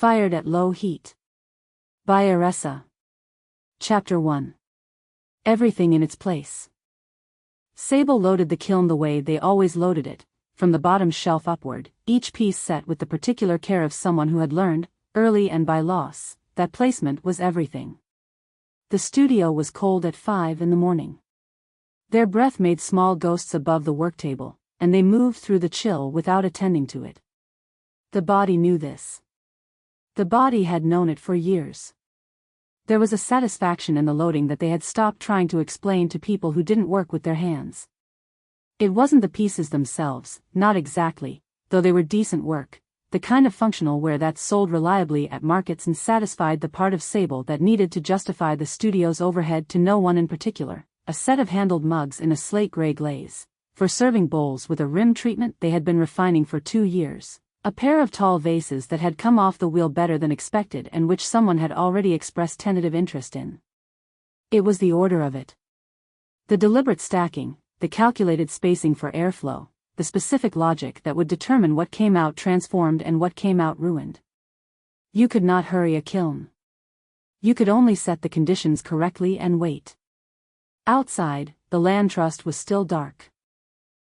Fired at Low Heat. By Aressa. Chapter 1. Everything in its place. Sable loaded the kiln the way they always loaded it, from the bottom shelf upward, each piece set with the particular care of someone who had learned, early and by loss, that placement was everything. The studio was cold at 5 in the morning. Their breath made small ghosts above the work table, and they moved through the chill without attending to it. The body knew this. The body had known it for years. There was a satisfaction in the loading that they had stopped trying to explain to people who didn't work with their hands. It wasn't the pieces themselves, not exactly, though they were decent work, the kind of functional wear that sold reliably at markets and satisfied the part of Sable that needed to justify the studio's overhead to no one in particular, a set of handled mugs in a slate gray glaze, for serving bowls with a rim treatment they had been refining for 2 years. A pair of tall vases that had come off the wheel better than expected and which someone had already expressed tentative interest in. It was the order of it. The deliberate stacking, the calculated spacing for airflow, the specific logic that would determine what came out transformed and what came out ruined. You could not hurry a kiln. You could only set the conditions correctly and wait. Outside, the land trust was still dark.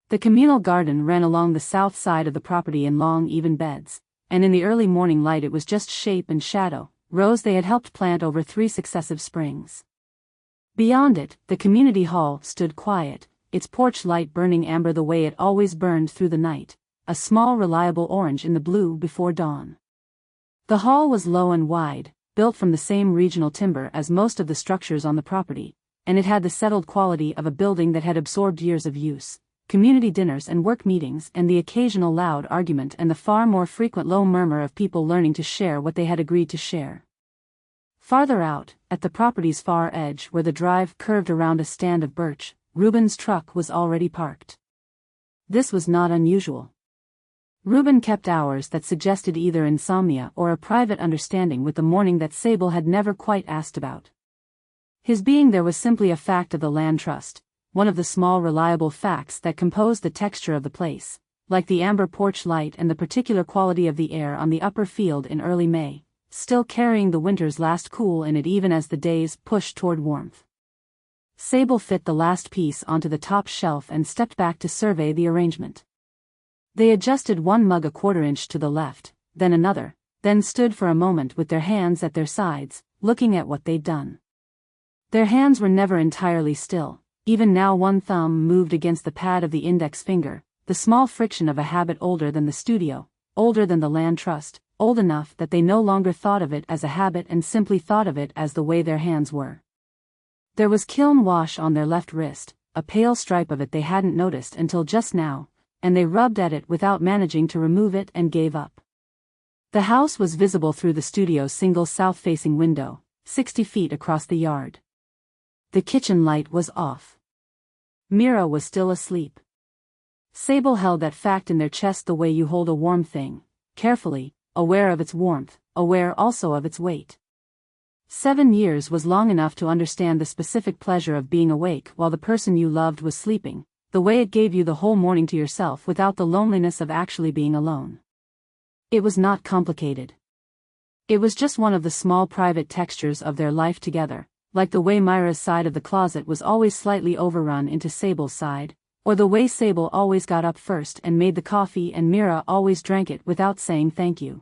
The communal garden ran along the south side of the property in long even beds, and in the early morning light it was just shape and shadow, rows they had helped plant over 3 successive springs. Beyond it, the community hall stood quiet, its porch light burning amber the way it always burned through the night, a small reliable orange in the blue before dawn. The hall was low and wide, built from the same regional timber as most of the structures on the property, and it had the settled quality of a building that had absorbed years of use. Community dinners and work meetings and the occasional loud argument and the far more frequent low murmur of people learning to share what they had agreed to share. Farther out, at the property's far edge where the drive curved around a stand of birch, Reuben's truck was already parked. This was not unusual. Reuben kept hours that suggested either insomnia or a private understanding with the morning that Sable had never quite asked about. His being there was simply a fact of the land trust, one of the small reliable facts that composed the texture of the place, like the amber porch light and the particular quality of the air on the upper field in early May, still carrying the winter's last cool in it even as the days pushed toward warmth. Sable fit the last piece onto the top shelf and stepped back to survey the arrangement. They adjusted one mug a 1/4 inch to the left, then another, then stood for a moment with their hands at their sides, looking at what they'd done. Their hands were never entirely still. Even now one thumb moved against the pad of the index finger, the small friction of a habit older than the studio, older than the land trust, old enough that they no longer thought of it as a habit and simply thought of it as the way their hands were. There was kiln wash on their left wrist, a pale stripe of it they hadn't noticed until just now, and they rubbed at it without managing to remove it and gave up. The house was visible through the studio's single south-facing window, 60 feet across the yard. The kitchen light was off. Mira was still asleep. Sable held that fact in their chest the way you hold a warm thing, carefully, aware of its warmth, aware also of its weight. 7 years was long enough to understand the specific pleasure of being awake while the person you loved was sleeping, the way it gave you the whole morning to yourself without the loneliness of actually being alone. It was not complicated. It was just one of the small private textures of their life together. Like the way Mira's side of the closet was always slightly overrun into Sable's side, or the way Sable always got up first and made the coffee and Mira always drank it without saying thank you.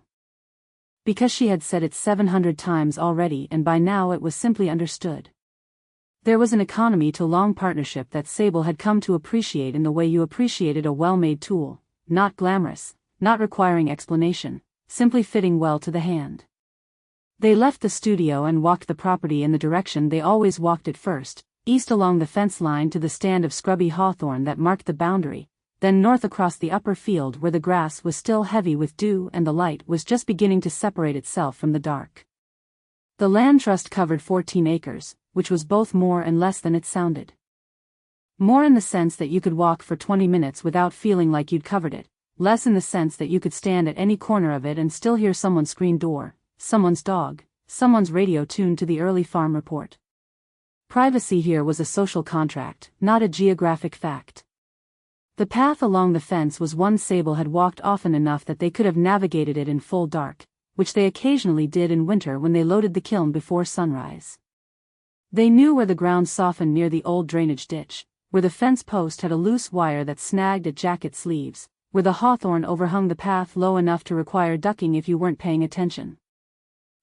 Because she had said it 700 times already and by now it was simply understood. There was an economy to long partnership that Sable had come to appreciate in the way you appreciated a well-made tool, not glamorous, not requiring explanation, simply fitting well to the hand. They left the studio and walked the property in the direction they always walked at first, east along the fence line to the stand of scrubby hawthorn that marked the boundary, then north across the upper field where the grass was still heavy with dew and the light was just beginning to separate itself from the dark. The land trust covered 14 acres, which was both more and less than it sounded. More in the sense that you could walk for 20 minutes without feeling like you'd covered it, less in the sense that you could stand at any corner of it and still hear someone's screen door, someone's dog, someone's radio tuned to the early farm report. Privacy here was a social contract, not a geographic fact. The path along the fence was one Sable had walked often enough that they could have navigated it in full dark, which they occasionally did in winter when they loaded the kiln before sunrise. They knew where the ground softened near the old drainage ditch, where the fence post had a loose wire that snagged at jacket sleeves, where the hawthorn overhung the path low enough to require ducking if you weren't paying attention.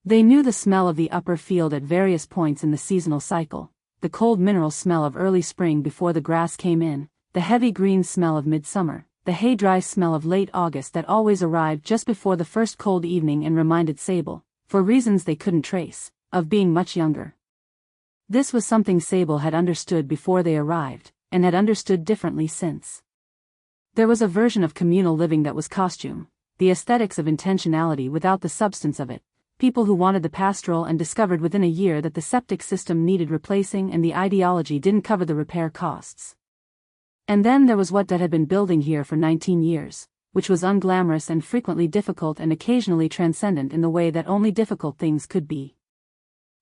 They knew the smell of the upper field at various points in the seasonal cycle, the cold mineral smell of early spring before the grass came in, the heavy green smell of midsummer, the hay-dry smell of late August that always arrived just before the first cold evening and reminded Sable, for reasons they couldn't trace, of being much younger. This was something Sable had understood before they arrived, and had understood differently since. There was a version of communal living that was costume, the aesthetics of intentionality without the substance of it, people who wanted the pastoral and discovered within a year that the septic system needed replacing and the ideology didn't cover the repair costs. And then there was what Dad had been building here for 19 years, which was unglamorous and frequently difficult and occasionally transcendent in the way that only difficult things could be.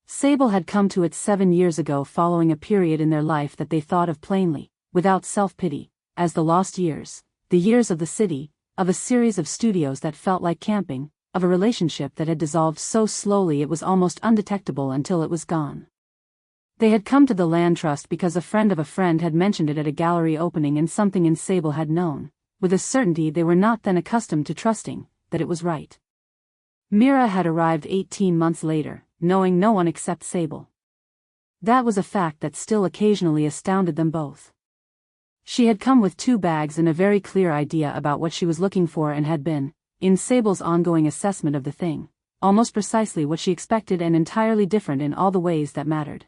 Sable had come to it 7 years ago following a period in their life that they thought of plainly, without self-pity, as the lost years, the years of the city, of a series of studios that felt like camping, of a relationship that had dissolved so slowly it was almost undetectable until it was gone. They had come to the land trust because a friend of a friend had mentioned it at a gallery opening and something in Sable had known, with a certainty they were not then accustomed to trusting, that it was right. Mira had arrived 18 months later, knowing no one except Sable. That was a fact that still occasionally astounded them both. She had come with 2 bags and a very clear idea about what she was looking for and had been, in Sable's ongoing assessment of the thing, almost precisely what she expected and entirely different in all the ways that mattered.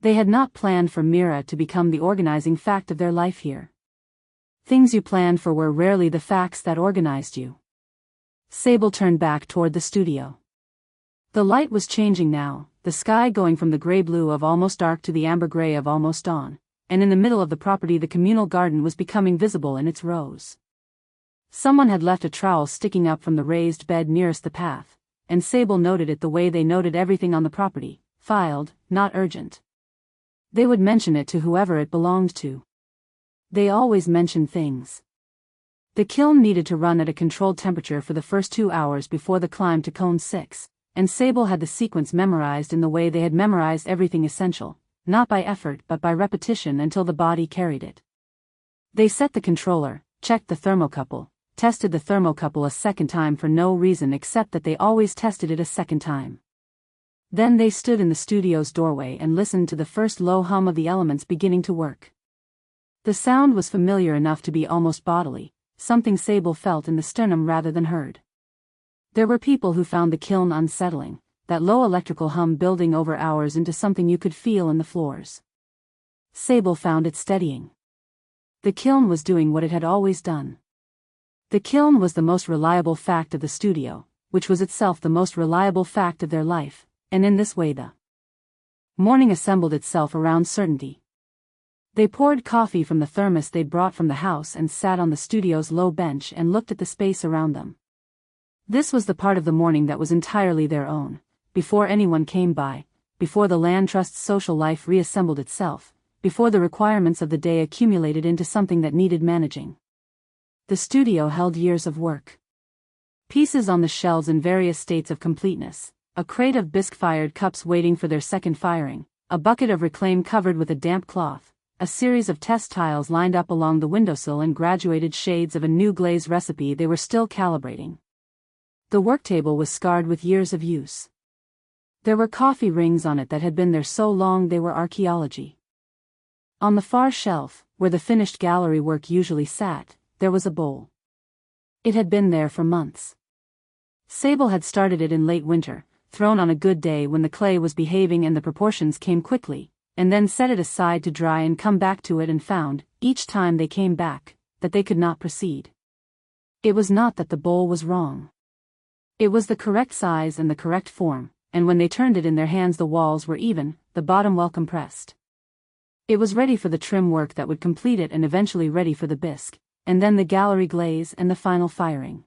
They had not planned for Mira to become the organizing fact of their life here. Things you planned for were rarely the facts that organized you. Sable turned back toward the studio. The light was changing now, the sky going from the gray blue of almost dark to the amber gray of almost dawn, and in the middle of the property the communal garden was becoming visible in its rows. Someone had left a trowel sticking up from the raised bed nearest the path, and Sable noted it the way they noted everything on the property, filed, not urgent. They would mention it to whoever it belonged to. They always mentioned things. The kiln needed to run at a controlled temperature for the first 2 hours before the climb to cone 6, and Sable had the sequence memorized in the way they had memorized everything essential, not by effort but by repetition until the body carried it. They set the controller, checked the thermocouple, tested the thermocouple a second time for no reason except that they always tested it a second time. Then they stood in the studio's doorway and listened to the first low hum of the elements beginning to work. The sound was familiar enough to be almost bodily, something Sable felt in the sternum rather than heard. There were people who found the kiln unsettling, that low electrical hum building over hours into something you could feel in the floors. Sable found it steadying. The kiln was doing what it had always done. The kiln was the most reliable fact of the studio, which was itself the most reliable fact of their life, and in this way the morning assembled itself around certainty. They poured coffee from the thermos they'd brought from the house and sat on the studio's low bench and looked at the space around them. This was the part of the morning that was entirely their own, before anyone came by, before the land trust's social life reassembled itself, before the requirements of the day accumulated into something that needed managing. The studio held years of work. Pieces on the shelves in various states of completeness, a crate of bisque-fired cups waiting for their second firing, a bucket of reclaim covered with a damp cloth, a series of test tiles lined up along the windowsill and graduated shades of a new glaze recipe they were still calibrating. The work table was scarred with years of use. There were coffee rings on it that had been there so long they were archaeology. On the far shelf, where the finished gallery work usually sat, there was a bowl. It had been there for months. Sable had started it in late winter, thrown on a good day when the clay was behaving and the proportions came quickly, and then set it aside to dry and come back to it and found, each time they came back, that they could not proceed. It was not that the bowl was wrong. It was the correct size and the correct form, and when they turned it in their hands the walls were even, the bottom well compressed. It was ready for the trim work that would complete it and eventually ready for the bisque, and then the gallery glaze and the final firing.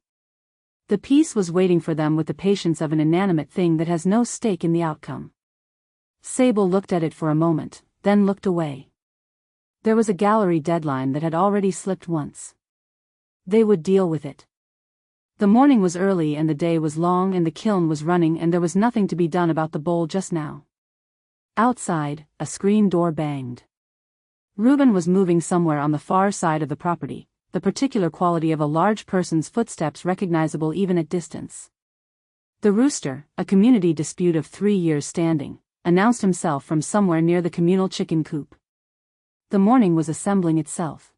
The piece was waiting for them with the patience of an inanimate thing that has no stake in the outcome. Sable looked at it for a moment, then looked away. There was a gallery deadline that had already slipped once. They would deal with it. The morning was early and the day was long and the kiln was running and there was nothing to be done about the bowl just now. Outside, a screen door banged. Reuben was moving somewhere on the far side of the property, the particular quality of a large person's footsteps recognizable even at distance. The rooster, a community dispute of 3 years standing, announced himself from somewhere near the communal chicken coop. The morning was assembling itself.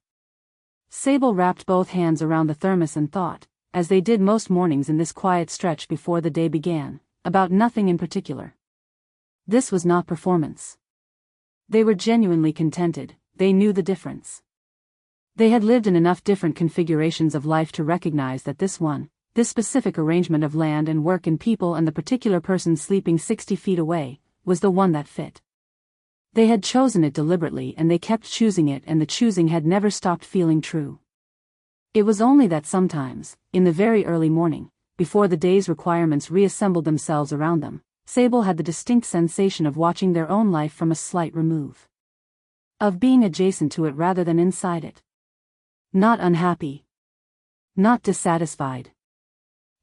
Sable wrapped both hands around the thermos and thought, as they did most mornings in this quiet stretch before the day began, about nothing in particular. This was not performance. They were genuinely contented, they knew the difference. They had lived in enough different configurations of life to recognize that this specific arrangement of land and work and people and the particular person sleeping 60 feet away, was the one that fit. They had chosen it deliberately and they kept choosing it and the choosing had never stopped feeling true. It was only that sometimes, in the very early morning, before the day's requirements reassembled themselves around them, Sable had the distinct sensation of watching their own life from a slight remove. Of being adjacent to it rather than inside it. Not unhappy. Not dissatisfied.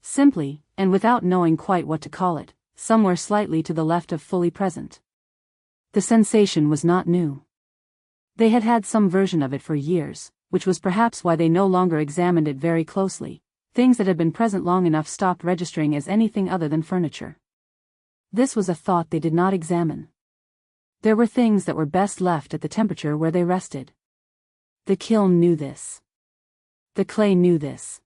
Simply, and without knowing quite what to call it, somewhere slightly to the left of fully present. The sensation was not new. They had had some version of it for years, which was perhaps why they no longer examined it very closely. Things that had been present long enough stopped registering as anything other than furniture. This was a thought they did not examine. There were things that were best left at the temperature where they rested. The kiln knew this. The clay knew this.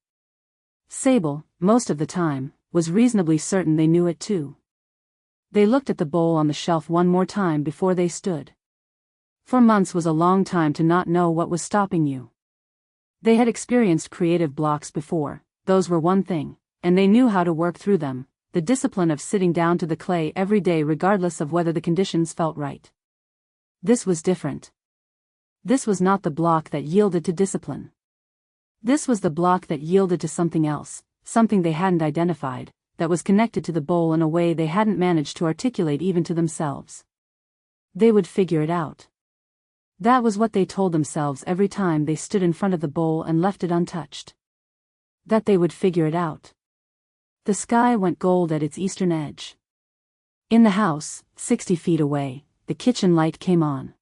Sable, most of the time, was reasonably certain they knew it too. They looked at the bowl on the shelf one more time before they stood. 4 months was a long time to not know what was stopping you. They had experienced creative blocks before, those were one thing, and they knew how to work through them, the discipline of sitting down to the clay every day regardless of whether the conditions felt right. This was different. This was not the block that yielded to discipline. This was the block that yielded to something else, something they hadn't identified, that was connected to the bowl in a way they hadn't managed to articulate even to themselves. They would figure it out. That was what they told themselves every time they stood in front of the bowl and left it untouched. That they would figure it out. The sky went gold at its eastern edge. In the house, 60 feet away, the kitchen light came on.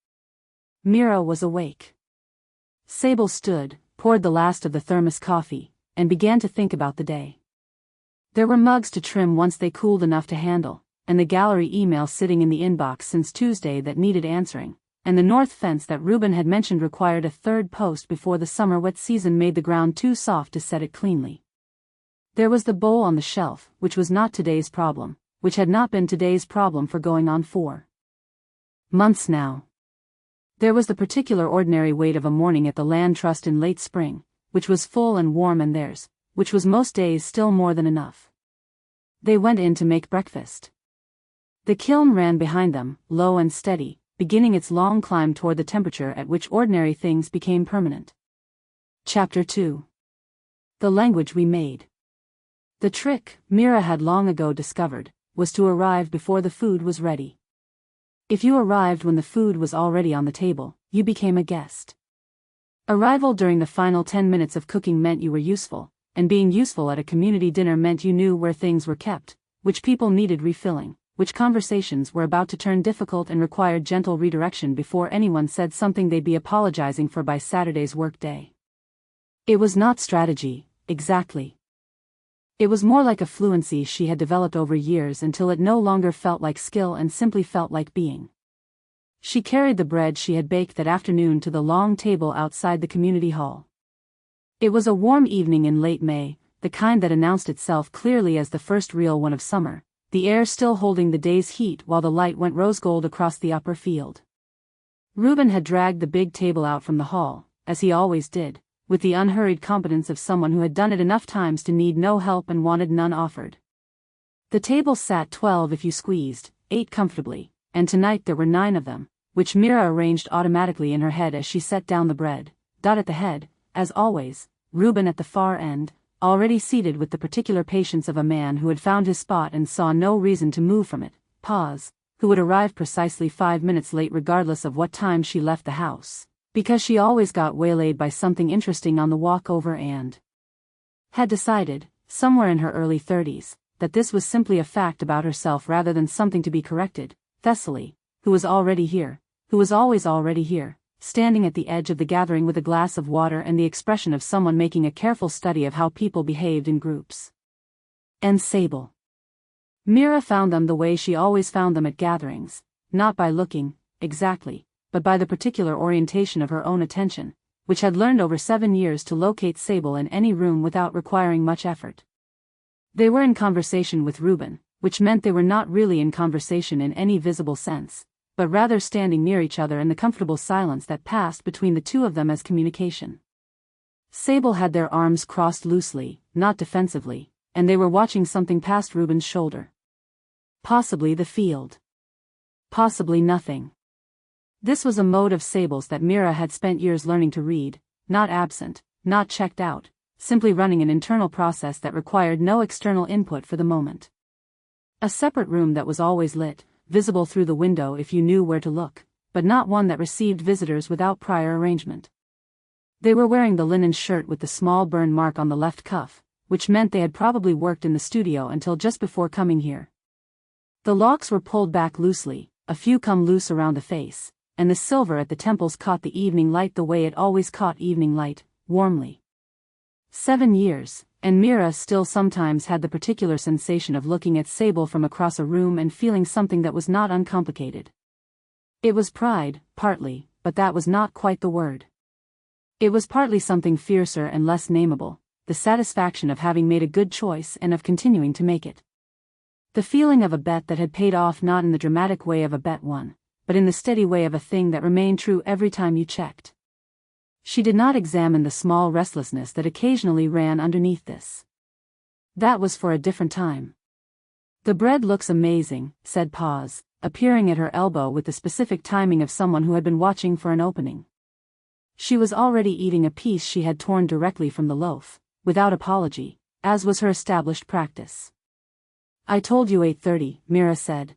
Mira was awake. Sable stood, poured the last of the thermos coffee, and began to think about the day. There were mugs to trim once they cooled enough to handle, and the gallery email sitting in the inbox since Tuesday that needed answering, and the north fence that Reuben had mentioned required a third post before the summer wet season made the ground too soft to set it cleanly. There was the bowl on the shelf, which was not today's problem, which had not been today's problem for going on 4 months now. There was the particular ordinary wait of a morning at the land trust in late spring, which was full and warm, and theirs, which was most days still more than enough. They went in to make breakfast. The kiln ran behind them, low and steady, beginning its long climb toward the temperature at which ordinary things became permanent. Chapter 2. The language we made. The trick, Mira had long ago discovered, was to arrive before the food was ready. If you arrived when the food was already on the table, you became a guest. Arrival during the final 10 minutes of cooking meant you were useful, and being useful at a community dinner meant you knew where things were kept, which people needed refilling, which conversations were about to turn difficult and required gentle redirection before anyone said something they'd be apologizing for by Saturday's work day. It was not strategy, exactly. It was more like a fluency she had developed over years until it no longer felt like skill and simply felt like being. She carried the bread she had baked that afternoon to the long table outside the community hall. It was a warm evening in late May, the kind that announced itself clearly as the first real one of summer, the air still holding the day's heat while the light went rose gold across the upper field. Reuben had dragged the big table out from the hall, as he always did, with the unhurried competence of someone who had done it enough times to need no help and wanted none offered. The table sat 12 if you squeezed, 8 comfortably, and tonight there were 9 of them, which Mira arranged automatically in her head as she set down the bread. Dot at the head, as always, Reuben at the far end, already seated with the particular patience of a man who had found his spot and saw no reason to move from it. Pause, who would arrive precisely 5 minutes late regardless of what time she left the house, because she always got waylaid by something interesting on the walk over and had decided, somewhere in her early 30s, that this was simply a fact about herself rather than something to be corrected. Thessaly, who was already here, who was always already here, standing at the edge of the gathering with a glass of water and the expression of someone making a careful study of how people behaved in groups. And Sable. Mira found them the way she always found them at gatherings, not by looking, exactly, but by the particular orientation of her own attention, which had learned over 7 years to locate Sable in any room without requiring much effort. They were in conversation with Reuben, which meant they were not really in conversation in any visible sense, but rather standing near each other in the comfortable silence that passed between the two of them as communication. Sable had their arms crossed loosely, not defensively, and they were watching something past Reuben's shoulder. Possibly the field. Possibly nothing. This was a mode of Sable's that Mira had spent years learning to read, not absent, not checked out, simply running an internal process that required no external input for the moment. A separate room that was always lit, visible through the window if you knew where to look, but not one that received visitors without prior arrangement. They were wearing the linen shirt with the small burn mark on the left cuff, which meant they had probably worked in the studio until just before coming here. The locks were pulled back loosely, a few come loose around the face, and the silver at the temples caught the evening light the way it always caught evening light, warmly. 7 years, and Mira still sometimes had the particular sensation of looking at Sable from across a room and feeling something that was not uncomplicated. It was pride, partly, but that was not quite the word. It was partly something fiercer and less nameable, the satisfaction of having made a good choice and of continuing to make it. The feeling of a bet that had paid off, not in the dramatic way of a bet won, but in the steady way of a thing that remained true every time you checked. She did not examine the small restlessness that occasionally ran underneath this. That was for a different time. "The bread looks amazing," said Paz, appearing at her elbow with the specific timing of someone who had been watching for an opening. She was already eating a piece she had torn directly from the loaf, without apology, as was her established practice. "I told you 8:30, Mira said.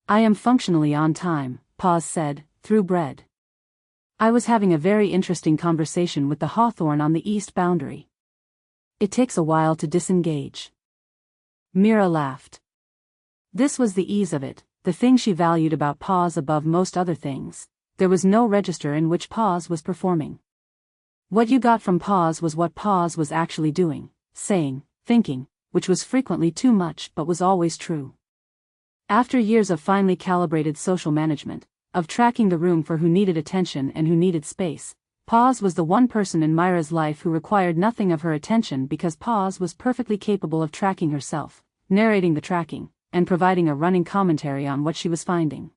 "I am functionally on time," Paz said, through bread. "I was having a very interesting conversation with the hawthorn on the east boundary. It takes a while to disengage." Mira laughed. This was the ease of it, the thing she valued about Paz above most other things. There was no register in which Paz was performing. What you got from Paz was what Paz was actually doing, saying, thinking, which was frequently too much but was always true. After years of finely calibrated social management, of tracking the room for who needed attention and who needed space, Paz was the one person in Mira's life who required nothing of her attention because Paz was perfectly capable of tracking herself, narrating the tracking, and providing a running commentary on what she was finding.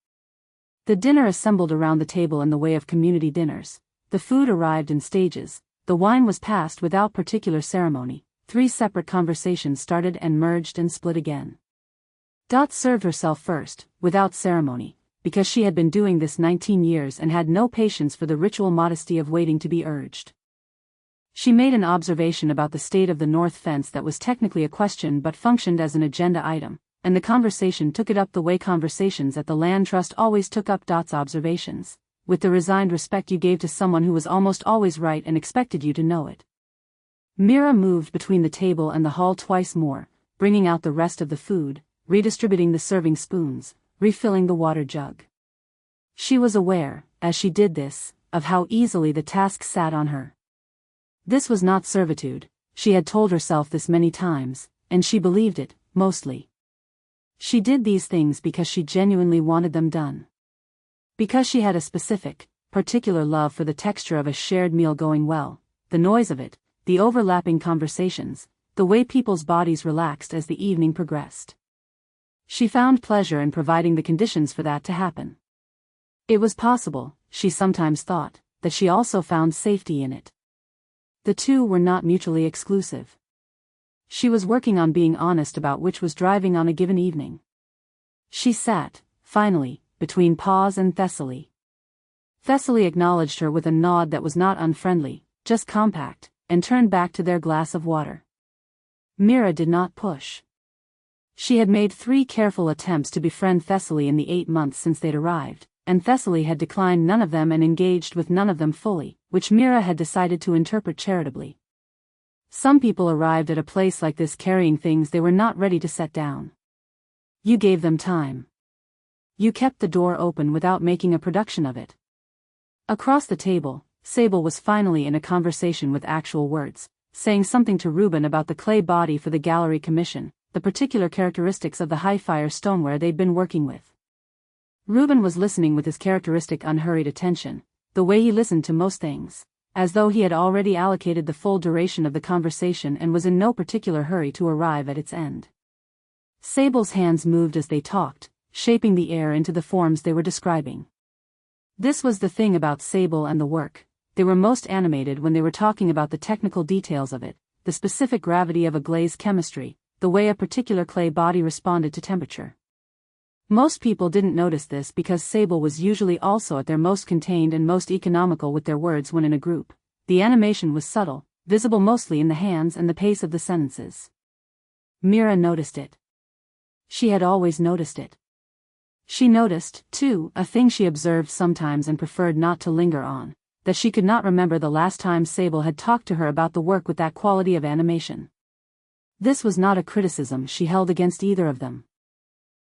The dinner assembled around the table in the way of community dinners. The food arrived in stages, the wine was passed without particular ceremony, 3 separate conversations started and merged and split again. Dot served herself first, without ceremony, because she had been doing this 19 years and had no patience for the ritual modesty of waiting to be urged. She made an observation about the state of the north fence that was technically a question but functioned as an agenda item, and the conversation took it up the way conversations at the land trust always took up Dot's observations, with the resigned respect you gave to someone who was almost always right and expected you to know it. Mira moved between the table and the hall twice more, bringing out the rest of the food, redistributing the serving spoons, refilling the water jug. She was aware, as she did this, of how easily the task sat on her. This was not servitude, she had told herself this many times, and she believed it, mostly. She did these things because she genuinely wanted them done. Because she had a specific, particular love for the texture of a shared meal going well, the noise of it, the overlapping conversations, the way people's bodies relaxed as the evening progressed. She found pleasure in providing the conditions for that to happen. It was possible, she sometimes thought, that she also found safety in it. The two were not mutually exclusive. She was working on being honest about which was driving on a given evening. She sat, finally, between Paz and Thessaly. Thessaly acknowledged her with a nod that was not unfriendly, just compact, and turned back to their glass of water. Mira did not push. She had made 3 careful attempts to befriend Thessaly in the 8 months since they'd arrived, and Thessaly had declined none of them and engaged with none of them fully, which Mira had decided to interpret charitably. Some people arrived at a place like this carrying things they were not ready to set down. You gave them time. You kept the door open without making a production of it. Across the table, Sable was finally in a conversation with actual words, saying something to Reuben about the clay body for the gallery commission, the particular characteristics of the high-fire stoneware they'd been working with. Reuben was listening with his characteristic unhurried attention, the way he listened to most things, as though he had already allocated the full duration of the conversation and was in no particular hurry to arrive at its end. Sable's hands moved as they talked, shaping the air into the forms they were describing. This was the thing about Sable and the work: they were most animated when they were talking about the technical details of it, the specific gravity of a glaze chemistry, the way a particular clay body responded to temperature. Most people didn't notice this because Sable was usually also at their most contained and most economical with their words when in a group. The animation was subtle, visible mostly in the hands and the pace of the sentences. Mira noticed it. She had always noticed it. She noticed, too, a thing she observed sometimes and preferred not to linger on, that she could not remember the last time Sable had talked to her about the work with that quality of animation. This was not a criticism she held against either of them.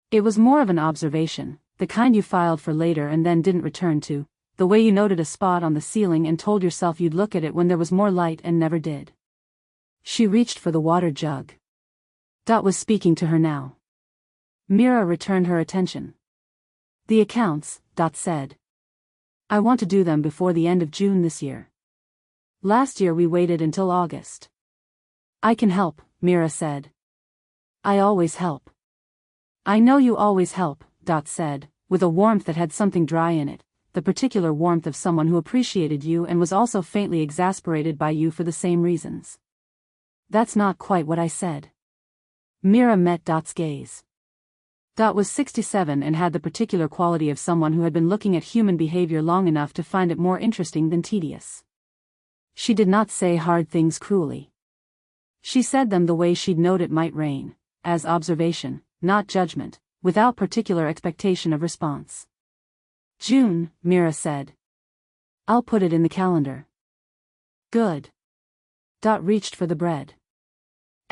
It was more of an observation, the kind you filed for later and then didn't return to, the way you noted a spot on the ceiling and told yourself you'd look at it when there was more light and never did. She reached for the water jug. Dot was speaking to her now. Mira returned her attention. The accounts, Dot said. I want to do them before the end of June this year. Last year we waited until August. I can help, Mira said. I always help. I know you always help, Dot said, with a warmth that had something dry in it, the particular warmth of someone who appreciated you and was also faintly exasperated by you for the same reasons. That's not quite what I said. Mira met Dot's gaze. Dot was 67 and had the particular quality of someone who had been looking at human behavior long enough to find it more interesting than tedious. She did not say hard things cruelly. She said them the way she'd known it might rain, as observation, not judgment, without particular expectation of response. June, Mira said. I'll put it in the calendar. Good. Dot reached for the bread.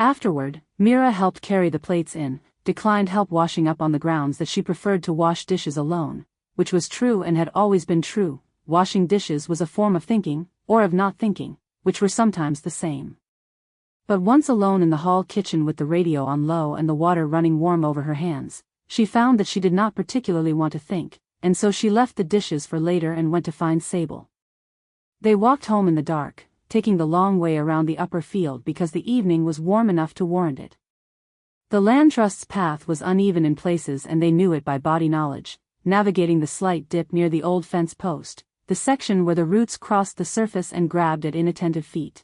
Afterward, Mira helped carry the plates in, declined help washing up on the grounds that she preferred to wash dishes alone, which was true and had always been true. Washing dishes was a form of thinking, or of not thinking, which were sometimes the same. But once alone in the hall kitchen with the radio on low and the water running warm over her hands, she found that she did not particularly want to think, and so she left the dishes for later and went to find Sable. They walked home in the dark, taking the long way around the upper field because the evening was warm enough to warrant it. The land trust's path was uneven in places and they knew it by body knowledge, navigating the slight dip near the old fence post, the section where the roots crossed the surface and grabbed at inattentive feet.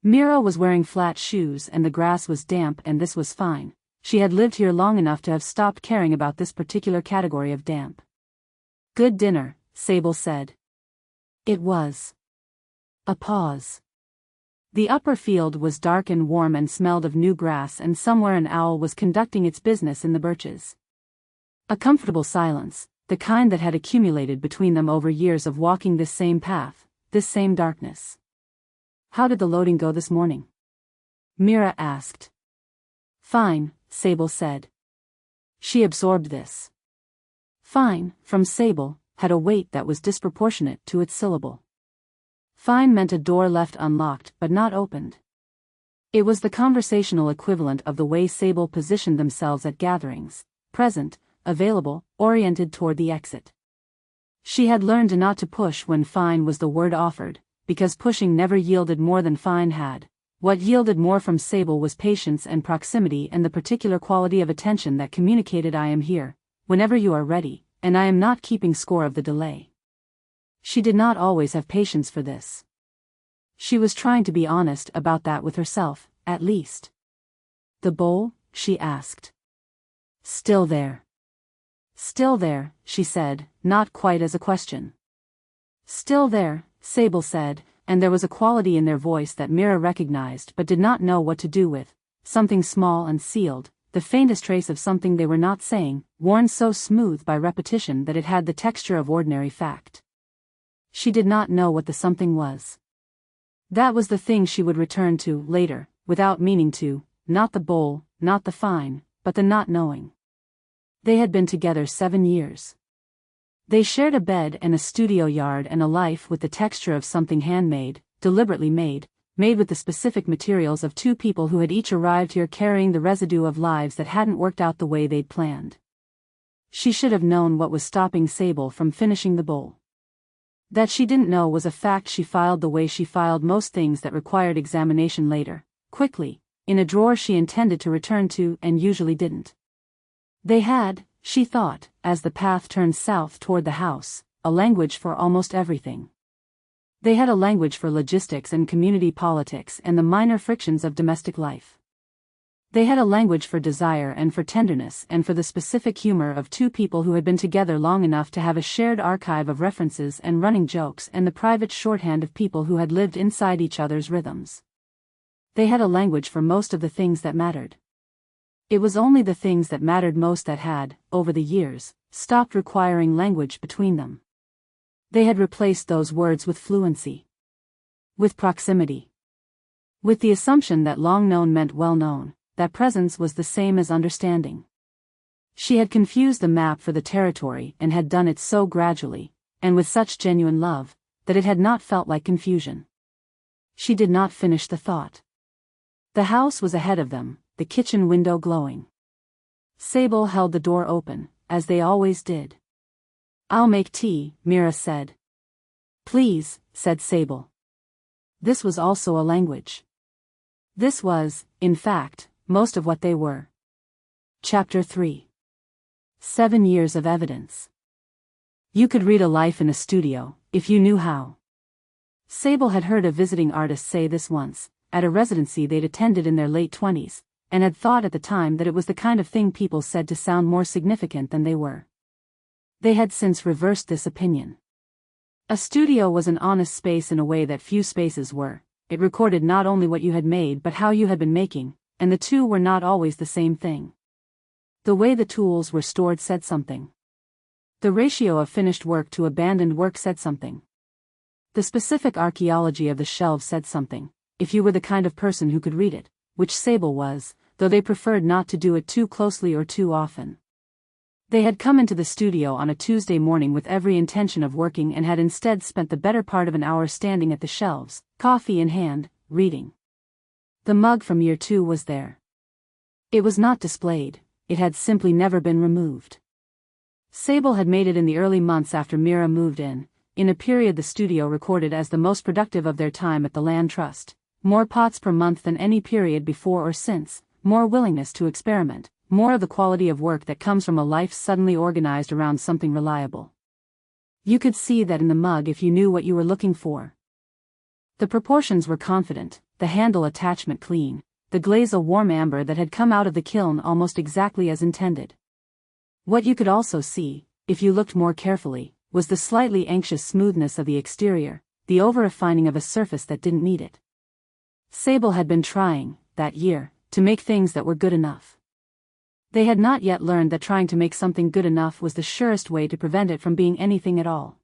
Mira was wearing flat shoes and the grass was damp, and this was fine. She had lived here long enough to have stopped caring about this particular category of damp. Good dinner, Sable said. It was. A pause. The upper field was dark and warm and smelled of new grass, and somewhere an owl was conducting its business in the birches. A comfortable silence, the kind that had accumulated between them over years of walking this same path, this same darkness. How did the loading go this morning? Mira asked. Fine, Sable said. She absorbed this. Fine, from Sable, had a weight that was disproportionate to its syllable. Fine meant a door left unlocked but not opened. It was the conversational equivalent of the way Sable positioned themselves at gatherings, present, available, oriented toward the exit. She had learned not to push when fine was the word offered, because pushing never yielded more than fine had. What yielded more from Sable was patience and proximity and the particular quality of attention that communicated I am here, whenever you are ready, and I am not keeping score of the delay. She did not always have patience for this. She was trying to be honest about that with herself, at least. The bowl? She asked. Still there. Still there, she said, not quite as a question. Still there, Sable said, and there was a quality in their voice that Mira recognized but did not know what to do with, something small and sealed, the faintest trace of something they were not saying, worn so smooth by repetition that it had the texture of ordinary fact. She did not know what the something was. That was the thing she would return to later, without meaning to, not the bowl, not the fine, but the not knowing. They had been together 7 years. They shared a bed and a studio yard and a life with the texture of something handmade, deliberately made with the specific materials of two people who had each arrived here carrying the residue of lives that hadn't worked out the way they'd planned. She should have known what was stopping Sable from finishing the bowl. That she didn't know was a fact. She filed the way she filed most things that required examination later, quickly, in a drawer she intended to return to and usually didn't. They had, she thought, as the path turned south toward the house, a language for almost everything. They had a language for logistics and community politics and the minor frictions of domestic life. They had a language for desire and for tenderness and for the specific humor of two people who had been together long enough to have a shared archive of references and running jokes and the private shorthand of people who had lived inside each other's rhythms. They had a language for most of the things that mattered. It was only the things that mattered most that had, over the years, stopped requiring language between them. They had replaced those words with fluency. With proximity. With the assumption that long known meant well known, that presence was the same as understanding. She had confused the map for the territory and had done it so gradually, and with such genuine love, that it had not felt like confusion. She did not finish the thought. The house was ahead of them, the kitchen window glowing. Sable held the door open, as they always did. "I'll make tea," Mira said. "Please," said Sable. This was also a language. This was, in fact, most of what they were. Chapter 3. 7 years of evidence. You could read a life in a studio, if you knew how. Sable had heard a visiting artist say this once, at a residency they'd attended in their late 20s, and had thought at the time that it was the kind of thing people said to sound more significant than they were. They had since reversed this opinion. A studio was an honest space in a way that few spaces were. It recorded not only what you had made but how you had been making, and the two were not always the same thing. The way the tools were stored said something. The ratio of finished work to abandoned work said something. The specific archaeology of the shelves said something, if you were the kind of person who could read it, which Sable was, though they preferred not to do it too closely or too often. They had come into the studio on a Tuesday morning with every intention of working and had instead spent the better part of an hour standing at the shelves, coffee in hand, reading. The mug from year 2 was there. It was not displayed, it had simply never been removed. Sable had made it in the early months after Mira moved in a period the studio recorded as the most productive of their time at the Land Trust. More pots per month than any period before or since, more willingness to experiment, more of the quality of work that comes from a life suddenly organized around something reliable. You could see that in the mug if you knew what you were looking for. The proportions were confident, the handle attachment clean, the glaze a warm amber that had come out of the kiln almost exactly as intended. What you could also see, if you looked more carefully, was the slightly anxious smoothness of the exterior, the over-refining of a surface that didn't need it. Sable had been trying, that year, to make things that were good enough. They had not yet learned that trying to make something good enough was the surest way to prevent it from being anything at all.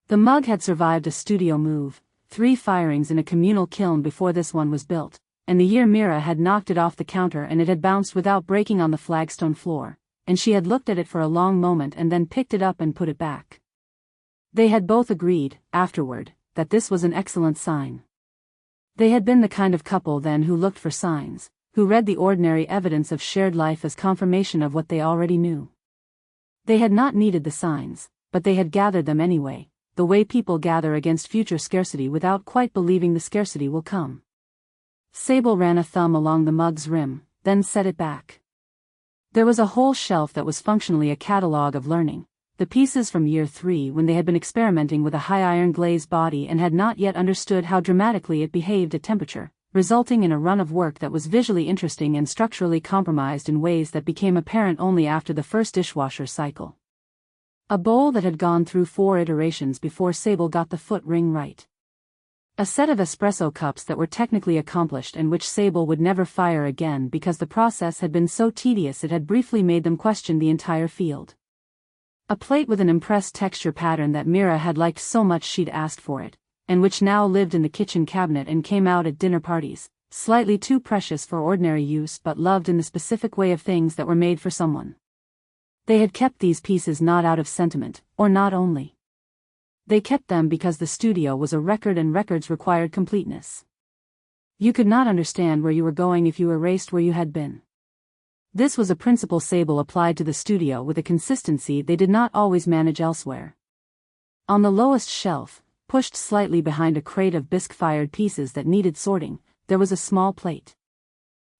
The mug had survived a studio move, 3 firings in a communal kiln before this one was built, and the year Mira had knocked it off the counter and it had bounced without breaking on the flagstone floor, and she had looked at it for a long moment and then picked it up and put it back. They had both agreed, afterward, that this was an excellent sign. They had been the kind of couple then who looked for signs, who read the ordinary evidence of shared life as confirmation of what they already knew. They had not needed the signs, but they had gathered them anyway, the way people gather against future scarcity without quite believing the scarcity will come. Sable ran a thumb along the mug's rim, then set it back. There was a whole shelf that was functionally a catalogue of learning, the pieces from year 3 when they had been experimenting with a high iron glaze body and had not yet understood how dramatically it behaved at temperature, resulting in a run of work that was visually interesting and structurally compromised in ways that became apparent only after the first dishwasher cycle. A bowl that had gone through 4 iterations before Sable got the foot ring right. A set of espresso cups that were technically accomplished and which Sable would never fire again because the process had been so tedious it had briefly made them question the entire field. A plate with an impressed texture pattern that Mira had liked so much she'd asked for it, and which now lived in the kitchen cabinet and came out at dinner parties, slightly too precious for ordinary use but loved in the specific way of things that were made for someone. They had kept these pieces not out of sentiment, or not only. They kept them because the studio was a record and records required completeness. You could not understand where you were going if you erased where you had been. This was a principle Sable applied to the studio with a consistency they did not always manage elsewhere. On the lowest shelf, pushed slightly behind a crate of bisque-fired pieces that needed sorting, there was a small plate.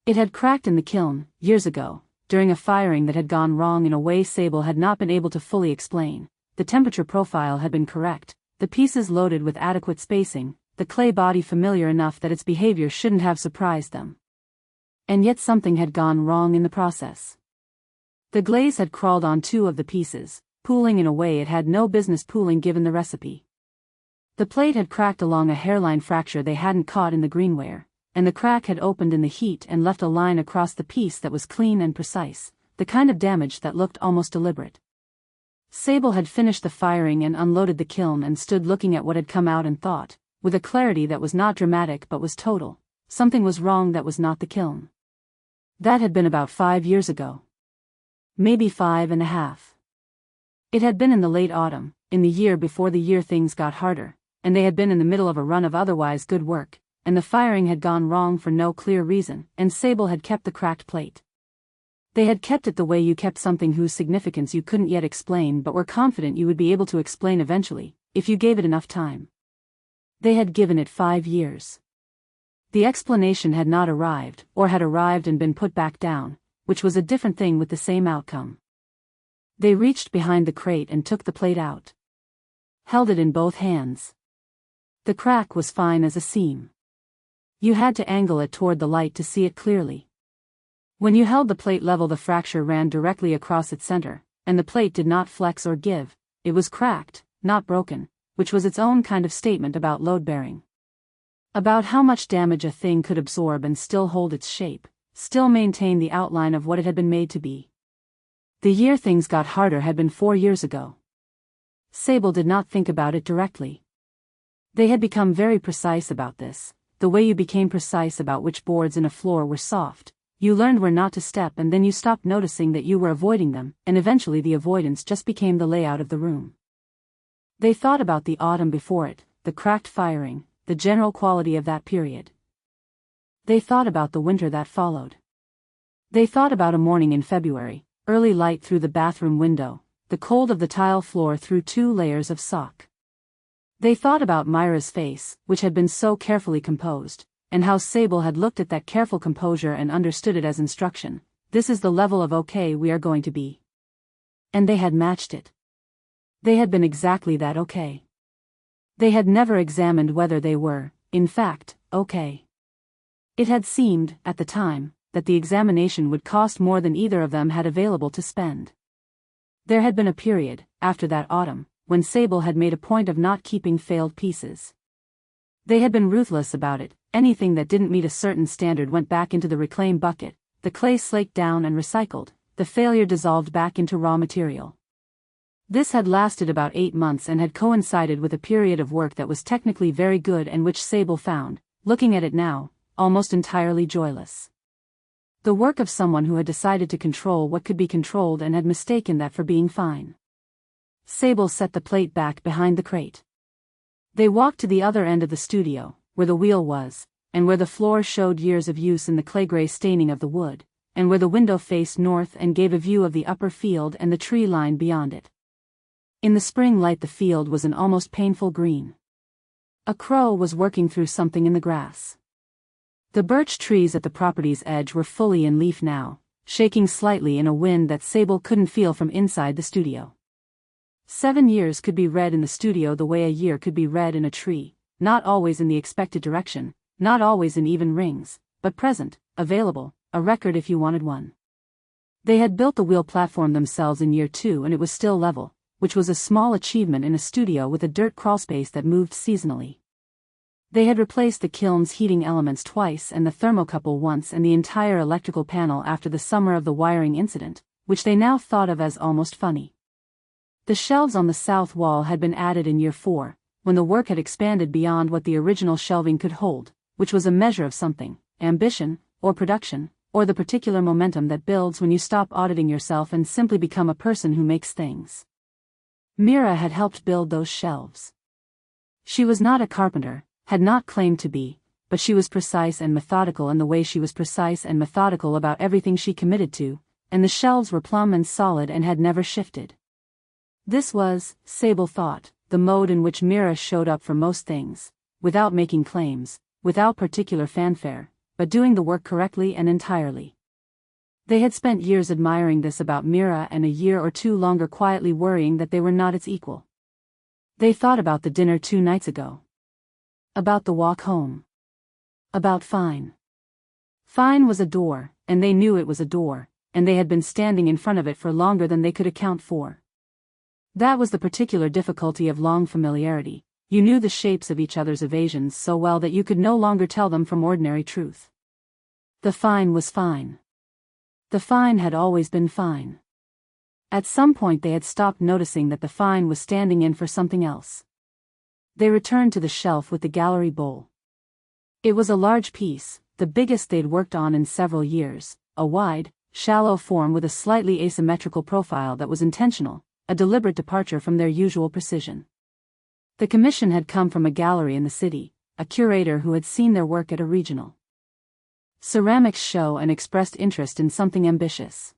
It had cracked in the kiln, years ago, during a firing that had gone wrong in a way Sable had not been able to fully explain. The temperature profile had been correct, the pieces loaded with adequate spacing, the clay body familiar enough that its behavior shouldn't have surprised them. And yet something had gone wrong in the process. The glaze had crawled on two of the pieces, pooling in a way it had no business pooling given the recipe. The plate had cracked along a hairline fracture they hadn't caught in the greenware, and the crack had opened in the heat and left a line across the piece that was clean and precise, the kind of damage that looked almost deliberate. Sable had finished the firing and unloaded the kiln and stood looking at what had come out and thought, with a clarity that was not dramatic but was total, something was wrong that was not the kiln. That had been about 5 years ago. Maybe 5.5. It had been in the late autumn, in the year before the year things got harder, and they had been in the middle of a run of otherwise good work, and the firing had gone wrong for no clear reason, and Sable had kept the cracked plate. They had kept it the way you kept something whose significance you couldn't yet explain but were confident you would be able to explain eventually, if you gave it enough time. They had given it 5 years. The explanation had not arrived, or had arrived and been put back down, which was a different thing with the same outcome. They reached behind the crate and took the plate out. Held it in both hands. The crack was fine as a seam. You had to angle it toward the light to see it clearly. When you held the plate level, the fracture ran directly across its center, and the plate did not flex or give. It was cracked, not broken, which was its own kind of statement about load-bearing. About how much damage a thing could absorb and still hold its shape, still maintain the outline of what it had been made to be. The year things got harder had been 4 years ago. Sable did not think about it directly. They had become very precise about this, the way you became precise about which boards in a floor were soft. You learned where not to step and then you stopped noticing that you were avoiding them, and eventually the avoidance just became the layout of the room. They thought about the autumn before it, the cracked firing, the general quality of that period. They thought about the winter that followed. They thought about a morning in February, early light through the bathroom window, the cold of the tile floor through 2 layers of sock. They thought about Mira's face, which had been so carefully composed, and how Sable had looked at that careful composure and understood it as instruction. This is the level of okay we are going to be. And they had matched it. They had been exactly that okay. They had never examined whether they were, in fact, okay. It had seemed, at the time, that the examination would cost more than either of them had available to spend. There had been a period, after that autumn, when Sable had made a point of not keeping failed pieces. They had been ruthless about it. Anything that didn't meet a certain standard went back into the reclaim bucket, the clay slaked down and recycled, the failure dissolved back into raw material. This had lasted about 8 months and had coincided with a period of work that was technically very good and which Sable found, looking at it now, almost entirely joyless. The work of someone who had decided to control what could be controlled and had mistaken that for being fine. Sable set the plate back behind the crate. They walked to the other end of the studio, where the wheel was, and where the floor showed years of use in the clay-gray staining of the wood, and where the window faced north and gave a view of the upper field and the tree line beyond it. In the spring light the field was an almost painful green. A crow was working through something in the grass. The birch trees at the property's edge were fully in leaf now, shaking slightly in a wind that Sable couldn't feel from inside the studio. 7 years could be read in the studio the way a year could be read in a tree, not always in the expected direction, not always in even rings, but present, available, a record if you wanted one. They had built the wheel platform themselves in year 2 and it was still level, which was a small achievement in a studio with a dirt crawlspace that moved seasonally. They had replaced the kiln's heating elements twice and the thermocouple once and the entire electrical panel after the summer of the wiring incident, which they now thought of as almost funny. The shelves on the south wall had been added in year 4, when the work had expanded beyond what the original shelving could hold, which was a measure of something, ambition, or production, or the particular momentum that builds when you stop auditing yourself and simply become a person who makes things. Mira had helped build those shelves. She was not a carpenter, had not claimed to be, but she was precise and methodical in the way she was precise and methodical about everything she committed to, and the shelves were plumb and solid and had never shifted. This was, Sable thought, the mode in which Mira showed up for most things, without making claims, without particular fanfare, but doing the work correctly and entirely. They had spent years admiring this about Mira and a year or two longer quietly worrying that they were not its equal. They thought about the dinner 2 nights ago. About the walk home. About Fine. Fine was a door, and they knew it was a door, and they had been standing in front of it for longer than they could account for. That was the particular difficulty of long familiarity. You knew the shapes of each other's evasions so well that you could no longer tell them from ordinary truth. The Fine was fine. The Fine had always been fine. At some point they had stopped noticing that the Fine was standing in for something else. They returned to the shelf with the gallery bowl. It was a large piece, the biggest they'd worked on in several years, a wide, shallow form with a slightly asymmetrical profile that was intentional, a deliberate departure from their usual precision. The commission had come from a gallery in the city, a curator who had seen their work at a regional ceramics show and expressed interest in something ambitious.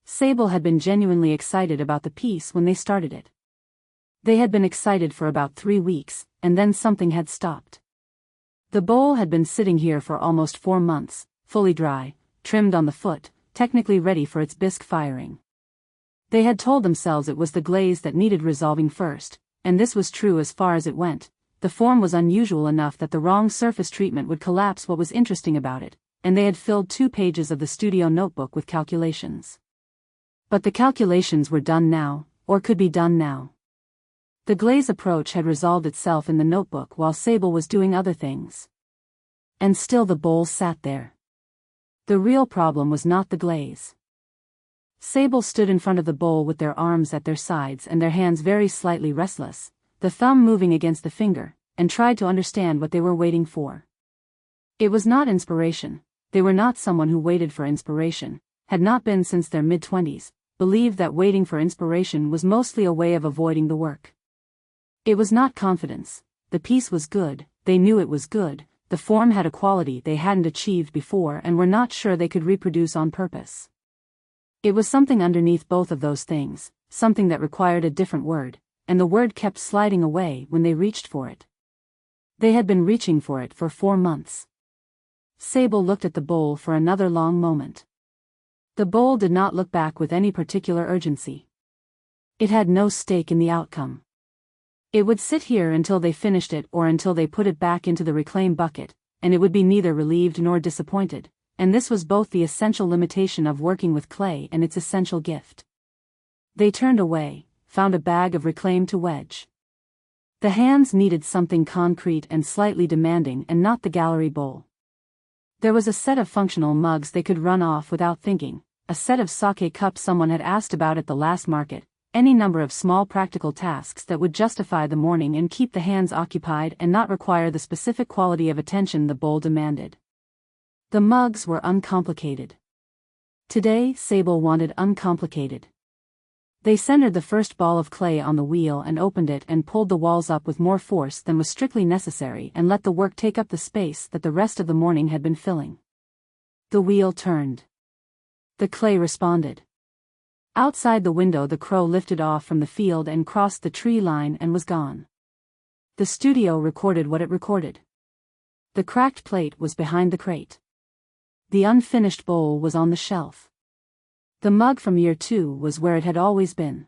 Sable had been genuinely excited about the piece when they started it. They had been excited for about 3 weeks, and then something had stopped. The bowl had been sitting here for almost 4 months, fully dry, trimmed on the foot, technically ready for its bisque firing. They had told themselves it was the glaze that needed resolving first, and this was true as far as it went. The form was unusual enough that the wrong surface treatment would collapse what was interesting about it, and they had filled 2 pages of the studio notebook with calculations. But the calculations were done now, or could be done now. The glaze approach had resolved itself in the notebook while Sable was doing other things. And still the bowl sat there. The real problem was not the glaze. Sable stood in front of the bowl with their arms at their sides and their hands very slightly restless, the thumb moving against the finger, and tried to understand what they were waiting for. It was not inspiration. They were not someone who waited for inspiration, had not been since their mid-20s, believed that waiting for inspiration was mostly a way of avoiding the work. It was not confidence. The piece was good, they knew it was good, the form had a quality they hadn't achieved before and were not sure they could reproduce on purpose. It was something underneath both of those things, something that required a different word, and the word kept sliding away when they reached for it. They had been reaching for it for 4 months. Sable looked at the bowl for another long moment. The bowl did not look back with any particular urgency. It had no stake in the outcome. It would sit here until they finished it or until they put it back into the reclaim bucket, and it would be neither relieved nor disappointed, and this was both the essential limitation of working with clay and its essential gift. They turned away, found a bag of reclaim to wedge. The hands needed something concrete and slightly demanding and not the gallery bowl. There was a set of functional mugs they could run off without thinking, a set of sake cups someone had asked about at the last market, any number of small practical tasks that would justify the morning and keep the hands occupied and not require the specific quality of attention the bowl demanded. The mugs were uncomplicated. Today Sable wanted uncomplicated. They centered the first ball of clay on the wheel and opened it and pulled the walls up with more force than was strictly necessary and let the work take up the space that the rest of the morning had been filling. The wheel turned. The clay responded. Outside the window the crow lifted off from the field and crossed the tree line and was gone. The studio recorded what it recorded. The cracked plate was behind the crate. The unfinished bowl was on the shelf. The mug from year 2 was where it had always been.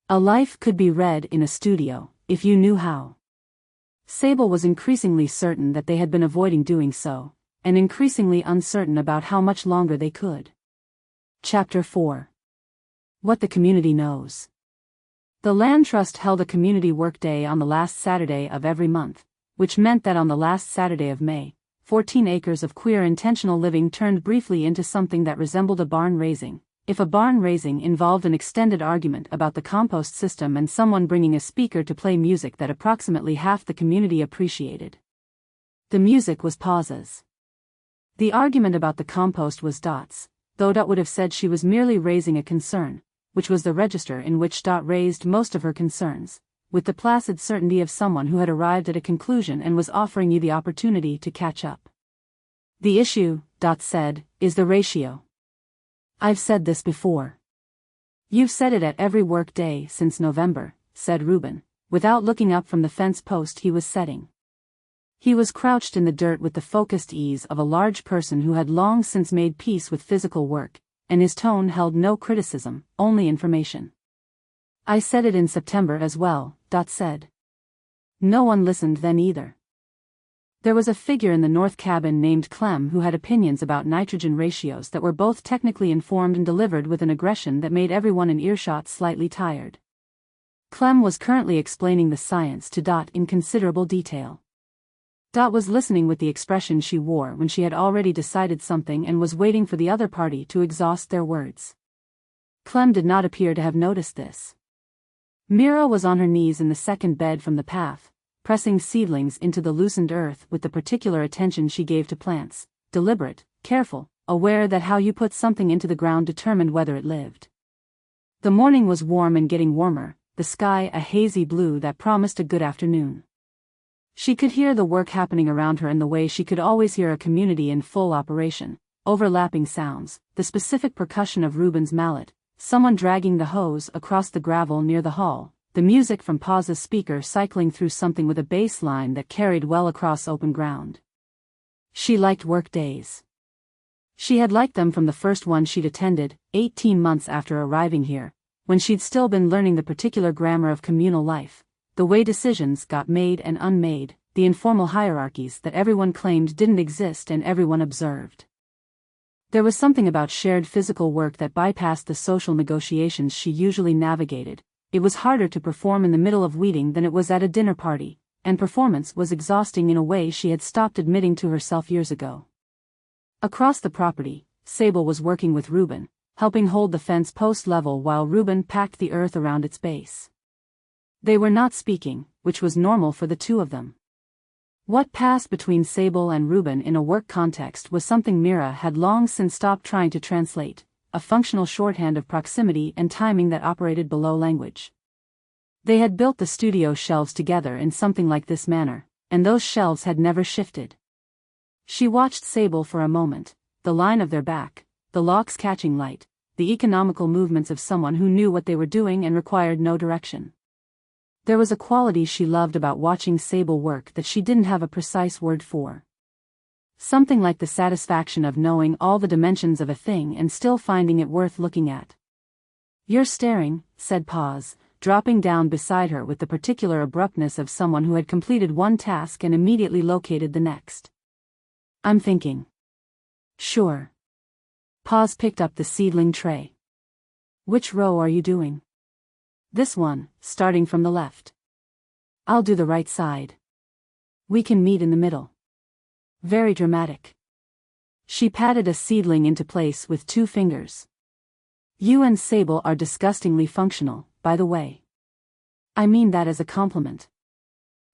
A life could be read in a studio, if you knew how. Sable was increasingly certain that they had been avoiding doing so, and increasingly uncertain about how much longer they could. Chapter 4. What the community knows. The Land Trust held a community work day on the last Saturday of every month, which meant that on the last Saturday of May, 14 acres of queer intentional living turned briefly into something that resembled a barn raising, if a barn raising involved an extended argument about the compost system and someone bringing a speaker to play music that approximately half the community appreciated. The music was Paz's. The argument about the compost was Dot's, though Dot would have said she was merely raising a concern, which was the register in which Dot raised most of her concerns, with the placid certainty of someone who had arrived at a conclusion and was offering you the opportunity to catch up. The issue, Dot said, is the ratio. I've said this before. You've said it at every work day since November, said Reuben, without looking up from the fence post he was setting. He was crouched in the dirt with the focused ease of a large person who had long since made peace with physical work, and his tone held no criticism, only information. I said it in September as well, Dot said. No one listened then either. There was a figure in the north cabin named Clem who had opinions about nitrogen ratios that were both technically informed and delivered with an aggression that made everyone in earshot slightly tired. Clem was currently explaining the science to Dot in considerable detail. Dot was listening with the expression she wore when she had already decided something and was waiting for the other party to exhaust their words. Clem did not appear to have noticed this. Mira was on her knees in the second bed from the path, pressing seedlings into the loosened earth with the particular attention she gave to plants, deliberate, careful, aware that how you put something into the ground determined whether it lived. The morning was warm and getting warmer, the sky a hazy blue that promised a good afternoon. She could hear the work happening around her in the way she could always hear a community in full operation, overlapping sounds, the specific percussion of Reuben's mallet, someone dragging the hose across the gravel near the hall, the music from Paz's speaker cycling through something with a bass line that carried well across open ground. She liked work days. She had liked them from the first one she'd attended, 18 months after arriving here, when she'd still been learning the particular grammar of communal life, the way decisions got made and unmade, the informal hierarchies that everyone claimed didn't exist and everyone observed. There was something about shared physical work that bypassed the social negotiations she usually navigated. It was harder to perform in the middle of weeding than it was at a dinner party, and performance was exhausting in a way she had stopped admitting to herself years ago. Across the property, Sable was working with Reuben, helping hold the fence post level while Reuben packed the earth around its base. They were not speaking, which was normal for the two of them. What passed between Sable and Reuben in a work context was something Mira had long since stopped trying to translate, a functional shorthand of proximity and timing that operated below language. They had built the studio shelves together in something like this manner, and those shelves had never shifted. She watched Sable for a moment, the line of their back, the locks catching light, the economical movements of someone who knew what they were doing and required no direction. There was a quality she loved about watching Sable work that she didn't have a precise word for. Something like the satisfaction of knowing all the dimensions of a thing and still finding it worth looking at. You're staring, said Paz, dropping down beside her with the particular abruptness of someone who had completed one task and immediately located the next. I'm thinking. Sure. Paz picked up the seedling tray. Which row are you doing? This one, starting from the left. I'll do the right side. We can meet in the middle. Very dramatic. She patted a seedling into place with 2 fingers. You and Sable are disgustingly functional, by the way. I mean that as a compliment.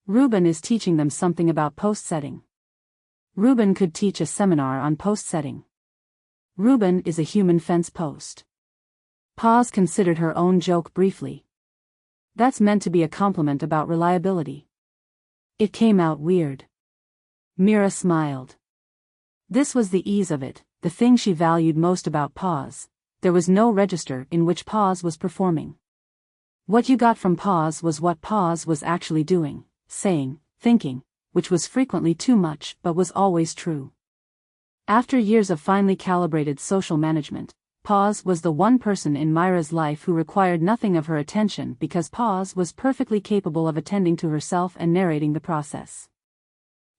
Reuben is teaching them something about post setting. Reuben could teach a seminar on post setting. Reuben is a human fence post. Paz considered her own joke briefly. That's meant to be a compliment about reliability. It came out weird. Mira smiled. This was the ease of it, the thing she valued most about Paz. There was no register in which Paz was performing. What you got from Paz was what Paz was actually doing, saying, thinking, which was frequently too much but was always true. After years of finely calibrated social management, Paz was the one person in Mira's life who required nothing of her attention because Paz was perfectly capable of attending to herself and narrating the process.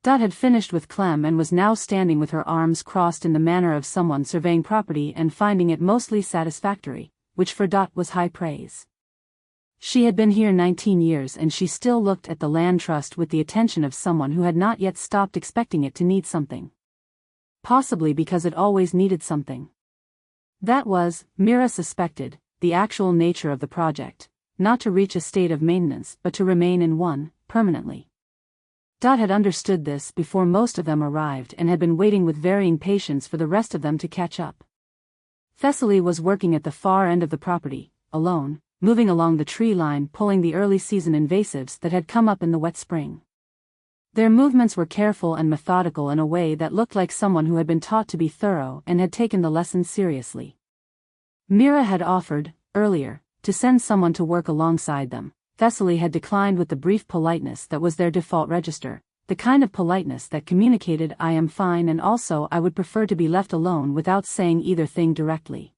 Dot had finished with Clem and was now standing with her arms crossed in the manner of someone surveying property and finding it mostly satisfactory, which for Dot was high praise. She had been here 19 years and she still looked at the land trust with the attention of someone who had not yet stopped expecting it to need something. Possibly because it always needed something. That was, Mira suspected, the actual nature of the project, not to reach a state of maintenance but to remain in one, permanently. Dot had understood this before most of them arrived and had been waiting with varying patience for the rest of them to catch up. Thessaly was working at the far end of the property, alone, moving along the tree line pulling the early season invasives that had come up in the wet spring. Their movements were careful and methodical in a way that looked like someone who had been taught to be thorough and had taken the lesson seriously. Mira had offered, earlier, to send someone to work alongside them. Thessaly had declined with the brief politeness that was their default register, the kind of politeness that communicated "I am fine" and also "I would prefer to be left alone" without saying either thing directly.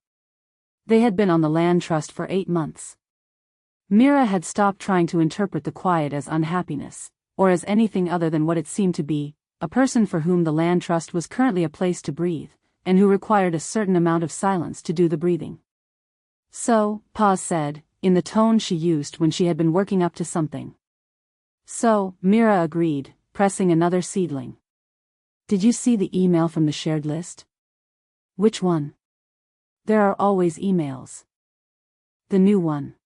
They had been on the land trust for 8 months. Mira had stopped trying to interpret the quiet as unhappiness, or as anything other than what it seemed to be, a person for whom the land trust was currently a place to breathe, and who required a certain amount of silence to do the breathing. "So," Pa said, in the tone she used when she had been working up to something. "So," Mira agreed, pressing another seedling. "Did you see the email from the shared list?" "Which one?" "There are always emails." "The new one.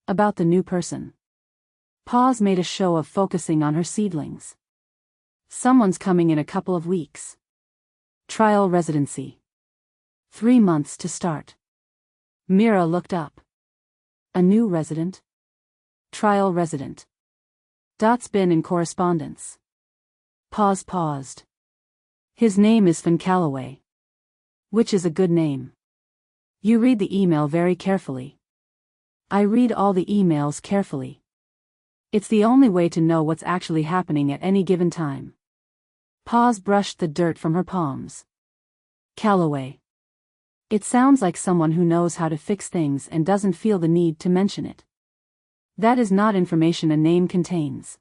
About the new person." Pa's made a show of focusing on her seedlings. "Someone's coming in a couple of weeks. Trial residency. 3 months to start." Mira looked up. "A new resident?" "Trial resident. Dot's been in correspondence." Pa's paused. "His name is Finn Calloway. Which is a good name. You read the email very carefully." "I read all the emails carefully. It's the only way to know what's actually happening at any given time." Pa's brushed the dirt from her palms. "Calloway. It sounds like someone who knows how to fix things and doesn't feel the need to mention it. That is not information a name contains.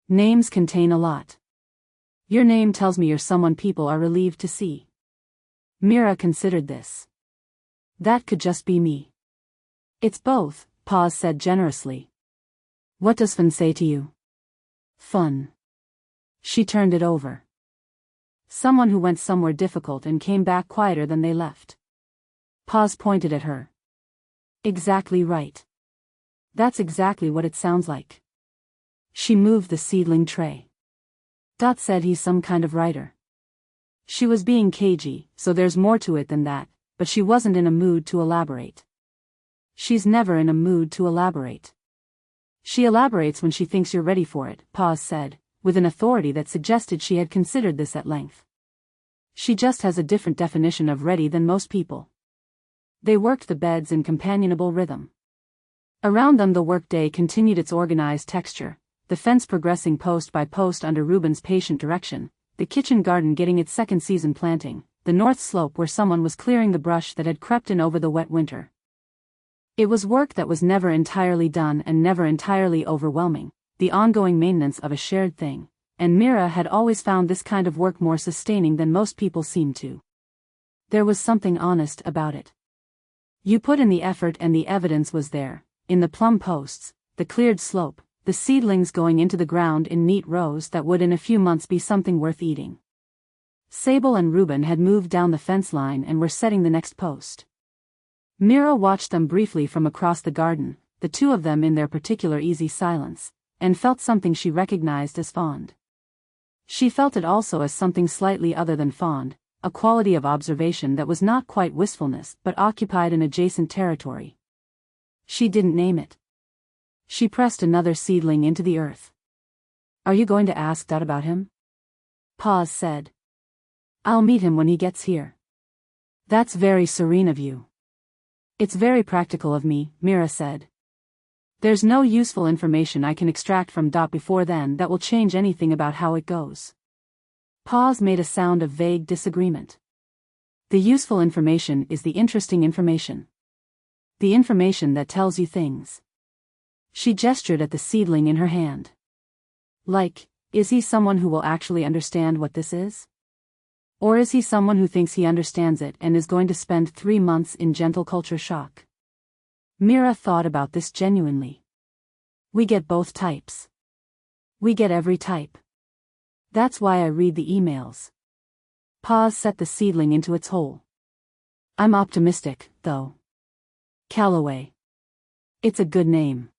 Names contain a lot. Your name tells me you're someone people are relieved to see." Mira considered this. "That could just be me." "It's both," Pa said generously. "What does Fun say to you?" "Fun." She turned it over. "Someone who went somewhere difficult and came back quieter than they left." Pa's pointed at her. "Exactly right. That's exactly what it sounds like." She moved the seedling tray. "Dot said he's some kind of writer." She was being cagey, so there's more to it than that, but she wasn't in a mood to elaborate. She's never in a mood to elaborate. "She elaborates when she thinks you're ready for it," Pa said, with an authority that suggested she had considered this at length. "She just has a different definition of ready than most people." They worked the beds in companionable rhythm. Around them the workday continued its organized texture, the fence progressing post by post under Reuben's patient direction, the kitchen garden getting its second season planting, the north slope where someone was clearing the brush that had crept in over the wet winter. It was work that was never entirely done and never entirely overwhelming, the ongoing maintenance of a shared thing, and Mira had always found this kind of work more sustaining than most people seemed to. There was something honest about it. You put in the effort and the evidence was there, in the plumb posts, the cleared slope, the seedlings going into the ground in neat rows that would in a few months be something worth eating. Sable and Reuben had moved down the fence line and were setting the next post. Mira watched them briefly from across the garden, the two of them in their particular easy silence, and felt something she recognized as fond. She felt it also as something slightly other than fond, a quality of observation that was not quite wistfulness but occupied an adjacent territory. She didn't name it. She pressed another seedling into the earth. "Are you going to ask Dot about him?" Pa said. "I'll meet him when he gets here." "That's very serene of you." "It's very practical of me," Mira said. "There's no useful information I can extract from Dot before then that will change anything about how it goes." Pa's made a sound of vague disagreement. "The useful information is the interesting information. The information that tells you things." She gestured at the seedling in her hand. "Like, is he someone who will actually understand what this is? Or is he someone who thinks he understands it and is going to spend 3 months in gentle culture shock?" Mira thought about this genuinely. "We get both types. We get every type. That's why I read the emails." Pa set the seedling into its hole. I'm optimistic, though. Calloway. It's a good name.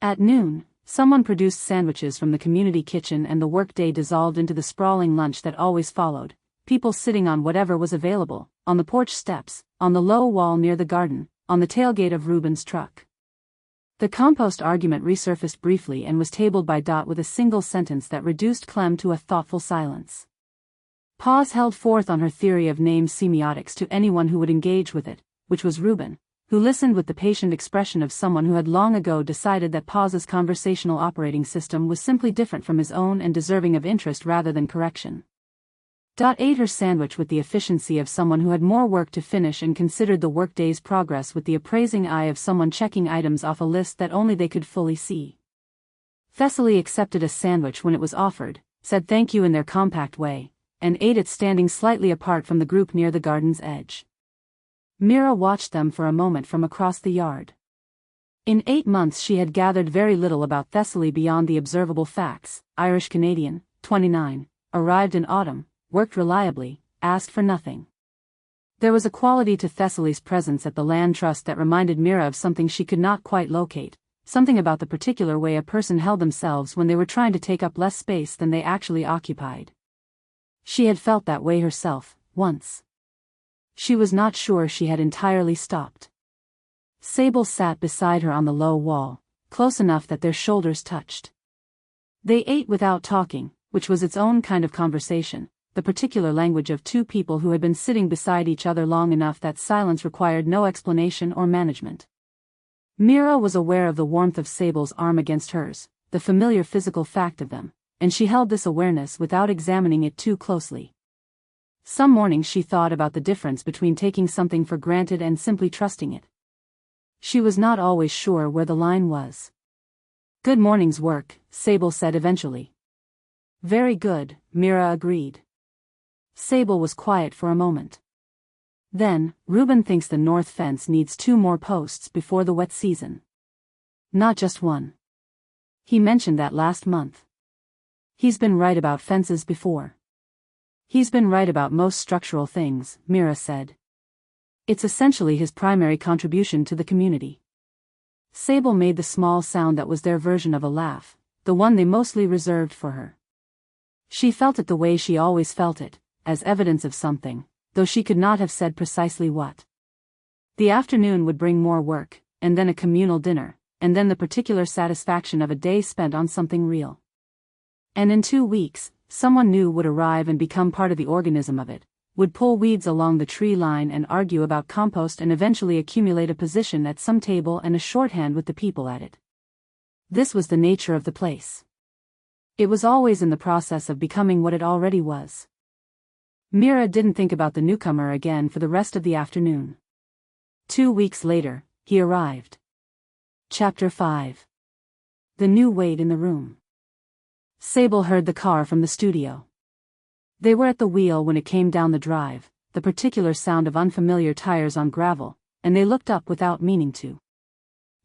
At noon, someone produced sandwiches from the community kitchen and the workday dissolved into the sprawling lunch that always followed, people sitting on whatever was available, on the porch steps, on the low wall near the garden, on the tailgate of Reuben's truck. The compost argument resurfaced briefly and was tabled by Dot with a single sentence that reduced Clem to a thoughtful silence. Paz held forth on her theory of name semiotics to anyone who would engage with it, which was Reuben, who listened with the patient expression of someone who had long ago decided that Paz's conversational operating system was simply different from his own and deserving of interest rather than correction. Dot ate her sandwich with the efficiency of someone who had more work to finish and considered the workday's progress with the appraising eye of someone checking items off a list that only they could fully see. Thessaly accepted a sandwich when it was offered, said thank you in their compact way, and ate it standing slightly apart from the group near the garden's edge. Mira watched them for a moment from across the yard. In 8 months she had gathered very little about Thessaly beyond the observable facts. Irish-Canadian, 29, arrived in autumn, worked reliably, asked for nothing. There was a quality to Thessaly's presence at the land trust that reminded Mira of something she could not quite locate, something about the particular way a person held themselves when they were trying to take up less space than they actually occupied. She had felt that way herself, once. She was not sure she had entirely stopped. Sable sat beside her on the low wall, close enough that their shoulders touched. They ate without talking, which was its own kind of conversation, the particular language of two people who had been sitting beside each other long enough that silence required no explanation or management. Mira was aware of the warmth of Sable's arm against hers, the familiar physical fact of them, and she held this awareness without examining it too closely. Some mornings she thought about the difference between taking something for granted and simply trusting it. She was not always sure where the line was. Good morning's work, Sable said eventually. Very good, Mira agreed. Sable was quiet for a moment. Then, Reuben thinks the north fence needs 2 more posts before the wet season. Not just 1. He mentioned that last month. He's been right about fences before. He's been right about most structural things, Mira said. It's essentially his primary contribution to the community. Sable made the small sound that was their version of a laugh, the one they mostly reserved for her. She felt it the way she always felt it, as evidence of something, though she could not have said precisely what. The afternoon would bring more work, and then a communal dinner, and then the particular satisfaction of a day spent on something real. And in 2 weeks, someone new would arrive and become part of the organism of it, would pull weeds along the tree line and argue about compost and eventually accumulate a position at some table and a shorthand with the people at it. This was the nature of the place. It was always in the process of becoming what it already was. Mira didn't think about the newcomer again for the rest of the afternoon. 2 weeks later, he arrived. Chapter 5. The new weight in the room. Sable heard the car from the studio. They were at the wheel when it came down the drive, the particular sound of unfamiliar tires on gravel, and they looked up without meaning to.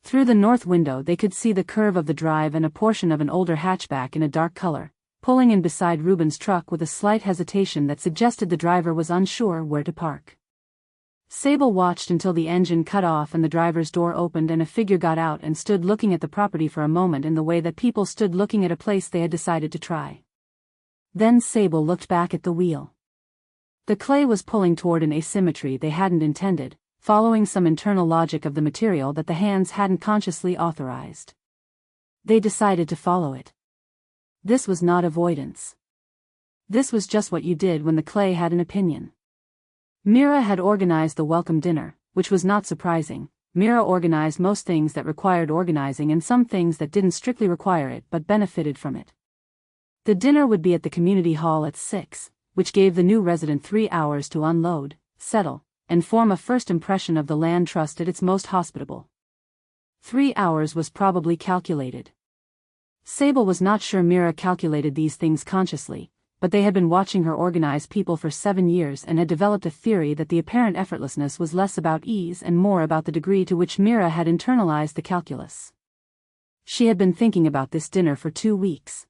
Through the north window they could see the curve of the drive and a portion of an older hatchback in a dark color, pulling in beside Reuben's truck with a slight hesitation that suggested the driver was unsure where to park. Sable watched until the engine cut off and the driver's door opened and a figure got out and stood looking at the property for a moment in the way that people stood looking at a place they had decided to try. Then Sable looked back at the wheel. The clay was pulling toward an asymmetry they hadn't intended, following some internal logic of the material that the hands hadn't consciously authorized. They decided to follow it. This was not avoidance. This was just what you did when the clay had an opinion. Mira had organized the welcome dinner, which was not surprising. Mira organized most things that required organizing and some things that didn't strictly require it but benefited from it. The dinner would be at the community hall at 6, which gave the new resident 3 hours to unload, settle, and form a first impression of the land trust at its most hospitable. 3 hours was probably calculated. Sable was not sure Mira calculated these things consciously, but they had been watching her organize people for 7 years and had developed a theory that the apparent effortlessness was less about ease and more about the degree to which Mira had internalized the calculus. She had been thinking about this dinner for 2 weeks.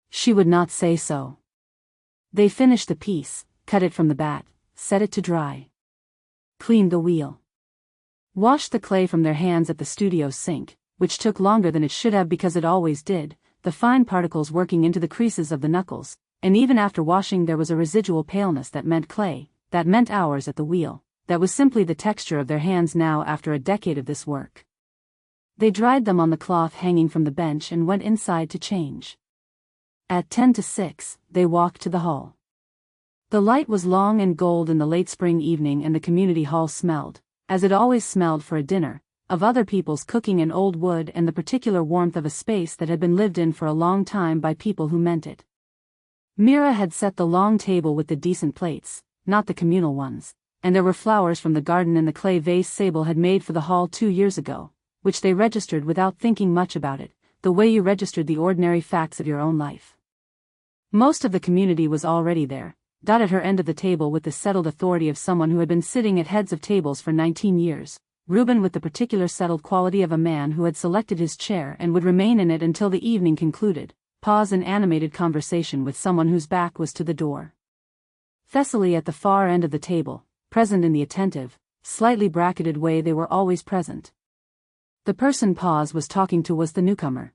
She would not say so. They finished the piece, cut it from the bat, set it to dry. Cleaned the wheel. Washed the clay from their hands at the studio sink, which took longer than it should have because it always did, the fine particles working into the creases of the knuckles, and even after washing there was a residual paleness that meant clay, that meant hours at the wheel, that was simply the texture of their hands now after a decade of this work. They dried them on the cloth hanging from the bench and went inside to change. At 5:50, they walked to the hall. The light was long and gold in the late spring evening and the community hall smelled, as it always smelled for a dinner, of other people's cooking and old wood and the particular warmth of a space that had been lived in for a long time by people who meant it. Mira had set the long table with the decent plates, not the communal ones, and there were flowers from the garden in the clay vase Sable had made for the hall 2 years ago, which they registered without thinking much about it, the way you registered the ordinary facts of your own life. Most of the community was already there, Dot at her end of the table with the settled authority of someone who had been sitting at heads of tables for 19 years, Reuben with the particular settled quality of a man who had selected his chair and would remain in it until the evening concluded, pause in animated conversation with someone whose back was to the door. Thessaly at the far end of the table, present in the attentive, slightly bracketed way they were always present. The person Paz was talking to was the newcomer.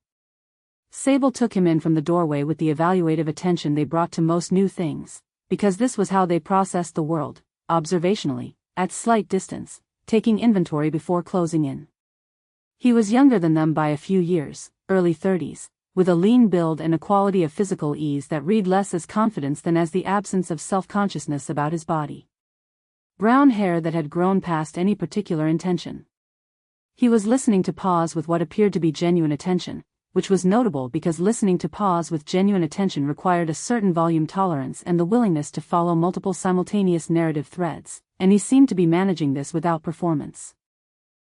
Sable took him in from the doorway with the evaluative attention they brought to most new things, because this was how they processed the world, observationally, at slight distance, taking inventory before closing in. He was younger than them by a few years, early 30s, with a lean build and a quality of physical ease that read less as confidence than as the absence of self-consciousness about his body. Brown hair that had grown past any particular intention. He was listening to Paz with what appeared to be genuine attention, which was notable because listening to Paz with genuine attention required a certain volume tolerance and the willingness to follow multiple simultaneous narrative threads, and he seemed to be managing this without performance.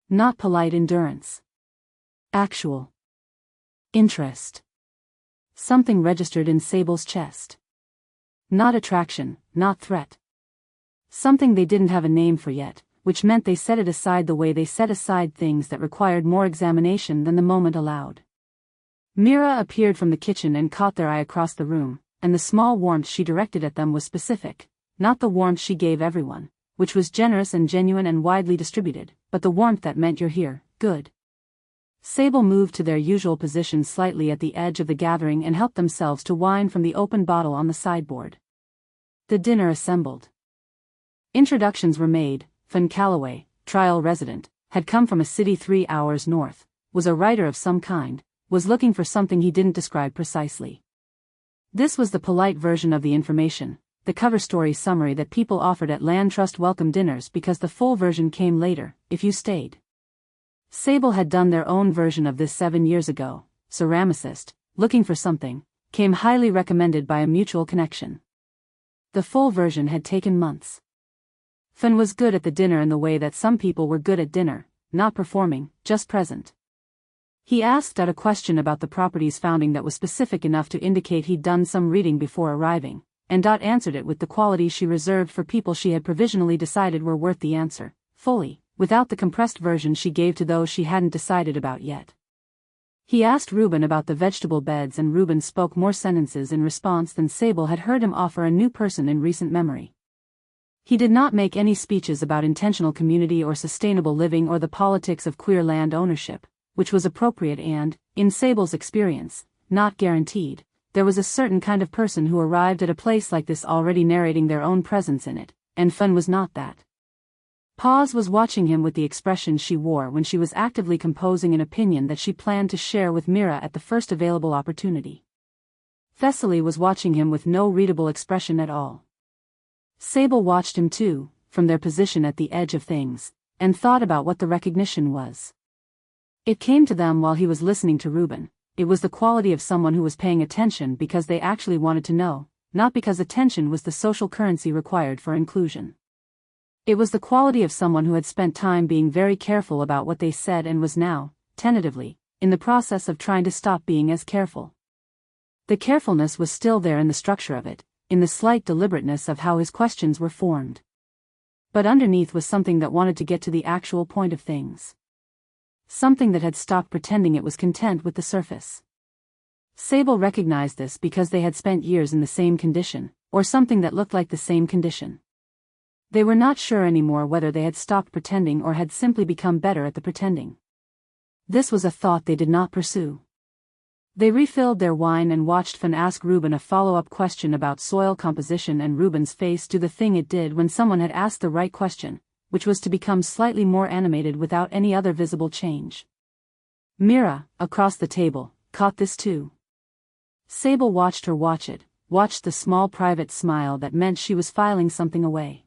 Not polite endurance. Actual interest. Something registered in Sable's chest. Not attraction, not threat. Something they didn't have a name for yet, which meant they set it aside the way they set aside things that required more examination than the moment allowed. Mira appeared from the kitchen and caught their eye across the room, and the small warmth she directed at them was specific, not the warmth she gave everyone, which was generous and genuine and widely distributed, but the warmth that meant you're here, good. Sable moved to their usual position slightly at the edge of the gathering and helped themselves to wine from the open bottle on the sideboard. The dinner assembled. Introductions were made. Fan Calloway, trial resident, had come from a city 3 hours north, was a writer of some kind, was looking for something he didn't describe precisely. This was the polite version of the information, the cover story summary that people offered at land trust welcome dinners because the full version came later, if you stayed. Sable had done their own version of this 7 years ago, ceramicist, looking for something, came highly recommended by a mutual connection. The full version had taken months. Fan was good at the dinner in the way that some people were good at dinner, not performing, just present. He asked Dot a question about the property's founding that was specific enough to indicate he'd done some reading before arriving, and Dot answered it with the quality she reserved for people she had provisionally decided were worth the answer, fully, without the compressed version she gave to those she hadn't decided about yet. He asked Reuben about the vegetable beds and Reuben spoke more sentences in response than Sable had heard him offer a new person in recent memory. He did not make any speeches about intentional community or sustainable living or the politics of queer land ownership, which was appropriate and, in Sable's experience, not guaranteed. There was a certain kind of person who arrived at a place like this already narrating their own presence in it, and Fan was not that. Paz was watching him with the expression she wore when she was actively composing an opinion that she planned to share with Mira at the first available opportunity. Thessaly was watching him with no readable expression at all. Sable watched him too, from their position at the edge of things, and thought about what the recognition was. It came to them while he was listening to Reuben. It was the quality of someone who was paying attention because they actually wanted to know, not because attention was the social currency required for inclusion. It was the quality of someone who had spent time being very careful about what they said and was now, tentatively, in the process of trying to stop being as careful. The carefulness was still there in the structure of it, in the slight deliberateness of how his questions were formed. But underneath was something that wanted to get to the actual point of things. Something that had stopped pretending it was content with the surface. Sable recognized this because they had spent years in the same condition, or something that looked like the same condition. They were not sure anymore whether they had stopped pretending or had simply become better at the pretending. This was a thought they did not pursue. They refilled their wine and watched Fan ask Reuben a follow-up question about soil composition, and Reuben's face do the thing it did when someone had asked the right question, which was to become slightly more animated without any other visible change. Mira, across the table, caught this too. Sable watched her watch it, watched the small private smile that meant she was filing something away.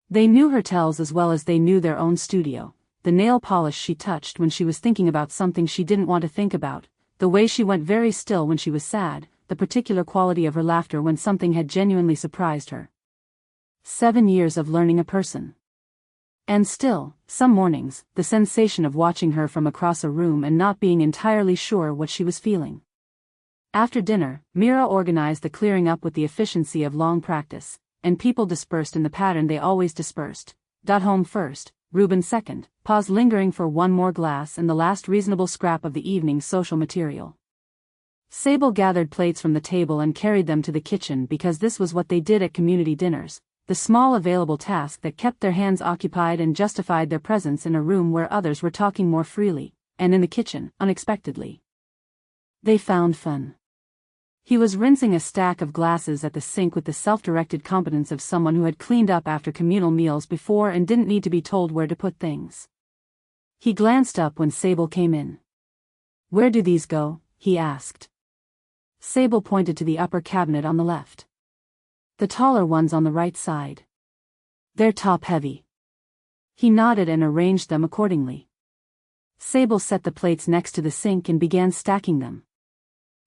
They knew her tells as well as they knew their own studio, the nail polish she touched when she was thinking about something she didn't want to think about, the way she went very still when she was sad, the particular quality of her laughter when something had genuinely surprised her. 7 years of learning a person. And still, some mornings, the sensation of watching her from across a room and not being entirely sure what she was feeling. After dinner, Mira organized the clearing up with the efficiency of long practice, and people dispersed in the pattern they always dispersed. Home first, Reuben second, pause lingering for one more glass and the last reasonable scrap of the evening's social material. Sable gathered plates from the table and carried them to the kitchen because this was what they did at community dinners, the small available task that kept their hands occupied and justified their presence in a room where others were talking more freely, and in the kitchen, unexpectedly. They found Fan. He was rinsing a stack of glasses at the sink with the self-directed competence of someone who had cleaned up after communal meals before and didn't need to be told where to put things. He glanced up when Sable came in. "Where do these go?" he asked. Sable pointed to the upper cabinet on the left. "The taller ones on the right side. They're top-heavy." He nodded and arranged them accordingly. Sable set the plates next to the sink and began stacking them.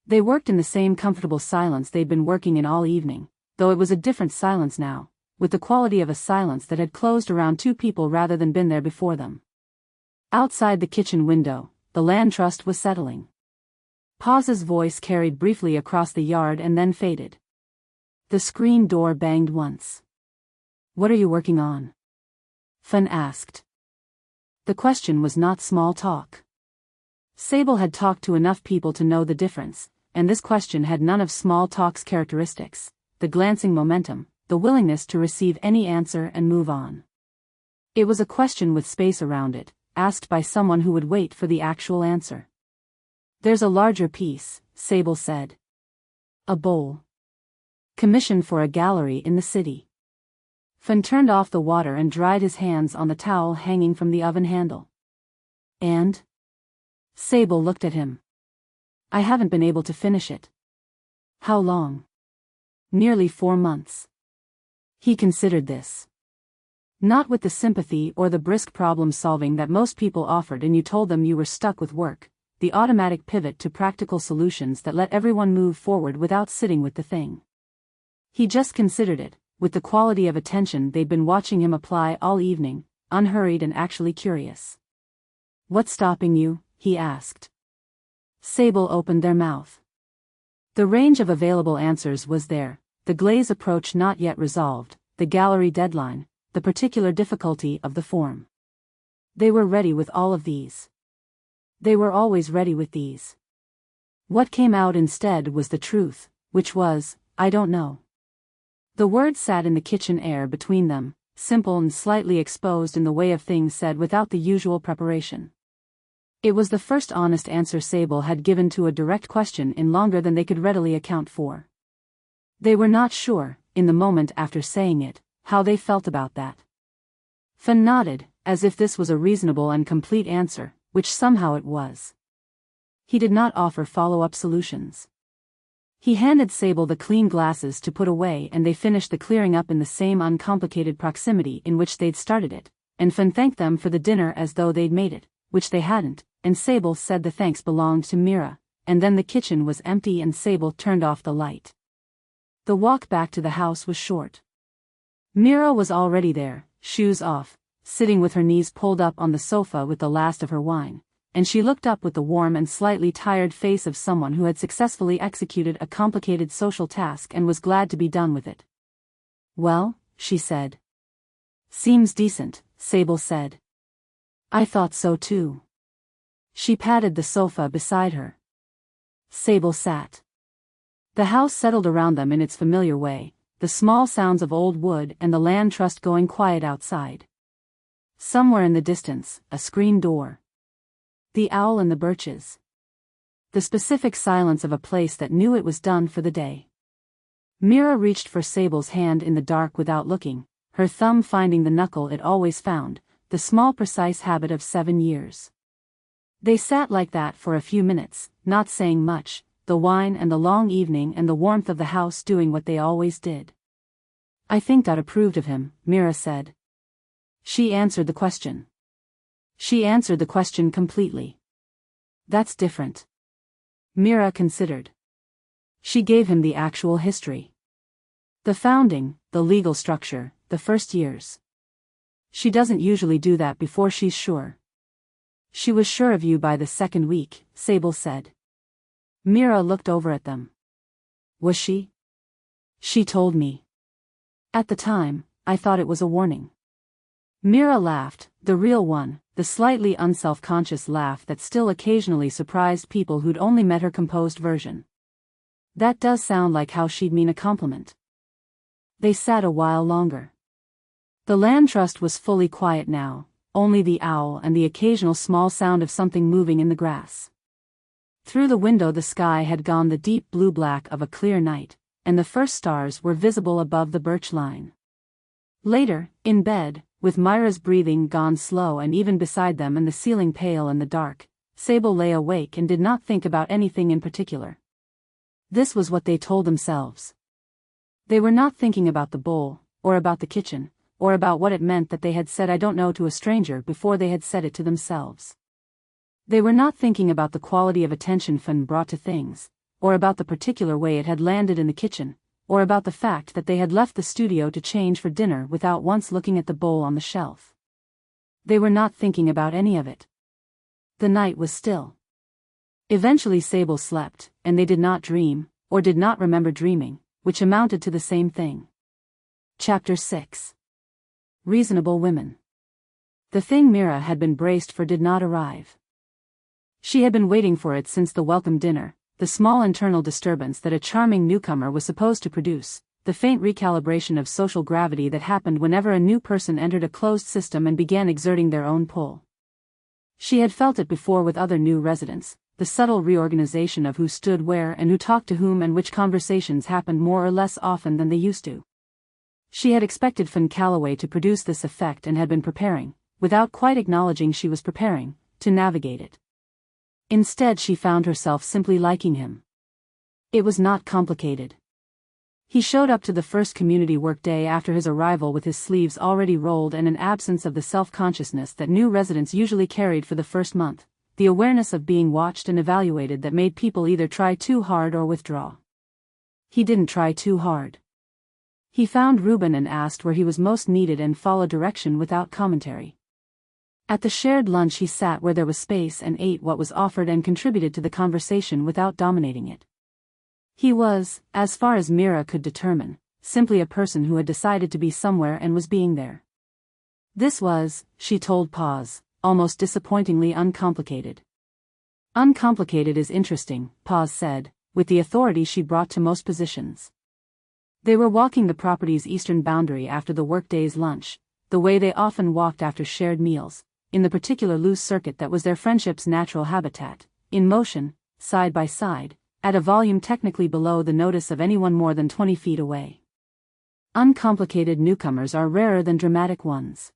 They worked in the same comfortable silence they'd been working in all evening, though it was a different silence now, with the quality of a silence that had closed around two people rather than been there before them. Outside the kitchen window, the land trust was settling. Paz's voice carried briefly across the yard and then faded. The screen door banged once. "What are you working on?" Fan asked. The question was not small talk. Sable had talked to enough people to know the difference, and this question had none of small talk's characteristics, the glancing momentum, the willingness to receive any answer and move on. It was a question with space around it, asked by someone who would wait for the actual answer. "There's a larger piece," Sable said. "A bowl. Commissioned for a gallery in the city." Fan turned off the water and dried his hands on the towel hanging from the oven handle. "And?" Sable looked at him. "I haven't been able to finish it." "How long?" "Nearly 4 months." He considered this. Not with the sympathy or the brisk problem-solving that most people offered and you told them you were stuck with work, the automatic pivot to practical solutions that let everyone move forward without sitting with the thing. He just considered it, with the quality of attention they'd been watching him apply all evening, unhurried and actually curious. "What's stopping you?" he asked. Sable opened their mouth. The range of available answers was there, the glaze approach not yet resolved, the gallery deadline, the particular difficulty of the form. They were ready with all of these. They were always ready with these. What came out instead was the truth, which was, "I don't know." The words sat in the kitchen air between them, simple and slightly exposed in the way of things said without the usual preparation. It was the first honest answer Sable had given to a direct question in longer than they could readily account for. They were not sure, in the moment after saying it, how they felt about that. Fan nodded, as if this was a reasonable and complete answer, which somehow it was. He did not offer follow-up solutions. He handed Sable the clean glasses to put away and they finished the clearing up in the same uncomplicated proximity in which they'd started it, and Fan thanked them for the dinner as though they'd made it, which they hadn't, and Sable said the thanks belonged to Mira, and then the kitchen was empty and Sable turned off the light. The walk back to the house was short. Mira was already there, shoes off, sitting with her knees pulled up on the sofa with the last of her wine, and she looked up with the warm and slightly tired face of someone who had successfully executed a complicated social task and was glad to be done with it. "Well," she said. "Seems decent," Sable said. "I thought so too." She patted the sofa beside her. Sable sat. The house settled around them in its familiar way, the small sounds of old wood and the land trust going quiet outside. Somewhere in the distance, a screen door. The owl and the birches. The specific silence of a place that knew it was done for the day. Mira reached for Sable's hand in the dark without looking, her thumb finding the knuckle it always found, the small precise habit of 7 years. They sat like that for a few minutes, not saying much, the wine and the long evening and the warmth of the house doing what they always did. "I think Dad approved of him," Mira said. She answered the question. She answered the question completely. "That's different." Mira considered. She gave him the actual history. The founding, the legal structure, the first years. "She doesn't usually do that before she's sure." "She was sure of you by the second week," Sable said. Mira looked over at them. "Was she?" "She told me. At the time, I thought it was a warning." Mira laughed, the real one, the slightly unself-conscious laugh that still occasionally surprised people who'd only met her composed version. "That does sound like how she'd mean a compliment." They sat a while longer. The land trust was fully quiet now, only the owl and the occasional small sound of something moving in the grass. Through the window the sky had gone the deep blue-black of a clear night, and the first stars were visible above the birch line. Later, in bed, with Mira's breathing gone slow and even beside them and the ceiling pale in the dark, Sable lay awake and did not think about anything in particular. This was what they told themselves. They were not thinking about the bowl, or about the kitchen, or about what it meant that they had said "I don't know" to a stranger before they had said it to themselves. They were not thinking about the quality of attention Fun brought to things, or about the particular way it had landed in the kitchen, or about the fact that they had left the studio to change for dinner without once looking at the bowl on the shelf. They were not thinking about any of it. The night was still. Eventually Sable slept, and they did not dream, or did not remember dreaming, which amounted to the same thing. Chapter 6. Reasonable Women. The thing Mira had been braced for did not arrive. She had been waiting for it since the welcome dinner, the small internal disturbance that a charming newcomer was supposed to produce, the faint recalibration of social gravity that happened whenever a new person entered a closed system and began exerting their own pull. She had felt it before with other new residents, the subtle reorganization of who stood where and who talked to whom and which conversations happened more or less often than they used to. She had expected Fun Calloway to produce this effect and had been preparing, without quite acknowledging she was preparing, to navigate it. Instead she found herself simply liking him. It was not complicated. He showed up to the first community work day after his arrival with his sleeves already rolled and an absence of the self-consciousness that new residents usually carried for the first month, the awareness of being watched and evaluated that made people either try too hard or withdraw. He didn't try too hard. He found Reuben and asked where he was most needed and followed direction without commentary. At the shared lunch he sat where there was space and ate what was offered and contributed to the conversation without dominating it. He was, as far as Mira could determine, simply a person who had decided to be somewhere and was being there. This was, she told Paz, almost disappointingly uncomplicated. Uncomplicated is interesting, Paz said, with the authority she brought to most positions. They were walking the property's eastern boundary after the workday's lunch, the way they often walked after shared meals, in the particular loose circuit that was their friendship's natural habitat, in motion, side by side, at a volume technically below the notice of anyone more than 20 feet away. Uncomplicated newcomers are rarer than dramatic ones.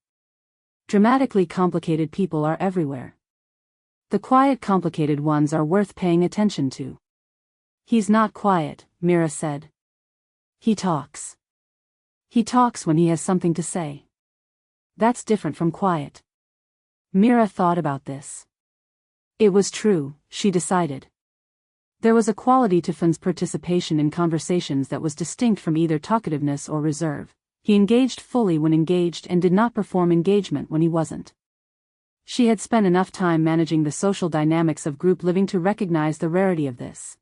Dramatically complicated people are everywhere. The quiet complicated ones are worth paying attention to. He's not quiet, Mira said. He talks. He talks when he has something to say. That's different from quiet. Mira thought about this. It was true, she decided. There was a quality to Fun's participation in conversations that was distinct from either talkativeness or reserve. He engaged fully when engaged and did not perform engagement when he wasn't. She had spent enough time managing the social dynamics of group living to recognize the rarity of this.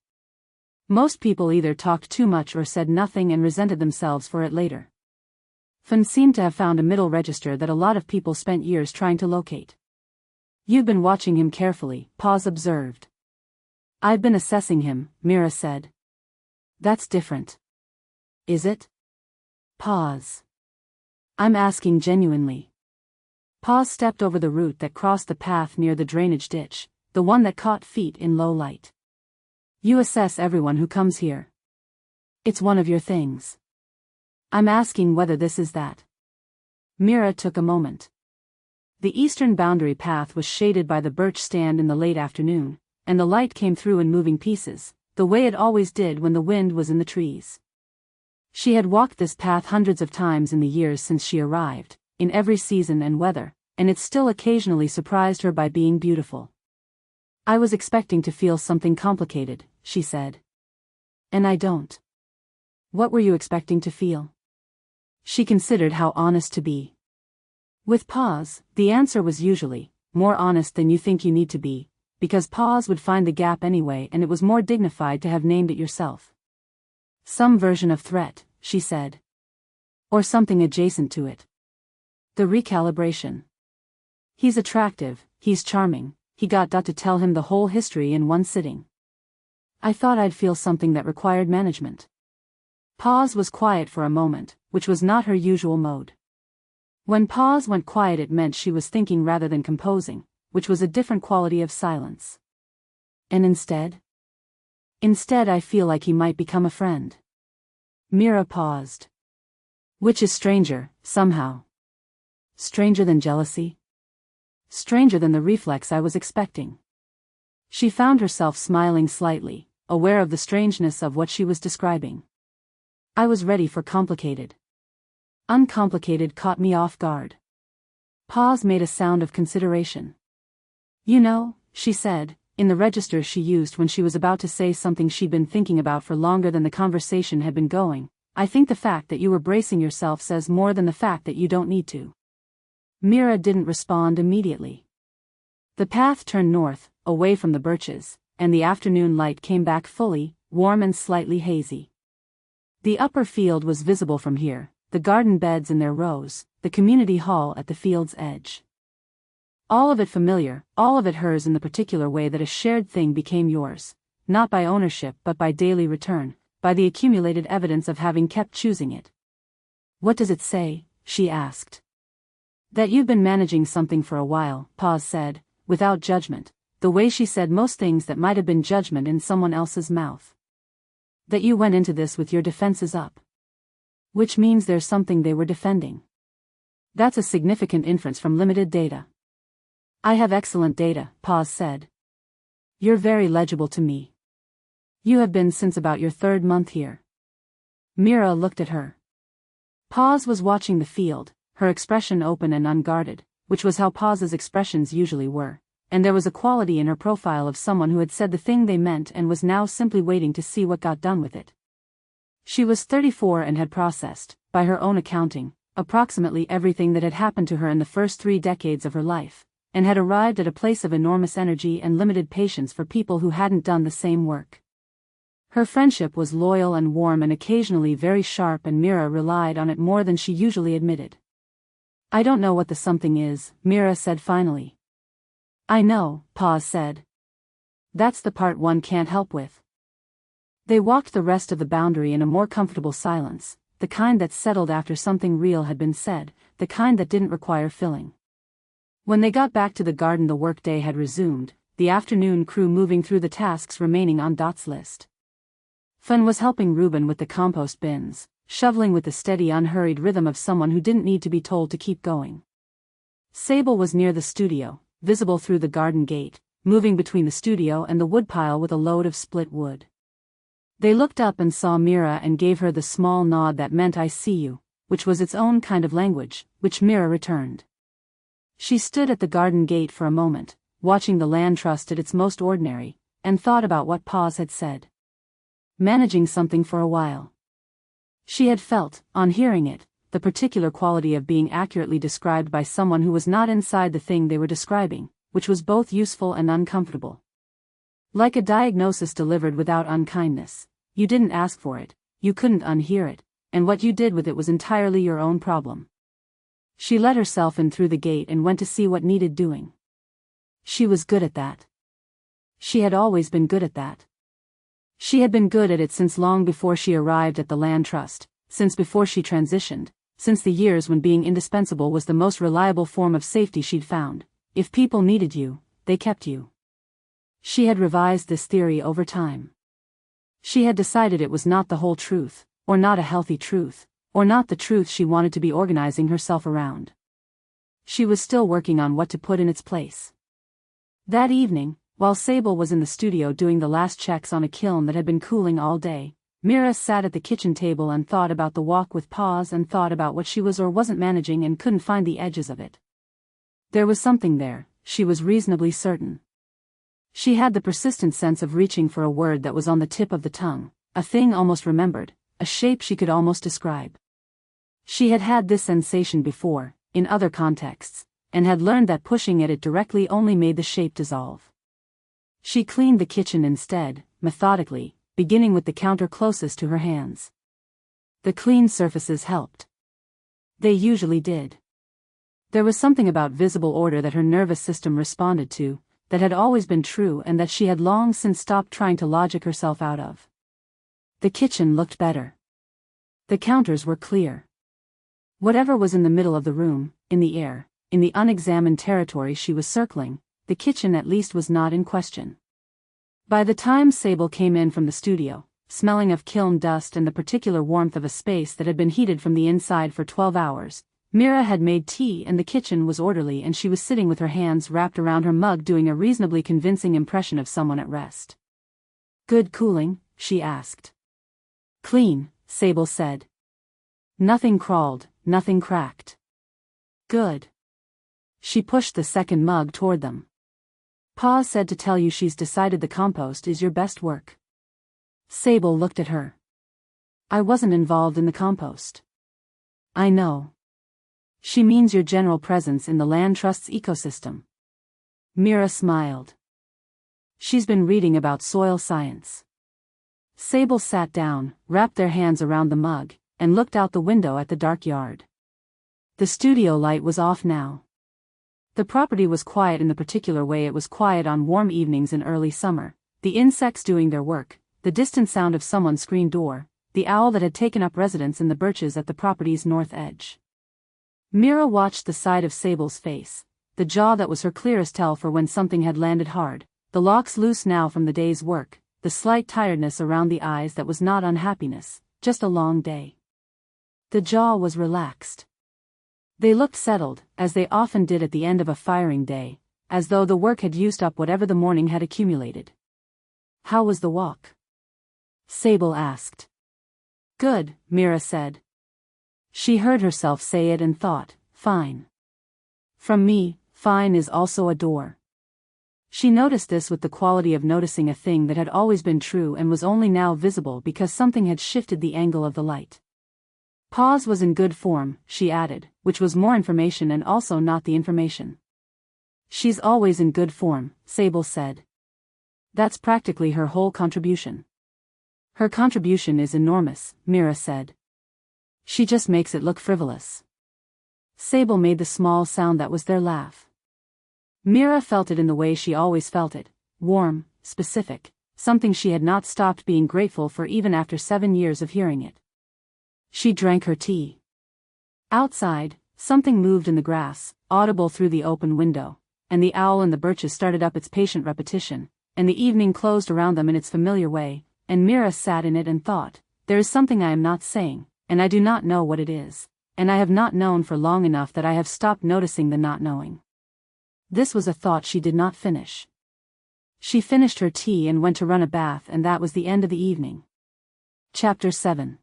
Most people either talked too much or said nothing and resented themselves for it later. Fun seemed to have found a middle register that a lot of people spent years trying to locate. You've been watching him carefully, Paz observed. I've been assessing him, Mira said. That's different. Is it? Pause. I'm asking genuinely. Pause stepped over the root that crossed the path near the drainage ditch, the one that caught feet in low light. You assess everyone who comes here. It's one of your things. I'm asking whether this is that. Mira took a moment. The eastern boundary path was shaded by the birch stand in the late afternoon, and the light came through in moving pieces, the way it always did when the wind was in the trees. She had walked this path hundreds of times in the years since she arrived, in every season and weather, and it still occasionally surprised her by being beautiful. I was expecting to feel something complicated, she said. And I don't. What were you expecting to feel? She considered how honest to be. With Pause, the answer was usually, more honest than you think you need to be, because Pause would find the gap anyway and it was more dignified to have named it yourself. Some version of threat, she said. Or something adjacent to it. The recalibration. He's attractive, he's charming, he got to tell him the whole history in one sitting. I thought I'd feel something that required management. Pause was quiet for a moment, which was not her usual mode. When Pause went quiet it meant she was thinking rather than composing, which was a different quality of silence. And instead? Instead I feel like he might become a friend. Mira paused. Which is stranger, somehow. Stranger than jealousy? Stranger than the reflex I was expecting. She found herself smiling slightly, aware of the strangeness of what she was describing. I was ready for complicated. Uncomplicated caught me off guard. Pause made a sound of consideration. You know, she said, in the register she used when she was about to say something she'd been thinking about for longer than the conversation had been going, I think the fact that you were bracing yourself says more than the fact that you don't need to. Mira didn't respond immediately. The path turned north, away from the birches, and the afternoon light came back fully, warm and slightly hazy. The upper field was visible from here, the garden beds in their rows, the community hall at the field's edge. All of it familiar, all of it hers in the particular way that a shared thing became yours, not by ownership but by daily return, by the accumulated evidence of having kept choosing it. What does it say? She asked. That you've been managing something for a while, Pause said, without judgment, the way she said most things that might have been judgment in someone else's mouth. That you went into this with your defenses up. Which means there's something they were defending. That's a significant inference from limited data. I have excellent data, Pause said. You're very legible to me. You have been since about your 3rd month here. Mira looked at her. Pause was watching the field, her expression open and unguarded, which was how Pause's expressions usually were, and there was a quality in her profile of someone who had said the thing they meant and was now simply waiting to see what got done with it. She was 34 and had processed, by her own accounting, approximately everything that had happened to her in the first 3 decades of her life, and had arrived at a place of enormous energy and limited patience for people who hadn't done the same work. Her friendship was loyal and warm and occasionally very sharp, and Mira relied on it more than she usually admitted. I don't know what the something is, Mira said finally. I know, Pause said. That's the part one can't help with. They walked the rest of the boundary in a more comfortable silence, the kind that settled after something real had been said, the kind that didn't require filling. When they got back to the garden the workday had resumed, the afternoon crew moving through the tasks remaining on Dot's list. Fun was helping Reuben with the compost bins, shoveling with the steady unhurried rhythm of someone who didn't need to be told to keep going. Sable was near the studio, visible through the garden gate, moving between the studio and the woodpile with a load of split wood. They looked up and saw Mira and gave her the small nod that meant I see you, which was its own kind of language, which Mira returned. She stood at the garden gate for a moment, watching the land trust at its most ordinary, and thought about what Pause had said. Managing something for a while. She had felt, on hearing it, the particular quality of being accurately described by someone who was not inside the thing they were describing, which was both useful and uncomfortable. Like a diagnosis delivered without unkindness, you didn't ask for it, you couldn't unhear it, and what you did with it was entirely your own problem. She let herself in through the gate and went to see what needed doing. She was good at that. She had always been good at that. She had been good at it since long before she arrived at the land trust, since before she transitioned, since the years when being indispensable was the most reliable form of safety she'd found. If people needed you, they kept you. She had revised this theory over time. She had decided it was not the whole truth, or not a healthy truth, or not the truth she wanted to be organizing herself around. She was still working on what to put in its place. That evening, while Sable was in the studio doing the last checks on a kiln that had been cooling all day, Mira sat at the kitchen table and thought about the walk with Paws and thought about what she was or wasn't managing and couldn't find the edges of it. There was something there, she was reasonably certain. She had the persistent sense of reaching for a word that was on the tip of the tongue, a thing almost remembered, a shape she could almost describe. She had had this sensation before, in other contexts, and had learned that pushing at it directly only made the shape dissolve. She cleaned the kitchen instead, methodically, beginning with the counter closest to her hands. The clean surfaces helped. They usually did. There was something about visible order that her nervous system responded to, that had always been true and that she had long since stopped trying to logic herself out of. The kitchen looked better. The counters were clear. Whatever was in the middle of the room, in the air, in the unexamined territory she was circling, the kitchen at least was not in question. By the time Sable came in from the studio, smelling of kiln dust and the particular warmth of a space that had been heated from the inside for 12 hours, Mira had made tea and the kitchen was orderly and she was sitting with her hands wrapped around her mug doing a reasonably convincing impression of someone at rest. "Good cooling?" she asked. "Clean," Sable said. "Nothing crawled, nothing cracked." "Good." She pushed the second mug toward them. "Pa said to tell you she's decided the compost is your best work." Sable looked at her. "I wasn't involved in the compost." "I know. She means your general presence in the land trust's ecosystem." Mira smiled. "She's been reading about soil science." Sable sat down, wrapped their hands around the mug, and looked out the window at the dark yard. The studio light was off now. The property was quiet in the particular way it was quiet on warm evenings in early summer, the insects doing their work, the distant sound of someone's screen door, the owl that had taken up residence in the birches at the property's north edge. Mira watched the side of Sable's face, the jaw that was her clearest tell for when something had landed hard, the locks loose now from the day's work, the slight tiredness around the eyes that was not unhappiness, just a long day. The jaw was relaxed. They looked settled, as they often did at the end of a firing day, as though the work had used up whatever the morning had accumulated. "How was the walk?" Sable asked. "Good," Mira said. She heard herself say it and thought, "Fine." From me, fine is also a door. She noticed this with the quality of noticing a thing that had always been true and was only now visible because something had shifted the angle of the light. Pause was in good form, she added, which was more information and also not the information. "She's always in good form," Sable said. "That's practically her whole contribution." "Her contribution is enormous," Mira said. "She just makes it look frivolous." Sable made the small sound that was their laugh. Mira felt it in the way she always felt it, warm, specific, something she had not stopped being grateful for even after 7 years of hearing it. She drank her tea. Outside, something moved in the grass, audible through the open window, and the owl in the birches started up its patient repetition, and the evening closed around them in its familiar way, and Mira sat in it and thought, "There is something I am not saying, and I do not know what it is, and I have not known for long enough that I have stopped noticing the not knowing." This was a thought she did not finish. She finished her tea and went to run a bath, and that was the end of the evening. Chapter 7.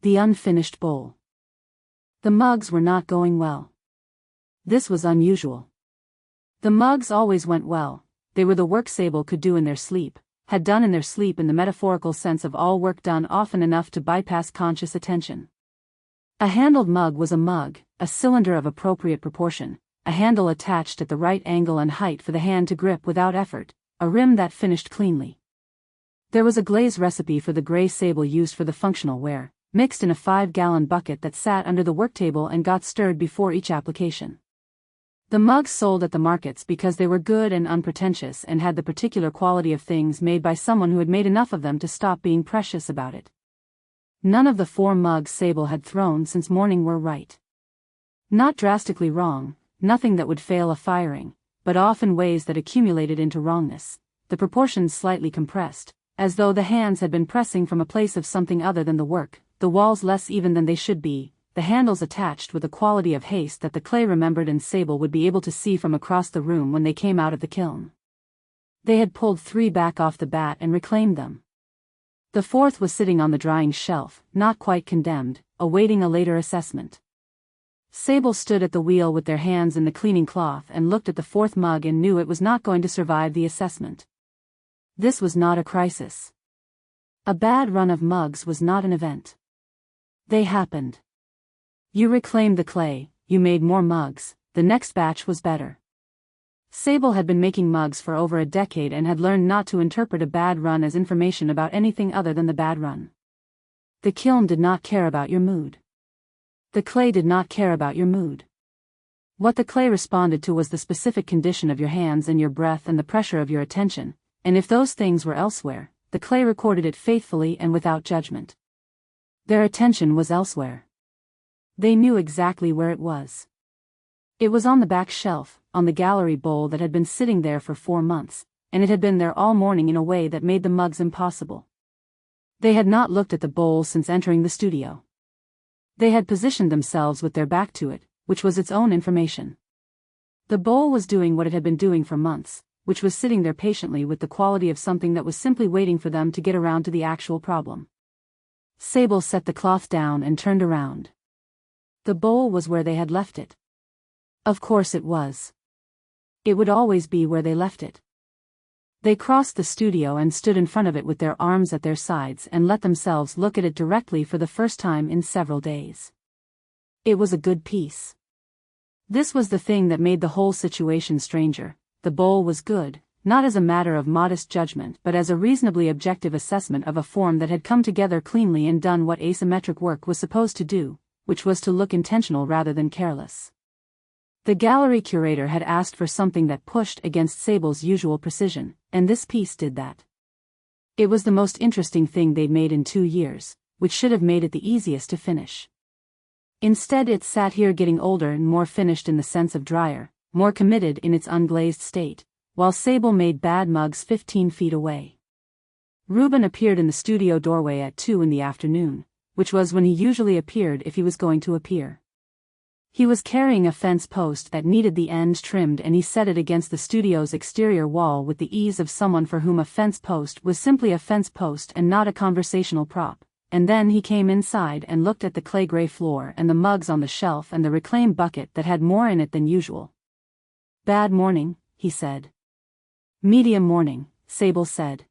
The unfinished bowl. The mugs were not going well. This was unusual. The mugs always went well. They were the work Sable could do in their sleep, had done in their sleep in the metaphorical sense of all work done often enough to bypass conscious attention. A handled mug was a mug, a cylinder of appropriate proportion, a handle attached at the right angle and height for the hand to grip without effort, a rim that finished cleanly. There was a glaze recipe for the gray Sable used for the functional ware, mixed in a 5-gallon bucket that sat under the work table and got stirred before each application. The mugs sold at the markets because they were good and unpretentious and had the particular quality of things made by someone who had made enough of them to stop being precious about it. None of the 4 mugs Sable had thrown since morning were right. Not drastically wrong, nothing that would fail a firing, but off in ways that accumulated into wrongness, the proportions slightly compressed, as though the hands had been pressing from a place of something other than the work, the walls less even than they should be, the handles attached with a quality of haste that the clay remembered and Sable would be able to see from across the room when they came out of the kiln. They had pulled 3 back off the bat and reclaimed them. The 4th was sitting on the drying shelf, not quite condemned, awaiting a later assessment. Sable stood at the wheel with their hands in the cleaning cloth and looked at the 4th mug and knew it was not going to survive the assessment. This was not a crisis. A bad run of mugs was not an event. They happened. You reclaimed the clay, you made more mugs, the next batch was better. Sable had been making mugs for over a decade and had learned not to interpret a bad run as information about anything other than the bad run. The kiln did not care about your mood. The clay did not care about your mood. What the clay responded to was the specific condition of your hands and your breath and the pressure of your attention, and if those things were elsewhere, the clay recorded it faithfully and without judgment. Their attention was elsewhere. They knew exactly where it was. It was on the back shelf, on the gallery bowl that had been sitting there for 4 months, and it had been there all morning in a way that made the mugs impossible. They had not looked at the bowl since entering the studio. They had positioned themselves with their back to it, which was its own information. The bowl was doing what it had been doing for months, which was sitting there patiently with the quality of something that was simply waiting for them to get around to the actual problem. Sable set the cloth down and turned around. The bowl was where they had left it. Of course it was. It would always be where they left it. They crossed the studio and stood in front of it with their arms at their sides and let themselves look at it directly for the first time in several days. It was a good piece. This was the thing that made the whole situation stranger. The bowl was good, not as a matter of modest judgment but as a reasonably objective assessment of a form that had come together cleanly and done what asymmetric work was supposed to do, which was to look intentional rather than careless. The gallery curator had asked for something that pushed against Sable's usual precision, and this piece did that. It was the most interesting thing they'd made in 2 years, which should have made it the easiest to finish. Instead it sat here getting older and more finished in the sense of drier, more committed in its unglazed state, while Sable made bad mugs 15 feet away. Reuben appeared in the studio doorway at 2 in the afternoon, which was when he usually appeared if he was going to appear. He was carrying a fence post that needed the ends trimmed and he set it against the studio's exterior wall with the ease of someone for whom a fence post was simply a fence post and not a conversational prop, and then he came inside and looked at the clay-gray floor and the mugs on the shelf and the reclaimed bucket that had more in it than usual. "Bad morning," he said. "Medium morning," Sable said.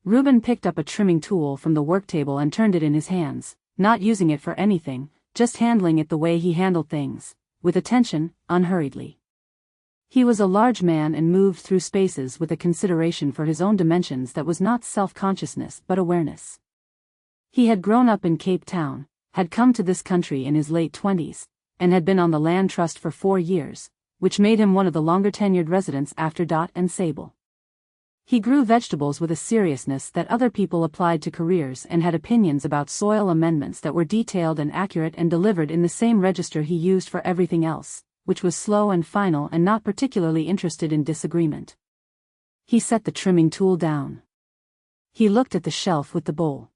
Reuben picked up a trimming tool from the work table and turned it in his hands, not using it for anything, just handling it the way he handled things, with attention, unhurriedly. He was a large man and moved through spaces with a consideration for his own dimensions that was not self-consciousness but awareness. He had grown up in Cape Town, had come to this country in his late 20s, and had been on the land trust for 4 years, which made him one of the longer-tenured residents after Dot and Sable. He grew vegetables with a seriousness that other people applied to careers and had opinions about soil amendments that were detailed and accurate and delivered in the same register he used for everything else, which was slow and final and not particularly interested in disagreement. He set the trimming tool down. He looked at the shelf with the bowl.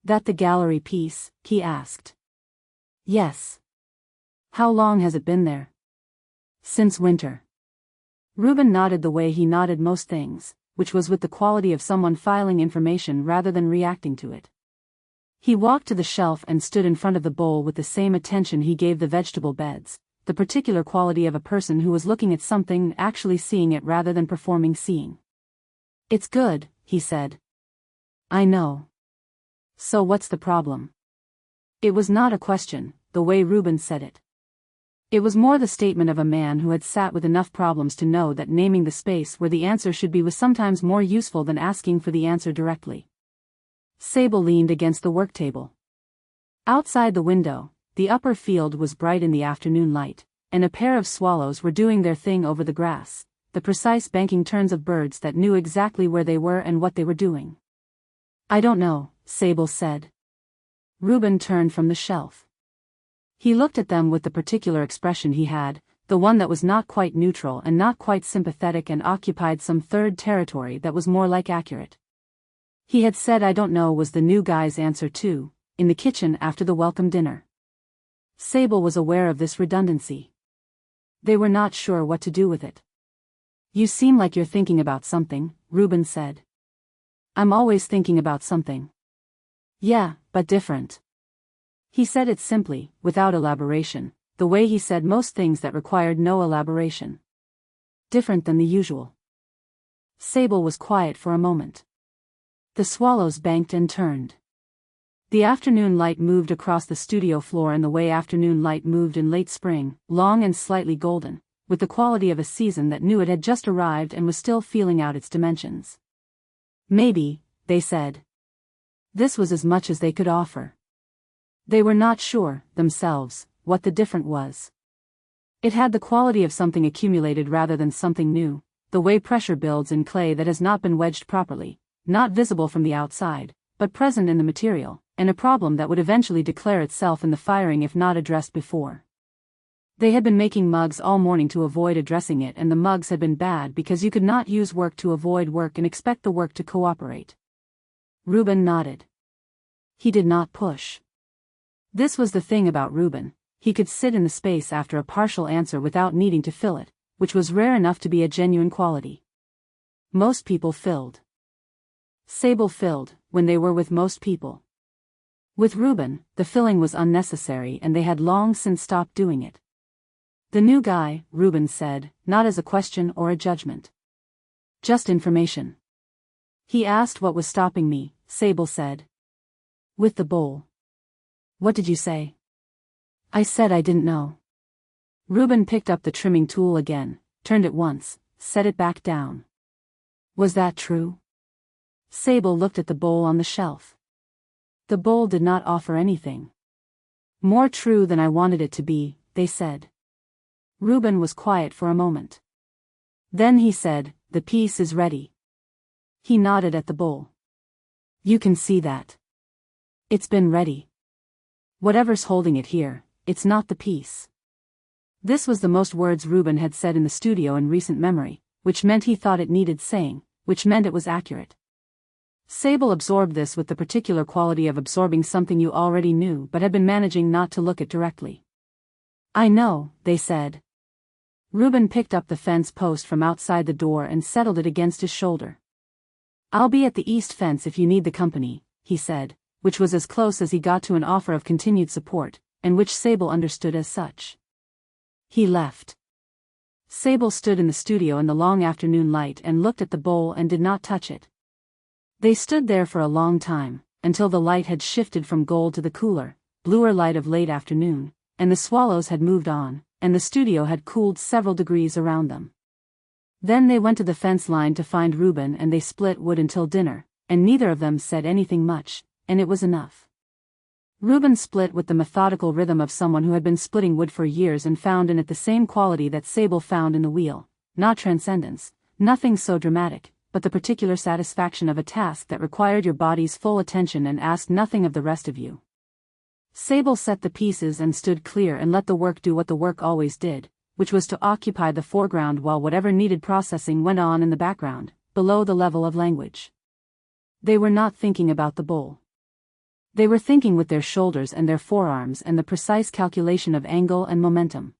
"That the gallery piece?" he asked. "Yes." "How long has it been there?" "Since winter." Reuben nodded the way he nodded most things, which was with the quality of someone filing information rather than reacting to it. He walked to the shelf and stood in front of the bowl with the same attention he gave the vegetable beds, the particular quality of a person who was looking at something and actually seeing it rather than performing seeing. "It's good," he said. "I know. So what's the problem?" It was not a question, the way Reuben said it. It was more the statement of a man who had sat with enough problems to know that naming the space where the answer should be was sometimes more useful than asking for the answer directly. Sable leaned against the work table. Outside the window, the upper field was bright in the afternoon light, and a pair of swallows were doing their thing over the grass, the precise banking turns of birds that knew exactly where they were and what they were doing. "I don't know," Sable said. Reuben turned from the shelf. He looked at them with the particular expression he had, the one that was not quite neutral and not quite sympathetic and occupied some third territory that was more like accurate. He had said "I don't know" was the new guy's answer too, in the kitchen after the welcome dinner. Sable was aware of this redundancy. They were not sure what to do with it. "You seem like you're thinking about something," Reuben said. "I'm always thinking about something." "Yeah, but different." He said it simply, without elaboration, the way he said most things that required no elaboration. Different than the usual. Sable was quiet for a moment. The swallows banked and turned. The afternoon light moved across the studio floor in the way afternoon light moved in late spring, long and slightly golden, with the quality of a season that knew it had just arrived and was still feeling out its dimensions. "Maybe," they said. This was as much as they could offer. They were not sure, themselves, what the different was. It had the quality of something accumulated rather than something new, the way pressure builds in clay that has not been wedged properly, not visible from the outside, but present in the material, and a problem that would eventually declare itself in the firing if not addressed before. They had been making mugs all morning to avoid addressing it, and the mugs had been bad because you could not use work to avoid work and expect the work to cooperate. Reuben nodded. He did not push. This was the thing about Reuben. He could sit in the space after a partial answer without needing to fill it, which was rare enough to be a genuine quality. Most people filled. Sable filled, when they were with most people. With Reuben, the filling was unnecessary and they had long since stopped doing it. "The new guy," Reuben said, not as a question or a judgment. "Just information." "He asked what was stopping me," Sable said. "With the bowl." "What did you say?" "I said I didn't know." Reuben picked up the trimming tool again, turned it once, set it back down. "Was that true?" Sable looked at the bowl on the shelf. The bowl did not offer anything. "More true than I wanted it to be," they said. Reuben was quiet for a moment. Then he said, "The piece is ready." He nodded at the bowl. "You can see that. It's been ready. Whatever's holding it here, it's not the piece." This was the most words Reuben had said in the studio in recent memory, which meant he thought it needed saying, which meant it was accurate. Sable absorbed this with the particular quality of absorbing something you already knew but had been managing not to look at directly. "I know," they said. Reuben picked up the fence post from outside the door and settled it against his shoulder. "I'll be at the east fence if you need the company," he said, which was as close as he got to an offer of continued support, and which Sable understood as such. He left. Sable stood in the studio in the long afternoon light and looked at the bowl and did not touch it. They stood there for a long time, until the light had shifted from gold to the cooler, bluer light of late afternoon, and the swallows had moved on, and the studio had cooled several degrees around them. Then they went to the fence line to find Reuben and they split wood until dinner, and neither of them said anything much, and it was enough. Reuben split with the methodical rhythm of someone who had been splitting wood for years and found in it the same quality that Sable found in the wheel, not transcendence, nothing so dramatic, but the particular satisfaction of a task that required your body's full attention and asked nothing of the rest of you. Sable set the pieces and stood clear and let the work do what the work always did, which was to occupy the foreground while whatever needed processing went on in the background, below the level of language. They were not thinking about the bowl. They were thinking with their shoulders and their forearms and the precise calculation of angle and momentum.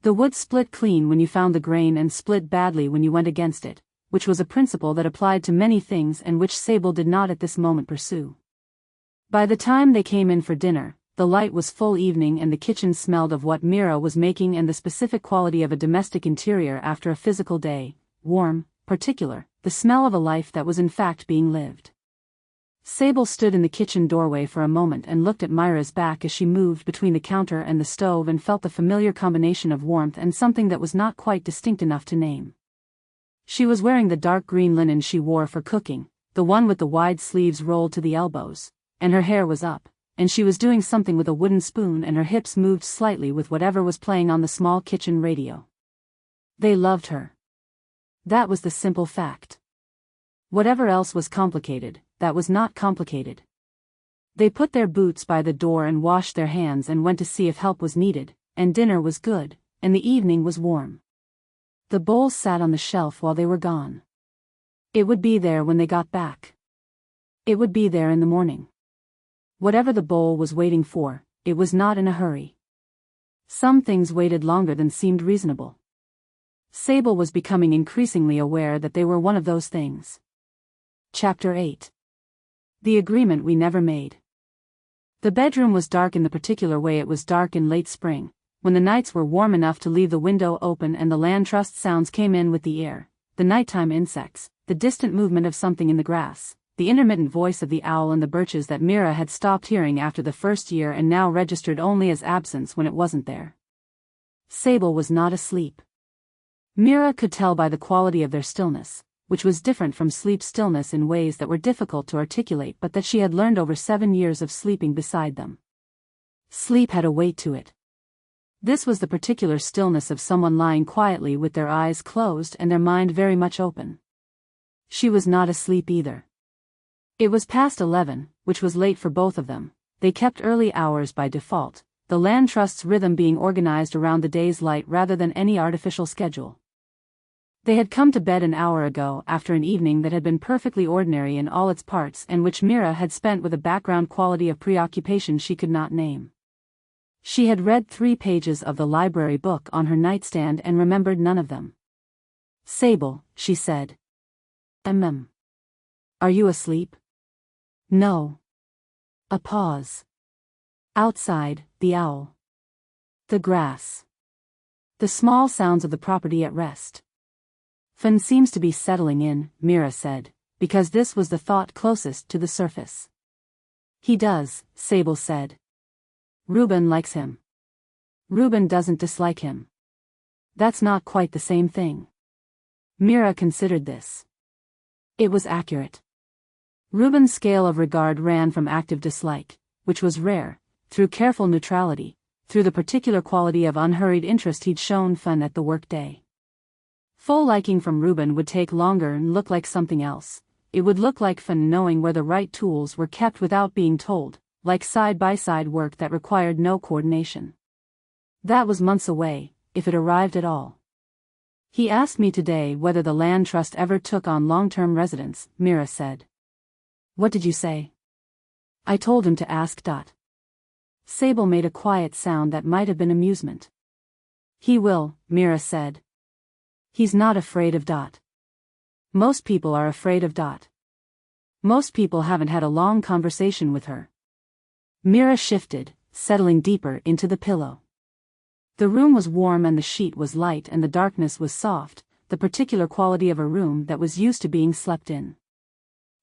The wood split clean when you found the grain and split badly when you went against it, which was a principle that applied to many things and which Sable did not at this moment pursue. By the time they came in for dinner, the light was full evening and the kitchen smelled of what Mira was making and the specific quality of a domestic interior after a physical day, warm, particular, the smell of a life that was in fact being lived. Sable stood in the kitchen doorway for a moment and looked at Mira's back as she moved between the counter and the stove and felt the familiar combination of warmth and something that was not quite distinct enough to name. She was wearing the dark green linen she wore for cooking, the one with the wide sleeves rolled to the elbows, and her hair was up, and she was doing something with a wooden spoon and her hips moved slightly with whatever was playing on the small kitchen radio. They loved her. That was the simple fact. Whatever else was complicated, that was not complicated. They put their boots by the door and washed their hands and went to see if help was needed, and dinner was good, and the evening was warm. The bowls sat on the shelf while they were gone. It would be there when they got back. It would be there in the morning. Whatever the bowl was waiting for, it was not in a hurry. Some things waited longer than seemed reasonable. Sable was becoming increasingly aware that they were one of those things. Chapter 8. The agreement we never made. The bedroom was dark in the particular way it was dark in late spring, when the nights were warm enough to leave the window open and the land trust sounds came in with the air, the nighttime insects, the distant movement of something in the grass, the intermittent voice of the owl in the birches that Mira had stopped hearing after the first year and now registered only as absence when it wasn't there. Sable was not asleep. Mira could tell by the quality of their stillness, which was different from sleep stillness in ways that were difficult to articulate but that she had learned over 7 years of sleeping beside them. Sleep had a weight to it. This was the particular stillness of someone lying quietly with their eyes closed and their mind very much open. She was not asleep either. It was past 11, which was late for both of them. They kept early hours by default, the land trust's rhythm being organized around the day's light rather than any artificial schedule. They had come to bed an hour ago after an evening that had been perfectly ordinary in all its parts and which Mira had spent with a background quality of preoccupation she could not name. She had read 3 pages of the library book on her nightstand and remembered none of them. "Sable," she said. Are you asleep?" "No." A pause. Outside, the owl. The grass. The small sounds of the property at rest. "Fun seems to be settling in," Mira said, because this was the thought closest to the surface. "He does," Sable said. "Reuben likes him." "Reuben doesn't dislike him." "That's not quite the same thing." Mira considered this. It was accurate. Reuben's scale of regard ran from active dislike, which was rare, through careful neutrality, through the particular quality of unhurried interest he'd shown Fun at the workday. Full liking from Reuben would take longer and look like something else. It would look like Fun knowing where the right tools were kept without being told, like side-by-side work that required no coordination. That was months away, if it arrived at all. "He asked me today whether the land trust ever took on long-term residents," Mira said. "What did you say?" "I told him to ask. Sable made a quiet sound that might have been amusement. "He will," Mira said. "He's not afraid of . Most people are afraid of . Most people haven't had a long conversation with her." Mira shifted, settling deeper into the pillow. The room was warm and the sheet was light and the darkness was soft, the particular quality of a room that was used to being slept in.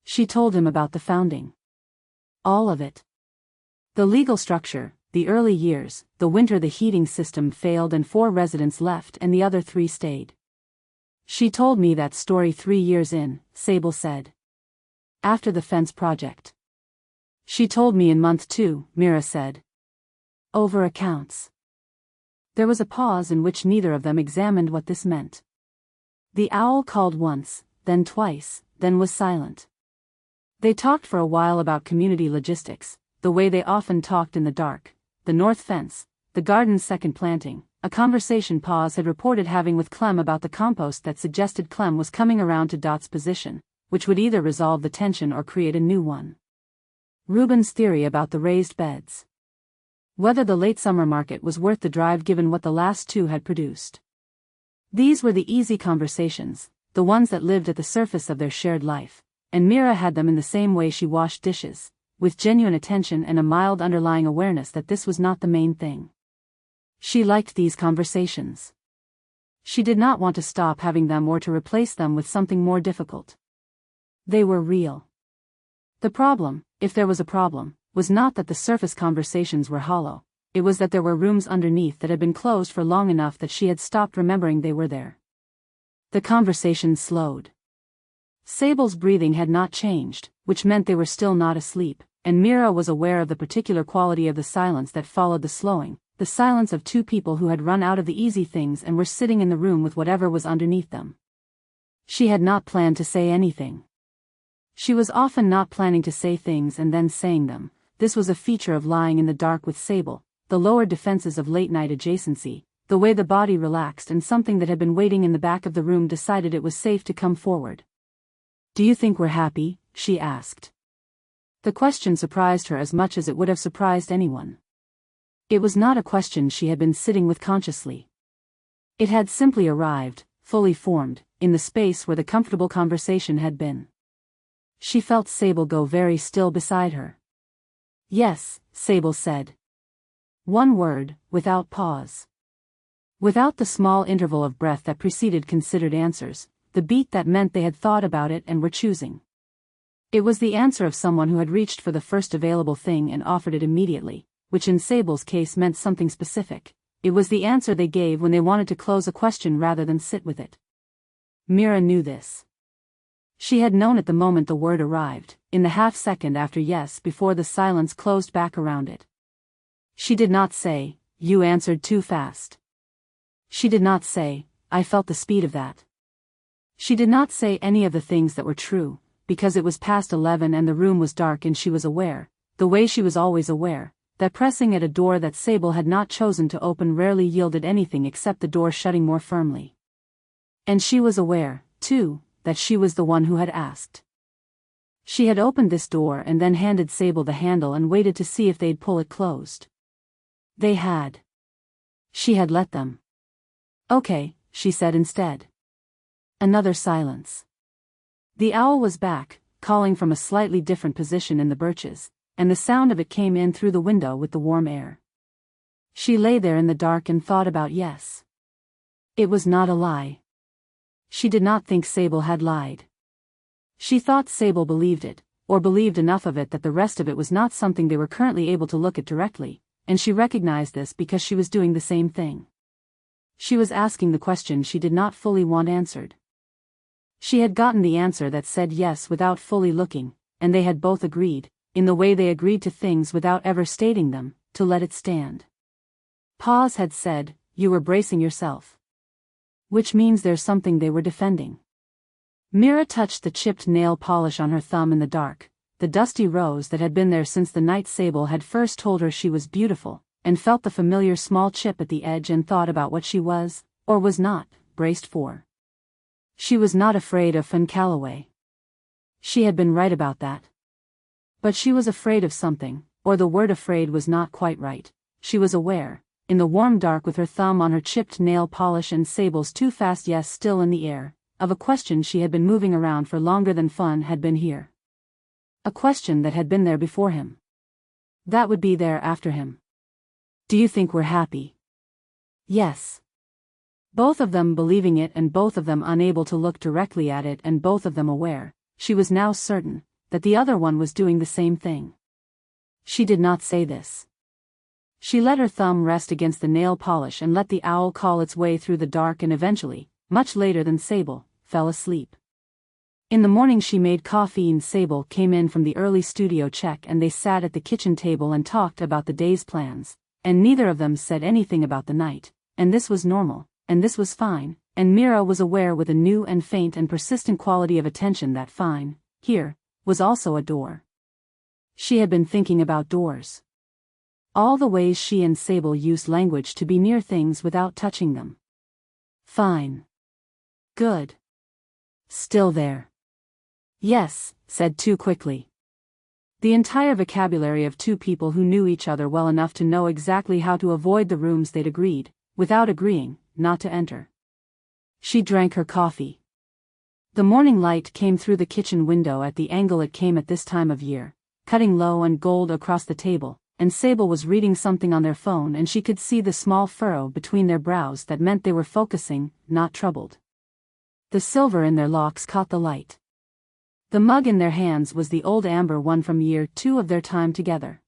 She told him about the founding. All of it. The legal structure, the early years, the winter the heating system failed and 4 residents left and the other 3 stayed. "She told me that story 3 years in," Sable said. "After the fence project." "She told me in month 2, Mira said. "Over accounts." There was a pause in which neither of them examined what this meant. The owl called once, then twice, then was silent. They talked for a while about community logistics, the way they often talked in the dark, the north fence, the garden's second planting. A conversation Paz had reported having with Clem about the compost that suggested Clem was coming around to Dot's position, which would either resolve the tension or create a new one. Reuben's theory about the raised beds. Whether the late summer market was worth the drive given what the last 2 had produced. These were the easy conversations, the ones that lived at the surface of their shared life, and Mira had them in the same way she washed dishes, with genuine attention and a mild underlying awareness that this was not the main thing. She liked these conversations. She did not want to stop having them or to replace them with something more difficult. They were real. The problem, if there was a problem, was not that the surface conversations were hollow, it was that there were rooms underneath that had been closed for long enough that she had stopped remembering they were there. The conversation slowed. Sable's breathing had not changed, which meant they were still not asleep, and Mira was aware of the particular quality of the silence that followed the slowing. The silence of 2 people who had run out of the easy things and were sitting in the room with whatever was underneath them. She had not planned to say anything. She was often not planning to say things and then saying them, this was a feature of lying in the dark with Sable, the lower defenses of late-night adjacency, the way the body relaxed and something that had been waiting in the back of the room decided it was safe to come forward. "Do you think we're happy?" she asked. The question surprised her as much as it would have surprised anyone. It was not a question she had been sitting with consciously. It had simply arrived, fully formed, in the space where the comfortable conversation had been. She felt Sable go very still beside her. "Yes," Sable said. One word, without pause. Without the small interval of breath that preceded considered answers, the beat that meant they had thought about it and were choosing. It was the answer of someone who had reached for the first available thing and offered it immediately, which in Sable's case meant something specific. It was the answer they gave when they wanted to close a question rather than sit with it. Mira knew this. She had known it the moment the word arrived, in the half-second after yes before the silence closed back around it. She did not say, "You answered too fast." She did not say, "I felt the speed of that." She did not say any of the things that were true, because it was past 11 and the room was dark and she was aware, the way she was always aware, that pressing at a door that Sable had not chosen to open rarely yielded anything except the door shutting more firmly. And she was aware, too, that she was the one who had asked. She had opened this door and then handed Sable the handle and waited to see if they'd pull it closed. They had. She had let them. "Okay," she said instead. Another silence. The owl was back, calling from a slightly different position in the birches, and the sound of it came in through the window with the warm air. She lay there in the dark and thought about yes. It was not a lie. She did not think Sable had lied. She thought Sable believed it, or believed enough of it that the rest of it was not something they were currently able to look at directly, and she recognized this because she was doing the same thing. She was asking the question she did not fully want answered. She had gotten the answer that said yes without fully looking, and they had both agreed, in the way they agreed to things without ever stating them, to let it stand. Pause had said, "You were bracing yourself." Which means there's something they were defending. Mira touched the chipped nail polish on her thumb in the dark, the dusty rose that had been there since the night Sable had first told her she was beautiful, and felt the familiar small chip at the edge and thought about what she was, or was not, braced for. She was not afraid of Fan Calloway. She had been right about that. But she was afraid of something, or the word afraid was not quite right. She was aware, in the warm dark with her thumb on her chipped nail polish and Sable's too fast yes still in the air, of a question she had been moving around for longer than Fan had been here. A question that had been there before him. That would be there after him. "Do you think we're happy?" Yes. Both of them believing it and both of them unable to look directly at it and both of them aware, she was now certain, that the other one was doing the same thing. She did not say this. She let her thumb rest against the nail polish and let the owl call its way through the dark and eventually, much later than Sable, fell asleep. In the morning she made coffee and Sable came in from the early studio check and they sat at the kitchen table and talked about the day's plans, and neither of them said anything about the night, and this was normal, and this was fine, and Mira was aware with a new and faint and persistent quality of attention that fine, here, was also a door. She had been thinking about doors. All the ways she and Sable used language to be near things without touching them. Fine. Good. Still there. Yes, said two quickly. The entire vocabulary of two people who knew each other well enough to know exactly how to avoid the rooms they'd agreed, without agreeing, not to enter. She drank her coffee. The morning light came through the kitchen window at the angle it came at this time of year, cutting low and gold across the table, and Sable was reading something on their phone and she could see the small furrow between their brows that meant they were focusing, not troubled. The silver in their locks caught the light. The mug in their hands was the old amber one from year 2 of their time together.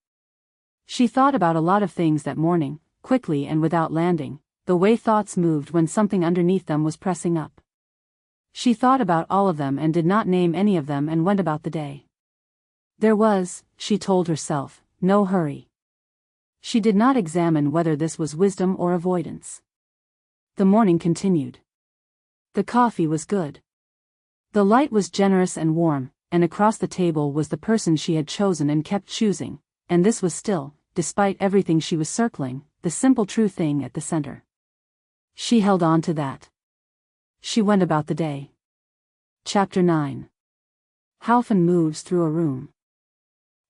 She thought about a lot of things that morning, quickly and without landing, the way thoughts moved when something underneath them was pressing up. She thought about all of them and did not name any of them and went about the day. There was, she told herself, no hurry. She did not examine whether this was wisdom or avoidance. The morning continued. The coffee was good. The light was generous and warm, and across the table was the person she had chosen and kept choosing, and this was still, despite everything she was circling, the simple true thing at the center. She held on to that. She went about the day. Chapter 9. How Fun moves through a room.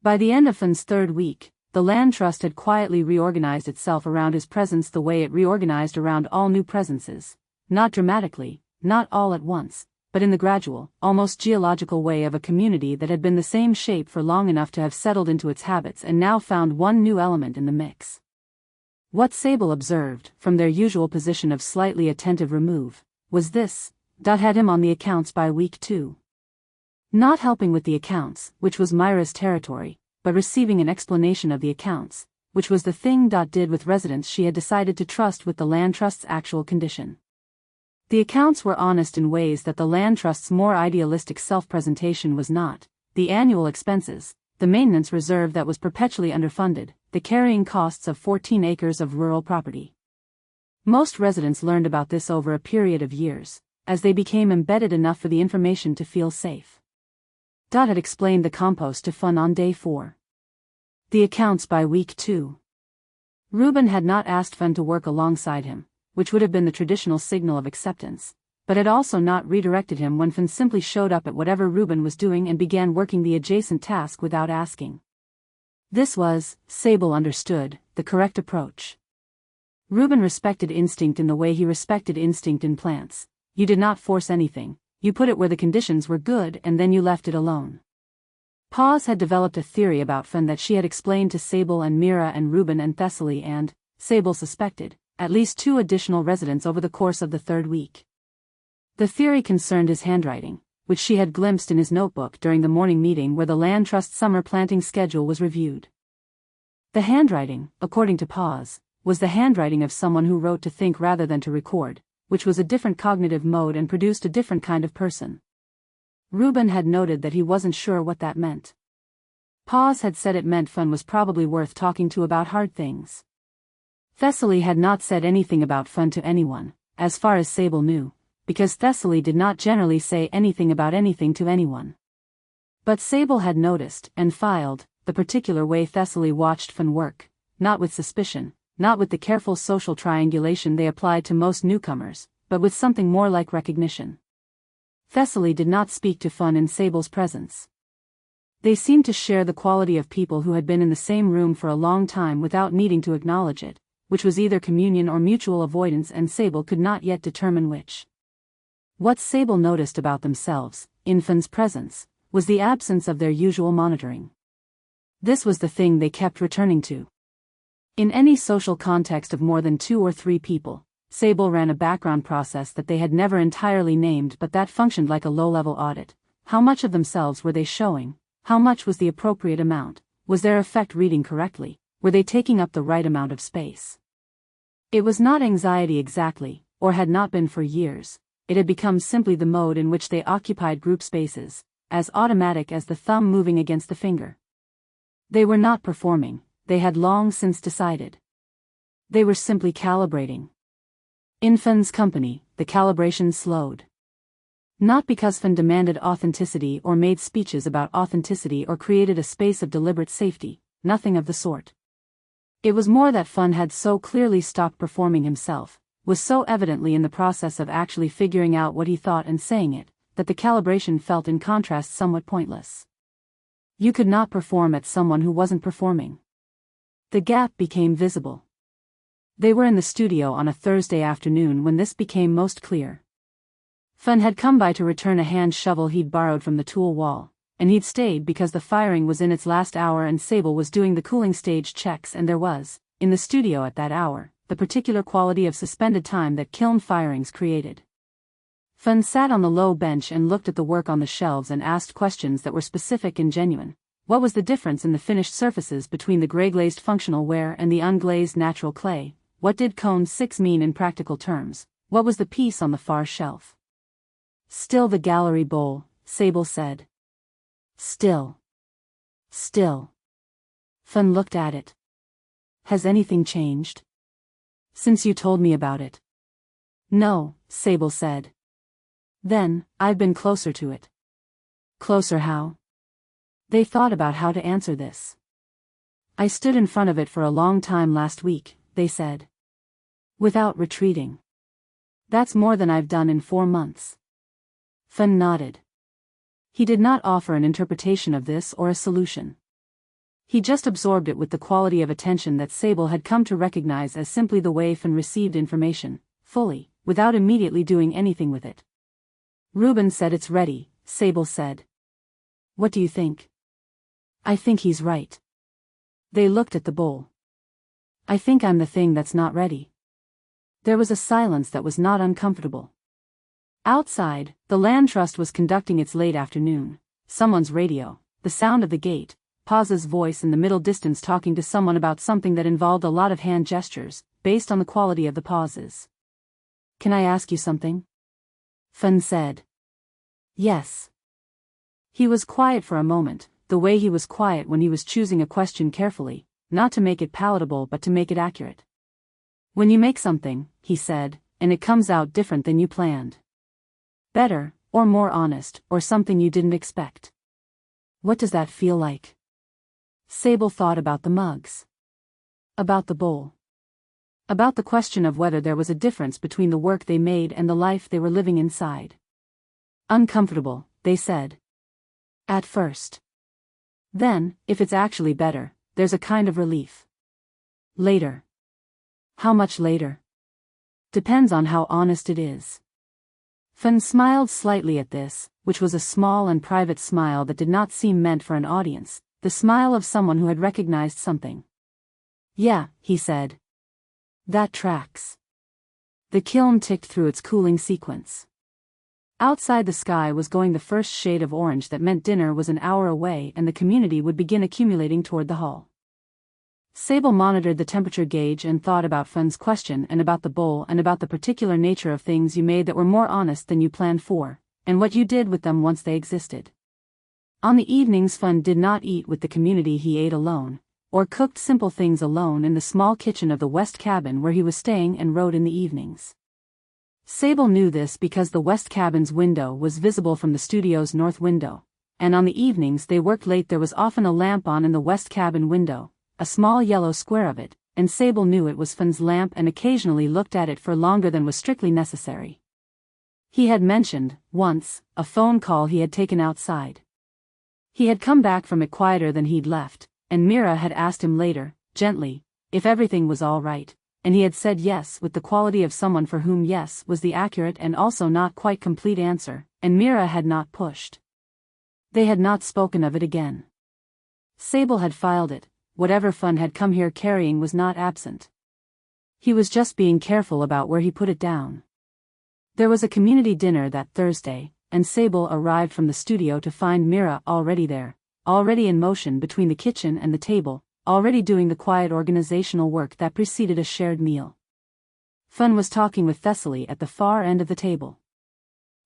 By the end of Fun's third week, the land trust had quietly reorganized itself around his presence the way it reorganized around all new presences, not dramatically, not all at once, but in the gradual, almost geological way of a community that had been the same shape for long enough to have settled into its habits and now found one new element in the mix. What Sable observed, from their usual position of slightly attentive remove, was this: had him on the accounts by week 2. Not helping with the accounts, which was Mira's territory, but receiving an explanation of the accounts, which was the thing did with residents she had decided to trust with the land trust's actual condition. The accounts were honest in ways that the land trust's more idealistic self-presentation was not: the annual expenses, the maintenance reserve that was perpetually underfunded, the carrying costs of 14 acres of rural property. Most residents learned about this over a period of years, as they became embedded enough for the information to feel safe. Had explained the compost to Fun on day 4. The accounts by week 2. Reuben had not asked Fun to work alongside him, which would have been the traditional signal of acceptance, but had also not redirected him when Fun simply showed up at whatever Reuben was doing and began working the adjacent task without asking. This was, Sable understood, the correct approach. Reuben respected instinct in the way he respected instinct in plants. You did not force anything, you put it where the conditions were good and then you left it alone. Paz had developed a theory about Fun that she had explained to Sable and Mira and Reuben and Thessaly and, Sable suspected, at least 2 additional residents over the course of the third week. The theory concerned his handwriting, which she had glimpsed in his notebook during the morning meeting where the land trust summer planting schedule was reviewed. The handwriting, according to Paz, was the handwriting of someone who wrote to think rather than to record, which was a different cognitive mode and produced a different kind of person. Reuben had noted that he wasn't sure what that meant. Paz had said it meant Fun was probably worth talking to about hard things. Thessaly had not said anything about Fun to anyone, as far as Sable knew, because Thessaly did not generally say anything about anything to anyone. But Sable had noticed, and filed, the particular way Thessaly watched Fun work, not with suspicion, not with the careful social triangulation they applied to most newcomers, but with something more like recognition. Thessaly did not speak to Fun in Sable's presence. They seemed to share the quality of people who had been in the same room for a long time without needing to acknowledge it, which was either communion or mutual avoidance, and Sable could not yet determine which. What Sable noticed about themselves, in Fun's presence, was the absence of their usual monitoring. This was the thing they kept returning to. In any social context of more than 2 or 3 people, Sable ran a background process that they had never entirely named but that functioned like a low-level audit. How much of themselves were they showing? How much was the appropriate amount? Was their effect reading correctly? Were they taking up the right amount of space? It was not anxiety exactly, or had not been for years. It had become simply the mode in which they occupied group spaces, as automatic as the thumb moving against the finger. They were not performing, they had long since decided. They were simply calibrating. In Fun's company, the calibration slowed. Not because Fun demanded authenticity or made speeches about authenticity or created a space of deliberate safety, nothing of the sort. It was more that Fun had so clearly stopped performing himself, was so evidently in the process of actually figuring out what he thought and saying it, that the calibration felt in contrast somewhat pointless. You could not perform at someone who wasn't performing. The gap became visible. They were in the studio on a Thursday afternoon when this became most clear. Fun had come by to return a hand shovel he'd borrowed from the tool wall, and he'd stayed because the firing was in its last hour and Sable was doing the cooling stage checks, and there was, in the studio at that hour, the particular quality of suspended time that kiln firings created. Fun sat on the low bench and looked at the work on the shelves and asked questions that were specific and genuine. What was the difference in the finished surfaces between the gray-glazed functional ware and the unglazed natural clay? What did cone 6 mean in practical terms? What was the piece on the far shelf? Still the gallery bowl, Sable said. Still. Still. Fun looked at it. Has anything changed? Since you told me about it. No, Sable said. Then, I've been closer to it. Closer how? They thought about how to answer this. I stood in front of it for a long time last week, they said. Without retreating. That's more than I've done in 4 months. Fun nodded. He did not offer an interpretation of this or a solution. He just absorbed it with the quality of attention that Sable had come to recognize as simply the way Fun received information, fully, without immediately doing anything with it. Reuben said it's ready, Sable said. What do you think? I think he's right. They looked at the bowl. I think I'm the thing that's not ready. There was a silence that was not uncomfortable. Outside, the land trust was conducting its late afternoon. Someone's radio, the sound of the gate, Paz's voice in the middle distance talking to someone about something that involved a lot of hand gestures, based on the quality of the pauses. Can I ask you something? Fun said. Yes. He was quiet for a moment, the way he was quiet when he was choosing a question carefully, not to make it palatable but to make it accurate. When you make something, he said, and it comes out different than you planned. Better, or more honest, or something you didn't expect. What does that feel like? Sable thought about the mugs. About the bowl. About the question of whether there was a difference between the work they made and the life they were living inside. Uncomfortable, they said. At first. Then, if it's actually better, there's a kind of relief. Later. How much later? Depends on how honest it is. Fun smiled slightly at this, which was a small and private smile that did not seem meant for an audience, the smile of someone who had recognized something. Yeah, he said. That tracks. The kiln ticked through its cooling sequence. Outside the sky was going the first shade of orange that meant dinner was an hour away and the community would begin accumulating toward the hall. Sable monitored the temperature gauge and thought about Fun's question and about the bowl and about the particular nature of things you made that were more honest than you planned for, and what you did with them once they existed. On the evenings Fun did not eat with the community, he ate alone, or cooked simple things alone in the small kitchen of the west cabin where he was staying and wrote in the evenings. Sable knew this because the west cabin's window was visible from the studio's north window, and on the evenings they worked late there was often a lamp on in the west cabin window, a small yellow square of it, and Sable knew it was Fun's lamp and occasionally looked at it for longer than was strictly necessary. He had mentioned, once, a phone call he had taken outside. He had come back from it quieter than he'd left, and Mira had asked him later, gently, if everything was all right, and he had said yes with the quality of someone for whom yes was the accurate and also not quite complete answer, and Mira had not pushed. They had not spoken of it again. Sable had filed it. Whatever Fun had come here carrying was not absent. He was just being careful about where he put it down. There was a community dinner that Thursday, and Sable arrived from the studio to find Mira already there, already in motion between the kitchen and the table, already doing the quiet organizational work that preceded a shared meal. Fun was talking with Thessaly at the far end of the table.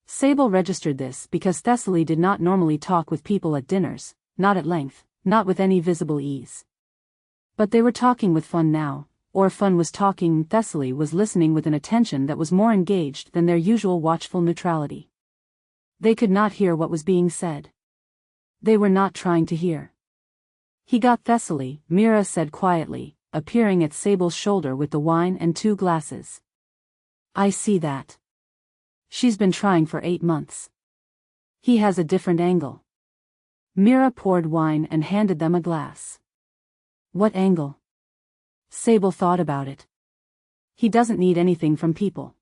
Sable registered this because Thessaly did not normally talk with people at dinners, not at length, not with any visible ease. But they were talking with Fun now, or Fun was talking, Thessaly was listening with an attention that was more engaged than their usual watchful neutrality. They could not hear what was being said. They were not trying to hear. He got Thessaly, Mira said quietly, appearing at Sable's shoulder with the wine and 2 glasses. I see that. She's been trying for 8 months. He has a different angle. Mira poured wine and handed them a glass. What angle? Sable thought about it. He doesn't need anything from people.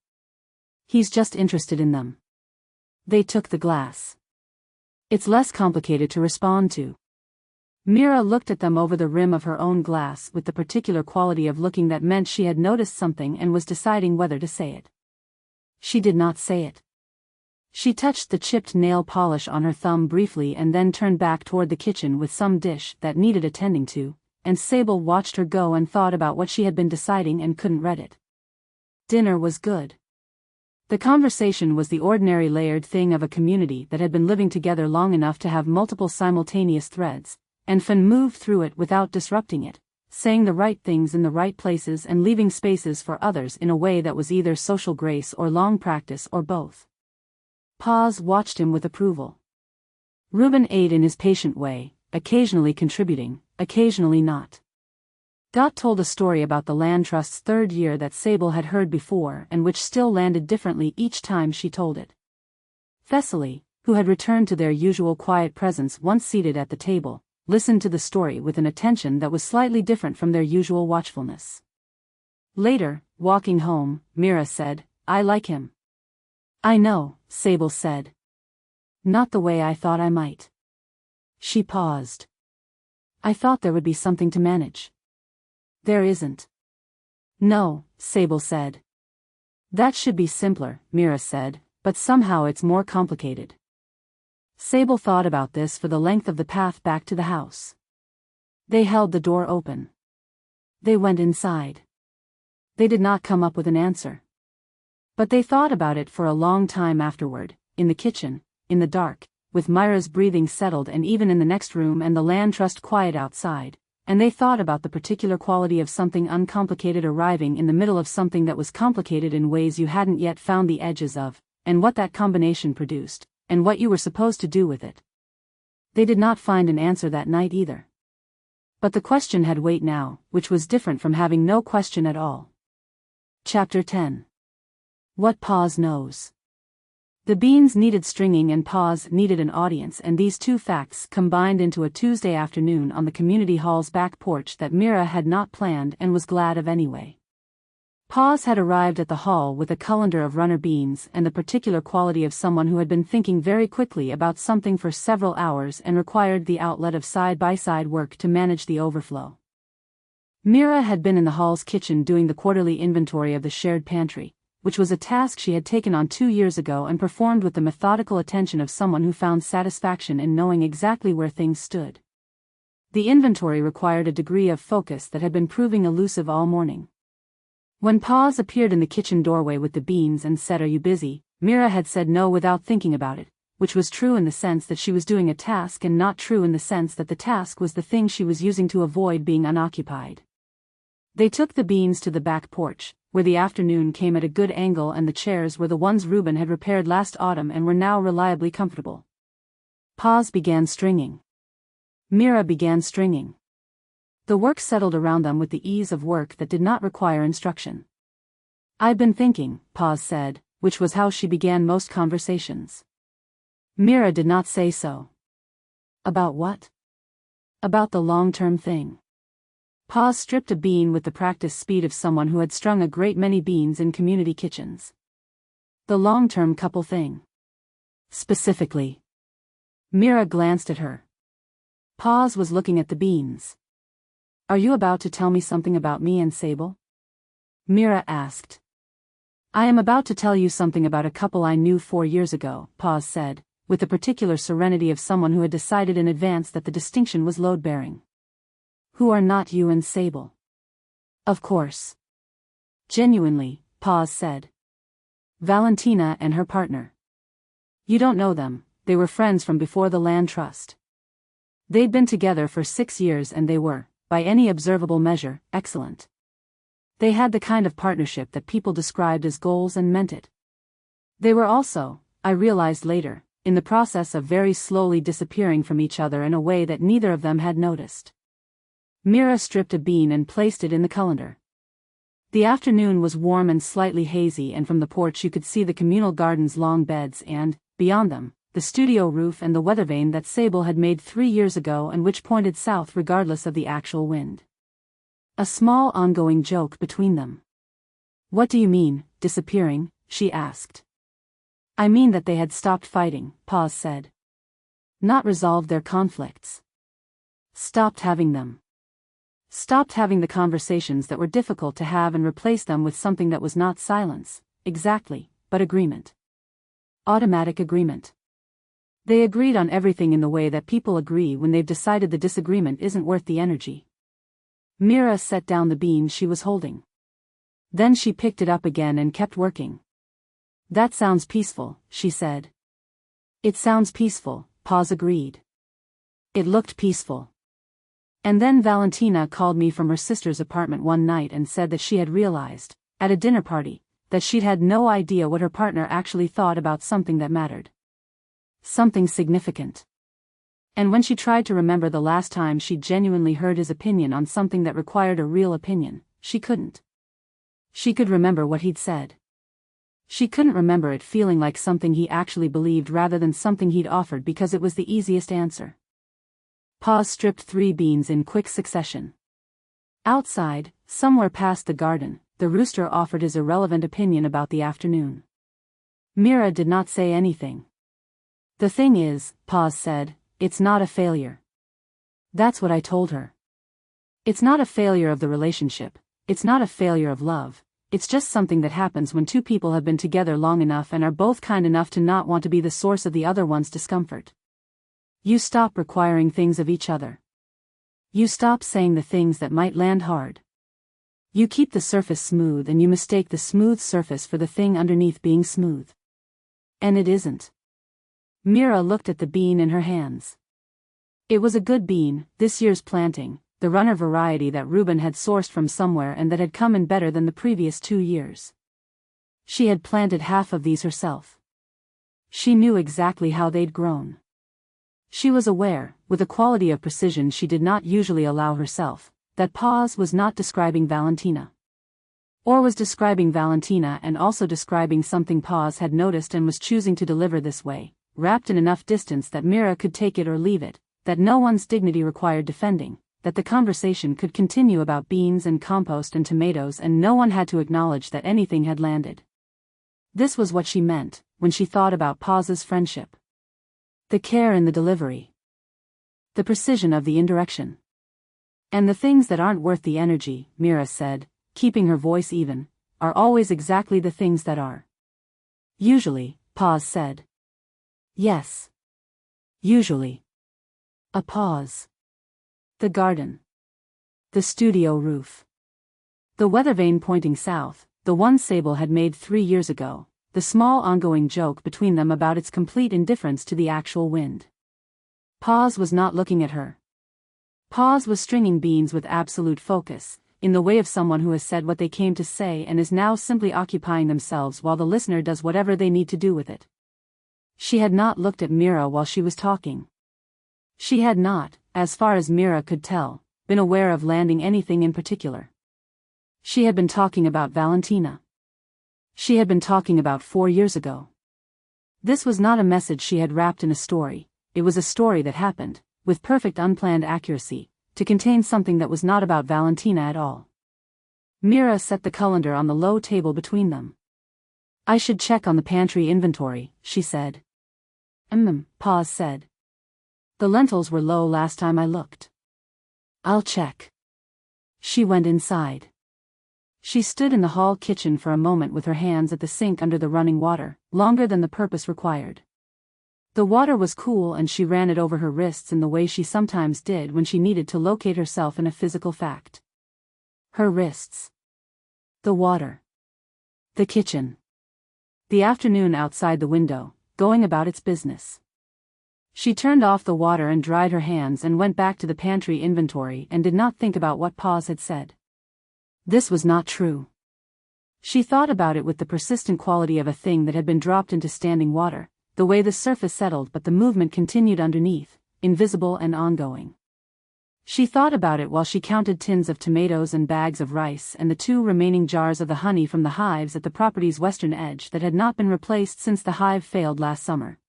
He's just interested in them. They took the glass. It's less complicated to respond to. Mira looked at them over the rim of her own glass with the particular quality of looking that meant she had noticed something and was deciding whether to say it. She did not say it. She touched the chipped nail polish on her thumb briefly and then turned back toward the kitchen with some dish that needed attending to, and Sable watched her go and thought about what she had been deciding and couldn't read it. Dinner was good. The conversation was the ordinary layered thing of a community that had been living together long enough to have multiple simultaneous threads, and Fun moved through it without disrupting it, saying the right things in the right places and leaving spaces for others in a way that was either social grace or long practice or both. Paz watched him with approval. Reuben ate in his patient way, occasionally contributing, occasionally not. Dot told a story about the land trust's third year that Sable had heard before and which still landed differently each time she told it. Thessaly, who had returned to their usual quiet presence once seated at the table, listened to the story with an attention that was slightly different from their usual watchfulness. Later, walking home, Mira said, "I like him." "I know," Sable said. "Not the way I thought I might." She paused. "I thought there would be something to manage." "There isn't." "No," Sable said. "That should be simpler," Mira said, "but somehow it's more complicated." Sable thought about this for the length of the path back to the house. They held the door open. They went inside. They did not come up with an answer. But they thought about it for a long time afterward, in the kitchen, in the dark, with Mira's breathing settled, and even in the next room and the land trust quiet outside, and they thought about the particular quality of something uncomplicated arriving in the middle of something that was complicated in ways you hadn't yet found the edges of, and what that combination produced, and what you were supposed to do with it. They did not find an answer that night either. But the question had weight now, which was different from having no question at all. Chapter 10. What Pause Knows. The beans needed stringing and Pause needed an audience, and these two facts combined into a Tuesday afternoon on the community hall's back porch that Mira had not planned and was glad of anyway. Pause had arrived at the hall with a colander of runner beans and the particular quality of someone who had been thinking very quickly about something for several hours and required the outlet of side-by-side work to manage the overflow. Mira had been in the hall's kitchen doing the quarterly inventory of the shared pantry, which was a task she had taken on 2 years ago and performed with the methodical attention of someone who found satisfaction in knowing exactly where things stood. The inventory required a degree of focus that had been proving elusive all morning. When Pause appeared in the kitchen doorway with the beans and said, "Are you busy?" Mira had said no without thinking about it, which was true in the sense that she was doing a task and not true in the sense that the task was the thing she was using to avoid being unoccupied. They took the beans to the back porch, where the afternoon came at a good angle and the chairs were the ones Reuben had repaired last autumn and were now reliably comfortable. Pause began stringing. Mira began stringing. The work settled around them with the ease of work that did not require instruction. "I've been thinking," Pause said, which was how she began most conversations. Mira did not say so. "About what?" "About the long-term thing." Pause stripped a bean with the practiced speed of someone who had strung a great many beans in community kitchens. "The long-term couple thing." "Specifically." Mira glanced at her. Pause was looking at the beans. "Are you about to tell me something about me and Sable?" Mira asked. "I am about to tell you something about a couple I knew 4 years ago," Pause said, with the particular serenity of someone who had decided in advance that the distinction was load-bearing. "Who are not you and Sable." "Of course." "Genuinely," Pause said. "Valentina and her partner." "You don't know them, they were friends from before the land trust. They'd been together for 6 years and they were, by any observable measure, excellent. They had the kind of partnership that people described as goals and meant it. They were also, I realized later, in the process of very slowly disappearing from each other in a way that neither of them had noticed." Mira stripped a bean and placed it in the colander. The afternoon was warm and slightly hazy, and from the porch you could see the communal garden's long beds and, beyond them, the studio roof and the weather vane that Sable had made 3 years ago and which pointed south regardless of the actual wind. A small ongoing joke between them. "What do you mean, disappearing?" she asked. "I mean that they had stopped fighting," Pause said. "Not resolved their conflicts. Stopped having them. Stopped having the conversations that were difficult to have and replaced them with something that was not silence, exactly, but agreement. Automatic agreement. They agreed on everything in the way that people agree when they've decided the disagreement isn't worth the energy." Mira set down the bean she was holding. Then she picked it up again and kept working. "That sounds peaceful," she said. "It sounds peaceful," Pause agreed. "It looked peaceful. And then Valentina called me from her sister's apartment one night and said that she had realized, at a dinner party, that she'd had no idea what her partner actually thought about something that mattered. Something significant. And when she tried to remember the last time she genuinely heard his opinion on something that required a real opinion, she couldn't. She could remember what he'd said. She couldn't remember it feeling like something he actually believed rather than something he'd offered because it was the easiest answer. Paws stripped 3 beans in quick succession. Outside, somewhere past the garden, the rooster offered his irrelevant opinion about the afternoon. Mira did not say anything. "The thing is," Paws said, "it's not a failure." That's what I told her. It's not a failure of the relationship, it's not a failure of love, it's just something that happens when 2 people have been together long enough and are both kind enough to not want to be the source of the other one's discomfort. You stop requiring things of each other. You stop saying the things that might land hard. You keep the surface smooth and you mistake the smooth surface for the thing underneath being smooth. And it isn't. Mira looked at the bean in her hands. It was a good bean, this year's planting, the runner variety that Reuben had sourced from somewhere and that had come in better than the previous 2 years. She had planted half of these herself. She knew exactly how they'd grown. She was aware, with a quality of precision she did not usually allow herself, that Paws was not describing Valentina. Or was describing Valentina and also describing something Paws had noticed and was choosing to deliver this way, wrapped in enough distance that Mira could take it or leave it, that no one's dignity required defending, that the conversation could continue about beans and compost and tomatoes and no one had to acknowledge that anything had landed. This was what she meant, when she thought about Paws's friendship. The care in the delivery. The precision of the indirection. And the things that aren't worth the energy, Mira said, keeping her voice even, are always exactly the things that are. Usually, Paws said. Yes. Usually. A pause. The garden. The studio roof. The weather vane pointing south, the one Sable had made 3 years ago, the small ongoing joke between them about its complete indifference to the actual wind. Paws was not looking at her. Paws was stringing beans with absolute focus, in the way of someone who has said what they came to say and is now simply occupying themselves while the listener does whatever they need to do with it. She had not looked at Mira while she was talking. She had not, as far as Mira could tell, been aware of landing anything in particular. She had been talking about Valentina. She had been talking about 4 years ago. This was not a message she had wrapped in a story, it was a story that happened, with perfect unplanned accuracy, to contain something that was not about Valentina at all. Mira set the colander on the low table between them. "I should check on the pantry inventory," she said. Paws said. "The lentils were low last time I looked." "I'll check." She went inside. She stood in the hall kitchen for a moment with her hands at the sink under the running water, longer than the purpose required. The water was cool and she ran it over her wrists in the way she sometimes did when she needed to locate herself in a physical fact. Her wrists. The water. The kitchen. The afternoon outside the window, going about its business. She turned off the water and dried her hands and went back to the pantry inventory and did not think about what Paws had said. This was not true. She thought about it with the persistent quality of a thing that had been dropped into standing water, the way the surface settled but the movement continued underneath, invisible and ongoing. She thought about it while she counted tins of tomatoes and bags of rice and the 2 remaining jars of the honey from the hives at the property's western edge that had not been replaced since the hive failed last summer.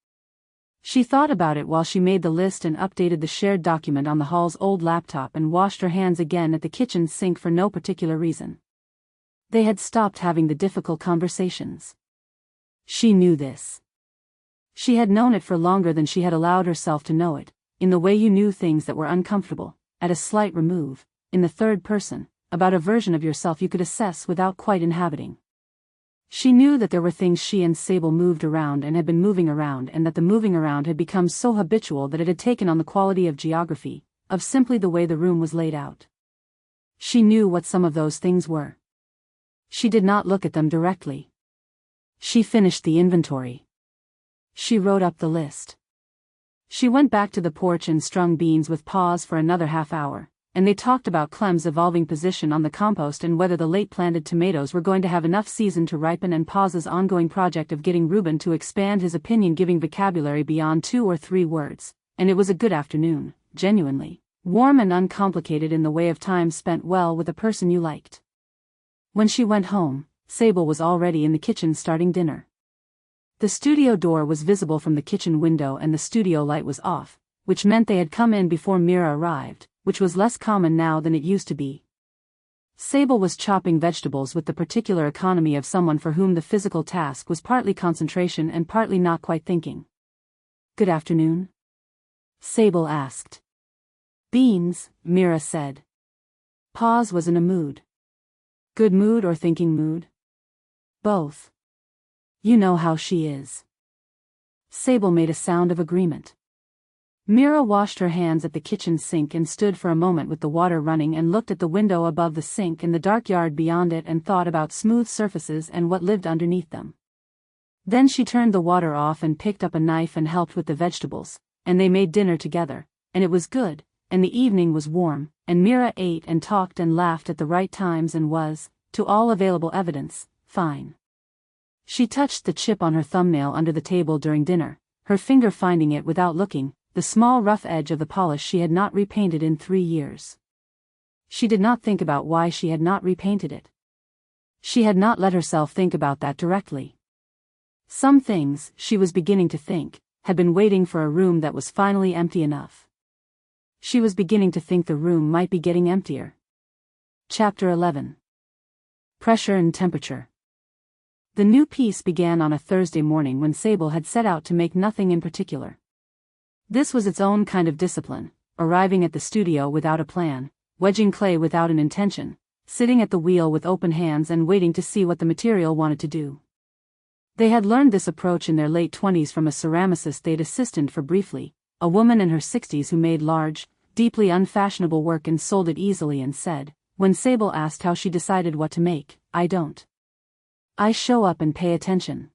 She thought about it while she made the list and updated the shared document on the hall's old laptop and washed her hands again at the kitchen sink for no particular reason. They had stopped having the difficult conversations. She knew this. She had known it for longer than she had allowed herself to know it, in the way you knew things that were uncomfortable, at a slight remove, in the third person, about a version of yourself you could assess without quite inhabiting. She knew that there were things she and Sable moved around and had been moving around and that the moving around had become so habitual that it had taken on the quality of geography, of simply the way the room was laid out. She knew what some of those things were. She did not look at them directly. She finished the inventory. She wrote up the list. She went back to the porch and strung beans with Paws for another half hour, and they talked about Clem's evolving position on the compost and whether the late-planted tomatoes were going to have enough season to ripen and Paw's ongoing project of getting Reuben to expand his opinion-giving vocabulary beyond 2 or 3 words, and it was a good afternoon, genuinely warm and uncomplicated in the way of time spent well with a person you liked. When she went home, Sable was already in the kitchen starting dinner. The studio door was visible from the kitchen window and the studio light was off, which meant they had come in before Mira arrived, which was less common now than it used to be. Sable was chopping vegetables with the particular economy of someone for whom the physical task was partly concentration and partly not quite thinking. "Good afternoon?" Sable asked. "Beans," Mira said. Paz was in a mood. "Good mood or thinking mood?" "Both. You know how she is." Sable made a sound of agreement. Mira washed her hands at the kitchen sink and stood for a moment with the water running and looked at the window above the sink and the dark yard beyond it and thought about smooth surfaces and what lived underneath them. Then she turned the water off and picked up a knife and helped with the vegetables, and they made dinner together, and it was good, and the evening was warm, and Mira ate and talked and laughed at the right times and was, to all available evidence, fine. She touched the chip on her thumbnail under the table during dinner, her finger finding it without looking, the small rough edge of the polish she had not repainted in 3 years. She did not think about why she had not repainted it. She had not let herself think about that directly. Some things, she was beginning to think, had been waiting for a room that was finally empty enough. She was beginning to think the room might be getting emptier. Chapter 11. Pressure and Temperature. The new piece began on a Thursday morning when Sable had set out to make nothing in particular. This was its own kind of discipline, arriving at the studio without a plan, wedging clay without an intention, sitting at the wheel with open hands and waiting to see what the material wanted to do. They had learned this approach in their late 20s from a ceramicist they'd assisted for briefly, a woman in her 60s who made large, deeply unfashionable work and sold it easily and said, when Sable asked how she decided what to make, "I don't. I show up and pay attention."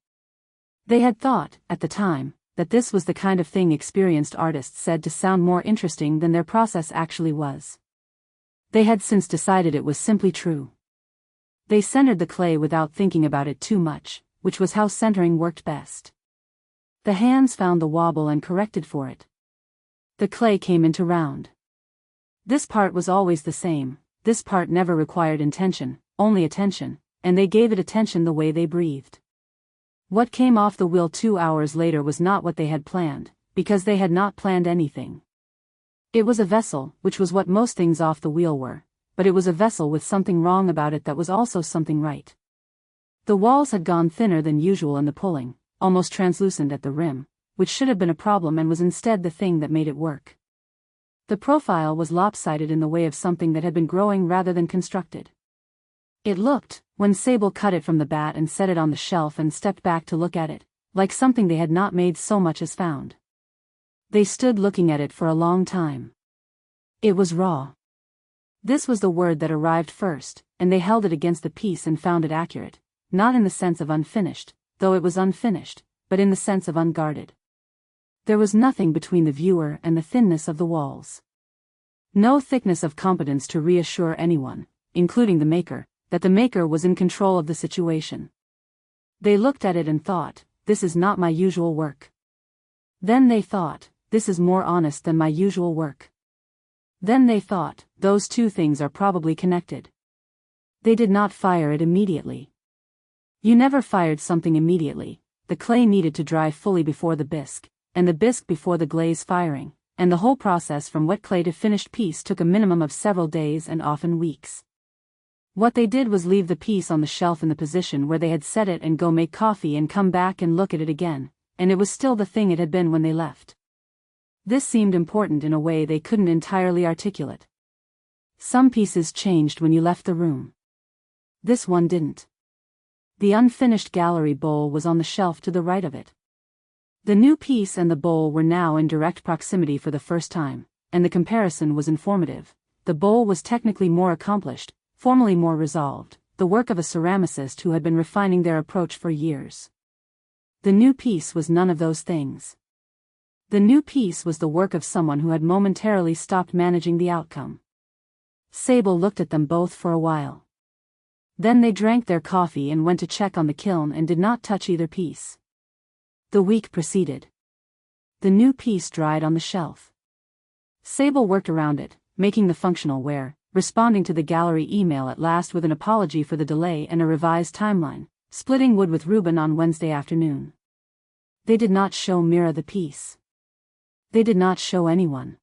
They had thought, at the time, that this was the kind of thing experienced artists said to sound more interesting than their process actually was. They had since decided it was simply true. They centered the clay without thinking about it too much, which was how centering worked best. The hands found the wobble and corrected for it. The clay came into round. This part was always the same, this part never required intention, only attention, and they gave it attention the way they breathed. What came off the wheel 2 hours later was not what they had planned, because they had not planned anything. It was a vessel, which was what most things off the wheel were, but it was a vessel with something wrong about it that was also something right. The walls had gone thinner than usual in the pulling, almost translucent at the rim, which should have been a problem and was instead the thing that made it work. The profile was lopsided in the way of something that had been growing rather than constructed. It looked, when Sable cut it from the bat and set it on the shelf and stepped back to look at it, like something they had not made so much as found. They stood looking at it for a long time. It was raw. This was the word that arrived first, and they held it against the piece and found it accurate, not in the sense of unfinished, though it was unfinished, but in the sense of unguarded. There was nothing between the viewer and the thinness of the walls. No thickness of competence to reassure anyone, including the maker, that the maker was in control of the situation. They looked at it and thought, "This is not my usual work." Then they thought, "This is more honest than my usual work." Then they thought, "Those two things are probably connected." They did not fire it immediately. You never fired something immediately. The clay needed to dry fully before the bisque, and the bisque before the glaze firing, and the whole process from wet clay to finished piece took a minimum of several days and often weeks. What they did was leave the piece on the shelf in the position where they had set it and go make coffee and come back and look at it again, and it was still the thing it had been when they left. This seemed important in a way they couldn't entirely articulate. Some pieces changed when you left the room. This one didn't. The unfinished gallery bowl was on the shelf to the right of it. The new piece and the bowl were now in direct proximity for the first time, and the comparison was informative. The bowl was technically more accomplished, formally more resolved, the work of a ceramicist who had been refining their approach for years. The new piece was none of those things. The new piece was the work of someone who had momentarily stopped managing the outcome. Sable looked at them both for a while. Then they drank their coffee and went to check on the kiln and did not touch either piece. The week proceeded. The new piece dried on the shelf. Sable worked around it, making the functional wear, responding to the gallery email at last with an apology for the delay and a revised timeline, splitting wood with Ruben on Wednesday afternoon. They did not show Mira the piece. They did not show anyone.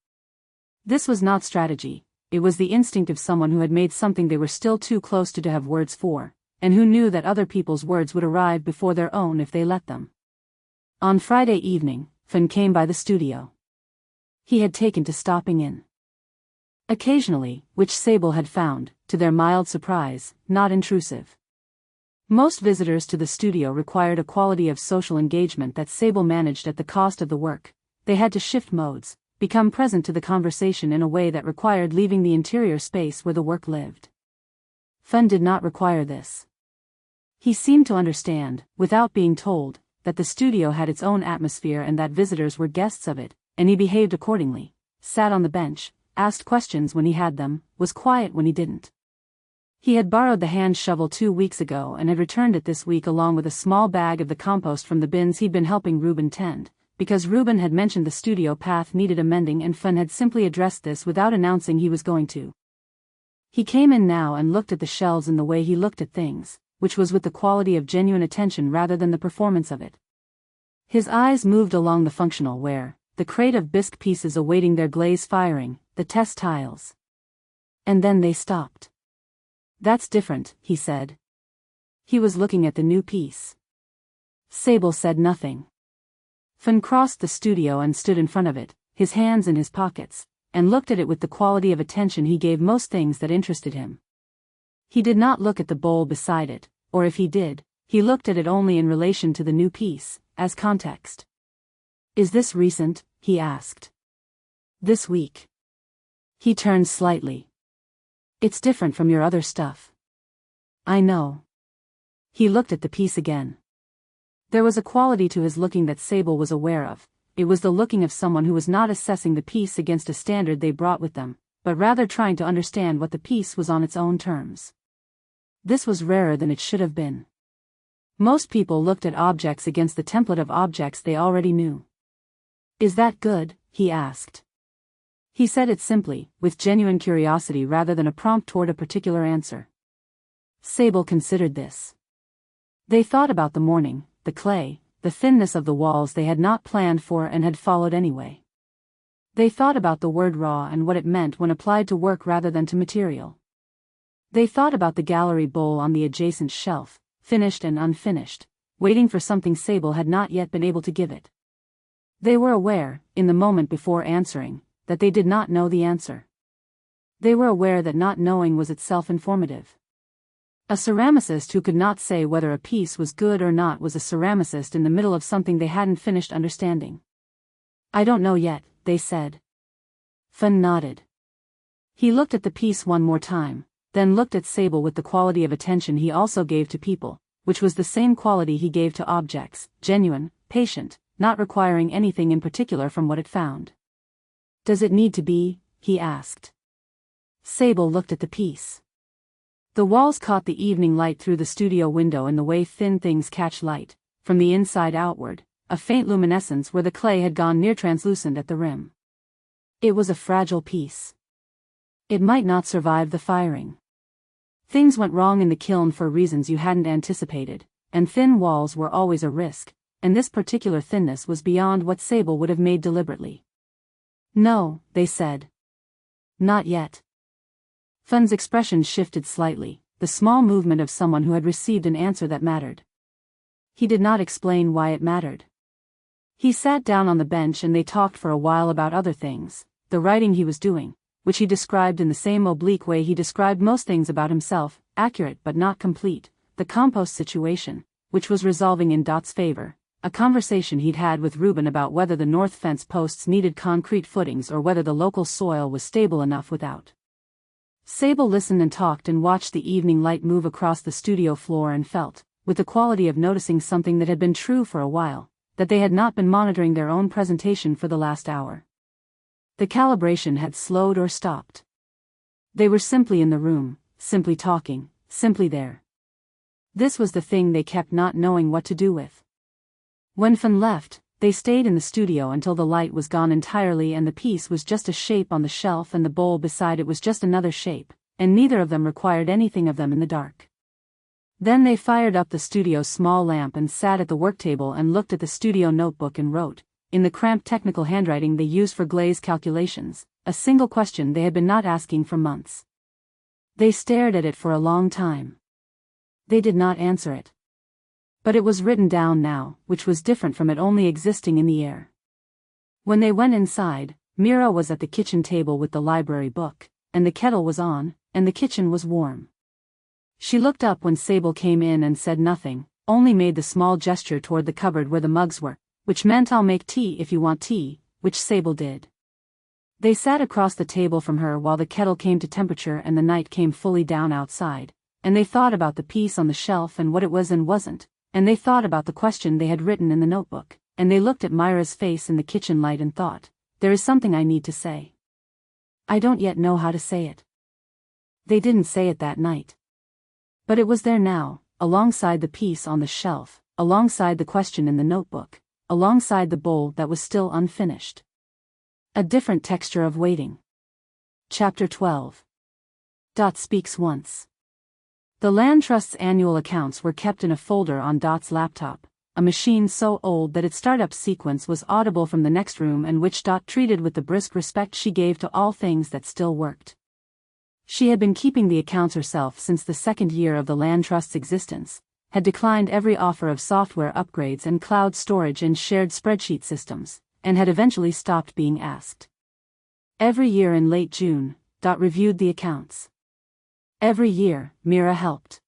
This was not strategy, it was the instinct of someone who had made something they were still too close to have words for, and who knew that other people's words would arrive before their own if they let them. On Friday evening, Finn came by the studio. He had taken to stopping in occasionally, which Sable had found, to their mild surprise, not intrusive. Most visitors to the studio required a quality of social engagement that Sable managed at the cost of the work. They had to shift modes, become present to the conversation in a way that required leaving the interior space where the work lived. Fun did not require this. He seemed to understand, without being told, that the studio had its own atmosphere and that visitors were guests of it, and he behaved accordingly, sat on the bench, asked questions when he had them, was quiet when he didn't. He had borrowed the hand shovel 2 weeks ago and had returned it this week along with a small bag of the compost from the bins he'd been helping Ruben tend, because Ruben had mentioned the studio path needed amending and Fun had simply addressed this without announcing he was going to. He came in now and looked at the shelves in the way he looked at things, which was with the quality of genuine attention rather than the performance of it. His eyes moved along the functional wear, the crate of bisque pieces awaiting their glaze firing, the test tiles. And then they stopped. "That's different," he said. He was looking at the new piece. Sable said nothing. Finn crossed the studio and stood in front of it, his hands in his pockets, and looked at it with the quality of attention he gave most things that interested him. He did not look at the bowl beside it, or if he did, he looked at it only in relation to the new piece, as context. "Is this recent?" he asked. "This week." He turned slightly. "It's different from your other stuff." "I know." He looked at the piece again. There was a quality to his looking that Sable was aware of. It was the looking of someone who was not assessing the piece against a standard they brought with them, but rather trying to understand what the piece was on its own terms. This was rarer than it should have been. Most people looked at objects against the template of objects they already knew. "Is that good?" he asked. He said it simply, with genuine curiosity rather than a prompt toward a particular answer. Sable considered this. They thought about the morning, the clay, the thinness of the walls they had not planned for and had followed anyway. They thought about the word raw and what it meant when applied to work rather than to material. They thought about the gallery bowl on the adjacent shelf, finished and unfinished, waiting for something Sable had not yet been able to give it. They were aware, in the moment before answering, that they did not know the answer. They were aware that not knowing was itself informative. A ceramicist who could not say whether a piece was good or not was a ceramicist in the middle of something they hadn't finished understanding. "I don't know yet," they said. Fun nodded. He looked at the piece one more time, then looked at Sable with the quality of attention he also gave to people, which was the same quality he gave to objects, genuine, patient, not requiring anything in particular from what it found. "Does it need to be?" he asked. Sable looked at the piece. The walls caught the evening light through the studio window in the way thin things catch light, from the inside outward, a faint luminescence where the clay had gone near translucent at the rim. It was a fragile piece. It might not survive the firing. Things went wrong in the kiln for reasons you hadn't anticipated, and thin walls were always a risk, and this particular thinness was beyond what Sable would have made deliberately. "No," they said. "Not yet." Fun's expression shifted slightly, the small movement of someone who had received an answer that mattered. He did not explain why it mattered. He sat down on the bench and they talked for a while about other things, the writing he was doing, which he described in the same oblique way he described most things about himself, accurate but not complete, the compost situation, which was resolving in Dot's favor, a conversation he'd had with Ruben about whether the north fence posts needed concrete footings or whether the local soil was stable enough without. Sable listened and talked and watched the evening light move across the studio floor and felt, with the quality of noticing something that had been true for a while, that they had not been monitoring their own presentation for the last hour. The calibration had slowed or stopped. They were simply in the room, simply talking, simply there. This was the thing they kept not knowing what to do with. When Fun left, they stayed in the studio until the light was gone entirely and the piece was just a shape on the shelf and the bowl beside it was just another shape, and neither of them required anything of them in the dark. Then they fired up the studio's small lamp and sat at the worktable and looked at the studio notebook and wrote, in the cramped technical handwriting they used for glaze calculations, a single question they had been not asking for months. They stared at it for a long time. They did not answer it. But it was written down now, which was different from it only existing in the air. When they went inside, Mira was at the kitchen table with the library book, and the kettle was on, and the kitchen was warm. She looked up when Sable came in and said nothing, only made the small gesture toward the cupboard where the mugs were, which meant I'll make tea if you want tea, which Sable did. They sat across the table from her while the kettle came to temperature and the night came fully down outside, and they thought about the piece on the shelf and what it was and wasn't, and they thought about the question they had written in the notebook, and they looked at Mira's face in the kitchen light and thought, there is something I need to say. I don't yet know how to say it. They didn't say it that night. But it was there now, alongside the piece on the shelf, alongside the question in the notebook, alongside the bowl that was still unfinished. A different texture of waiting. Chapter 12. Dot speaks once. The Land Trust's annual accounts were kept in a folder on Dot's laptop, a machine so old that its startup sequence was audible from the next room and which Dot treated with the brisk respect she gave to all things that still worked. She had been keeping the accounts herself since the second year of the Land Trust's existence, had declined every offer of software upgrades and cloud storage and shared spreadsheet systems, and had eventually stopped being asked. Every year in late June, Dot reviewed the accounts. Every year, Mira helped.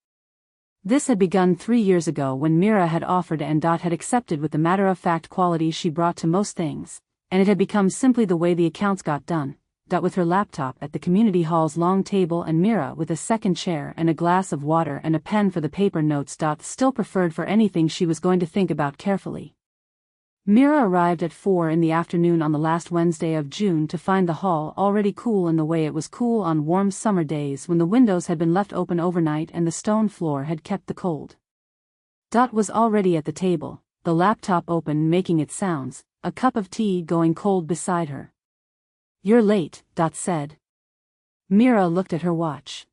This had begun 3 years ago when Mira had offered and Dot had accepted with the matter-of-fact quality she brought to most things, and it had become simply the way the accounts got done, Dot with her laptop at the community hall's long table and Mira with a second chair and a glass of water and a pen for the paper notes Dot still preferred for anything she was going to think about carefully. Mira arrived at 4 in the afternoon on the last Wednesday of June to find the hall already cool in the way it was cool on warm summer days when the windows had been left open overnight and the stone floor had kept the cold. Dot was already at the table, the laptop open making its sounds, a cup of tea going cold beside her. You're late, Dot said. Mira looked at her watch.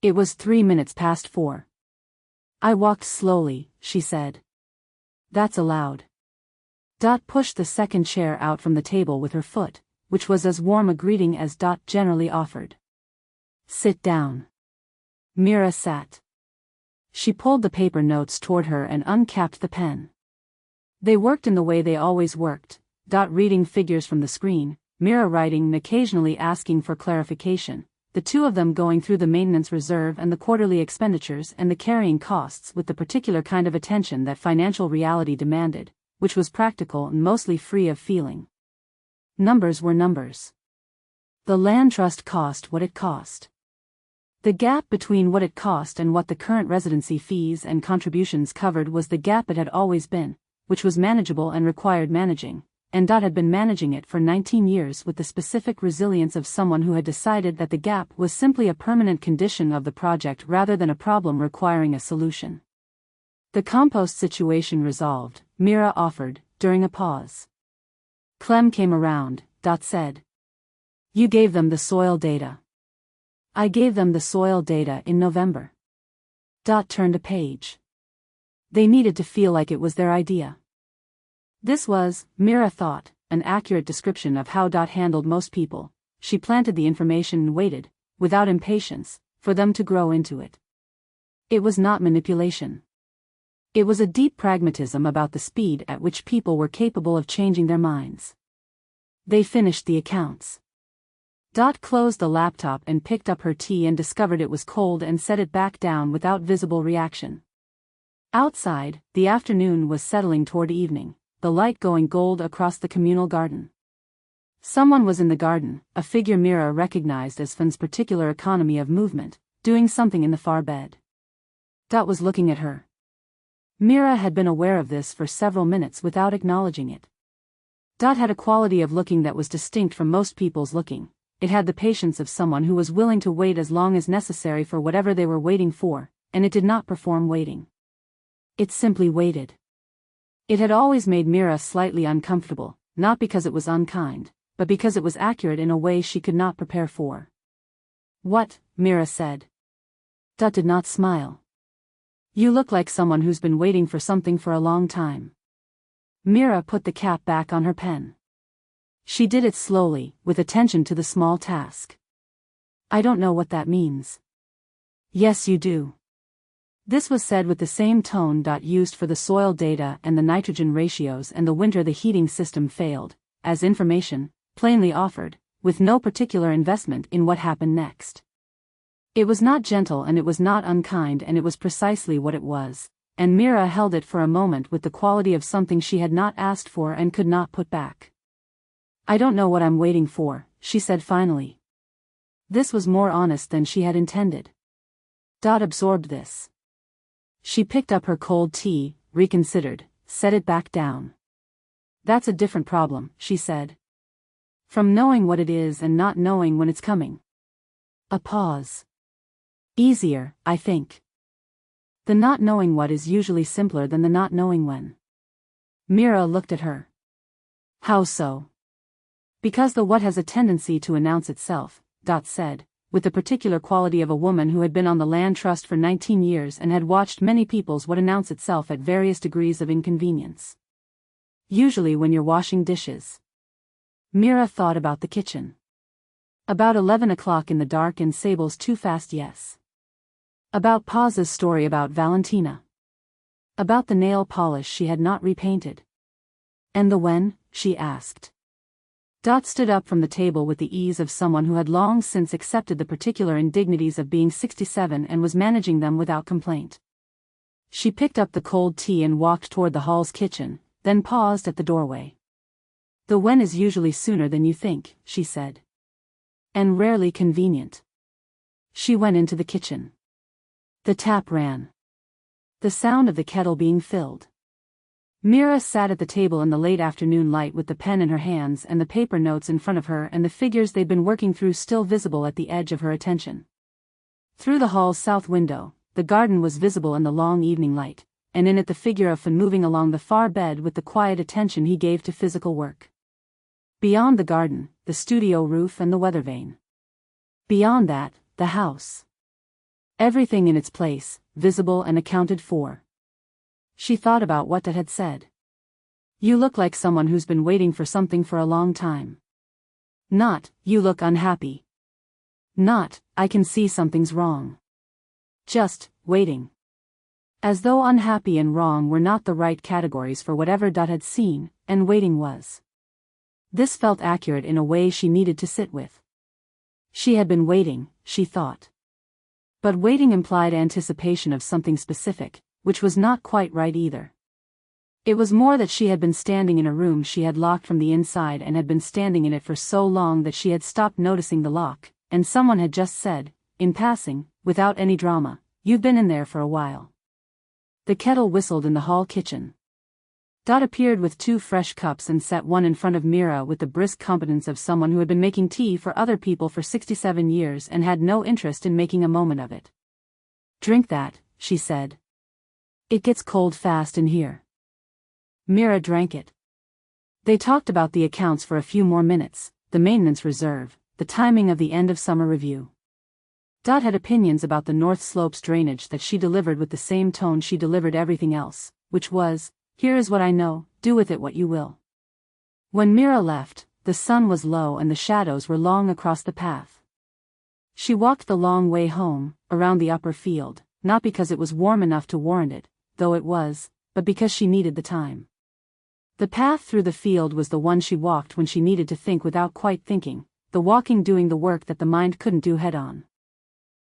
It was 3 minutes past 4. I walked slowly, she said. That's allowed. Dot pushed the second chair out from the table with her foot, which was as warm a greeting as Dot generally offered. Sit down. Mira sat. She pulled the paper notes toward her and uncapped the pen. They worked in the way they always worked, Dot reading figures from the screen, Mira writing and occasionally asking for clarification, the two of them going through the maintenance reserve and the quarterly expenditures and the carrying costs with the particular kind of attention that financial reality demanded, which was practical and mostly free of feeling. Numbers were numbers. The land trust cost what it cost. The gap between what it cost and what the current residency fees and contributions covered was the gap it had always been, which was manageable and required managing, and Dot had been managing it for 19 years with the specific resilience of someone who had decided that the gap was simply a permanent condition of the project rather than a problem requiring a solution. The compost situation resolved, Mira offered, during a pause. Clem came around, Dot said. You gave them the soil data. I gave them the soil data in November. Dot turned a page. They needed to feel like it was their idea. This was, Mira thought, an accurate description of how Dot handled most people. She planted the information and waited, without impatience, for them to grow into it. It was not manipulation. It was a deep pragmatism about the speed at which people were capable of changing their minds. They finished the accounts. Dot closed the laptop and picked up her tea and discovered it was cold and set it back down without visible reaction. Outside, the afternoon was settling toward evening, the light going gold across the communal garden. Someone was in the garden, a figure Mira recognized as Finn's particular economy of movement, doing something in the far bed. Dot was looking at her. Mira had been aware of this for several minutes without acknowledging it. Dot had a quality of looking that was distinct from most people's looking. It had the patience of someone who was willing to wait as long as necessary for whatever they were waiting for, and it did not perform waiting. It simply waited. It had always made Mira slightly uncomfortable, not because it was unkind, but because it was accurate in a way she could not prepare for. "What?" Mira said. Dot did not smile. "You look like someone who's been waiting for something for a long time." Mira put the cap back on her pen. She did it slowly, with attention to the small task. "I don't know what that means." "Yes, you do." This was said with the same tone Dot used for the soil data and the nitrogen ratios and the winter the heating system failed, as information, plainly offered, with no particular investment in what happened next. It was not gentle and it was not unkind, and it was precisely what it was, and Mira held it for a moment with the quality of something she had not asked for and could not put back. "I don't know what I'm waiting for," she said finally. This was more honest than she had intended. Dot absorbed this. She picked up her cold tea, reconsidered, set it back down. "That's a different problem," she said. "From knowing what it is and not knowing when it's coming." A pause. "Easier, I think. The not knowing what is usually simpler than the not knowing when." Mira looked at her. "How so?" "Because the what has a tendency to announce itself," Dot said, with the particular quality of a woman who had been on the land trust for 19 years and had watched many people's what announce itself at various degrees of inconvenience. "Usually when you're washing dishes." Mira thought about the kitchen. About 11 o'clock in the dark and Sable's too fast yes. About Pa's story about Valentina. About the nail polish she had not repainted. "And the when?" she asked. Dot stood up from the table with the ease of someone who had long since accepted the particular indignities of being 67 and was managing them without complaint. She picked up the cold tea and walked toward the hall's kitchen, then paused at the doorway. "The when is usually sooner than you think," she said. "And rarely convenient." She went into the kitchen. The tap ran. The sound of the kettle being filled. Mira sat at the table in the late afternoon light with the pen in her hands and the paper notes in front of her and the figures they'd been working through still visible at the edge of her attention. Through the hall's south window, the garden was visible in the long evening light, and in it the figure of Finn moving along the far bed with the quiet attention he gave to physical work. Beyond the garden, the studio roof and the weather vane. Beyond that, the house. Everything in its place, visible and accounted for. She thought about what Dad had said. "You look like someone who's been waiting for something for a long time." Not, "You look unhappy." Not, "I can see something's wrong." Just, waiting. As though unhappy and wrong were not the right categories for whatever Dot had seen, and waiting was. This felt accurate in a way she needed to sit with. She had been waiting, she thought. But waiting implied anticipation of something specific, which was not quite right either. It was more that she had been standing in a room she had locked from the inside and had been standing in it for so long that she had stopped noticing the lock, and someone had just said, in passing, without any drama, "You've been in there for a while." The kettle whistled in the hall kitchen. Dot appeared with 2 fresh cups and set one in front of Mira with the brisk competence of someone who had been making tea for other people for 67 years and had no interest in making a moment of it. "Drink that," she said. "It gets cold fast in here." Mira drank it. They talked about the accounts for a few more minutes, the maintenance reserve, the timing of the end of summer review. Dot had opinions about the North Slopes drainage that she delivered with the same tone she delivered everything else, which was, "Here is what I know, do with it what you will." When Mira left, the sun was low and the shadows were long across the path. She walked the long way home, around the upper field, not because it was warm enough to warrant it, though it was, but because she needed the time. The path through the field was the one she walked when she needed to think without quite thinking, the walking doing the work that the mind couldn't do head-on.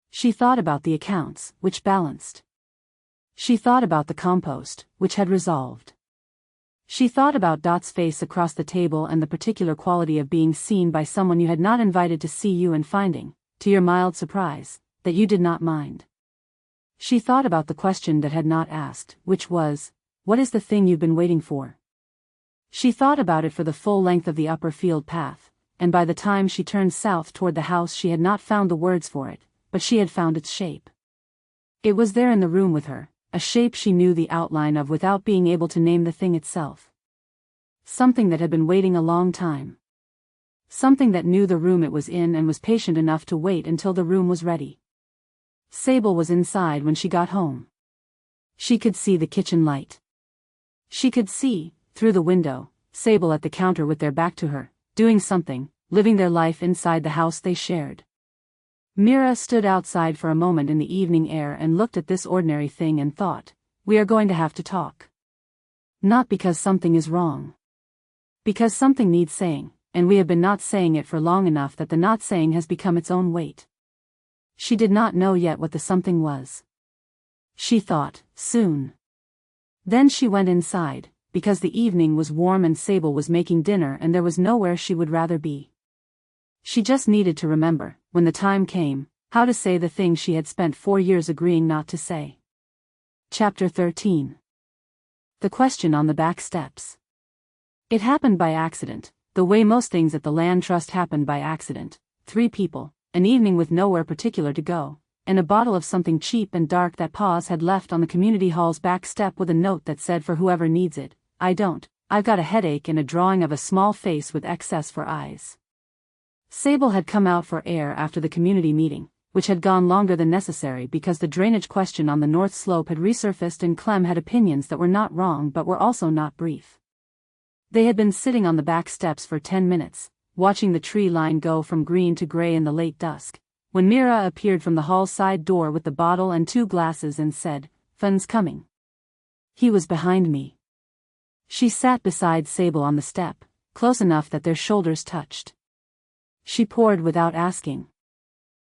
She thought about the accounts, which balanced. She thought about the compost, which had resolved. She thought about Dot's face across the table and the particular quality of being seen by someone you had not invited to see you and finding, to your mild surprise, that you did not mind. She thought about the question that had not asked, which was, "What is the thing you've been waiting for?" She thought about it for the full length of the upper field path, and by the time she turned south toward the house she had not found the words for it, but she had found its shape. It was there in the room with her, a shape she knew the outline of without being able to name the thing itself. Something that had been waiting a long time. Something that knew the room it was in and was patient enough to wait until the room was ready. Sable was inside when she got home. She could see the kitchen light. She could see, through the window, Sable at the counter with their back to her, doing something, living their life inside the house they shared. Mira stood outside for a moment in the evening air and looked at this ordinary thing and thought, we are going to have to talk. Not because something is wrong. Because something needs saying, and we have been not saying it for long enough that the not saying has become its own weight. She did not know yet what the something was. She thought, soon. Then she went inside, because the evening was warm and Sable was making dinner and there was nowhere she would rather be. She just needed to remember, when the time came, how to say the thing she had spent 4 years agreeing not to say. Chapter 13. The question on the back steps. It happened by accident, the way most things at the land trust happened by accident. 3 people, an evening with nowhere particular to go, and a bottle of something cheap and dark that Paws had left on the community hall's back step with a note that said, for whoever needs it, I don't, I've got a headache, and a drawing of a small face with excess for eyes. Sable had come out for air after the community meeting, which had gone longer than necessary because the drainage question on the north slope had resurfaced and Clem had opinions that were not wrong but were also not brief. They had been sitting on the back steps for 10 minutes, watching the tree line go from green to gray in the late dusk, when Mira appeared from the hall side door with the bottle and 2 glasses and said, "Fun's coming." He was behind me. She sat beside Sable on the step, close enough that their shoulders touched. She poured without asking.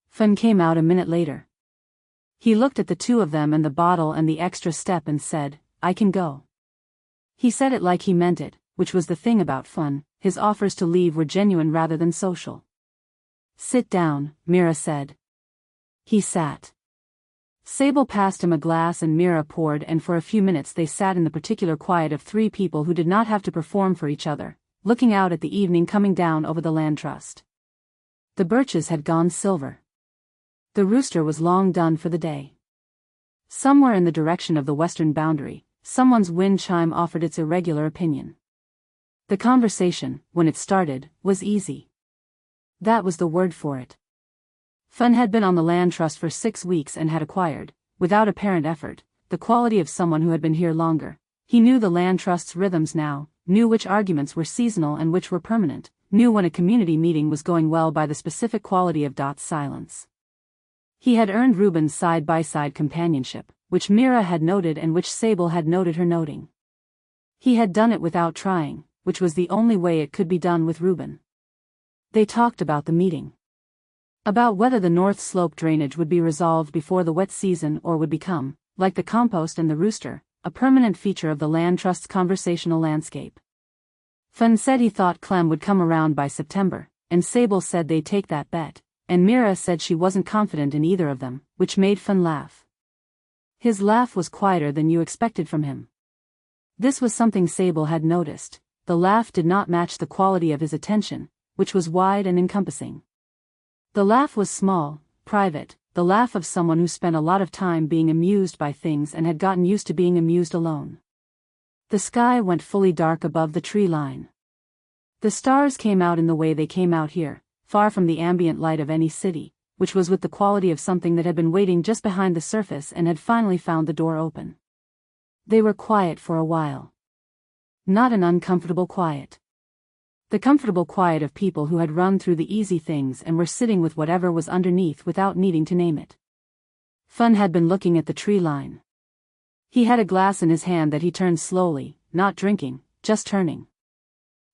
Fun came out a minute later. He looked at the 2 of them and the bottle and the extra step and said, "I can go." He said it like he meant it, which was the thing about Fun, his offers to leave were genuine rather than social. "Sit down," Mira said. He sat. Sable passed him a glass and Mira poured, and for a few minutes they sat in the particular quiet of 3 people who did not have to perform for each other, looking out at the evening coming down over the land trust. The birches had gone silver. The rooster was long done for the day. Somewhere in the direction of the western boundary, someone's wind chime offered its irregular opinion. The conversation, when it started, was easy. That was the word for it. Fun had been on the land trust for 6 weeks and had acquired, without apparent effort, the quality of someone who had been here longer. He knew the land trust's rhythms now, knew which arguments were seasonal and which were permanent, knew when a community meeting was going well by the specific quality of Dot's silence. He had earned Reuben's side-by-side companionship, which Mira had noted and which Sable had noted her noting. He had done it without trying, which was the only way it could be done with Reuben. They talked about the meeting. About whether the north slope drainage would be resolved before the wet season or would become, like the compost and the rooster, a permanent feature of the land trust's conversational landscape. Fun said he thought Clem would come around by September, and Sable said they'd take that bet, and Mira said she wasn't confident in either of them, which made Fun laugh. His laugh was quieter than you expected from him. This was something Sable had noticed. The laugh did not match the quality of his attention, which was wide and encompassing. The laugh was small, private, the laugh of someone who spent a lot of time being amused by things and had gotten used to being amused alone. The sky went fully dark above the tree line. The stars came out in the way they came out here, far from the ambient light of any city, which was with the quality of something that had been waiting just behind the surface and had finally found the door open. They were quiet for a while. Not an uncomfortable quiet. The comfortable quiet of people who had run through the easy things and were sitting with whatever was underneath without needing to name it. Fun had been looking at the tree line. He had a glass in his hand that he turned slowly, not drinking, just turning.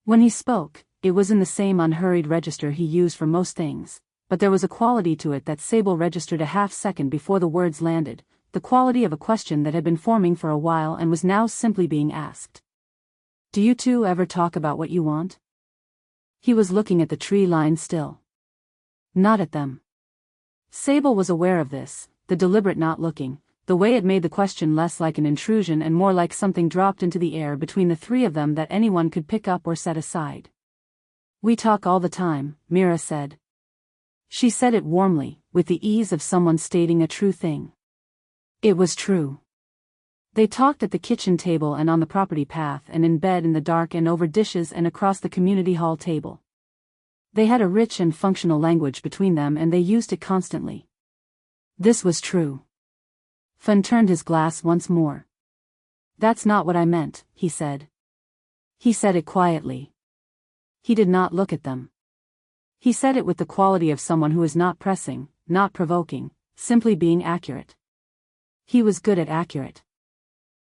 When he spoke, it was in the same unhurried register he used for most things, but there was a quality to it that Sable registered a half-second before the words landed, the quality of a question that had been forming for a while and was now simply being asked. "Do you 2 ever talk about what you want?" He was looking at the tree line still. Not at them. Sable was aware of this, the deliberate not looking, the way it made the question less like an intrusion and more like something dropped into the air between the 3 of them that anyone could pick up or set aside. "We talk all the time," Mira said. She said it warmly, with the ease of someone stating a true thing. It was true. They talked at the kitchen table and on the property path and in bed in the dark and over dishes and across the community hall table. They had a rich and functional language between them and they used it constantly. This was true. Fun turned his glass once more. "That's not what I meant," he said. He said it quietly. He did not look at them. He said it with the quality of someone who is not pressing, not provoking, simply being accurate. He was good at accurate.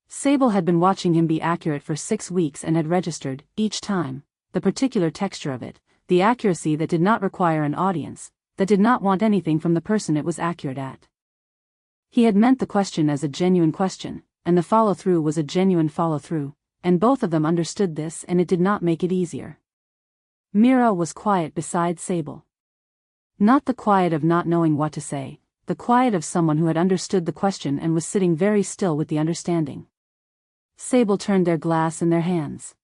Sable had been watching him be accurate for 6 weeks and had registered, each time, the particular texture of it, the accuracy that did not require an audience, that did not want anything from the person it was accurate at. He had meant the question as a genuine question, and the follow-through was a genuine follow-through, and both of them understood this and it did not make it easier. Mira was quiet beside Sable. Not the quiet of not knowing what to say, the quiet of someone who had understood the question and was sitting very still with the understanding. Sable turned their glass in their hands.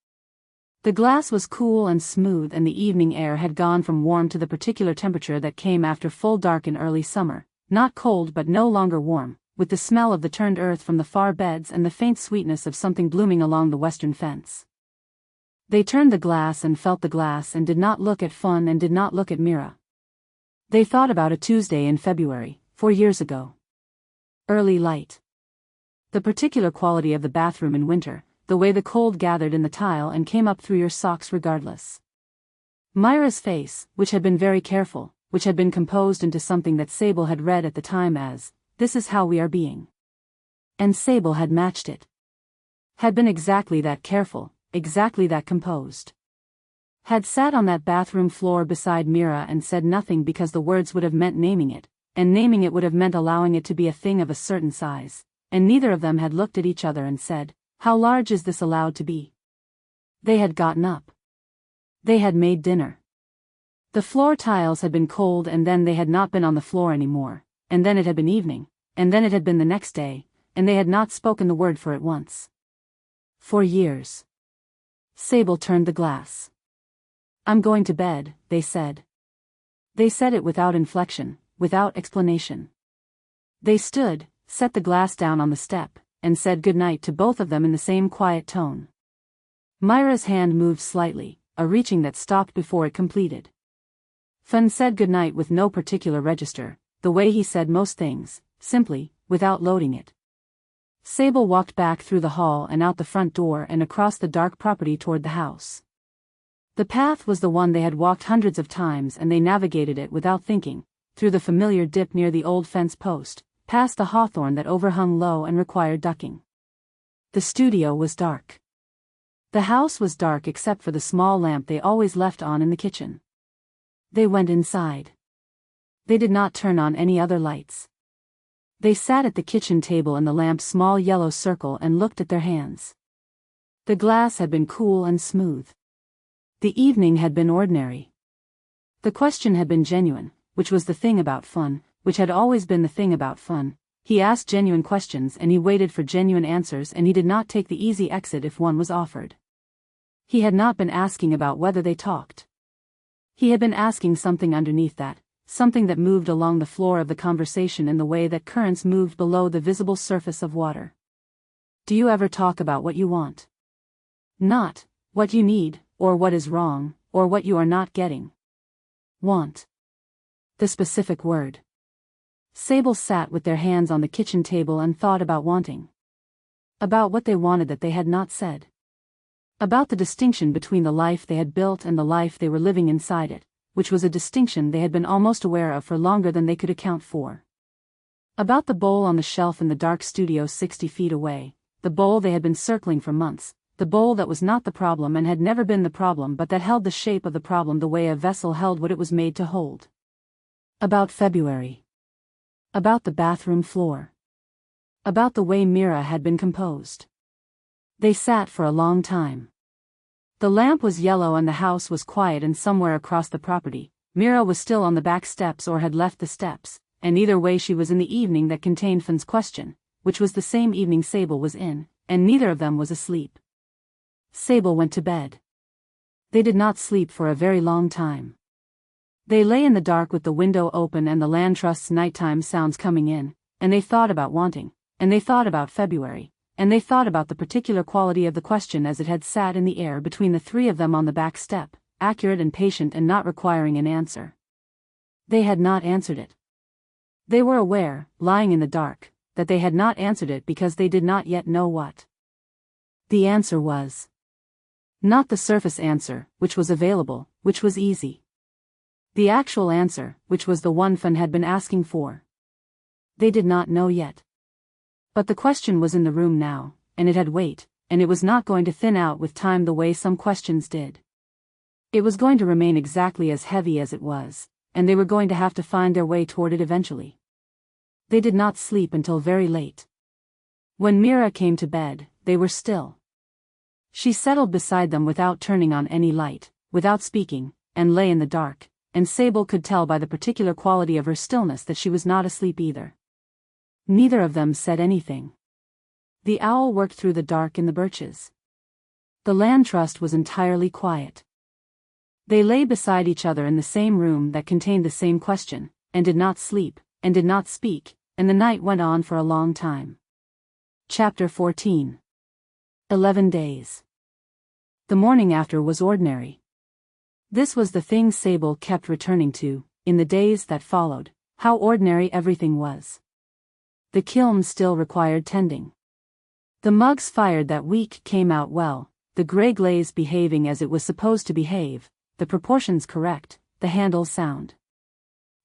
The glass was cool and smooth and the evening air had gone from warm to the particular temperature that came after full dark in early summer, not cold but no longer warm, with the smell of the turned earth from the far beds and the faint sweetness of something blooming along the western fence. They turned the glass and felt the glass and did not look at Fun and did not look at Mira. They thought about a Tuesday in February, 4 years ago. Early light. The particular quality of the bathroom in winter, the way the cold gathered in the tile and came up through your socks regardless. Mira's face, which had been very careful, which had been composed into something that Sable had read at the time as, "This is how we are being." And Sable had matched it. Had been exactly that careful, exactly that composed. Had sat on that bathroom floor beside Mira and said nothing because the words would have meant naming it, and naming it would have meant allowing it to be a thing of a certain size, and neither of them had looked at each other and said, "How large is this allowed to be?" They had gotten up. They had made dinner. The floor tiles had been cold and then they had not been on the floor anymore, and then it had been evening, and then it had been the next day, and they had not spoken the word for it once. 4 years. Sable turned the glass. "I'm going to bed," they said. They said it without inflection, without explanation. They stood, set the glass down on the step, and said good night to both of them in the same quiet tone. Mira's hand moved slightly, a reaching that stopped before it completed. Fun said good night with no particular register, the way he said most things, simply, without loading it. Sable walked back through the hall and out the front door and across the dark property toward the house. The path was the one they had walked hundreds of times and they navigated it without thinking, through the familiar dip near the old fence post, past the hawthorn that overhung low and required ducking. The studio was dark. The house was dark except for the small lamp they always left on in the kitchen. They went inside. They did not turn on any other lights. They sat at the kitchen table in the lamp's small yellow circle and looked at their hands. The glass had been cool and smooth. The evening had been ordinary. The question had been genuine, which was the thing about Fun, which had always been the thing about Fun. He asked genuine questions and he waited for genuine answers and he did not take the easy exit if one was offered. He had not been asking about whether they talked. He had been asking something underneath that, something that moved along the floor of the conversation in the way that currents moved below the visible surface of water. Do you ever talk about what you want? Not, what you need, or what is wrong, or what you are not getting. Want. The specific word. Sable sat with their hands on the kitchen table and thought about wanting. About what they wanted that they had not said. About the distinction between the life they had built and the life they were living inside it, which was a distinction they had been almost aware of for longer than they could account for. About the bowl on the shelf in the dark studio 60 feet away, the bowl they had been circling for months, the bowl that was not the problem and had never been the problem but that held the shape of the problem the way a vessel held what it was made to hold. About February. About the bathroom floor. About the way Mira had been composed. They sat for a long time. The lamp was yellow and the house was quiet and somewhere across the property, Mira was still on the back steps or had left the steps, and either way she was in the evening that contained Fun's question, which was the same evening Sable was in, and neither of them was asleep. Sable went to bed. They did not sleep for a very long time. They lay in the dark with the window open and the land trust's nighttime sounds coming in, and they thought about wanting, and they thought about February, and they thought about the particular quality of the question as it had sat in the air between the three of them on the back step, accurate and patient and not requiring an answer. They had not answered it. They were aware, lying in the dark, that they had not answered it because they did not yet know what the answer was. Not the surface answer, which was available, which was easy. The actual answer, which was the one Fan had been asking for. They did not know yet. But the question was in the room now, and it had weight, and it was not going to thin out with time the way some questions did. It was going to remain exactly as heavy as it was, and they were going to have to find their way toward it eventually. They did not sleep until very late. When Mira came to bed, they were still. She settled beside them without turning on any light, without speaking, and lay in the dark, and Sable could tell by the particular quality of her stillness that she was not asleep either. Neither of them said anything. The owl worked through the dark in the birches. The land trust was entirely quiet. They lay beside each other in the same room that contained the same question, and did not sleep, and did not speak, and the night went on for a long time. Chapter 14. 11 days. The morning after was ordinary. This was the thing Sable kept returning to, in the days that followed, how ordinary everything was. The kiln still required tending. The mugs fired that week came out well, the grey glaze behaving as it was supposed to behave, the proportions correct, the handle sound.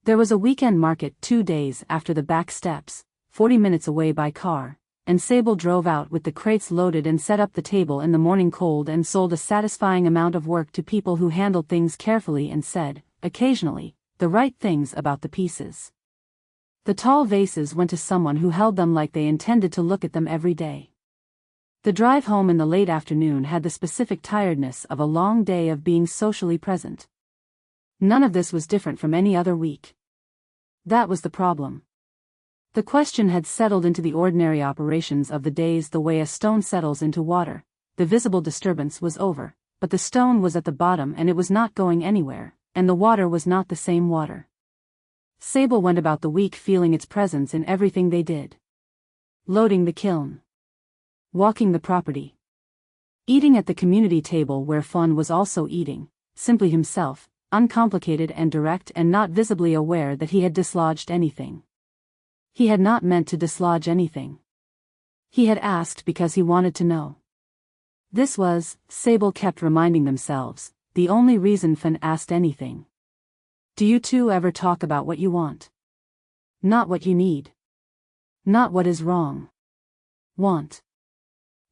There was a weekend market 2 days after the back steps, 40 minutes away by car, and Sable drove out with the crates loaded and set up the table in the morning cold and sold a satisfying amount of work to people who handled things carefully and said, occasionally, the right things about the pieces. The tall vases went to someone who held them like they intended to look at them every day. The drive home in the late afternoon had the specific tiredness of a long day of being socially present. None of this was different from any other week. That was the problem. The question had settled into the ordinary operations of the days the way a stone settles into water. The visible disturbance was over, but the stone was at the bottom and it was not going anywhere, and the water was not the same water. Sable went about the week feeling its presence in everything they did. Loading the kiln. Walking the property. Eating at the community table where Fan was also eating, simply himself, uncomplicated and direct and not visibly aware that he had dislodged anything. He had not meant to dislodge anything. He had asked because he wanted to know. This was, Sable kept reminding themselves, the only reason Fan asked anything. Do you two ever talk about what you want? Not what you need. Not what is wrong. Want.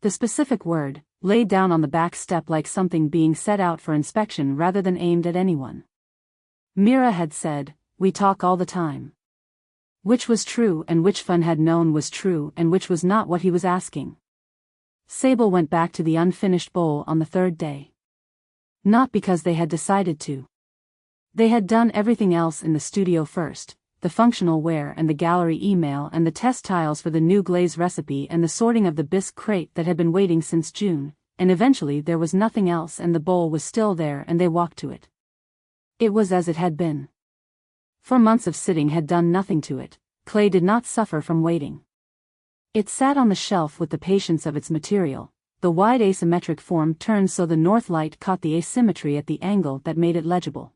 The specific word, laid down on the back step like something being set out for inspection rather than aimed at anyone. Mira had said, we talk all the time. Which was true and which Fan had known was true and which was not what he was asking. Sable went back to the unfinished bowl on the third day. Not because they had decided to. They had done everything else in the studio first, the functional ware and the gallery email and the test tiles for the new glaze recipe and the sorting of the bisque crate that had been waiting since June, and eventually there was nothing else and the bowl was still there and they walked to it. It was as it had been. 4 months of sitting had done nothing to it. Clay did not suffer from waiting. It sat on the shelf with the patience of its material, the wide asymmetric form turned so the north light caught the asymmetry at the angle that made it legible.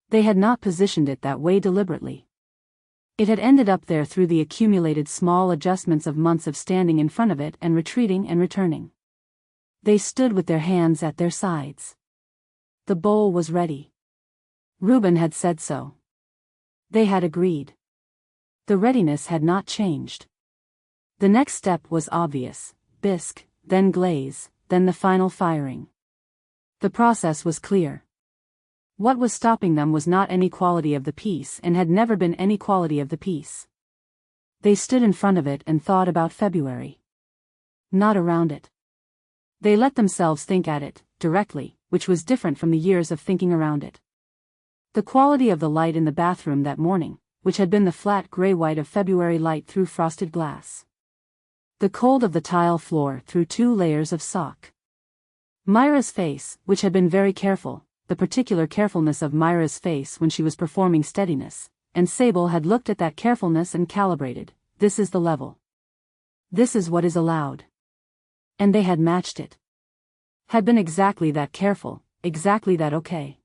They had not positioned it that way deliberately. It had ended up there through the accumulated small adjustments of months of standing in front of it and retreating and returning. They stood with their hands at their sides. The bowl was ready. Reuben had said so. They had agreed. The readiness had not changed. The next step was obvious, bisque, then glaze, then the final firing. The process was clear. What was stopping them was not any quality of the piece and had never been any quality of the piece. They stood in front of it and thought about February. Not around it. They let themselves think at it, directly, which was different from the years of thinking around it. The quality of the light in the bathroom that morning, which had been the flat gray-white of February light through frosted glass. The cold of the tile floor through 2 layers of sock. Mira's face, which had been very careful, the particular carefulness of Mira's face when she was performing steadiness, and Sable had looked at that carefulness and calibrated, this is the level. This is what is allowed. And they had matched it. Had been exactly that careful, exactly that okay.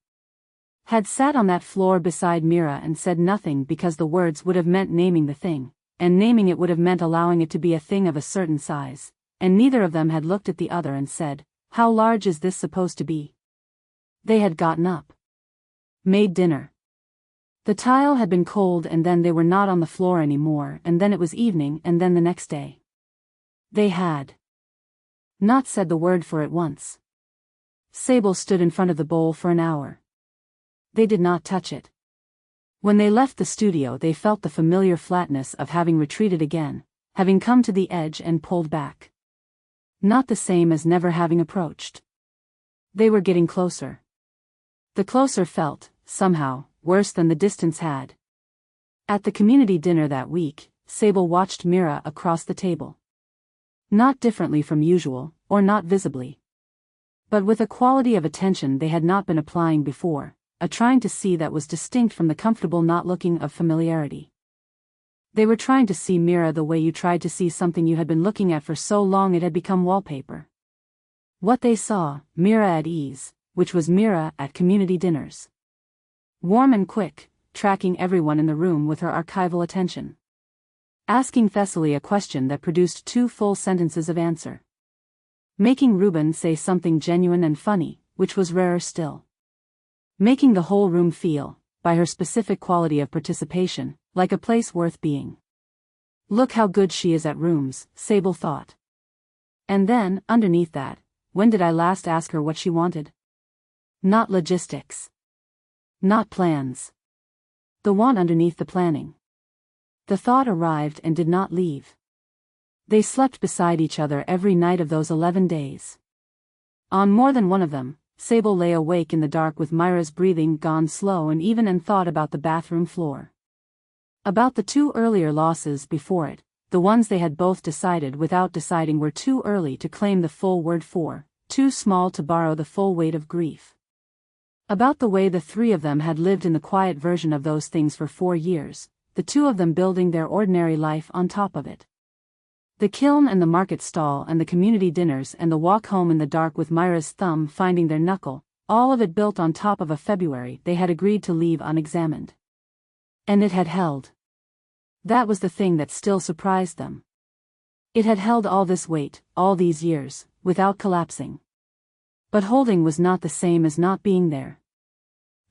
Had sat on that floor beside Mira and said nothing because the words would have meant naming the thing, and naming it would have meant allowing it to be a thing of a certain size, and neither of them had looked at the other and said, "How large is this supposed to be?" They had gotten up. Made dinner. The tile had been cold and then they were not on the floor anymore and then it was evening and then the next day. They had not said the word for it once. Sable stood in front of the bowl for an hour. They did not touch it. When they left the studio they felt the familiar flatness of having retreated again, having come to the edge and pulled back. Not the same as never having approached. They were getting closer. The closer felt, somehow, worse than the distance had. At the community dinner that week, Sable watched Mira across the table. Not differently from usual, or not visibly. But with a quality of attention they had not been applying before, a trying to see that was distinct from the comfortable not looking of familiarity. They were trying to see Mira the way you tried to see something you had been looking at for so long it had become wallpaper. What they saw, Mira at ease, which was Mira at community dinners. Warm and quick, tracking everyone in the room with her archival attention. Asking Thessaly a question that produced 2 full sentences of answer. Making Reuben say something genuine and funny, which was rarer still. Making the whole room feel, by her specific quality of participation, like a place worth being. Look how good she is at rooms, Sable thought. And then, underneath that, when did I last ask her what she wanted? Not logistics. Not plans. The want underneath the planning. The thought arrived and did not leave. They slept beside each other every night of those 11 days. On more than one of them, Sable lay awake in the dark with Mira's breathing gone slow and even and thought about the bathroom floor. About the 2 earlier losses before it, the ones they had both decided without deciding were too early to claim the full word for, too small to borrow the full weight of grief. About the way the 3 of them had lived in the quiet version of those things for 4 years, the 2 of them building their ordinary life on top of it. The kiln and the market stall and the community dinners and the walk home in the dark with Mira's thumb finding their knuckle, all of it built on top of a February they had agreed to leave unexamined. And it had held. That was the thing that still surprised them. It had held all this weight, all these years, without collapsing. But holding was not the same as not being there.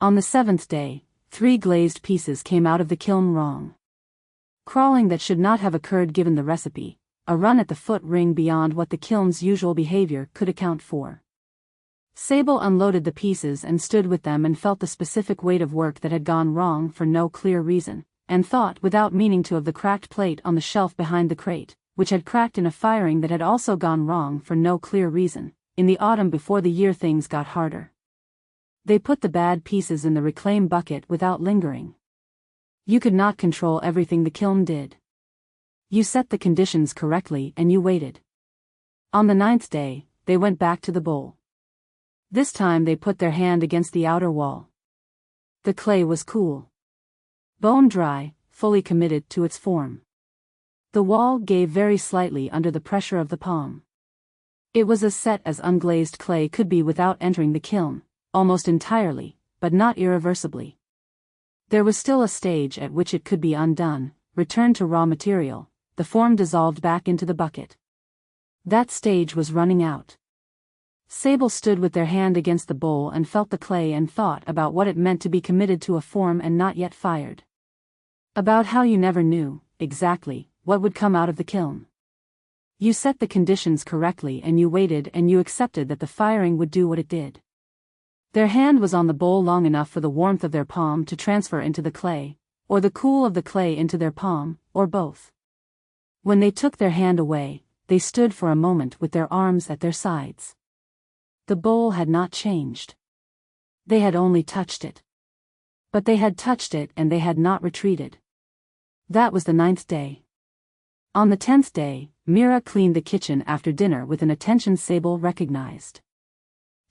On the 7th day, 3 glazed pieces came out of the kiln wrong. Crawling that should not have occurred given the recipe, a run at the foot ring beyond what the kiln's usual behavior could account for. Sable unloaded the pieces and stood with them and felt the specific weight of work that had gone wrong for no clear reason, and thought without meaning to of the cracked plate on the shelf behind the crate, which had cracked in a firing that had also gone wrong for no clear reason, in the autumn before the year things got harder. They put the bad pieces in the reclaim bucket without lingering. You could not control everything the kiln did. You set the conditions correctly and you waited. On the 9th day, they went back to the bowl. This time they put their hand against the outer wall. The clay was cool. Bone dry, fully committed to its form. The wall gave very slightly under the pressure of the palm. It was as set as unglazed clay could be without entering the kiln, almost entirely, but not irreversibly. There was still a stage at which it could be undone, returned to raw material, the form dissolved back into the bucket. That stage was running out. Sable stood with their hand against the bowl and felt the clay and thought about what it meant to be committed to a form and not yet fired. About how you never knew, exactly, what would come out of the kiln. You set the conditions correctly and you waited and you accepted that the firing would do what it did. Their hand was on the bowl long enough for the warmth of their palm to transfer into the clay, or the cool of the clay into their palm, or both. When they took their hand away, they stood for a moment with their arms at their sides. The bowl had not changed. They had only touched it. But they had touched it and they had not retreated. That was the 9th day. On the 10th day, Mira cleaned the kitchen after dinner with an attention Sable recognized.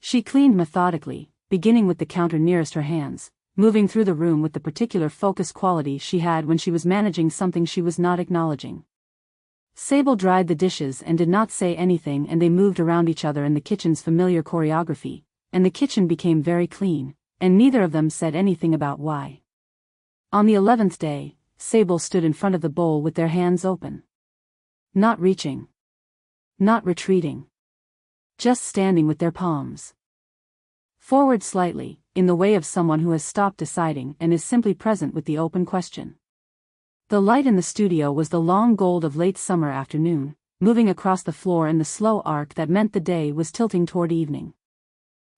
She cleaned methodically, beginning with the counter nearest her hands, moving through the room with the particular focus quality she had when she was managing something she was not acknowledging. Sable dried the dishes and did not say anything, and they moved around each other in the kitchen's familiar choreography, and the kitchen became very clean, and neither of them said anything about why. On the 11th day, Sable stood in front of the bowl with their hands open. Not reaching. Not retreating. Just standing with their palms forward slightly, in the way of someone who has stopped deciding and is simply present with the open question. The light in the studio was the long gold of late summer afternoon, moving across the floor in the slow arc that meant the day was tilting toward evening.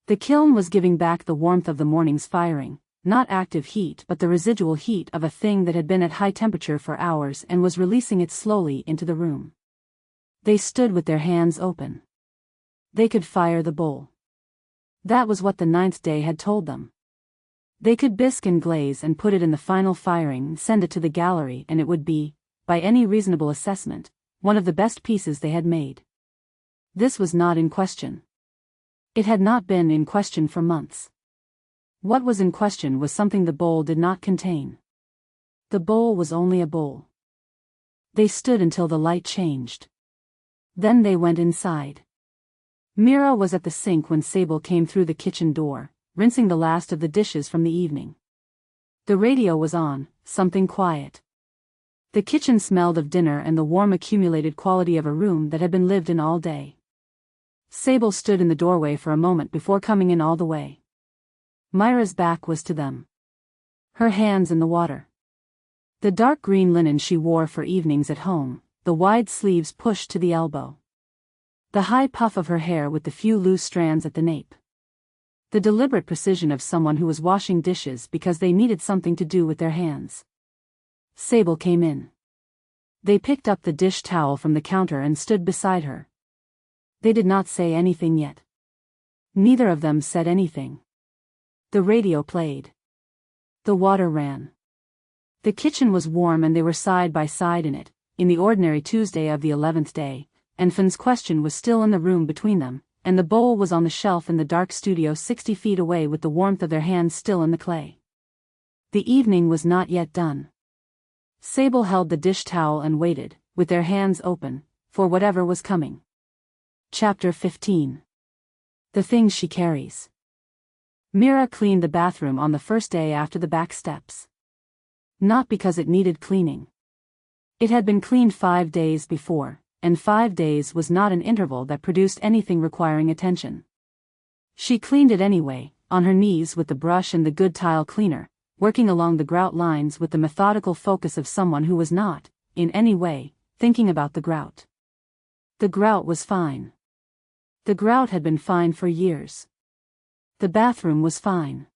The kiln was giving back the warmth of the morning's firing, not active heat but the residual heat of a thing that had been at high temperature for hours and was releasing it slowly into the room. They stood with their hands open. They could fire the bowl. That was what the 9th day had told them. They could bisque and glaze and put it in the final firing and send it to the gallery, and it would be, by any reasonable assessment, one of the best pieces they had made. This was not in question. It had not been in question for months. What was in question was something the bowl did not contain. The bowl was only a bowl. They stood until the light changed. Then they went inside. Mira was at the sink when Sable came through the kitchen door, rinsing the last of the dishes from the evening. The radio was on, something quiet. The kitchen smelled of dinner and the warm accumulated quality of a room that had been lived in all day. Sable stood in the doorway for a moment before coming in all the way. Mira's back was to them. Her hands in the water. The dark green linen she wore for evenings at home, the wide sleeves pushed to the elbow. The high puff of her hair with the few loose strands at the nape. The deliberate precision of someone who was washing dishes because they needed something to do with their hands. Sable came in. They picked up the dish towel from the counter and stood beside her. They did not say anything yet. Neither of them said anything. The radio played. The water ran. The kitchen was warm and they were side by side in it, in the ordinary Tuesday of the 11th day, and Finn's question was still in the room between them, and the bowl was on the shelf in the dark studio 60 feet away with the warmth of their hands still in the clay. The evening was not yet done. Sable held the dish towel and waited, with their hands open, for whatever was coming. Chapter 15. The Things She Carries. Mira cleaned the bathroom on the first day after the back steps. Not because it needed cleaning. It had been cleaned 5 days before, and 5 days was not an interval that produced anything requiring attention. She cleaned it anyway, on her knees with the brush and the good tile cleaner, working along the grout lines with the methodical focus of someone who was not, in any way, thinking about the grout. The grout was fine. The grout had been fine for years. The bathroom was fine.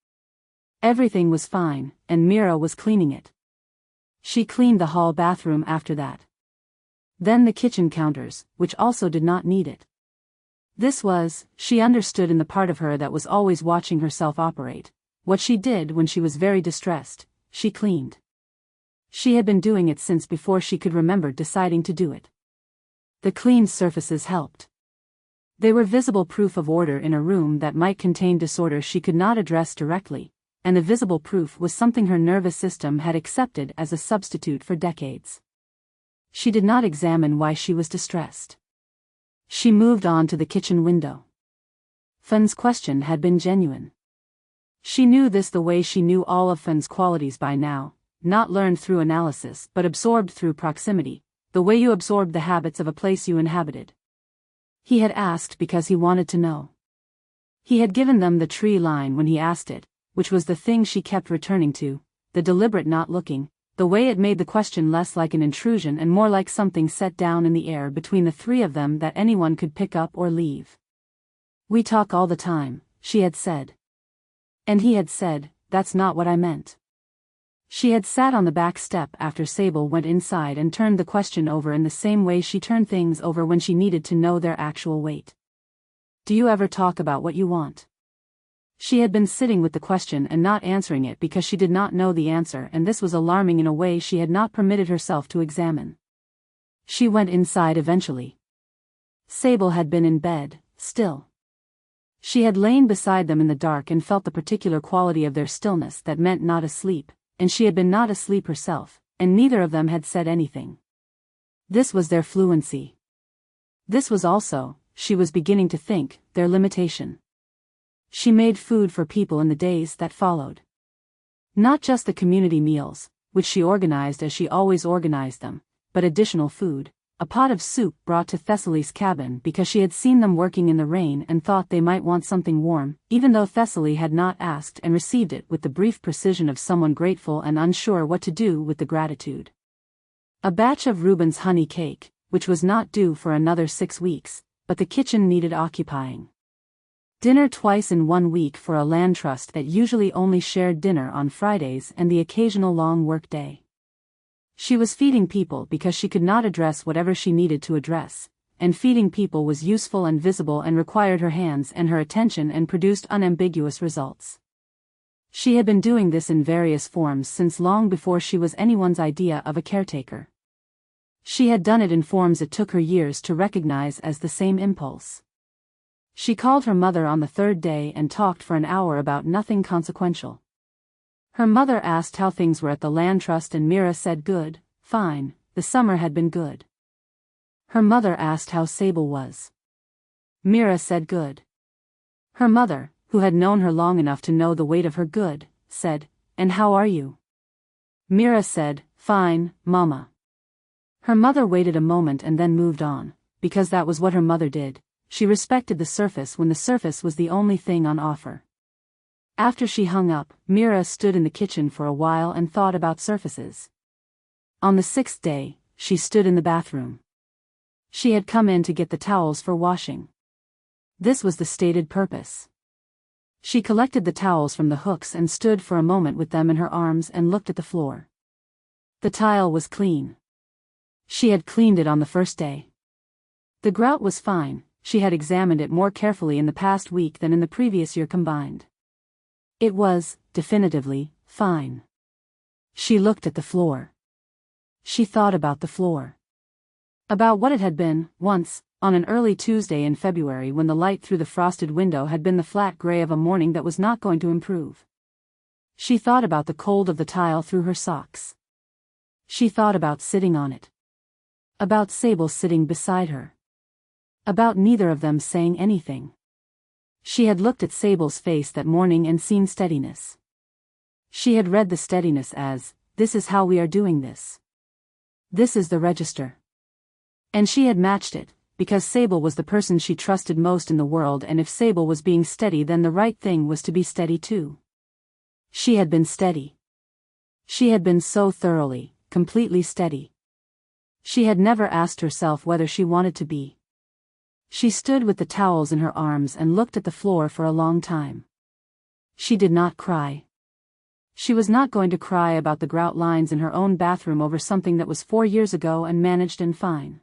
Everything was fine, and Mira was cleaning it. She cleaned the hall bathroom after that. Then the kitchen counters, which also did not need it. This was, she understood in the part of her that was always watching herself operate, what she did when she was very distressed, she cleaned. She had been doing it since before she could remember deciding to do it. The cleaned surfaces helped. They were visible proof of order in a room that might contain disorder she could not address directly, and the visible proof was something her nervous system had accepted as a substitute for decades. She did not examine why she was distressed. She moved on to the kitchen window. Finn's question had been genuine. She knew this the way she knew all of Finn's qualities by now, not learned through analysis but absorbed through proximity, the way you absorbed the habits of a place you inhabited. He had asked because he wanted to know. He had given them the tree line when he asked it, which was the thing she kept returning to, the deliberate not looking, the way it made the question less like an intrusion and more like something set down in the air between the three of them that anyone could pick up or leave. "We talk all the time," she had said. And he had said, "That's not what I meant." She had sat on the back step after Sable went inside and turned the question over in the same way she turned things over when she needed to know their actual weight. "Do you ever talk about what you want?" She had been sitting with the question and not answering it because she did not know the answer, and this was alarming in a way she had not permitted herself to examine. She went inside eventually. Sable had been in bed, still. She had lain beside them in the dark and felt the particular quality of their stillness that meant not asleep, and she had been not asleep herself, and neither of them had said anything. This was their fluency. This was also, she was beginning to think, their limitation. She made food for people in the days that followed. Not just the community meals, which she organized as she always organized them, but additional food, a pot of soup brought to Thessaly's cabin because she had seen them working in the rain and thought they might want something warm, even though Thessaly had not asked, and received it with the brief precision of someone grateful and unsure what to do with the gratitude. A batch of Reuben's honey cake, which was not due for another 6 weeks, but the kitchen needed occupying. Dinner twice in 1 week for a land trust that usually only shared dinner on Fridays and the occasional long work day. She was feeding people because she could not address whatever she needed to address, and feeding people was useful and visible and required her hands and her attention and produced unambiguous results. She had been doing this in various forms since long before she was anyone's idea of a caretaker. She had done it in forms it took her years to recognize as the same impulse. She called her mother on the 3rd day and talked for an hour about nothing consequential. Her mother asked how things were at the land trust and Mira said good, fine, the summer had been good. Her mother asked how Sable was. Mira said good. Her mother, who had known her long enough to know the weight of her good, said, and how are you? Mira said, fine, Mama. Her mother waited a moment and then moved on, because that was what her mother did. She respected the surface when the surface was the only thing on offer. After she hung up, Mira stood in the kitchen for a while and thought about surfaces. On the 6th day, she stood in the bathroom. She had come in to get the towels for washing. This was the stated purpose. She collected the towels from the hooks and stood for a moment with them in her arms and looked at the floor. The tile was clean. She had cleaned it on the 1st day. The grout was fine. She had examined it more carefully in the past week than in the previous year combined. It was, definitively, fine. She looked at the floor. She thought about the floor. About what it had been, once, on an early Tuesday in February when the light through the frosted window had been the flat gray of a morning that was not going to improve. She thought about the cold of the tile through her socks. She thought about sitting on it. About Sable sitting beside her. About neither of them saying anything. She had looked at Sable's face that morning and seen steadiness. She had read the steadiness as, this is how we are doing this. This is the register. And she had matched it, because Sable was the person she trusted most in the world, and if Sable was being steady then the right thing was to be steady too. She had been steady. She had been so thoroughly, completely steady. She had never asked herself whether she wanted to be. She stood with the towels in her arms and looked at the floor for a long time. She did not cry. She was not going to cry about the grout lines in her own bathroom over something that was 4 years ago and managed and fine.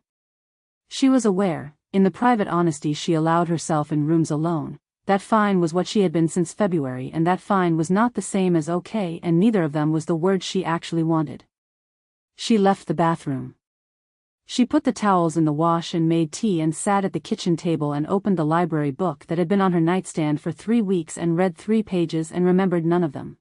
She was aware, in the private honesty she allowed herself in rooms alone, that fine was what she had been since February, and that fine was not the same as okay, and neither of them was the word she actually wanted. She left the bathroom. She put the towels in the wash and made tea and sat at the kitchen table and opened the library book that had been on her nightstand for 3 weeks and read 3 pages and remembered none of them.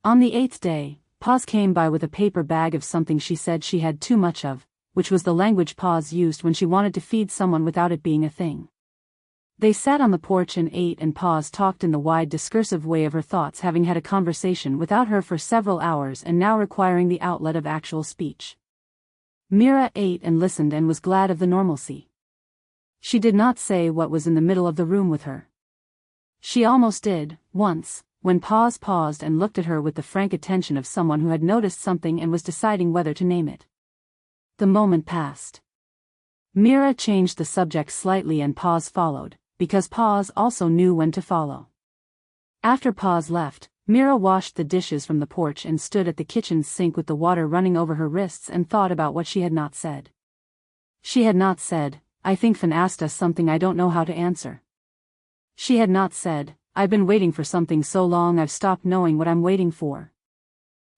On the 8th day, Paws came by with a paper bag of something she said she had too much of, which was the language Paws used when she wanted to feed someone without it being a thing. They sat on the porch and ate, and Paws talked in the wide discursive way of her thoughts, having had a conversation without her for several hours and now requiring the outlet of actual speech. Mira ate and listened and was glad of the normalcy. She did not say what was in the middle of the room with her. She almost did, once, when Paws paused and looked at her with the frank attention of someone who had noticed something and was deciding whether to name it. The moment passed. Mira changed the subject slightly and Paws followed, because Paws also knew when to follow. After Paws left, Mira washed the dishes from the porch and stood at the kitchen sink with the water running over her wrists and thought about what she had not said. She had not said, I think Fan asked us something I don't know how to answer. She had not said, I've been waiting for something so long I've stopped knowing what I'm waiting for.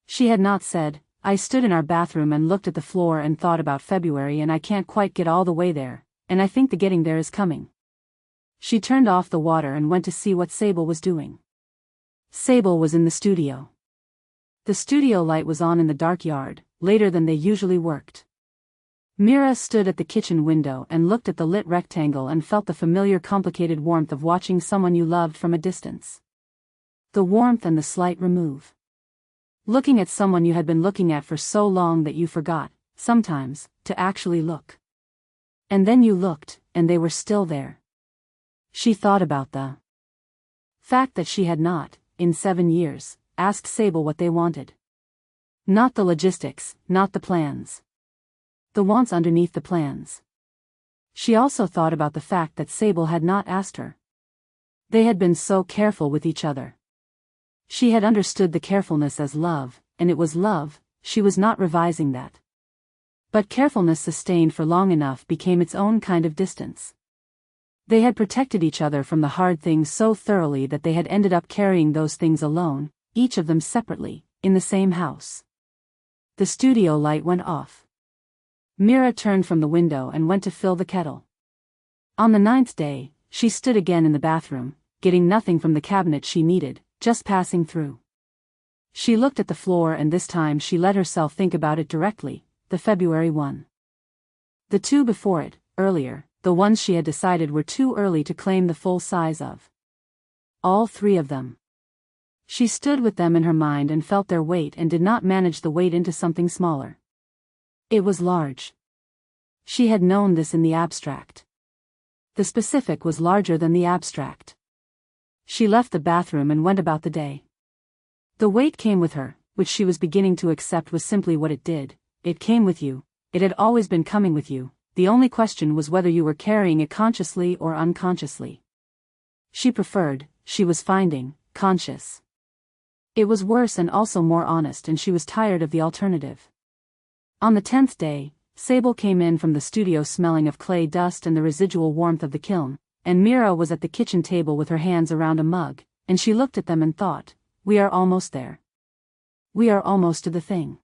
She had not said, I stood in our bathroom and looked at the floor and thought about February and I can't quite get all the way there, and I think the getting there is coming. She turned off the water and went to see what Sable was doing. Sable was in the studio. The studio light was on in the dark yard, later than they usually worked. Mira stood at the kitchen window and looked at the lit rectangle and felt the familiar complicated warmth of watching someone you loved from a distance. The warmth and the slight remove. Looking at someone you had been looking at for so long that you forgot, sometimes, to actually look. And then you looked, and they were still there. She thought about the fact that she had not, in 7 years, asked Sable what they wanted. Not the logistics, not the plans. The wants underneath the plans. She also thought about the fact that Sable had not asked her. They had been so careful with each other. She had understood the carefulness as love, and it was love, she was not revising that. But carefulness sustained for long enough became its own kind of distance. They had protected each other from the hard things so thoroughly that they had ended up carrying those things alone, each of them separately, in the same house. The studio light went off. Mira turned from the window and went to fill the kettle. On the 9th day, she stood again in the bathroom, getting nothing from the cabinet she needed, just passing through. She looked at the floor and this time she let herself think about it directly, the February one. The two before it, earlier, the ones she had decided were too early to claim the full size of. All 3 of them. She stood with them in her mind and felt their weight and did not manage the weight into something smaller. It was large. She had known this in the abstract. The specific was larger than the abstract. She left the bathroom and went about the day. The weight came with her, which she was beginning to accept was simply what it did. It came with you, it had always been coming with you, the only question was whether you were carrying it consciously or unconsciously. She preferred, she was finding, conscious. It was worse and also more honest and she was tired of the alternative. On the 10th day, Sable came in from the studio smelling of clay dust and the residual warmth of the kiln, and Mira was at the kitchen table with her hands around a mug, and she looked at them and thought, we are almost there. We are almost to the thing.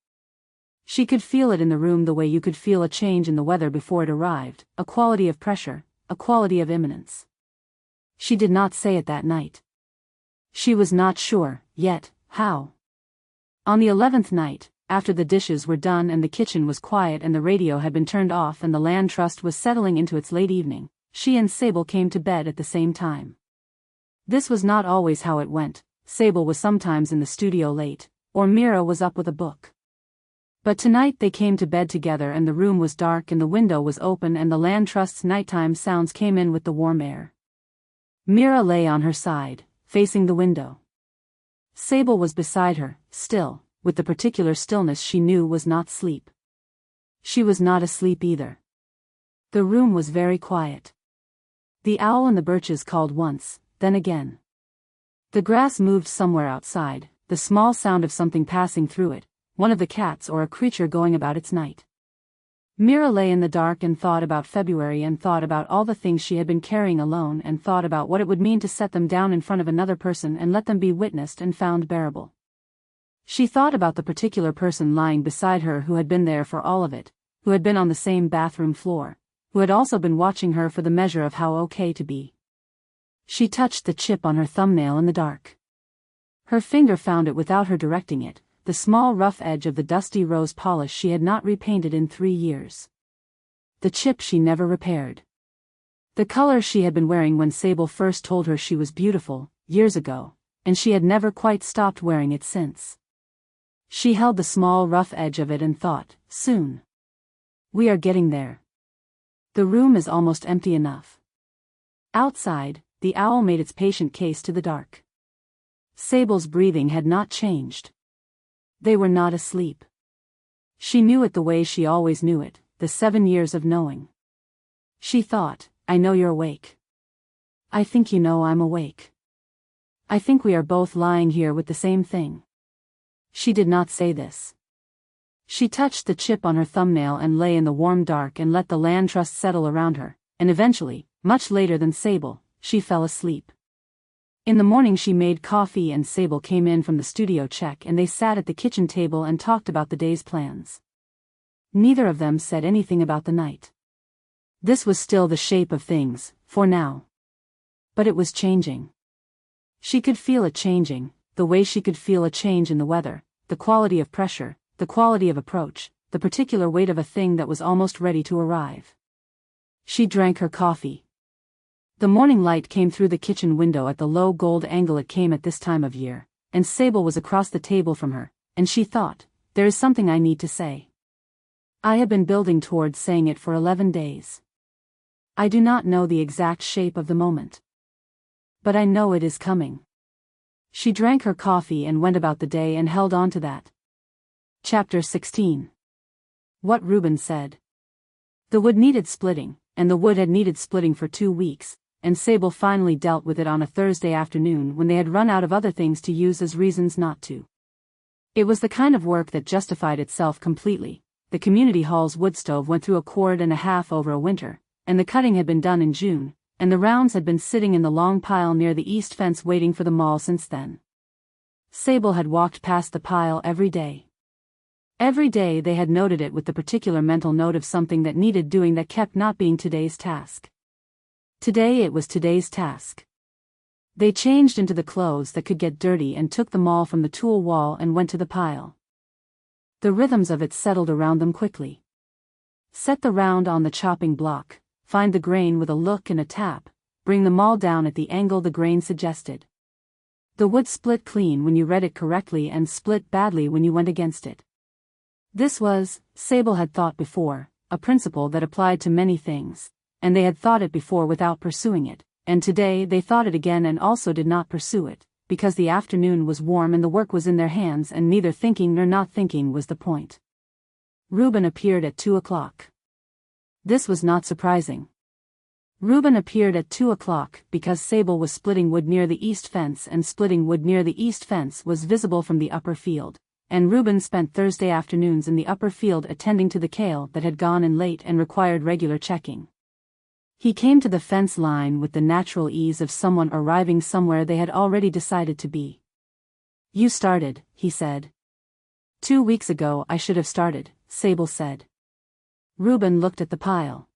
She could feel it in the room the way you could feel a change in the weather before it arrived, a quality of pressure, a quality of imminence. She did not say it that night. She was not sure, yet, how. On the 11th night, after the dishes were done and the kitchen was quiet and the radio had been turned off and the land trust was settling into its late evening, she and Sable came to bed at the same time. This was not always how it went. Sable was sometimes in the studio late, or Mira was up with a book. But tonight they came to bed together and the room was dark and the window was open and the land trust's nighttime sounds came in with the warm air. Mira lay on her side, facing the window. Sable was beside her, still, with the particular stillness she knew was not sleep. She was not asleep either. The room was very quiet. The owl in the birches called once, then again. The grass moved somewhere outside, the small sound of something passing through it, one of the cats or a creature going about its night. Mira lay in the dark and thought about February and thought about all the things she had been carrying alone and thought about what it would mean to set them down in front of another person and let them be witnessed and found bearable. She thought about the particular person lying beside her who had been there for all of it, who had been on the same bathroom floor, who had also been watching her for the measure of how okay to be. She touched the chip on her thumbnail in the dark. Her finger found it without her directing it, the small rough edge of the dusty rose polish she had not repainted in 3 years. The chip she never repaired. The color she had been wearing when Sable first told her she was beautiful, years ago, and she had never quite stopped wearing it since. She held the small rough edge of it and thought, soon. We are getting there. The room is almost empty enough. Outside, the owl made its patient case to the dark. Sable's breathing had not changed. They were not asleep. She knew it the way she always knew it, the 7 years of knowing. She thought, I know you're awake. I think you know I'm awake. I think we are both lying here with the same thing. She did not say this. She touched the chip on her thumbnail and lay in the warm dark and let the land trust settle around her, and eventually, much later than Sable, she fell asleep. In the morning she made coffee and Sable came in from the studio check and they sat at the kitchen table and talked about the day's plans. Neither of them said anything about the night. This was still the shape of things, for now. But it was changing. She could feel it changing, the way she could feel a change in the weather, the quality of pressure, the quality of approach, the particular weight of a thing that was almost ready to arrive. She drank her coffee. The morning light came through the kitchen window at the low gold angle it came at this time of year, and Sable was across the table from her, and she thought, there is something I need to say. I have been building towards saying it for 11 days. I do not know the exact shape of the moment. But I know it is coming. She drank her coffee and went about the day and held on to that. Chapter 16. What Reuben said. The wood needed splitting, and the wood had needed splitting for 2 weeks, and Sable finally dealt with it on a Thursday afternoon when they had run out of other things to use as reasons not to. It was the kind of work that justified itself completely. The community hall's wood stove went through 1.5 quarts over a winter, and the cutting had been done in June, and the rounds had been sitting in the long pile near the east fence waiting for the mall since then. Sable had walked past the pile every day. Every day they had noted it with the particular mental note of something that needed doing that kept not being today's task. Today it was today's task. They changed into the clothes that could get dirty and took them all from the tool wall and went to the pile. The rhythms of it settled around them quickly. Set the round on the chopping block, find the grain with a look and a tap, bring them all down at the angle the grain suggested. The wood split clean when you read it correctly and split badly when you went against it. This was, Sable had thought before, a principle that applied to many things, and they had thought it before without pursuing it, and today they thought it again and also did not pursue it, because the afternoon was warm and the work was in their hands and neither thinking nor not thinking was the point. Reuben appeared at 2 o'clock. This was not surprising. Reuben appeared at 2 o'clock because Sable was splitting wood near the east fence and splitting wood near the east fence was visible from the upper field, and Reuben spent Thursday afternoons in the upper field attending to the kale that had gone in late and required regular checking. He came to the fence line with the natural ease of someone arriving somewhere they had already decided to be. You started, he said. 2 weeks ago I should have started, Sable said. Reuben looked at the pile.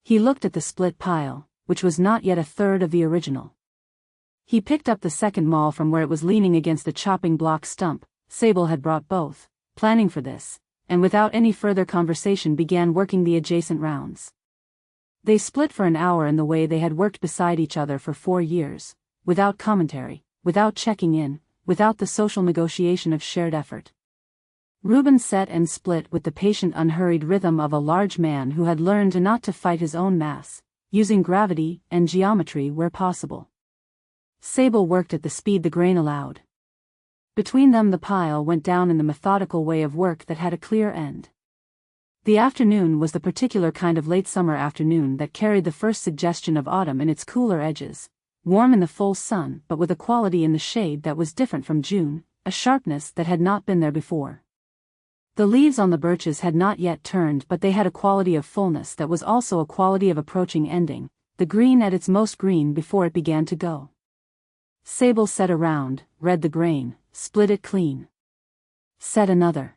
He looked at the split pile, which was not yet a third of the original. He picked up the second maul from where it was leaning against the chopping block stump. Sable had brought both, planning for this, and without any further conversation began working the adjacent rounds. They split for an hour in the way they had worked beside each other for 4 years, without commentary, without checking in, without the social negotiation of shared effort. Reuben set and split with the patient unhurried rhythm of a large man who had learned not to fight his own mass, using gravity and geometry where possible. Sable worked at the speed the grain allowed. Between them the pile went down in the methodical way of work that had a clear end. The afternoon was the particular kind of late summer afternoon that carried the first suggestion of autumn in its cooler edges, warm in the full sun but with a quality in the shade that was different from June, a sharpness that had not been there before. The leaves on the birches had not yet turned but they had a quality of fullness that was also a quality of approaching ending, the green at its most green before it began to go. Sable set a round, read the grain, split it clean. Set another.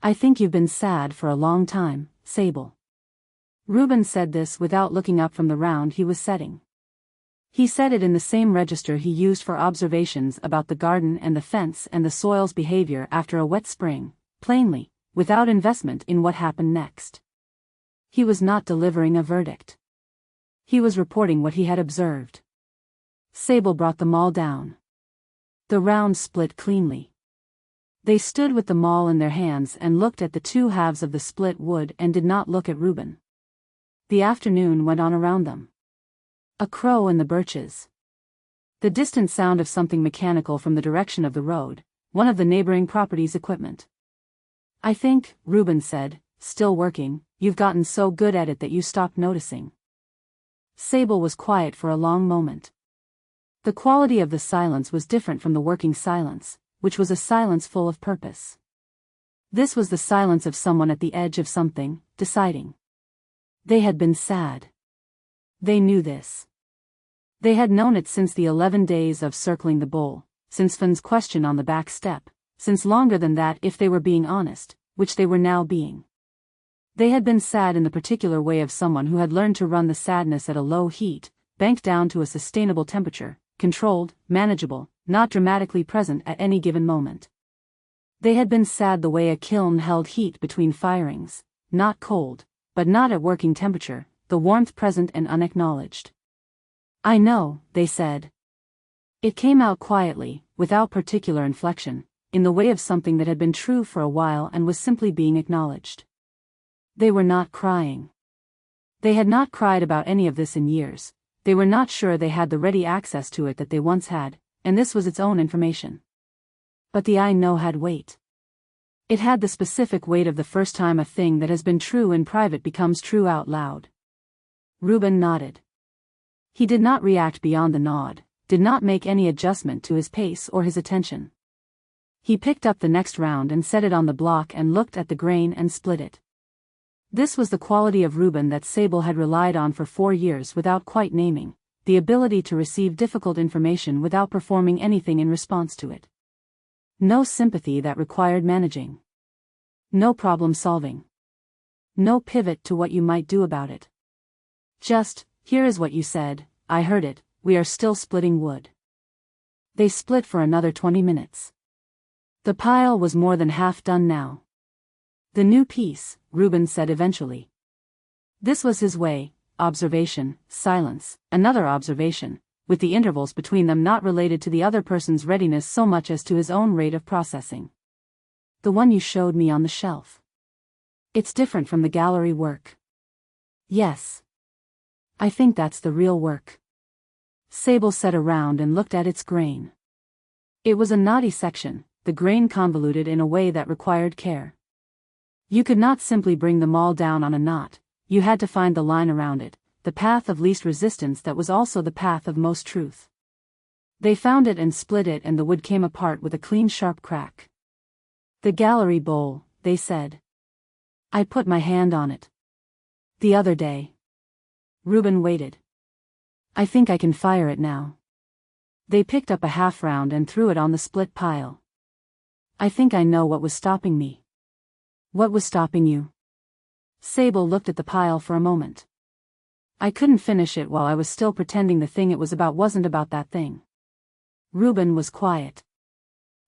I think you've been sad for a long time, Sable. Reuben said this without looking up from the round he was setting. He said it in the same register he used for observations about the garden and the fence and the soil's behavior after a wet spring, plainly, without investment in what happened next. He was not delivering a verdict. He was reporting what he had observed. Sable brought them all down. The round split cleanly. They stood with the maul in their hands and looked at the two halves of the split wood and did not look at Reuben. The afternoon went on around them. A crow in the birches. The distant sound of something mechanical from the direction of the road, one of the neighboring property's equipment. I think, Reuben said, still working, you've gotten so good at it that you stopped noticing. Sable was quiet for a long moment. The quality of the silence was different from the working silence, which was a silence full of purpose. This was the silence of someone at the edge of something, deciding. They had been sad. They knew this. They had known it since the 11 days of circling the bowl, since Finn's question on the back step, since longer than that if they were being honest, which they were now being. They had been sad in the particular way of someone who had learned to run the sadness at a low heat, banked down to a sustainable temperature, controlled, manageable, not dramatically present at any given moment. They had been sad the way a kiln held heat between firings, not cold, but not at working temperature, the warmth present and unacknowledged. "I know," they said. It came out quietly, without particular inflection, in the way of something that had been true for a while and was simply being acknowledged. They were not crying. They had not cried about any of this in years. They were not sure they had the ready access to it that they once had, and this was its own information. But the "I know" had weight. It had the specific weight of the first time a thing that has been true in private becomes true out loud. Reuben nodded. He did not react beyond the nod, did not make any adjustment to his pace or his attention. He picked up the next round and set it on the block and looked at the grain and split it. This was the quality of Reuben that Sable had relied on for 4 years without quite naming, the ability to receive difficult information without performing anything in response to it. No sympathy that required managing. No problem solving. No pivot to what you might do about it. Just, "Here is what you said, I heard it, we are still splitting wood." They split for another 20 minutes. The pile was more than half done now. "The new piece," Reuben said eventually. This was his way: observation, silence, another observation, with the intervals between them not related to the other person's readiness so much as to his own rate of processing. "The one you showed me on the shelf. It's different from the gallery work." "Yes. I think that's the real work." Sable sat around and looked at its grain. It was a knotty section, the grain convoluted in a way that required care. You could not simply bring them all down on a knot, you had to find the line around it, the path of least resistance that was also the path of most truth. They found it and split it, and the wood came apart with a clean sharp crack. "The gallery bowl," they said. "I put my hand on it the other day." Reuben waited. "I think I can fire it now." They picked up a half round and threw it on the split pile. "I think I know what was stopping me." "What was stopping you?" Sable looked at the pile for a moment. "I couldn't finish it while I was still pretending the thing it was about wasn't about that thing." Reuben was quiet.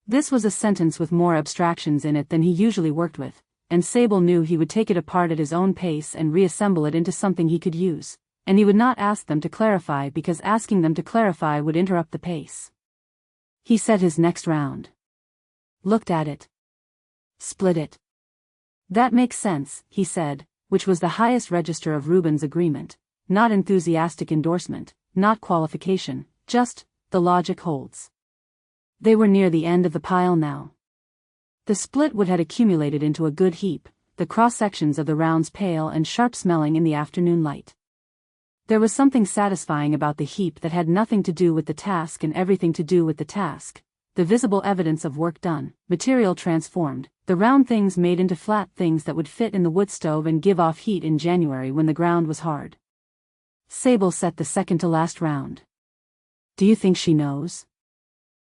This was a sentence with more abstractions in it than he usually worked with, and Sable knew he would take it apart at his own pace and reassemble it into something he could use, and he would not ask them to clarify because asking them to clarify would interrupt the pace. He set his next round. Looked at it. Split it. "That makes sense," he said, which was the highest register of Reuben's agreement, not enthusiastic endorsement, not qualification, just, the logic holds. They were near the end of the pile now. The split wood had accumulated into a good heap, the cross-sections of the rounds pale and sharp-smelling in the afternoon light. There was something satisfying about the heap that had nothing to do with the task and everything to do with the task, the visible evidence of work done, material transformed, the round things made into flat things that would fit in the wood stove and give off heat in January when the ground was hard. Sable set the second to last round. "Do you think she knows?"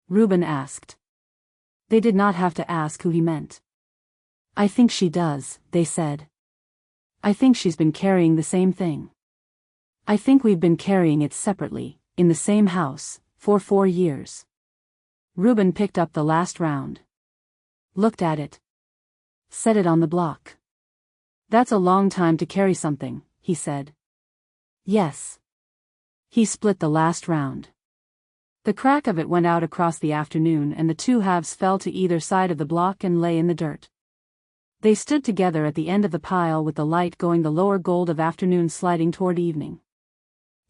Reuben asked. They did not have to ask who he meant. "I think she does," they said. "I think she's been carrying the same thing. I think we've been carrying it separately, in the same house, for 4 years. Reuben picked up the last round. Looked at it. Set it on the block. "That's a long time to carry something," he said. "Yes." He split the last round. The crack of it went out across the afternoon and the 2 halves fell to either side of the block and lay in the dirt. They stood together at the end of the pile with the light going the lower gold of afternoon sliding toward evening.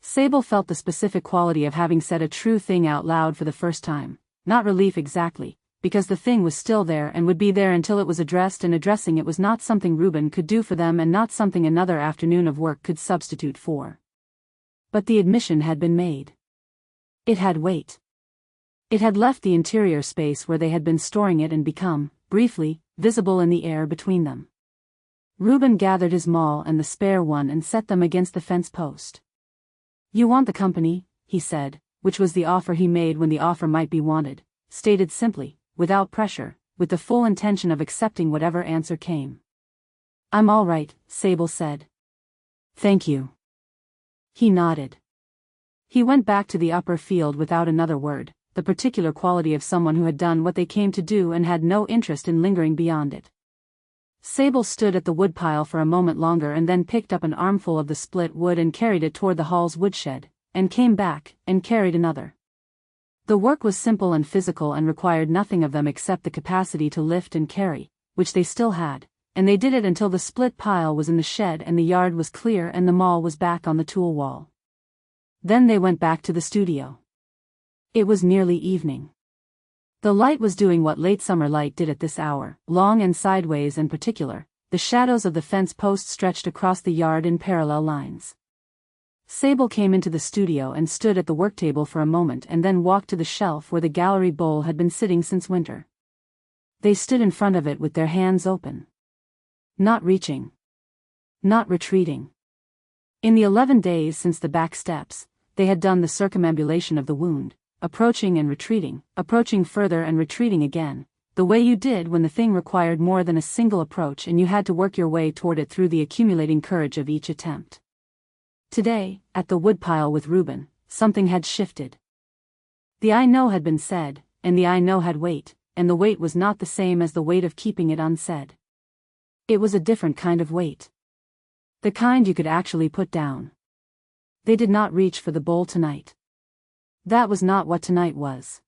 Sable felt the specific quality of having said a true thing out loud for the first time, not relief exactly, because the thing was still there and would be there until it was addressed, and addressing it was not something Reuben could do for them and not something another afternoon of work could substitute for. But the admission had been made. It had weight. It had left the interior space where they had been storing it and become, briefly, visible in the air between them. Reuben gathered his maul and the spare one and set them against the fence post. "You want the company," he said, which was the offer he made when the offer might be wanted, stated simply, without pressure, with the full intention of accepting whatever answer came. "I'm all right," Sable said. "Thank you." He nodded. He went back to the upper field without another word, the particular quality of someone who had done what they came to do and had no interest in lingering beyond it. Sable stood at the woodpile for a moment longer and then picked up an armful of the split wood and carried it toward the hall's woodshed, and came back, and carried another. The work was simple and physical and required nothing of them except the capacity to lift and carry, which they still had, and they did it until the split pile was in the shed and the yard was clear and the maul was back on the tool wall. Then they went back to the studio. It was nearly evening. The light was doing what late summer light did at this hour, long and sideways and particular. The shadows of the fence posts stretched across the yard in parallel lines. Sable came into the studio and stood at the worktable for a moment and then walked to the shelf where the gallery bowl had been sitting since winter. They stood in front of it with their hands open. Not reaching. Not retreating. In the 11 days since the back steps, they had done the circumambulation of the wound, approaching and retreating, approaching further and retreating again, the way you did when the thing required more than a single approach and you had to work your way toward it through the accumulating courage of each attempt. Today, at the woodpile with Reuben, something had shifted. The I know had been said, and the I know had weight, and the weight was not the same as the weight of keeping it unsaid. It was a different kind of weight. The kind you could actually put down. They did not reach for the bowl tonight. That was not what tonight was.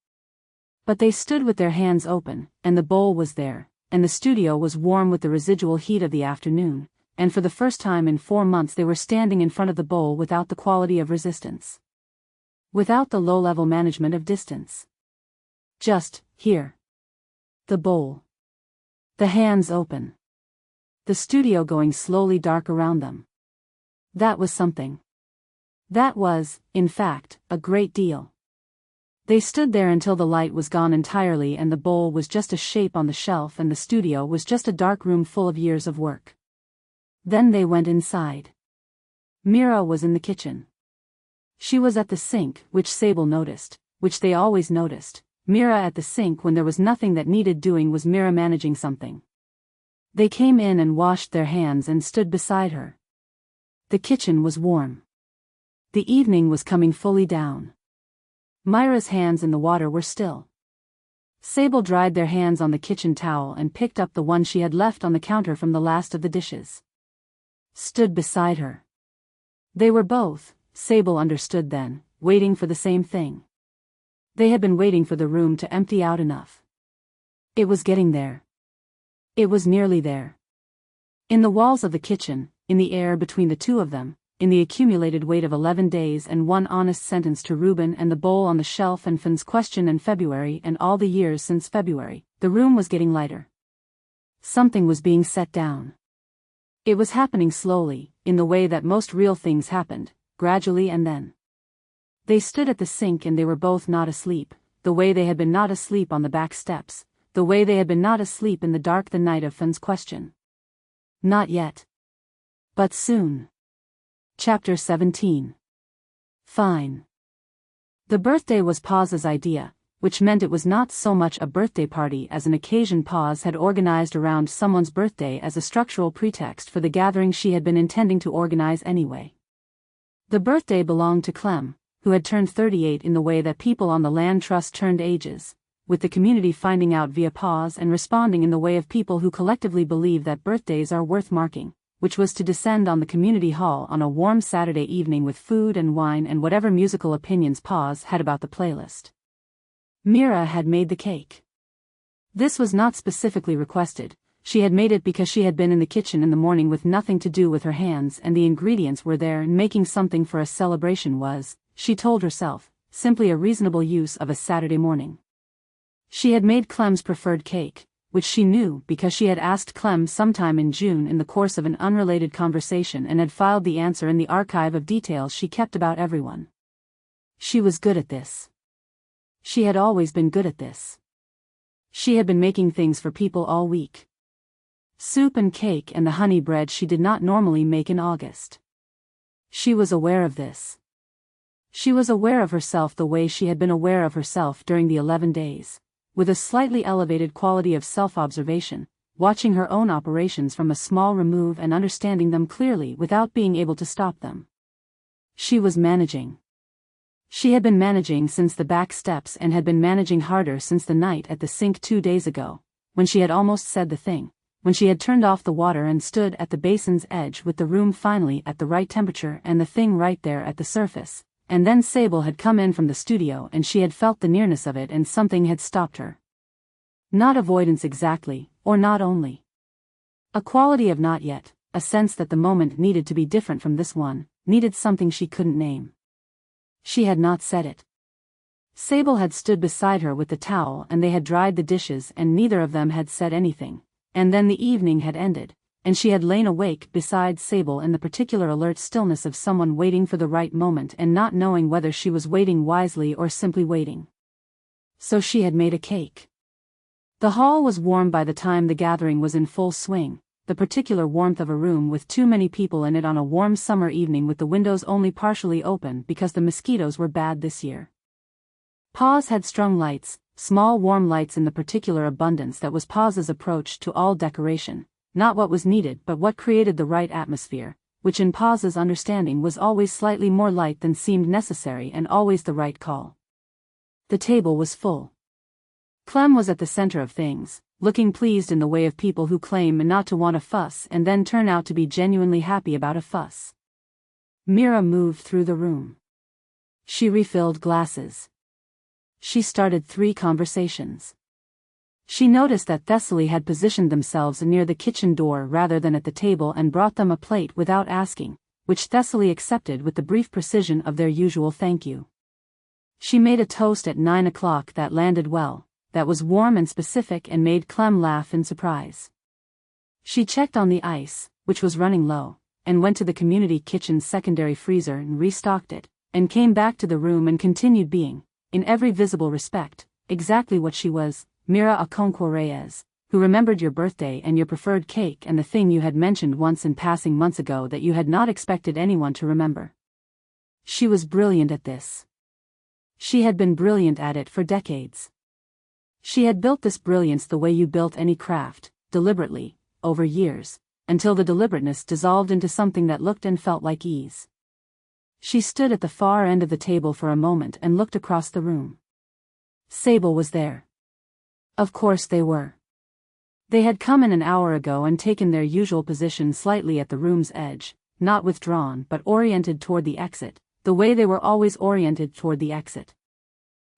But they stood with their hands open, and the bowl was there, and the studio was warm with the residual heat of the afternoon, and for the first time in 4 months they were standing in front of the bowl without the quality of resistance. Without the low-level management of distance. Just, here. The bowl. The hands open. The studio going slowly dark around them. That was something. That was, in fact, a great deal. They stood there until the light was gone entirely and the bowl was just a shape on the shelf and the studio was just a dark room full of years of work. Then they went inside. Mira was in the kitchen. She was at the sink, which Sable noticed, which they always noticed. Mira at the sink when there was nothing that needed doing was Mira managing something. They came in and washed their hands and stood beside her. The kitchen was warm. The evening was coming fully down. Mira's hands in the water were still. Sable dried their hands on the kitchen towel and picked up the one she had left on the counter from the last of the dishes. Stood beside her. They were both, Sable understood then, waiting for the same thing. They had been waiting for the room to empty out enough. It was getting there. It was nearly there. In the walls of the kitchen, in the air between the two of them, in the accumulated weight of 11 days and one honest sentence to Reuben and the bowl on the shelf and Finn's question in February and all the years since February, the room was getting lighter. Something was being set down. It was happening slowly, in the way that most real things happened, gradually and then. They stood at the sink and they were both not asleep, the way they had been not asleep on the back steps, the way they had been not asleep in the dark the night of Finn's question. Not yet. But soon. Chapter 17. Fine. The birthday was Paz's idea, which meant it was not so much a birthday party as an occasion Paz had organized around someone's birthday as a structural pretext for the gathering she had been intending to organize anyway. The birthday belonged to Clem, who had turned 38 in the way that people on the land trust turned ages, with the community finding out via Paz and responding in the way of people who collectively believe that birthdays are worth marking, which was to descend on the community hall on a warm Saturday evening with food and wine and whatever musical opinions Paz had about the playlist. Mira had made the cake. This was not specifically requested, she had made it because she had been in the kitchen in the morning with nothing to do with her hands and the ingredients were there and making something for a celebration was, she told herself, simply a reasonable use of a Saturday morning. She had made Clem's preferred cake, which she knew because she had asked Clem sometime in June in the course of an unrelated conversation and had filed the answer in the archive of details she kept about everyone. She was good at this. She had always been good at this. She had been making things for people all week. Soup and cake and the honey bread she did not normally make in August. She was aware of this. She was aware of herself the way she had been aware of herself during the 11 days. With a slightly elevated quality of self-observation, watching her own operations from a small remove and understanding them clearly without being able to stop them. She was managing. She had been managing since the back steps and had been managing harder since the night at the sink 2 days ago, when she had almost said the thing, when she had turned off the water and stood at the basin's edge with the room finally at the right temperature and the thing right there at the surface, and then Sable had come in from the studio and she had felt the nearness of it and something had stopped her. Not avoidance exactly, or not only. A quality of not yet, a sense that the moment needed to be different from this one, needed something she couldn't name. She had not said it. Sable had stood beside her with the towel and they had dried the dishes and neither of them had said anything, and then the evening had ended, and she had lain awake beside Sable in the particular alert stillness of someone waiting for the right moment and not knowing whether she was waiting wisely or simply waiting. So she had made a cake. The hall was warm by the time the gathering was in full swing, the particular warmth of a room with too many people in it on a warm summer evening with the windows only partially open because the mosquitoes were bad this year. Pa's had strung lights, small warm lights in the particular abundance that was Pa's approach to all decoration, not what was needed but what created the right atmosphere, which in Pa's understanding was always slightly more light than seemed necessary and always the right call. The table was full. Clem was at the center of things, looking pleased in the way of people who claim not to want a fuss and then turn out to be genuinely happy about a fuss. Mira moved through the room. She refilled glasses. She started 3 conversations. She noticed that Thessaly had positioned themselves near the kitchen door rather than at the table and brought them a plate without asking, which Thessaly accepted with the brief precision of their usual thank you. She made a toast at 9 o'clock that landed well, that was warm and specific and made Clem laugh in surprise. She checked on the ice, which was running low, and went to the community kitchen's secondary freezer and restocked it, and came back to the room and continued being, in every visible respect, exactly what she was, Mira Aconcquo-Reyes, who remembered your birthday and your preferred cake and the thing you had mentioned once in passing months ago that you had not expected anyone to remember. She was brilliant at this. She had been brilliant at it for decades. She had built this brilliance the way you built any craft, deliberately, over years, until the deliberateness dissolved into something that looked and felt like ease. She stood at the far end of the table for a moment and looked across the room. Sable was there. Of course they were. They had come in an hour ago and taken their usual position slightly at the room's edge, not withdrawn but oriented toward the exit, the way they were always oriented toward the exit.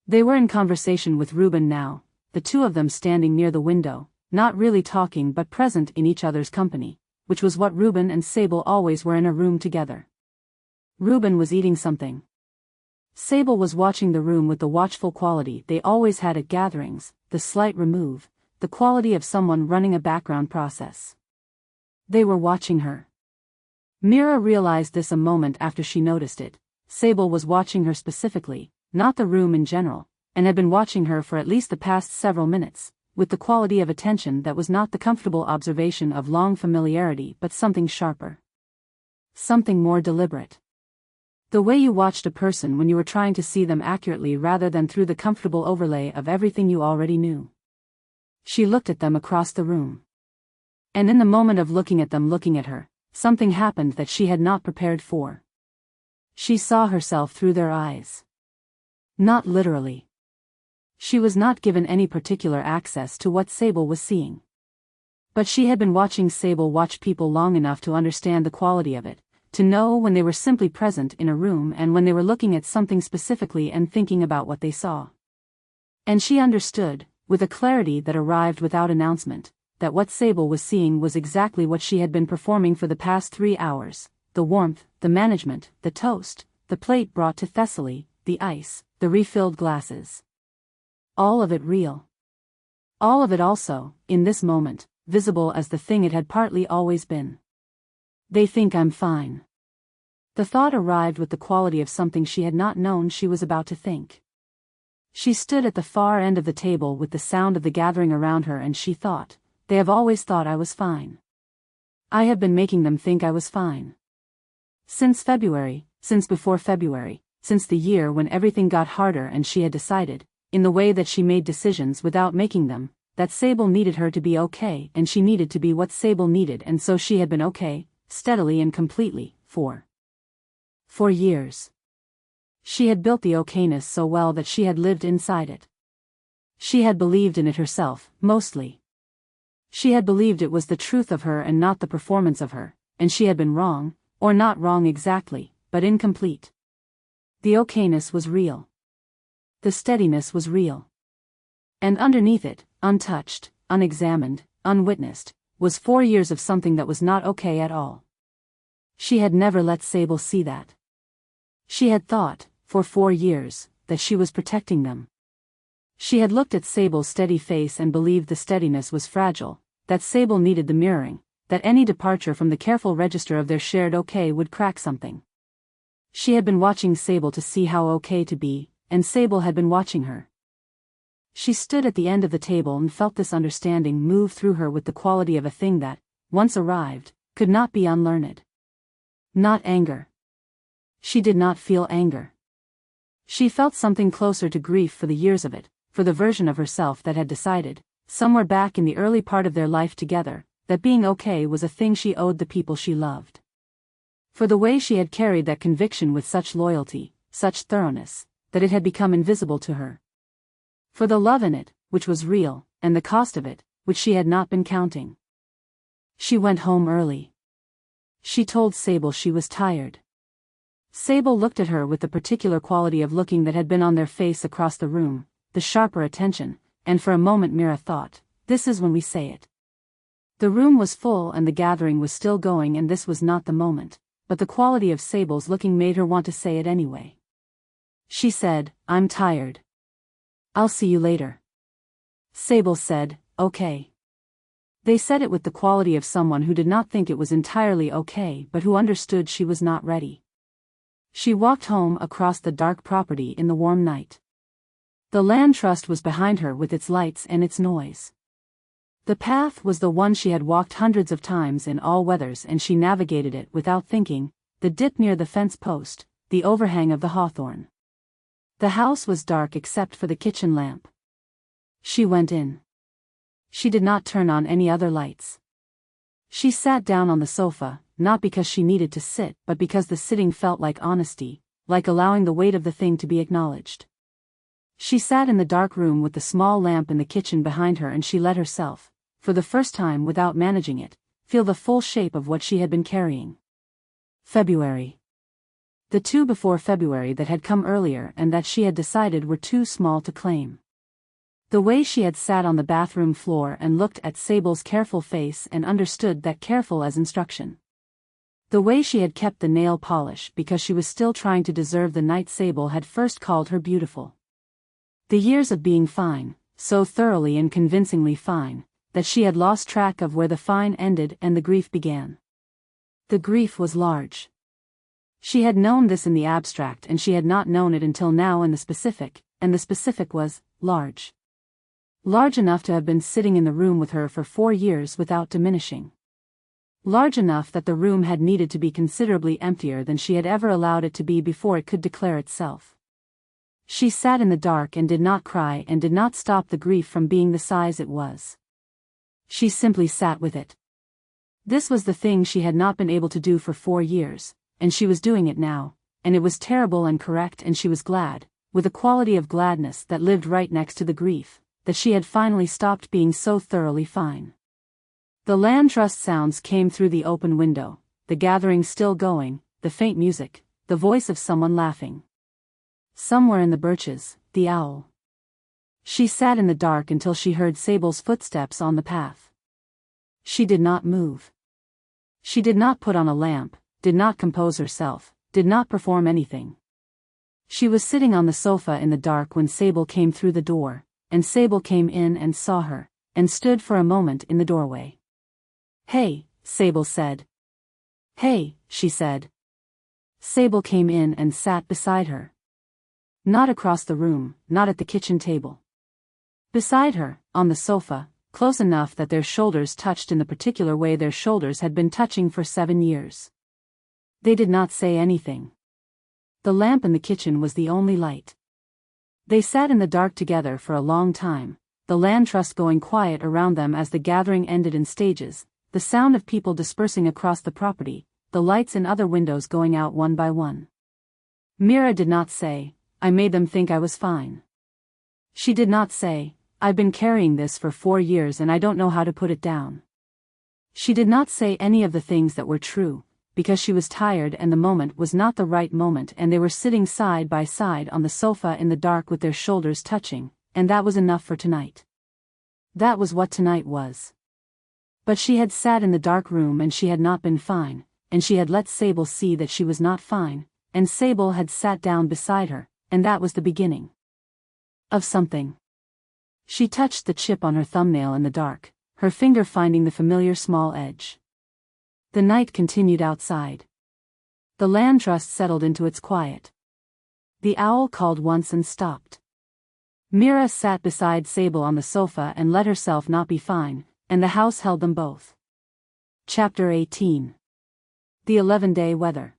They were in conversation with Reuben now, the two of them standing near the window, not really talking but present in each other's company, which was what Reuben and Sable always were in a room together. Reuben was eating something. Sable was watching the room with the watchful quality they always had at gatherings, the slight remove, the quality of someone running a background process. They were watching her. Mira realized this a moment after she noticed it. Sable was watching her specifically, not the room in general, and had been watching her for at least the past several minutes, with the quality of attention that was not the comfortable observation of long familiarity but something sharper. Something more deliberate. The way you watched a person when you were trying to see them accurately rather than through the comfortable overlay of everything you already knew. She looked at them across the room. And in the moment of looking at them looking at her, something happened that she had not prepared for. She saw herself through their eyes. Not literally. She was not given any particular access to what Sable was seeing. But she had been watching Sable watch people long enough to understand the quality of it, to know when they were simply present in a room and when they were looking at something specifically and thinking about what they saw. And she understood, with a clarity that arrived without announcement, that what Sable was seeing was exactly what she had been performing for the past 3 hours, the warmth, the management, the toast, the plate brought to Thessaly, the ice, the refilled glasses. All of it real. All of it also, in this moment, visible as the thing it had partly always been. They think I'm fine. The thought arrived with the quality of something she had not known she was about to think. She stood at the far end of the table with the sound of the gathering around her and she thought, they have always thought I was fine. I have been making them think I was fine. Since February, since before February, since the year when everything got harder and she had decided, in the way that she made decisions without making them, that Sable needed her to be okay and she needed to be what Sable needed and so she had been okay, steadily and completely, for years. She had built the okayness so well that she had lived inside it. She had believed in it herself, mostly. She had believed it was the truth of her and not the performance of her, and she had been wrong, or not wrong exactly, but incomplete. The okayness was real. The steadiness was real. And underneath it, untouched, unexamined, unwitnessed, was 4 years of something that was not okay at all. She had never let Sable see that. She had thought, for 4 years, that she was protecting them. She had looked at Sable's steady face and believed the steadiness was fragile, that Sable needed the mirroring, that any departure from the careful register of their shared okay would crack something. She had been watching Sable to see how okay to be, and Sable had been watching her. She stood at the end of the table and felt this understanding move through her with the quality of a thing that, once arrived, could not be unlearned. Not anger. She did not feel anger. She felt something closer to grief for the years of it, for the version of herself that had decided, somewhere back in the early part of their life together, that being okay was a thing she owed the people she loved. For the way she had carried that conviction with such loyalty, such thoroughness, that it had become invisible to her. For the love in it, which was real, and the cost of it, which she had not been counting. She went home early. She told Sable she was tired. Sable looked at her with the particular quality of looking that had been on their face across the room, the sharper attention, and for a moment Mira thought, this is when we say it. The room was full and the gathering was still going and this was not the moment, but the quality of Sable's looking made her want to say it anyway. She said, I'm tired. I'll see you later. Sable said, okay. They said it with the quality of someone who did not think it was entirely okay but who understood she was not ready. She walked home across the dark property in the warm night. The land trust was behind her with its lights and its noise. The path was the one she had walked hundreds of times in all weathers and she navigated it without thinking, the dip near the fence post, the overhang of the hawthorn. The house was dark except for the kitchen lamp. She went in. She did not turn on any other lights. She sat down on the sofa, not because she needed to sit but because the sitting felt like honesty, like allowing the weight of the thing to be acknowledged. She sat in the dark room with the small lamp in the kitchen behind her and she let herself, for the first time without managing it, feel the full shape of what she had been carrying. February. The 2 before February that had come earlier and that she had decided were too small to claim. The way she had sat on the bathroom floor and looked at Sable's careful face and understood that careful as instruction. The way she had kept the nail polish because she was still trying to deserve the night Sable had first called her beautiful. The years of being fine, so thoroughly and convincingly fine, that she had lost track of where the fine ended and the grief began. The grief was large. She had known this in the abstract and she had not known it until now in the specific, and the specific was large. Large enough to have been sitting in the room with her for 4 years without diminishing. Large enough that the room had needed to be considerably emptier than she had ever allowed it to be before it could declare itself. She sat in the dark and did not cry and did not stop the grief from being the size it was. She simply sat with it. This was the thing she had not been able to do for 4 years, and she was doing it now, and it was terrible and correct and she was glad, with a quality of gladness that lived right next to the grief, that she had finally stopped being so thoroughly fine. The land trust sounds came through the open window, the gathering still going, the faint music, the voice of someone laughing. Somewhere in the birches, the owl. She sat in the dark until she heard Sable's footsteps on the path. She did not move. She did not put on a lamp, did not compose herself, did not perform anything. She was sitting on the sofa in the dark when Sable came through the door, and Sable came in and saw her, and stood for a moment in the doorway. Hey, Sable said. Hey, she said. Sable came in and sat beside her. Not across the room, not at the kitchen table. Beside her, on the sofa, close enough that their shoulders touched in the particular way their shoulders had been touching for 7 years. They did not say anything. The lamp in the kitchen was the only light. They sat in the dark together for a long time, the land trust going quiet around them as the gathering ended in stages, the sound of people dispersing across the property, the lights in other windows going out one by one. Mira did not say, I made them think I was fine. She did not say, I've been carrying this for 4 years and I don't know how to put it down. She did not say any of the things that were true, because she was tired and the moment was not the right moment and they were sitting side by side on the sofa in the dark with their shoulders touching, and that was enough for tonight. That was what tonight was. But she had sat in the dark room and she had not been fine, and she had let Sable see that she was not fine, and Sable had sat down beside her, and that was the beginning of something. She touched the chip on her thumbnail in the dark, her finger finding the familiar small edge. The night continued outside. The land trust settled into its quiet. The owl called once and stopped. Mira sat beside Sable on the sofa and let herself not be fine, and the house held them both. Chapter 18. The 11-day weather.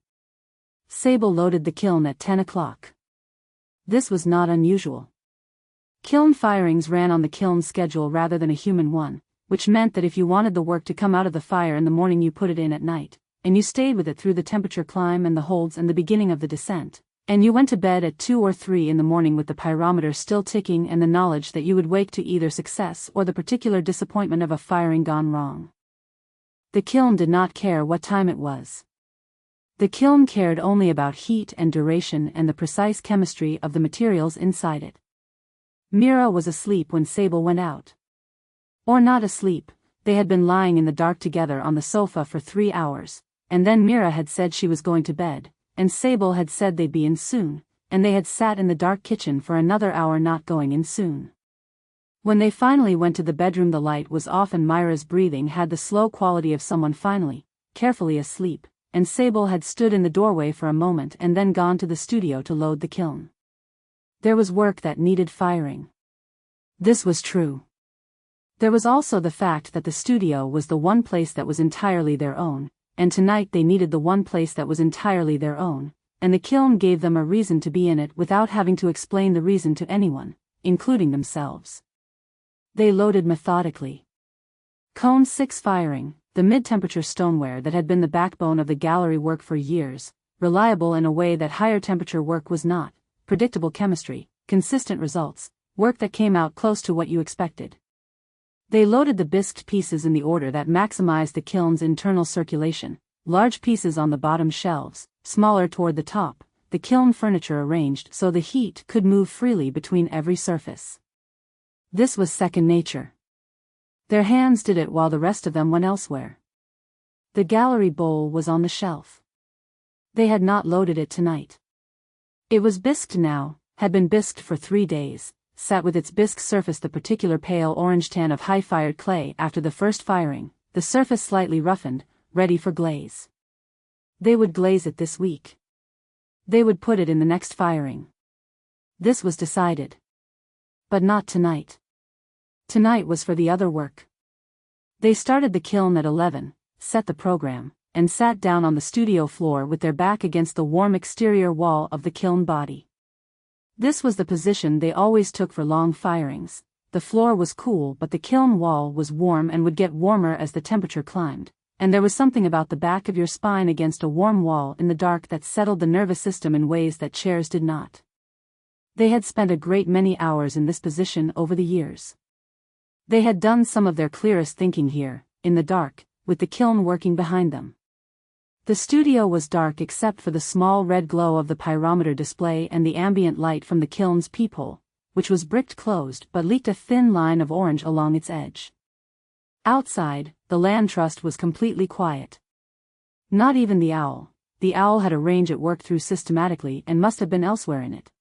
Sable loaded the kiln at 10 o'clock. This was not unusual. Kiln firings ran on the kiln schedule rather than a human one, which meant that if you wanted the work to come out of the fire in the morning you put it in at night, and you stayed with it through the temperature climb and the holds and the beginning of the descent, and you went to bed at 2 or 3 in the morning with the pyrometer still ticking and the knowledge that you would wake to either success or the particular disappointment of a firing gone wrong. The kiln did not care what time it was. The kiln cared only about heat and duration and the precise chemistry of the materials inside it. Mira was asleep when Sable went out. Or not asleep, they had been lying in the dark together on the sofa for 3 hours, and then Mira had said she was going to bed, and Sable had said they'd be in soon, and they had sat in the dark kitchen for another hour not going in soon. When they finally went to the bedroom the light was off and Mira's breathing had the slow quality of someone finally, carefully asleep, and Sable had stood in the doorway for a moment and then gone to the studio to load the kiln. There was work that needed firing. This was true. There was also the fact that the studio was the one place that was entirely their own, and tonight they needed the one place that was entirely their own, and the kiln gave them a reason to be in it without having to explain the reason to anyone, including themselves. They loaded methodically. Cone 6 firing, the mid-temperature stoneware that had been the backbone of the gallery work for years, reliable in a way that higher temperature work was not, predictable chemistry, consistent results, work that came out close to what you expected. They loaded the bisqued pieces in the order that maximized the kiln's internal circulation, large pieces on the bottom shelves, smaller toward the top, the kiln furniture arranged so the heat could move freely between every surface. This was second nature. Their hands did it while the rest of them went elsewhere. The gallery bowl was on the shelf. They had not loaded it tonight. It was bisqued now, had been bisqued for 3 days, sat with its bisque surface the particular pale orange tan of high-fired clay after the first firing, the surface slightly roughened, ready for glaze. They would glaze it this week. They would put it in the next firing. This was decided. But not tonight. Tonight was for the other work. They started the kiln at 11, set the program, and sat down on the studio floor with their back against the warm exterior wall of the kiln body. This was the position they always took for long firings. The floor was cool but the kiln wall was warm and would get warmer as the temperature climbed, and there was something about the back of your spine against a warm wall in the dark that settled the nervous system in ways that chairs did not. They had spent a great many hours in this position over the years. They had done some of their clearest thinking here, in the dark, with the kiln working behind them. The studio was dark except for the small red glow of the pyrometer display and the ambient light from the kiln's peephole, which was bricked closed but leaked a thin line of orange along its edge. Outside, the land trust was completely quiet. Not even the owl. The owl had a range it worked through systematically and must have been elsewhere in it.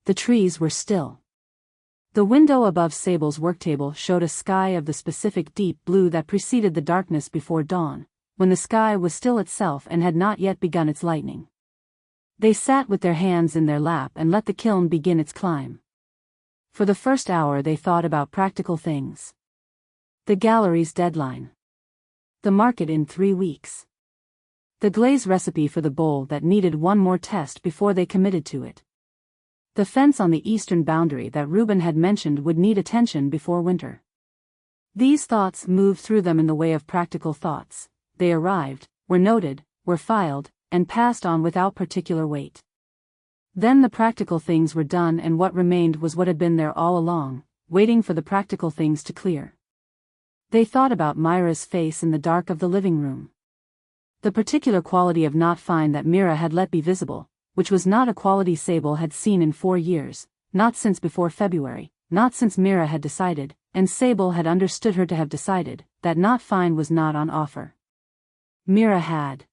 The trees were still. The window above Sable's worktable showed a sky of the specific deep blue that preceded the darkness before dawn, when the sky was still itself and had not yet begun its lightning. They sat with their hands in their lap and let the kiln begin its climb. For the first hour they thought about practical things. The gallery's deadline. The market in 3 weeks. The glaze recipe for the bowl that needed one more test before they committed to it. The fence on the eastern boundary that Reuben had mentioned would need attention before winter. These thoughts moved through them in the way of practical thoughts. They arrived, were noted, were filed, and passed on without particular weight. Then the practical things were done and what remained was what had been there all along, waiting for the practical things to clear. They thought about Mira's face in the dark of the living room. The particular quality of not fine that Mira had let be visible, which was not a quality Sable had seen in 4 years, not since before February, not since Mira had decided, and Sable had understood her to have decided, that not fine was not on offer. Mira had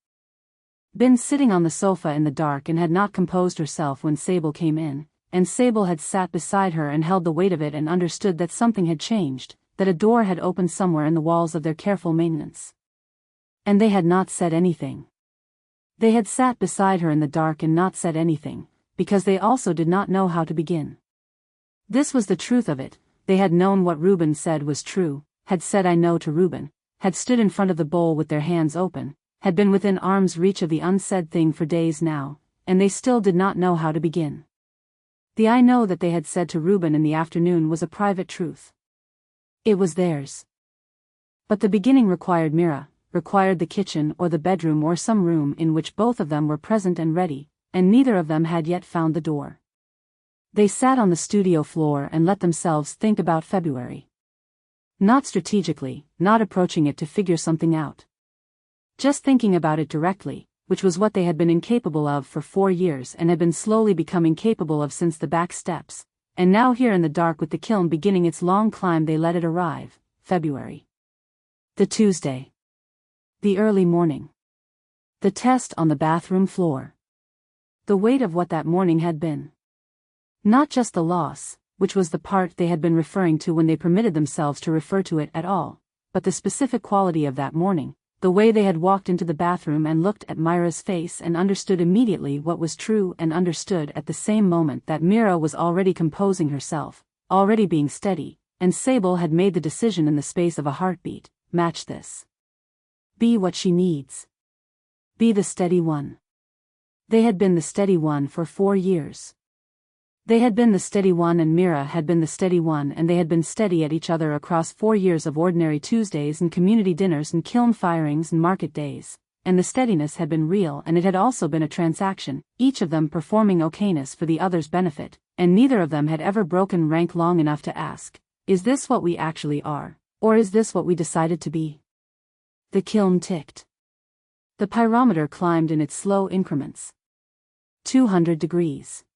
been sitting on the sofa in the dark and had not composed herself when Sable came in, and Sable had sat beside her and held the weight of it and understood that something had changed, that a door had opened somewhere in the walls of their careful maintenance. And they had not said anything. They had sat beside her in the dark and not said anything, because they also did not know how to begin. This was the truth of it. They had known what Reuben said was true, had said I know to Reuben, had stood in front of the bowl with their hands open, had been within arm's reach of the unsaid thing for days now, and they still did not know how to begin. The I know that they had said to Reuben in the afternoon was a private truth. It was theirs. But the beginning required Mira, required the kitchen or the bedroom or some room in which both of them were present and ready, and neither of them had yet found the door. They sat on the studio floor and let themselves think about February. Not strategically, not approaching it to figure something out. Just thinking about it directly, which was what they had been incapable of for 4 years and had been slowly becoming capable of since the back steps, and now here in the dark with the kiln beginning its long climb they let it arrive, February. The Tuesday. The early morning. The test on the bathroom floor. The weight of what that morning had been. Not just the loss, which was the part they had been referring to when they permitted themselves to refer to it at all, but the specific quality of that morning, the way they had walked into the bathroom and looked at Mira's face and understood immediately what was true and understood at the same moment that Mira was already composing herself, already being steady, and Sable had made the decision in the space of a heartbeat, match this. Be what she needs. Be the steady one. They had been the steady one for 4 years. They had been the steady one and Mira had been the steady one and they had been steady at each other across 4 years of ordinary Tuesdays and community dinners and kiln firings and market days, and the steadiness had been real and it had also been a transaction, each of them performing okayness for the other's benefit, and neither of them had ever broken rank long enough to ask, is this what we actually are, or is this what we decided to be? The kiln ticked. The pyrometer climbed in its slow increments. 200 degrees.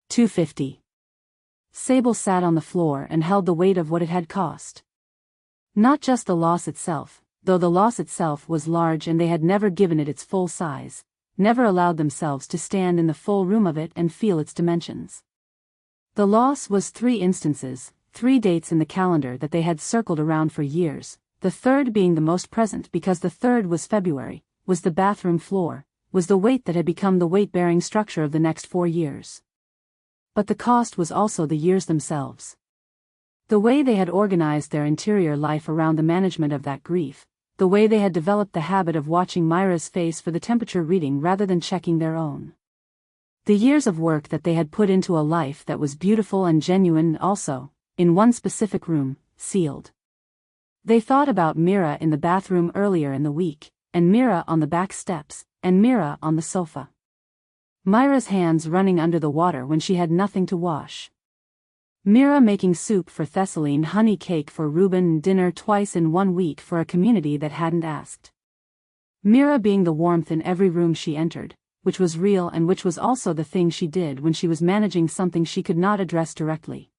250. Sable sat on the floor and held the weight of what it had cost. Not just the loss itself, though the loss itself was large and they had never given it its full size, never allowed themselves to stand in the full room of it and feel its dimensions. The loss was 3 instances, 3 dates in the calendar that they had circled around for years, the third being the most present because the third was February, was the bathroom floor, was the weight that had become the weight-bearing structure of the next 4 years. But the cost was also the years themselves. The way they had organized their interior life around the management of that grief, the way they had developed the habit of watching Mira's face for the temperature reading rather than checking their own. The years of work that they had put into a life that was beautiful and genuine and also, in one specific room, sealed. They thought about Mira in the bathroom earlier in the week, and Mira on the back steps, and Mira on the sofa. Mira's hands running under the water when she had nothing to wash. Mira making soup for Thessaline, honey cake for Reuben, and dinner twice in 1 week for a community that hadn't asked. Mira being the warmth in every room she entered, which was real and which was also the thing she did when she was managing something she could not address directly.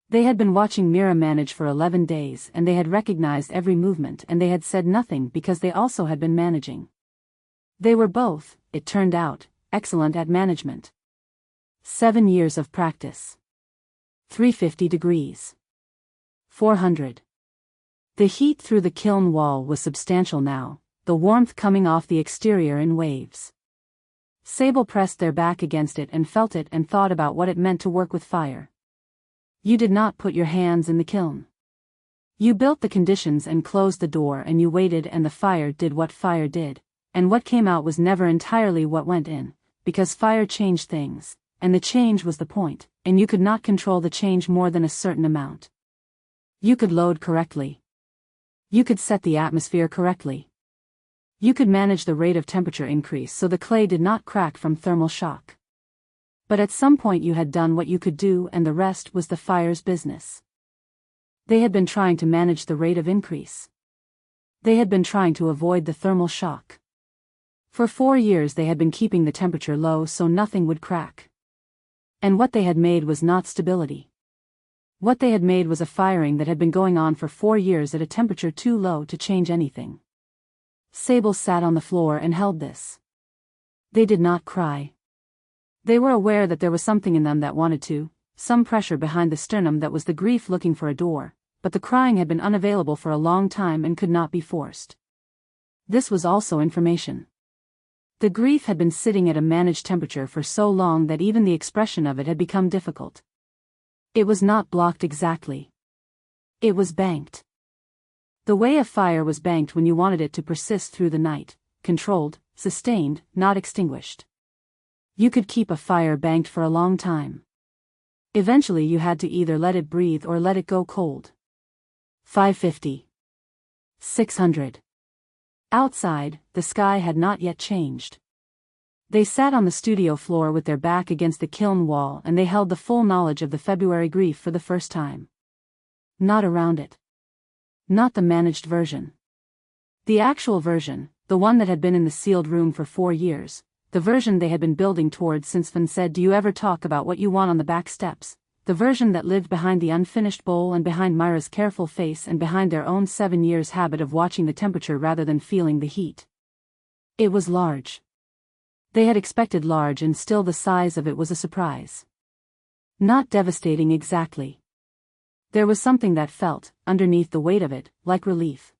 They had been watching Mira manage for 11 days and they had recognized every movement and they had said nothing because they also had been managing. They were both, it turned out, excellent at management. 7 years of practice. 350 degrees. 400. The heat through the kiln wall was substantial now, the warmth coming off the exterior in waves. Sable pressed their back against it and felt it and thought about what it meant to work with fire. You did not put your hands in the kiln. You built the conditions and closed the door and you waited and the fire did what fire did, and what came out was never entirely what went in. Because fire changed things, and the change was the point, and you could not control the change more than a certain amount. You could load correctly. You could set the atmosphere correctly. You could manage the rate of temperature increase so the clay did not crack from thermal shock. But at some point you had done what you could do and the rest was the fire's business. They had been trying to manage the rate of increase. They had been trying to avoid the thermal shock. For 4 years they had been keeping the temperature low so nothing would crack. And what they had made was not stability. What they had made was a firing that had been going on for 4 years at a temperature too low to change anything. Sable sat on the floor and held this. They did not cry. They were aware that there was something in them that wanted to, some pressure behind the sternum that was the grief looking for a door, but the crying had been unavailable for a long time and could not be forced. This was also information. The grief had been sitting at a managed temperature for so long that even the expression of it had become difficult. It was not blocked exactly. It was banked. The way a fire was banked when you wanted it to persist through the night, controlled, sustained, not extinguished. You could keep a fire banked for a long time. Eventually you had to either let it breathe or let it go cold. 550. 600. Outside, the sky had not yet changed. They sat on the studio floor with their back against the kiln wall and they held the full knowledge of the February grief for the first time. Not around it. Not the managed version. The actual version, the one that had been in the sealed room for 4 years, the version they had been building towards since Van said, "Do you ever talk about what you want on the back steps?" The version that lived behind the unfinished bowl and behind Mira's careful face and behind their own 7 years' habit of watching the temperature rather than feeling the heat. It was large. They had expected large and still the size of it was a surprise. Not devastating exactly. There was something that felt, underneath the weight of it, like relief.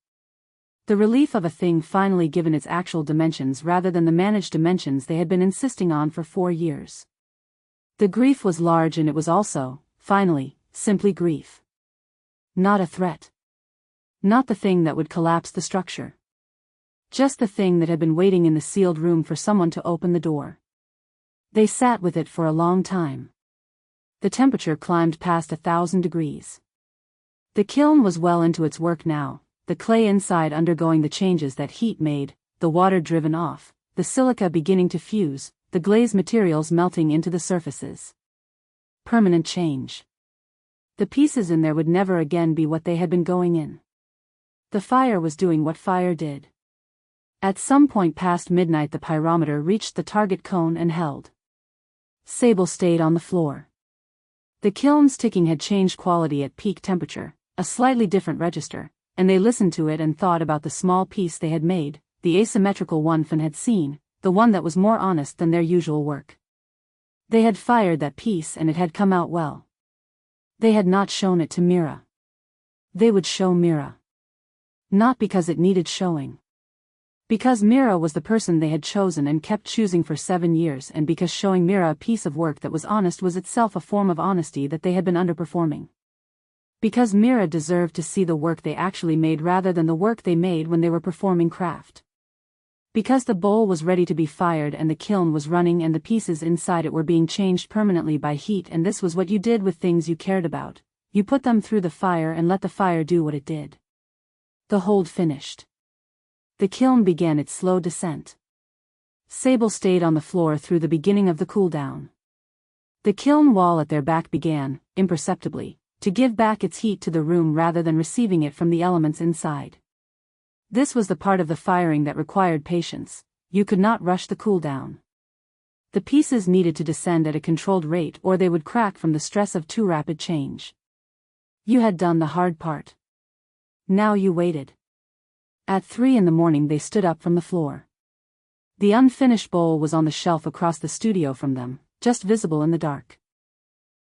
The relief of a thing finally given its actual dimensions rather than the managed dimensions they had been insisting on for 4 years. The grief was large and it was also, finally, simply grief. Not a threat. Not the thing that would collapse the structure. Just the thing that had been waiting in the sealed room for someone to open the door. They sat with it for a long time. The temperature climbed past 1,000 degrees. The kiln was well into its work now, the clay inside undergoing the changes that heat made, the water driven off, the silica beginning to fuse, the glaze materials melting into the surfaces. Permanent change. The pieces in there would never again be what they had been going in. The fire was doing what fire did. At some point past midnight the pyrometer reached the target cone and held. Sable stayed on the floor. The kiln's ticking had changed quality at peak temperature, a slightly different register, and they listened to it and thought about the small piece they had made, the asymmetrical one Fan had seen, the one that was more honest than their usual work. They had fired that piece and it had come out well. They had not shown it to Mira. They would show Mira. Not because it needed showing. Because Mira was the person they had chosen and kept choosing for 7 years, and because showing Mira a piece of work that was honest was itself a form of honesty that they had been underperforming. Because Mira deserved to see the work they actually made rather than the work they made when they were performing craft. Because the bowl was ready to be fired and the kiln was running and the pieces inside it were being changed permanently by heat, and this was what you did with things you cared about. You put them through the fire and let the fire do what it did. The hold finished. The kiln began its slow descent. Sable stayed on the floor through the beginning of the cool-down. The kiln wall at their back began, imperceptibly, to give back its heat to the room rather than receiving it from the elements inside. This was the part of the firing that required patience. You could not rush the cool-down. The pieces needed to descend at a controlled rate or they would crack from the stress of too rapid change. You had done the hard part. Now you waited. At 3 a.m. they stood up from the floor. The unfinished bowl was on the shelf across the studio from them, just visible in the dark.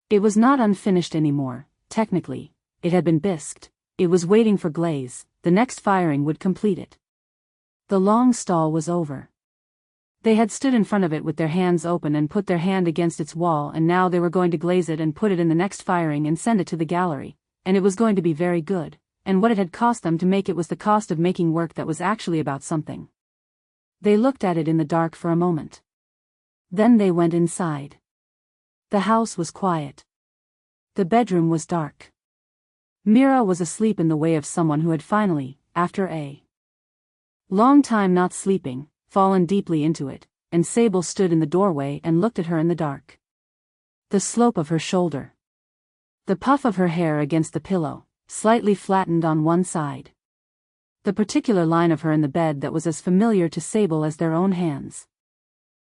It was not unfinished anymore, technically. It had been bisqued. It was waiting for glaze. The next firing would complete it. The long stall was over. They had stood in front of it with their hands open and put their hand against its wall, and now they were going to glaze it and put it in the next firing and send it to the gallery, and it was going to be very good, and what it had cost them to make it was the cost of making work that was actually about something. They looked at it in the dark for a moment. Then they went inside. The house was quiet. The bedroom was dark. Mira was asleep in the way of someone who had finally, after a long time not sleeping, fallen deeply into it, and Sable stood in the doorway and looked at her in the dark. The slope of her shoulder. The puff of her hair against the pillow, slightly flattened on one side. The particular line of her in the bed that was as familiar to Sable as their own hands.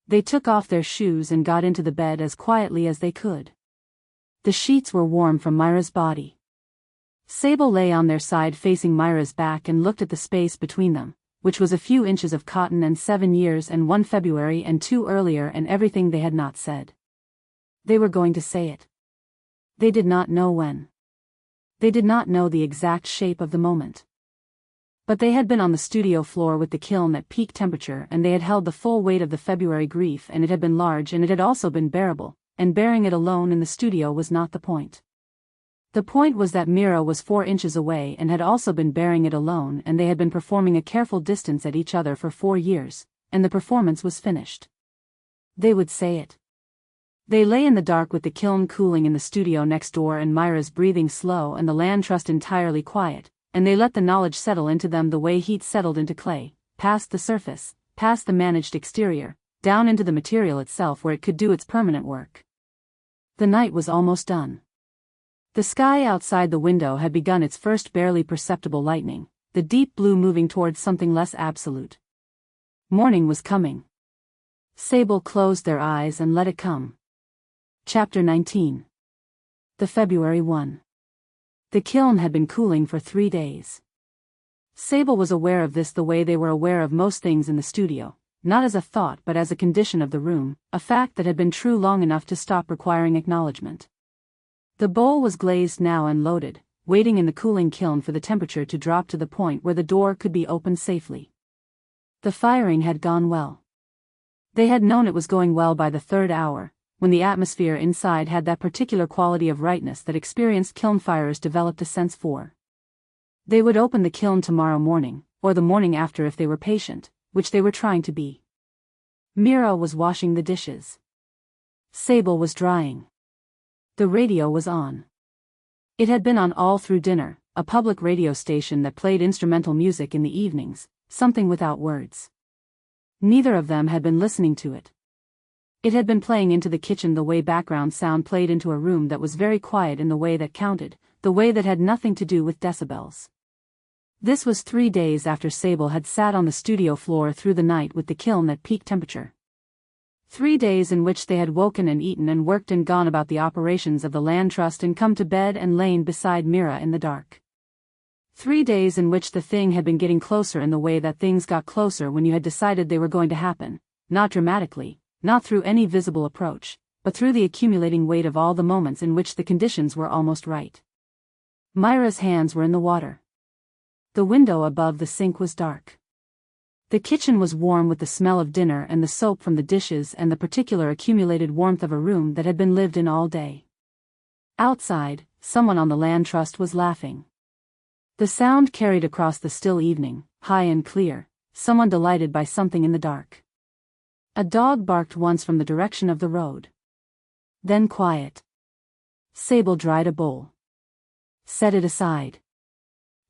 They took off their shoes and got into the bed as quietly as they could. The sheets were warm from Mira's body. Sable lay on their side facing Mira's back and looked at the space between them, which was a few inches of cotton and 7 years and 1 February and 2 earlier and everything they had not said. They were going to say it. They did not know when. They did not know the exact shape of the moment. But they had been on the studio floor with the kiln at peak temperature and they had held the full weight of the February grief and it had been large and it had also been bearable, and bearing it alone in the studio was not the point. The point was that Mira was 4 inches away and had also been bearing it alone and they had been performing a careful distance at each other for 4 years, and the performance was finished. They would say it. They lay in the dark with the kiln cooling in the studio next door and Mira's breathing slow and the land trust entirely quiet, and they let the knowledge settle into them the way heat settled into clay, past the surface, past the managed exterior, down into the material itself where it could do its permanent work. The night was almost done. The sky outside the window had begun its first barely perceptible lightening, the deep blue moving towards something less absolute. Morning was coming. Sable closed their eyes and let it come. Chapter 19. The February 1. The kiln had been cooling for 3 days. Sable was aware of this the way they were aware of most things in the studio, not as a thought but as a condition of the room, a fact that had been true long enough to stop requiring acknowledgement. The bowl was glazed now and loaded, waiting in the cooling kiln for the temperature to drop to the point where the door could be opened safely. The firing had gone well. They had known it was going well by the 3rd hour, when the atmosphere inside had that particular quality of rightness that experienced kiln firers developed a sense for. They would open the kiln tomorrow morning, or the morning after if they were patient, which they were trying to be. Mira was washing the dishes. Sable was drying. The radio was on. It had been on all through dinner, a public radio station that played instrumental music in the evenings, something without words. Neither of them had been listening to it. It had been playing into the kitchen the way background sound played into a room that was very quiet in the way that counted, the way that had nothing to do with decibels. This was 3 days after Sable had sat on the studio floor through the night with the kiln at peak temperature. 3 days in which they had woken and eaten and worked and gone about the operations of the land trust and come to bed and lain beside Mira in the dark. 3 days in which the thing had been getting closer in the way that things got closer when you had decided they were going to happen, not dramatically, not through any visible approach, but through the accumulating weight of all the moments in which the conditions were almost right. Mira's hands were in the water. The window above the sink was dark. The kitchen was warm with the smell of dinner and the soap from the dishes and the particular accumulated warmth of a room that had been lived in all day. Outside, someone on the land trust was laughing. The sound carried across the still evening, high and clear, someone delighted by something in the dark. A dog barked once from the direction of the road. Then quiet. Sable dried a bowl. Set it aside.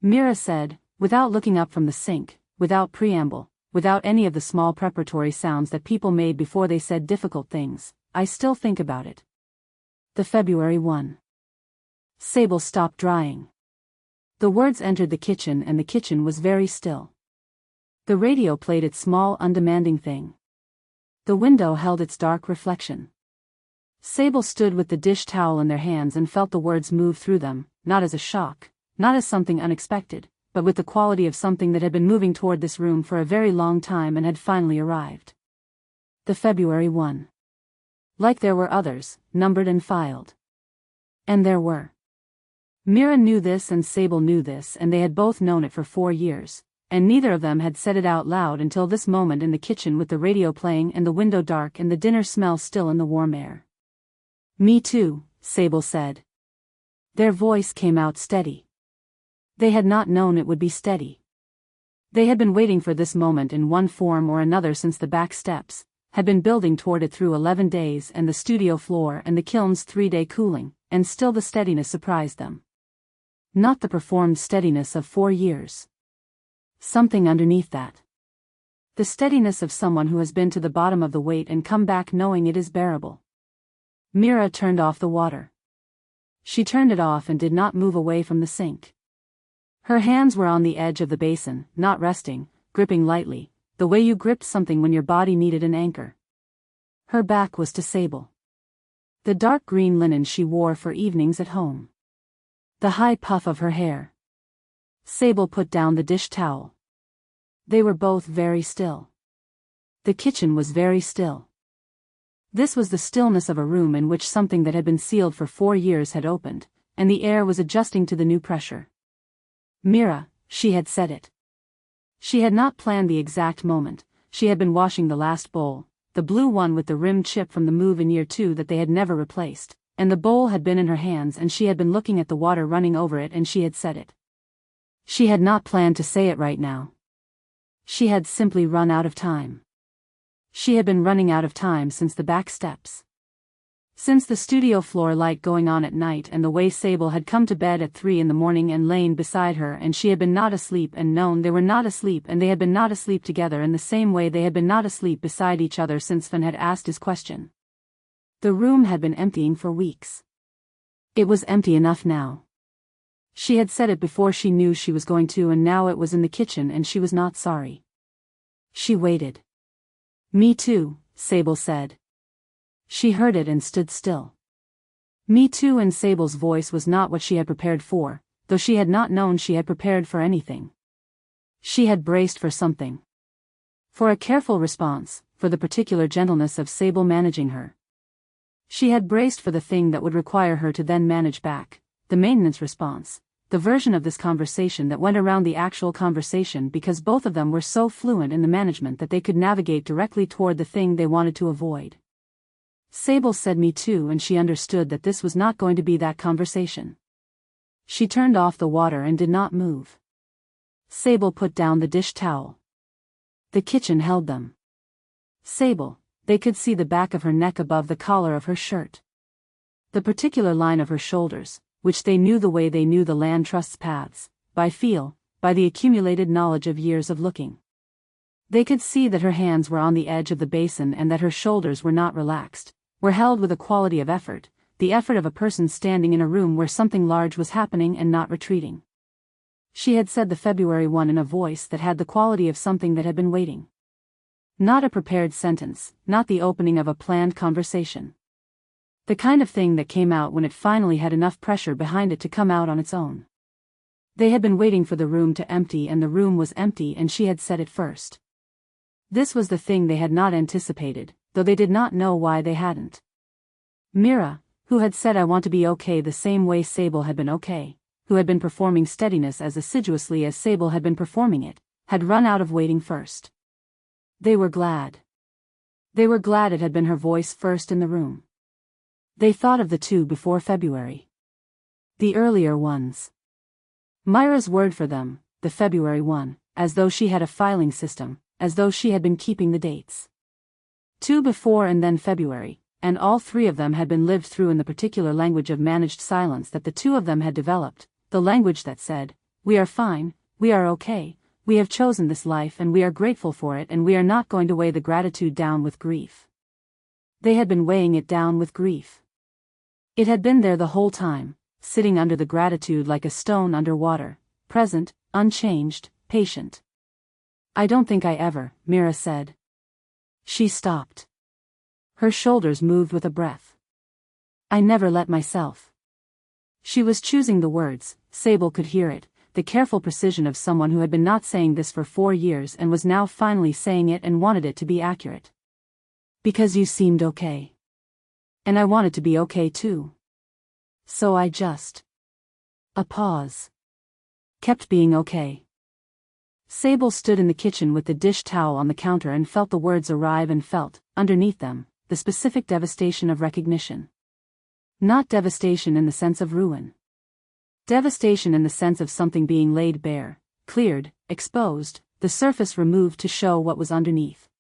Mira said, without looking up from the sink, without preamble, without any of the small preparatory sounds that people made before they said difficult things, I still think about it. The February 1. Sable stopped drying. The words entered the kitchen and the kitchen was very still. The radio played its small undemanding thing. The window held its dark reflection. Sable stood with the dish towel in their hands and felt the words move through them, not as a shock, not as something unexpected, but with the quality of something that had been moving toward this room for a very long time and had finally arrived. The February 1. Like there were others, numbered and filed. And there were. Mira knew this and Sable knew this and they had both known it for 4 years, and neither of them had said it out loud until this moment in the kitchen with the radio playing and the window dark and the dinner smell still in the warm air. Me too, Sable said. Their voice came out steady. They had not known it would be steady. They had been waiting for this moment in one form or another since the back steps, had been building toward it through 11 days and the studio floor and the kiln's 3-day cooling, and still the steadiness surprised them. Not the performed steadiness of 4 years. Something underneath that. The steadiness of someone who has been to the bottom of the weight and come back knowing it is bearable. Mira turned off the water. She turned it off and did not move away from the sink. Her hands were on the edge of the basin, not resting, gripping lightly, the way you gripped something when your body needed an anchor. Her back was to Sable. The dark green linen she wore for evenings at home. The high puff of her hair. Sable put down the dish towel. They were both very still. The kitchen was very still. This was the stillness of a room in which something that had been sealed for 4 years had opened, and the air was adjusting to the new pressure. Mira, she had said it. She had not planned the exact moment. She had been washing the last bowl, the blue one with the rim chip from the move in year 2 that they had never replaced, and the bowl had been in her hands and she had been looking at the water running over it and she had said it. She had not planned to say it right now. She had simply run out of time. She had been running out of time since the back steps. Since the studio floor light going on at night and the way Sable had come to bed at 3 in the morning and lain beside her and she had been not asleep and known they were not asleep and they had been not asleep together in the same way they had been not asleep beside each other since Finn had asked his question. The room had been emptying for weeks. It was empty enough now. She had said it before she knew she was going to and now it was in the kitchen and she was not sorry. She waited. Me too, Sable said. She heard it and stood still. Me too, and Sable's voice was not what she had prepared for, though she had not known she had prepared for anything. She had braced for something. For a careful response, for the particular gentleness of Sable managing her. She had braced for the thing that would require her to then manage back, the maintenance response, the version of this conversation that went around the actual conversation because both of them were so fluent in the management that they could navigate directly toward the thing they wanted to avoid. Sable said me too, and she understood that this was not going to be that conversation. She turned off the water and did not move. Sable put down the dish towel. The kitchen held them. Sable, they could see the back of her neck above the collar of her shirt. The particular line of her shoulders, which they knew the way they knew the land trust's paths, by feel, by the accumulated knowledge of years of looking. They could see that her hands were on the edge of the basin and that her shoulders were not relaxed, were held with a quality of effort, the effort of a person standing in a room where something large was happening and not retreating. She had said the February one in a voice that had the quality of something that had been waiting. Not a prepared sentence, not the opening of a planned conversation. The kind of thing that came out when it finally had enough pressure behind it to come out on its own. They had been waiting for the room to empty and the room was empty and she had said it first. This was the thing they had not anticipated, though they did not know why they hadn't. Mira, who had said I want to be okay the same way Sable had been okay, who had been performing steadiness as assiduously as Sable had been performing it, had run out of waiting first. They were glad. They were glad it had been her voice first in the room. They thought of the two before February. The earlier ones. Mira's word for them, the February one, as though she had a filing system, as though she had been keeping the dates. 2 before and then February, and all 3 of them had been lived through in the particular language of managed silence that the 2 of them had developed, the language that said, "We are fine, we are okay, we have chosen this life and we are grateful for it and we are not going to weigh the gratitude down with grief." They had been weighing it down with grief. It had been there the whole time, sitting under the gratitude like a stone under water, present, unchanged, patient. "I don't think I ever," Mira said. She stopped. Her shoulders moved with a breath. "I never let myself." She was choosing the words, Sable could hear it, the careful precision of someone who had been not saying this for 4 years and was now finally saying it and wanted it to be accurate. "Because you seemed okay. And I wanted to be okay too. So I just..." A pause. "Kept being okay." Sable stood in the kitchen with the dish towel on the counter and felt the words arrive and felt, underneath them, the specific devastation of recognition. Not devastation in the sense of ruin. Devastation in the sense of something being laid bare, cleared, exposed, the surface removed to show what was underneath.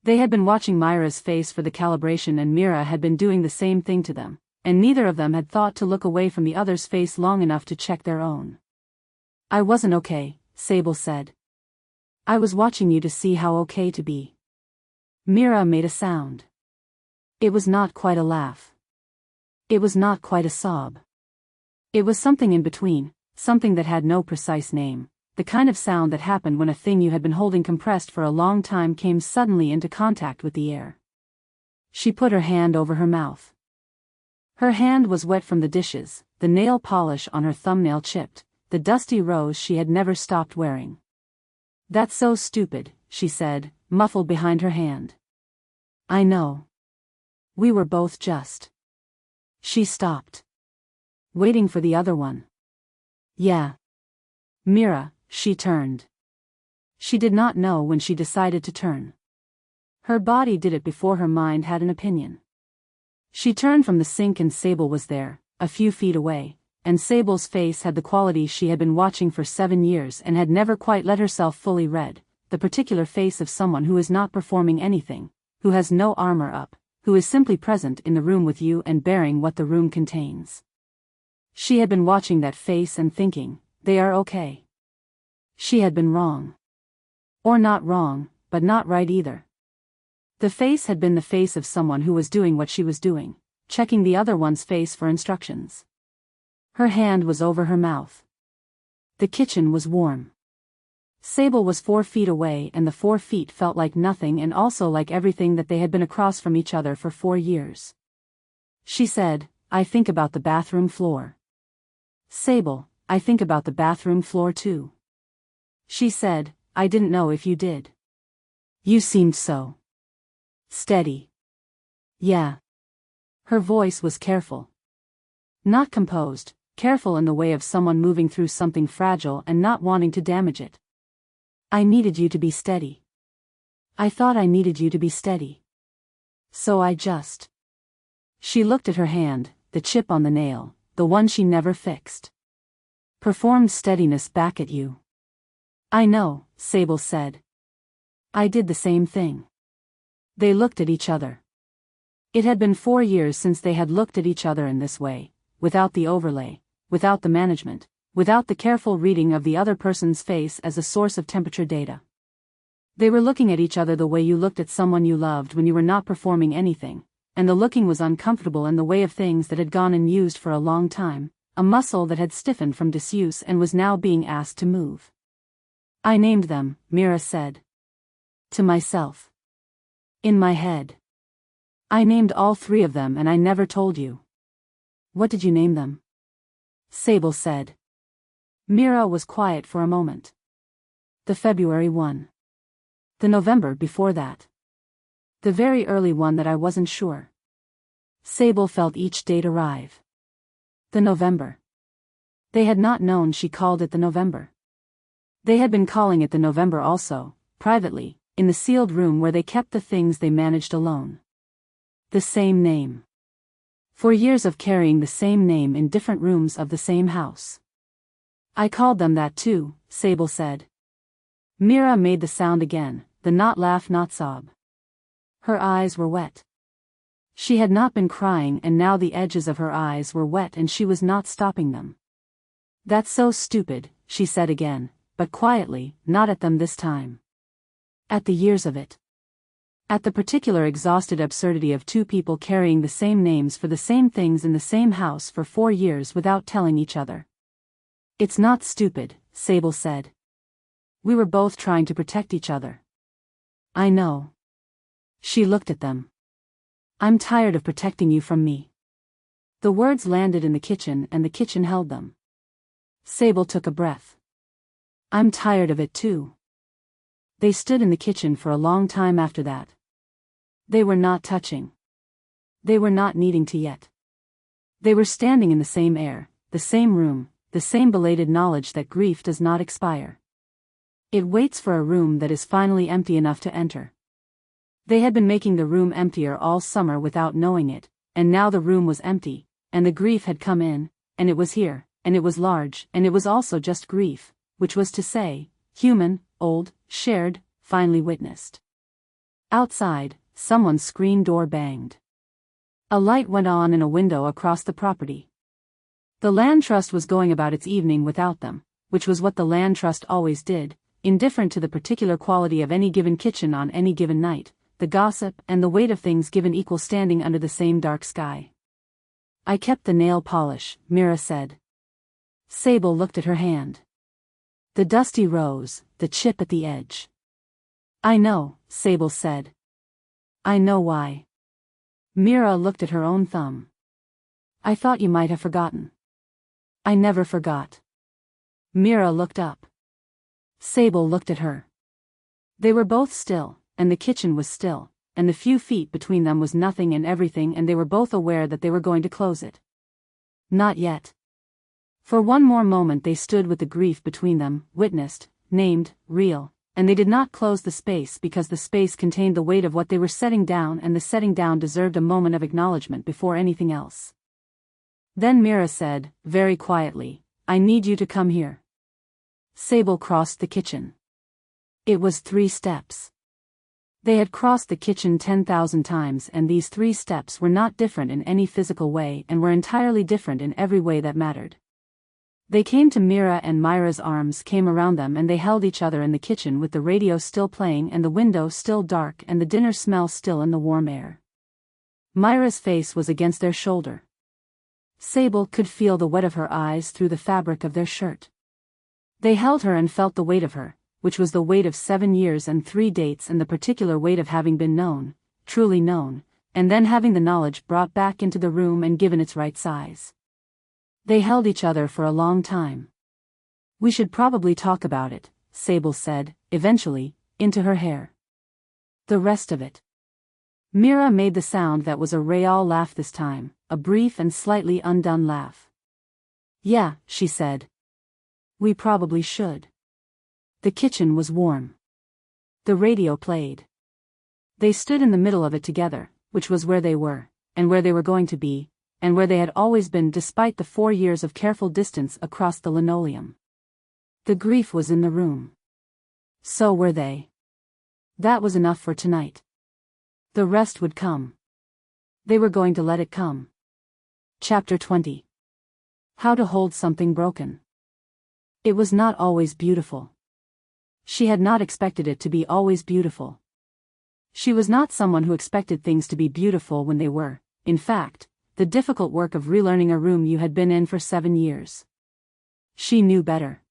They had been watching Mira's face for the calibration and Mira had been doing the same thing to them, and neither of them had thought to look away from the other's face long enough to check their own. "I wasn't okay," Sable said. "I was watching you to see how okay to be." Mira made a sound. It was not quite a laugh. It was not quite a sob. It was something in between, something that had no precise name, the kind of sound that happened when a thing you had been holding compressed for a long time came suddenly into contact with the air. She put her hand over her mouth. Her hand was wet from the dishes, the nail polish on her thumbnail chipped, the dusty rose she had never stopped wearing. "That's so stupid," she said, muffled behind her hand. "I know. We were both just." She stopped. "Waiting for the other one." "Yeah. Mira," she turned. She did not know when she decided to turn. Her body did it before her mind had an opinion. She turned from the sink and Sable was there, a few feet away, and Sable's face had the quality she had been watching for 7 years and had never quite let herself fully read, the particular face of someone who is not performing anything, who has no armor up, who is simply present in the room with you and bearing what the room contains. She had been watching that face and thinking, they are okay. She had been wrong. Or not wrong, but not right either. The face had been the face of someone who was doing what she was doing, checking the other one's face for instructions. Her hand was over her mouth. The kitchen was warm. Sable was 4 feet away and the 4 feet felt like nothing and also like everything that they had been across from each other for 4 years. She said, "I think about the bathroom floor." "Sable, I think about the bathroom floor too." She said, "I didn't know if you did. You seemed so steady." "Yeah." Her voice was careful. Not composed, careful in the way of someone moving through something fragile and not wanting to damage it. "I needed you to be steady. I thought I needed you to be steady. So I just..." She looked at her hand, the chip on the nail, the one she never fixed. "Performed steadiness back at you." "I know," Sable said. "I did the same thing." They looked at each other. It had been 4 years since they had looked at each other in this way, without the overlay, without the management, without the careful reading of the other person's face as a source of temperature data. They were looking at each other the way you looked at someone you loved when you were not performing anything, and the looking was uncomfortable in the way of things that had gone unused for a long time, a muscle that had stiffened from disuse and was now being asked to move. "I named them," Mira said. "To myself. In my head. I named all 3 of them and I never told you." "What did you name them?" Sable said. Mira was quiet for a moment. "The February one. The November before that. The very early one that I wasn't sure." Sable felt each date arrive. The November. They had not known she called it the November. They had been calling it the November also, privately, in the sealed room where they kept the things they managed alone. The same name. For years of carrying the same name in different rooms of the same house. "I called them that too," Sable said. Mira made the sound again, the not laugh not sob. Her eyes were wet. She had not been crying and now the edges of her eyes were wet and she was not stopping them. "That's so stupid," she said again, but quietly, not at them this time. At the years of it. At the particular exhausted absurdity of 2 people carrying the same names for the same things in the same house for 4 years without telling each other. "It's not stupid," Sable said. "We were both trying to protect each other." "I know." She looked at them. "I'm tired of protecting you from me." The words landed in the kitchen and the kitchen held them. Sable took a breath. "I'm tired of it too." They stood in the kitchen for a long time after that. They were not touching. They were not needing to yet. They were standing in the same air, the same room, the same belated knowledge that grief does not expire. It waits for a room that is finally empty enough to enter. They had been making the room emptier all summer without knowing it, and now the room was empty, and the grief had come in, and it was here, and it was large, and it was also just grief, which was to say, human, old, shared, finally witnessed. Outside, someone's screen door banged. A light went on in a window across the property. The land trust was going about its evening without them, which was what the land trust always did, indifferent to the particular quality of any given kitchen on any given night, the gossip and the weight of things given equal standing under the same dark sky. I kept the nail polish, Mira said. Sable looked at her hand. The dusty rose, the chip at the edge. I know, Sable said. I know why. Mira looked at her own thumb. I thought you might have forgotten. I never forgot. Mira looked up. Sable looked at her. They were both still, and the kitchen was still, and the few feet between them was nothing and everything, and they were both aware that they were going to close it. Not yet. For one more moment they stood with the grief between them, witnessed, named, real, and they did not close the space because the space contained the weight of what they were setting down, and the setting down deserved a moment of acknowledgement before anything else. Then Mira said, very quietly, I need you to come here. Sable crossed the kitchen. It was 3 steps. They had crossed the kitchen 10,000 times, and these 3 steps were not different in any physical way and were entirely different in every way that mattered. They came to Mira, and Mira's arms came around them, and they held each other in the kitchen with the radio still playing and the window still dark and the dinner smell still in the warm air. Mira's face was against their shoulder. Sable could feel the wet of her eyes through the fabric of their shirt. They held her and felt the weight of her, which was the weight of 7 years and 3 dates, and the particular weight of having been known, truly known, and then having the knowledge brought back into the room and given its right size. They held each other for a long time. We should probably talk about it, Sable said, eventually, into her hair. The rest of it. Mira made the sound that was a Real laugh this time, a brief and slightly undone laugh. Yeah, she said. We probably should. The kitchen was warm. The radio played. They stood in the middle of it together, which was where they were, and where they were going to be, and where they had always been despite the 4 years of careful distance across the linoleum. The grief was in the room. So were they. That was enough for tonight. The rest would come. They were going to let it come. Chapter 20. How to hold something broken. It was not always beautiful. She had not expected it to be always beautiful. She was not someone who expected things to be beautiful when they were, in fact, the difficult work of relearning a room you had been in for 7 years. She knew better.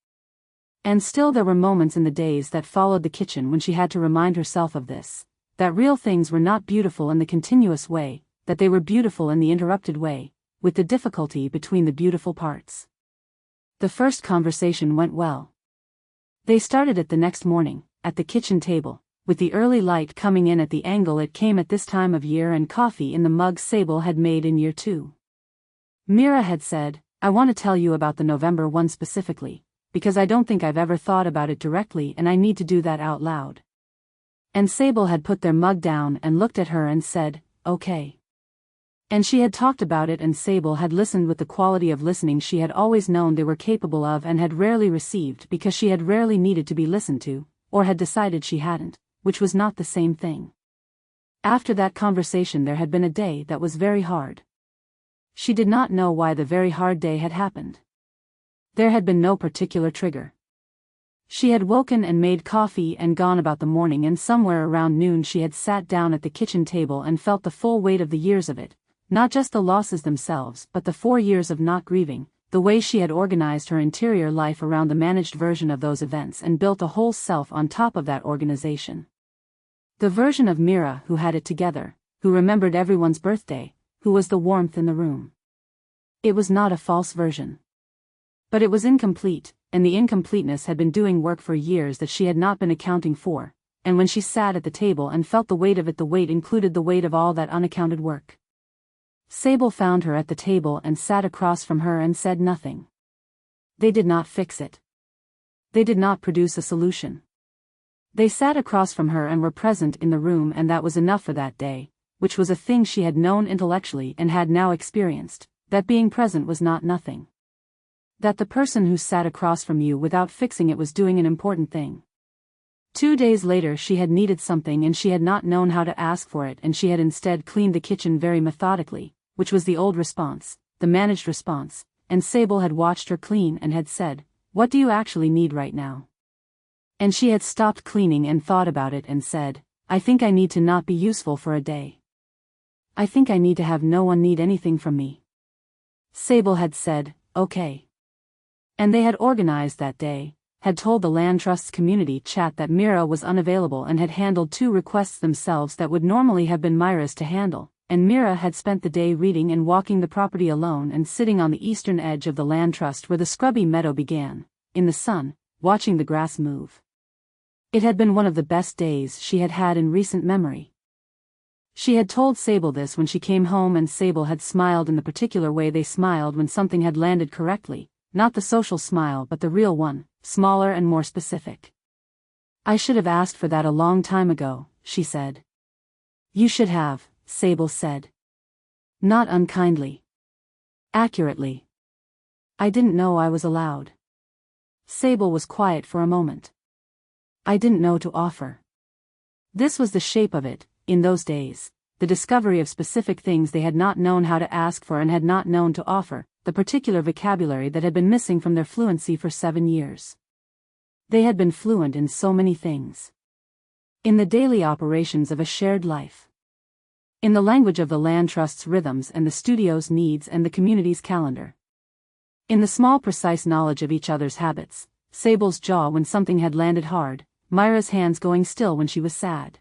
And still there were moments in the days that followed the kitchen when she had to remind herself of this, that real things were not beautiful in the continuous way, that they were beautiful in the interrupted way, with the difficulty between the beautiful parts. The first conversation went well. They started it the next morning, at the kitchen table, with the early light coming in at the angle it came at this time of year and coffee in the mug Sable had made in year 2. Mira had said, I want to tell you about the November one specifically, because I don't think I've ever thought about it directly and I need to do that out loud. And Sable had put their mug down and looked at her and said, okay. And she had talked about it, and Sable had listened with the quality of listening she had always known they were capable of and had rarely received because she had rarely needed to be listened to, or had decided she hadn't, which was not the same thing. After that conversation there had been a day that was very hard. She did not know why the very hard day had happened. There had been no particular trigger. She had woken and made coffee and gone about the morning, and somewhere around noon she had sat down at the kitchen table and felt the full weight of the years of it. Not just the losses themselves, but the 4 years of not grieving, the way she had organized her interior life around the managed version of those events and built a whole self on top of that organization. The version of Mira who had it together, who remembered everyone's birthday, who was the warmth in the room. It was not a false version. But it was incomplete, and the incompleteness had been doing work for years that she had not been accounting for, and when she sat at the table and felt the weight of it, the weight included the weight of all that unaccounted work. Sable found her at the table and sat across from her and said nothing. They did not fix it. They did not produce a solution. They sat across from her and were present in the room, and that was enough for that day, which was a thing she had known intellectually and had now experienced, that being present was not nothing. That the person who sat across from you without fixing it was doing an important thing. 2 days later she had needed something and she had not known how to ask for it, and she had instead cleaned the kitchen very methodically, which was the old response, the managed response, and Sable had watched her clean and had said, "What do you actually need right now?" And she had stopped cleaning and thought about it and said, "I think I need to not be useful for a day. I think I need to have no one need anything from me." Sable had said, okay. And they had organized that day, had told the Land Trust's community chat that Mira was unavailable and had handled 2 requests themselves that would normally have been Mira's to handle, and Mira had spent the day reading and walking the property alone and sitting on the eastern edge of the Land Trust where the scrubby meadow began, in the sun, watching the grass move. It had been one of the best days she had had in recent memory. She had told Sable this when she came home, and Sable had smiled in the particular way they smiled when something had landed correctly, not the social smile but the real one, smaller and more specific. "I should have asked for that a long time ago," she said. "You should have," Sable said. Not unkindly. Accurately. "I didn't know I was allowed." Sable was quiet for a moment. "I didn't know to offer." This was the shape of it, in those days, the discovery of specific things they had not known how to ask for and had not known to offer, the particular vocabulary that had been missing from their fluency for 7 years. They had been fluent in so many things. In the daily operations of a shared life. In the language of the Land Trust's rhythms and the studio's needs and the community's calendar. In the small precise knowledge of each other's habits, Sable's jaw when something had landed hard, Mira's hands going still when she was sad.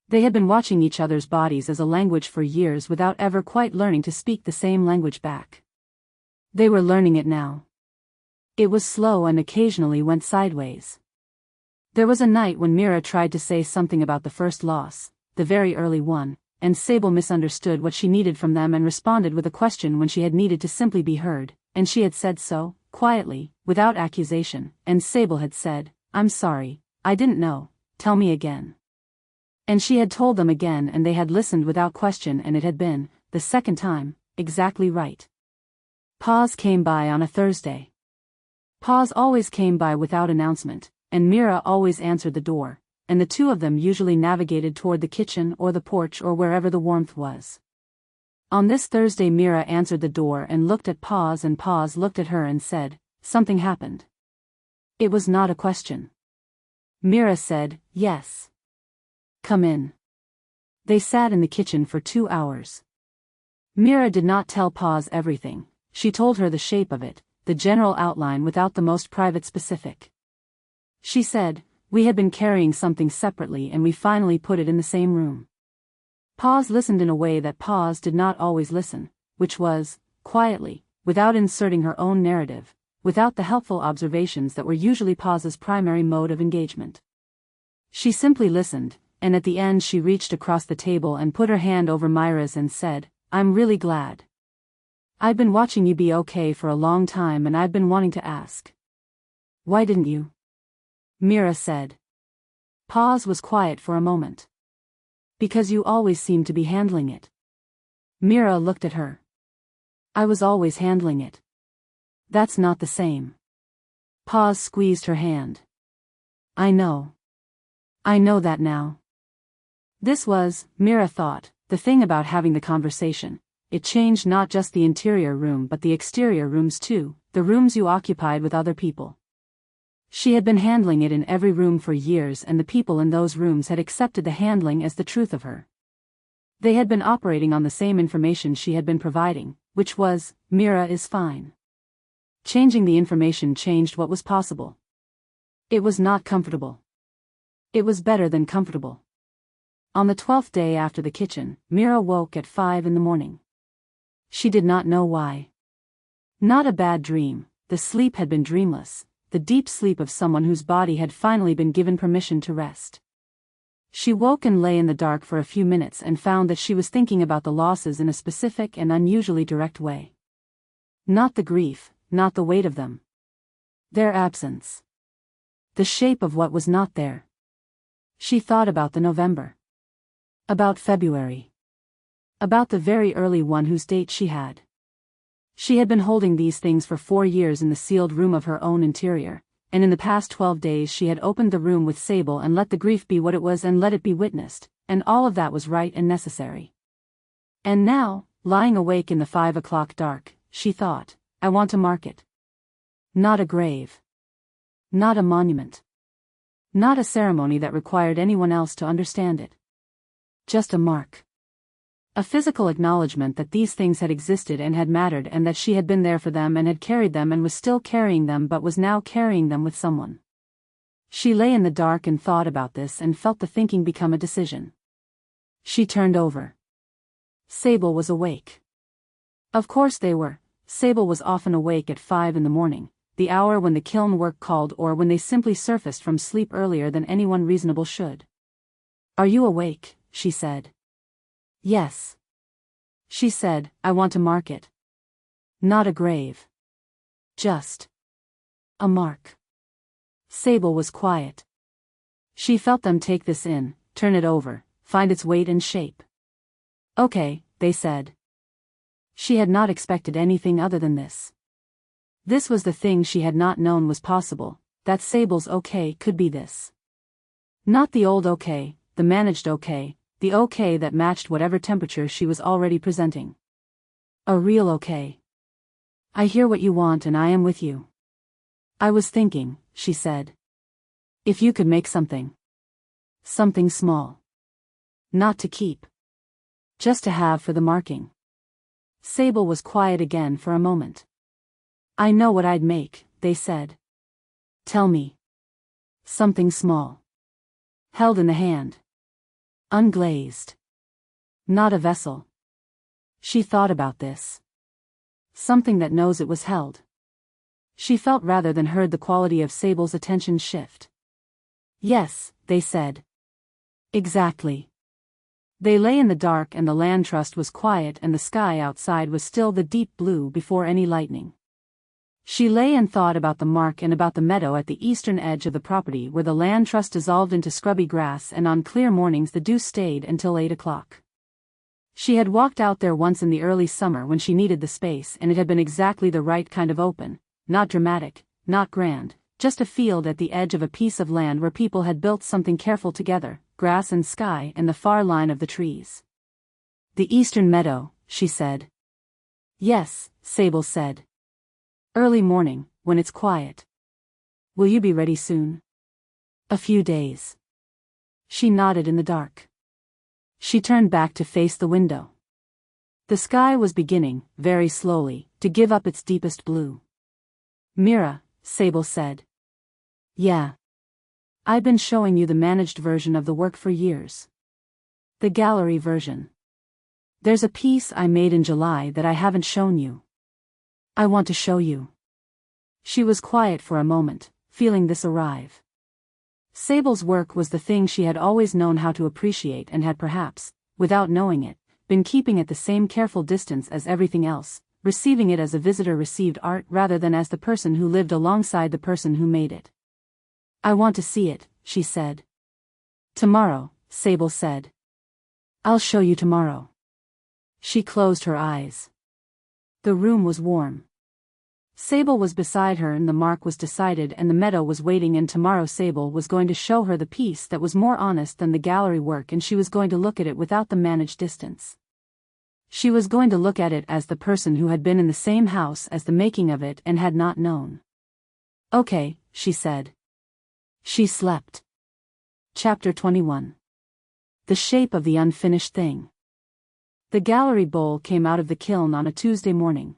They had been watching each other's bodies as a language for years without ever quite learning to speak the same language back. They were learning it now. It was slow and occasionally went sideways. There was a night when Mira tried to say something about the first loss, the very early one, and Sable misunderstood what she needed from them and responded with a question when she had needed to simply be heard, and she had said so, quietly, without accusation, and Sable had said, "I'm sorry, I didn't know, tell me again." And she had told them again and they had listened without question, and it had been, the second time, exactly right. Paz came by on a Thursday. Paz always came by without announcement, and Mira always answered the door, and the 2 of them usually navigated toward the kitchen or the porch or wherever the warmth was. On this Thursday Mira answered the door and looked at Paz, and Paz looked at her and said, "Something happened." It was not a question. Mira said, "Yes. Come in." They sat in the kitchen for 2 hours. Mira did not tell Paz everything. She told her the shape of it, the general outline without the most private specific. She said, "We had been carrying something separately and we finally put it in the same room." Paz listened in a way that Paz did not always listen, which was, quietly, without inserting her own narrative, without the helpful observations that were usually Paz's primary mode of engagement. She simply listened, and at the end she reached across the table and put her hand over Mira's and said, "I'm really glad. I've been watching you be okay for a long time and I've been wanting to ask." "Why didn't you?" Mira said. Paz was quiet for a moment. "Because you always seem to be handling it." Mira looked at her. "I was always handling it." "That's not the same." Paz squeezed her hand. "I know. I know that now." This was, Mira thought, the thing about having the conversation. It changed not just the interior room but the exterior rooms too, the rooms you occupied with other people. She had been handling it in every room for years, and the people in those rooms had accepted the handling as the truth of her. They had been operating on the same information she had been providing, which was, Mira is fine. Changing the information changed what was possible. It was not comfortable. It was better than comfortable. On the 12th day after the kitchen, Mira woke at 5 in the morning. She did not know why. Not a bad dream, the sleep had been dreamless, the deep sleep of someone whose body had finally been given permission to rest. She woke and lay in the dark for a few minutes and found that she was thinking about the losses in a specific and unusually direct way. Not the grief, not the weight of them. Their absence. The shape of what was not there. She thought about the November. About February. About the very early one whose date she had. She had been holding these things for 4 years in the sealed room of her own interior, and in the past 12 days she had opened the room with Sable and let the grief be what it was and let it be witnessed, and all of that was right and necessary. And now, lying awake in the 5 o'clock dark, she thought, I want to mark it. Not a grave. Not a monument. Not a ceremony that required anyone else to understand it. Just a mark. A physical acknowledgement that these things had existed and had mattered and that she had been there for them and had carried them and was still carrying them but was now carrying them with someone. She lay in the dark and thought about this and felt the thinking become a decision. She turned over. Sable was awake. Of course they were. Sable was often awake at 5 in the morning, the hour when the kiln work called or when they simply surfaced from sleep earlier than anyone reasonable should. "Are you awake?" she said. "Yes." She said, "I want to mark it." "Not a grave. Just a mark." Sable was quiet. She felt them take this in, turn it over, find its weight and shape. "Okay," they said. She had not expected anything other than this. This was the thing she had not known was possible, that Sable's okay could be this. Not the old okay, the managed okay, the okay that matched whatever temperature she was already presenting. A real okay. "I hear what you want and I am with you." "I was thinking," she said. "If you could make something. Something small. Not to keep. Just to have for the marking." Sable was quiet again for a moment. "I know what I'd make," they said. "Tell me." "Something small. Held in the hand. Unglazed. Not a vessel." She thought about this. Something that knows it was held. She felt rather than heard the quality of Sable's attention shift. "Yes," they said. "Exactly." They lay in the dark and the land trust was quiet and the sky outside was still the deep blue before any lightning. She lay and thought about the mark and about the meadow at the eastern edge of the property where the land trust dissolved into scrubby grass and on clear mornings the dew stayed until 8 o'clock. She had walked out there once in the early summer when she needed the space and it had been exactly the right kind of open, not dramatic, not grand, just a field at the edge of a piece of land where people had built something careful together, grass and sky and the far line of the trees. "The eastern meadow," she said. "Yes," Sable said. "Early morning, when it's quiet. Will you be ready soon?" "A few days." She nodded in the dark. She turned back to face the window. The sky was beginning, very slowly, to give up its deepest blue. "Mira," Sable said. "Yeah. I've been showing you the managed version of the work for years. The gallery version. There's a piece I made in July that I haven't shown you. I want to show you." She was quiet for a moment, feeling this arrive. Sable's work was the thing she had always known how to appreciate and had perhaps, without knowing it, been keeping at the same careful distance as everything else, receiving it as a visitor received art rather than as the person who lived alongside the person who made it. "I want to see it," she said. "Tomorrow," Sable said. "I'll show you tomorrow." She closed her eyes. The room was warm. Sable was beside her and the mark was decided and the meadow was waiting and tomorrow Sable was going to show her the piece that was more honest than the gallery work and she was going to look at it without the managed distance. She was going to look at it as the person who had been in the same house as the making of it and had not known. "Okay," she said. She slept. Chapter 21. The shape of the unfinished thing. The gallery bowl came out of the kiln on a Tuesday morning.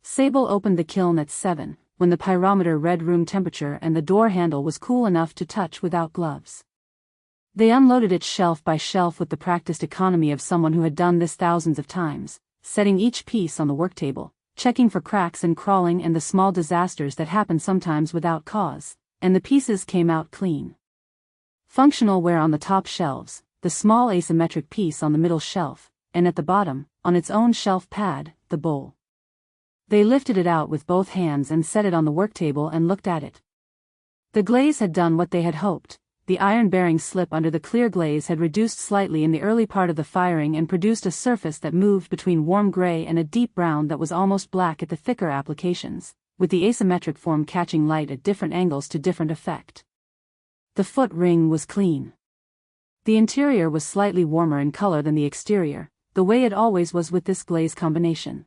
Sable opened the kiln at 7, when the pyrometer read room temperature and the door handle was cool enough to touch without gloves. They unloaded it shelf by shelf with the practiced economy of someone who had done this thousands of times, setting each piece on the work table, checking for cracks and crawling and the small disasters that happen sometimes without cause, and the pieces came out clean. Functional where on the top shelves, the small asymmetric piece on the middle shelf, and at the bottom, on its own shelf pad, the bowl. They lifted it out with both hands and set it on the work table and looked at it. The glaze had done what they had hoped. The iron-bearing slip under the clear glaze had reduced slightly in the early part of the firing and produced a surface that moved between warm gray and a deep brown that was almost black at the thicker applications, with the asymmetric form catching light at different angles to different effect. The foot ring was clean. The interior was slightly warmer in color than the exterior, the way it always was with this glaze combination.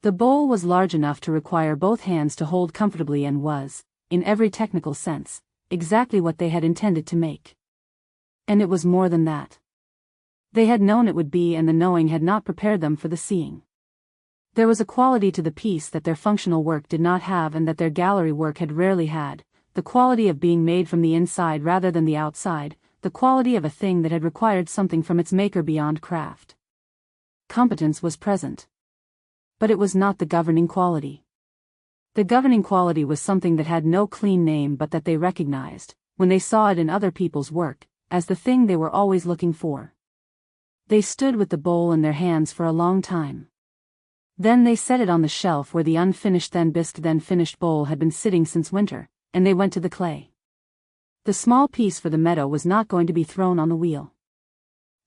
The bowl was large enough to require both hands to hold comfortably and was, in every technical sense, exactly what they had intended to make. And it was more than that. They had known it would be, and the knowing had not prepared them for the seeing. There was a quality to the piece that their functional work did not have and that their gallery work had rarely had, the quality of being made from the inside rather than the outside, the quality of a thing that had required something from its maker beyond craft. Competence was present. But it was not the governing quality. The governing quality was something that had no clean name but that they recognized, when they saw it in other people's work, as the thing they were always looking for. They stood with the bowl in their hands for a long time. Then they set it on the shelf where the unfinished then bisqued then finished bowl had been sitting since winter, and they went to the clay. The small piece for the meadow was not going to be thrown on the wheel.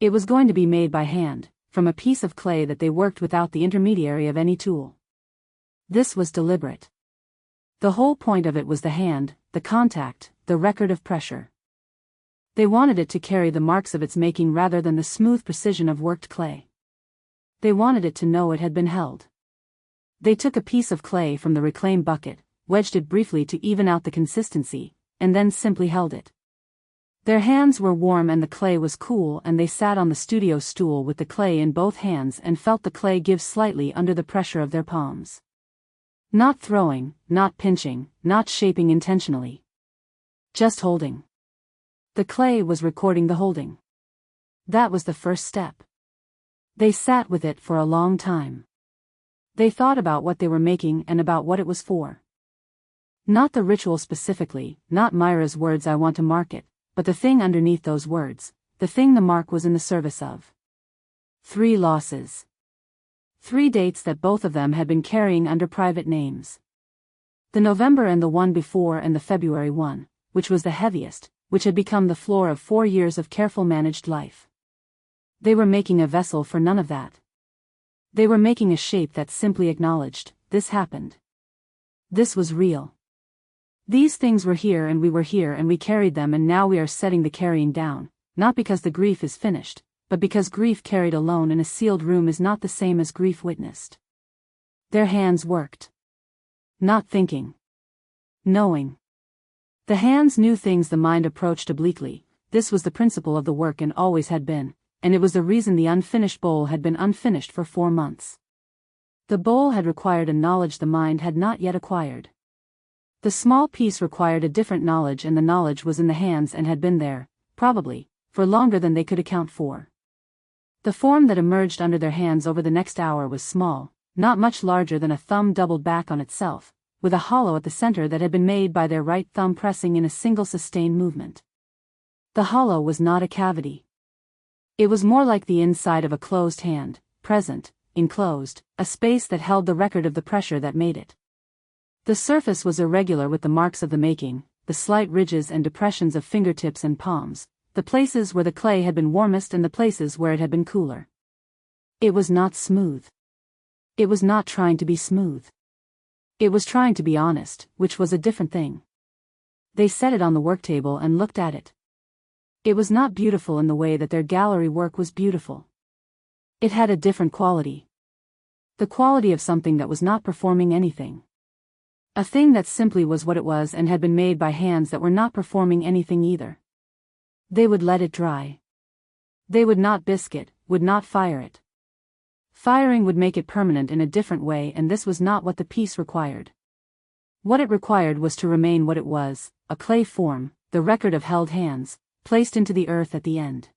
It was going to be made by hand, from a piece of clay that they worked without the intermediary of any tool. This was deliberate. The whole point of it was the hand, the contact, the record of pressure. They wanted it to carry the marks of its making rather than the smooth precision of worked clay. They wanted it to know it had been held. They took a piece of clay from the reclaim bucket, wedged it briefly to even out the consistency, and then simply held it. Their hands were warm and the clay was cool, and they sat on the studio stool with the clay in both hands and felt the clay give slightly under the pressure of their palms. Not throwing, not pinching, not shaping intentionally. Just holding. The clay was recording the holding. That was the first step. They sat with it for a long time. They thought about what they were making and about what it was for. Not the ritual specifically, not Mira's words "I want to mark it," but the thing underneath those words, the thing the mark was in the service of. 3 losses. 3 dates that both of them had been carrying under private names. The November and the one before and the February one, which was the heaviest, which had become the floor of 4 years of careful managed life. They were making a vessel for none of that. They were making a shape that simply acknowledged, this happened. This was real. These things were here and we were here and we carried them, and now we are setting the carrying down, not because the grief is finished, but because grief carried alone in a sealed room is not the same as grief witnessed. Their hands worked. Not thinking. Knowing. The hands knew things the mind approached obliquely. This was the principle of the work and always had been, and it was the reason the unfinished bowl had been unfinished for 4 months. The bowl had required a knowledge the mind had not yet acquired. The small piece required a different knowledge, and the knowledge was in the hands and had been there, probably, for longer than they could account for. The form that emerged under their hands over the next hour was small, not much larger than a thumb doubled back on itself, with a hollow at the center that had been made by their right thumb pressing in a single sustained movement. The hollow was not a cavity. It was more like the inside of a closed hand, present, enclosed, a space that held the record of the pressure that made it. The surface was irregular with the marks of the making, the slight ridges and depressions of fingertips and palms, the places where the clay had been warmest and the places where it had been cooler. It was not smooth. It was not trying to be smooth. It was trying to be honest, which was a different thing. They set it on the work table and looked at it. It was not beautiful in the way that their gallery work was beautiful. It had a different quality. The quality of something that was not performing anything. A thing that simply was what it was and had been made by hands that were not performing anything either. They would let it dry. They would not bisque it, would not fire it. Firing would make it permanent in a different way, and this was not what the piece required. What it required was to remain what it was, a clay form, the record of held hands, placed into the earth at the end.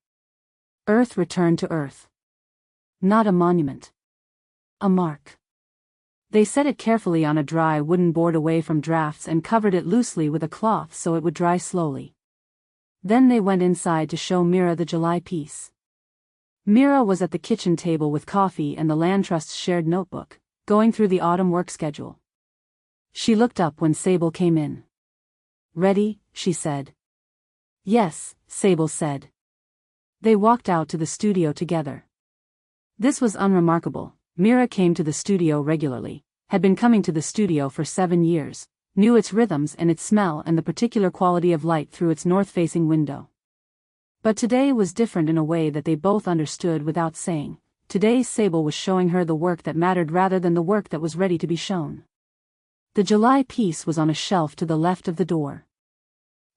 Earth returned to earth. Not a monument. A mark. They set it carefully on a dry wooden board away from drafts and covered it loosely with a cloth so it would dry slowly. Then they went inside to show Mira the July piece. Mira was at the kitchen table with coffee and the Land Trust's shared notebook, going through the autumn work schedule. She looked up when Sable came in. "Ready?" she said. "Yes," Sable said. They walked out to the studio together. This was unremarkable. Mira came to the studio regularly, had been coming to the studio for 7 years, knew its rhythms and its smell and the particular quality of light through its north-facing window. But today was different in a way that they both understood without saying. Today Sable was showing her the work that mattered rather than the work that was ready to be shown. The July piece was on a shelf to the left of the door.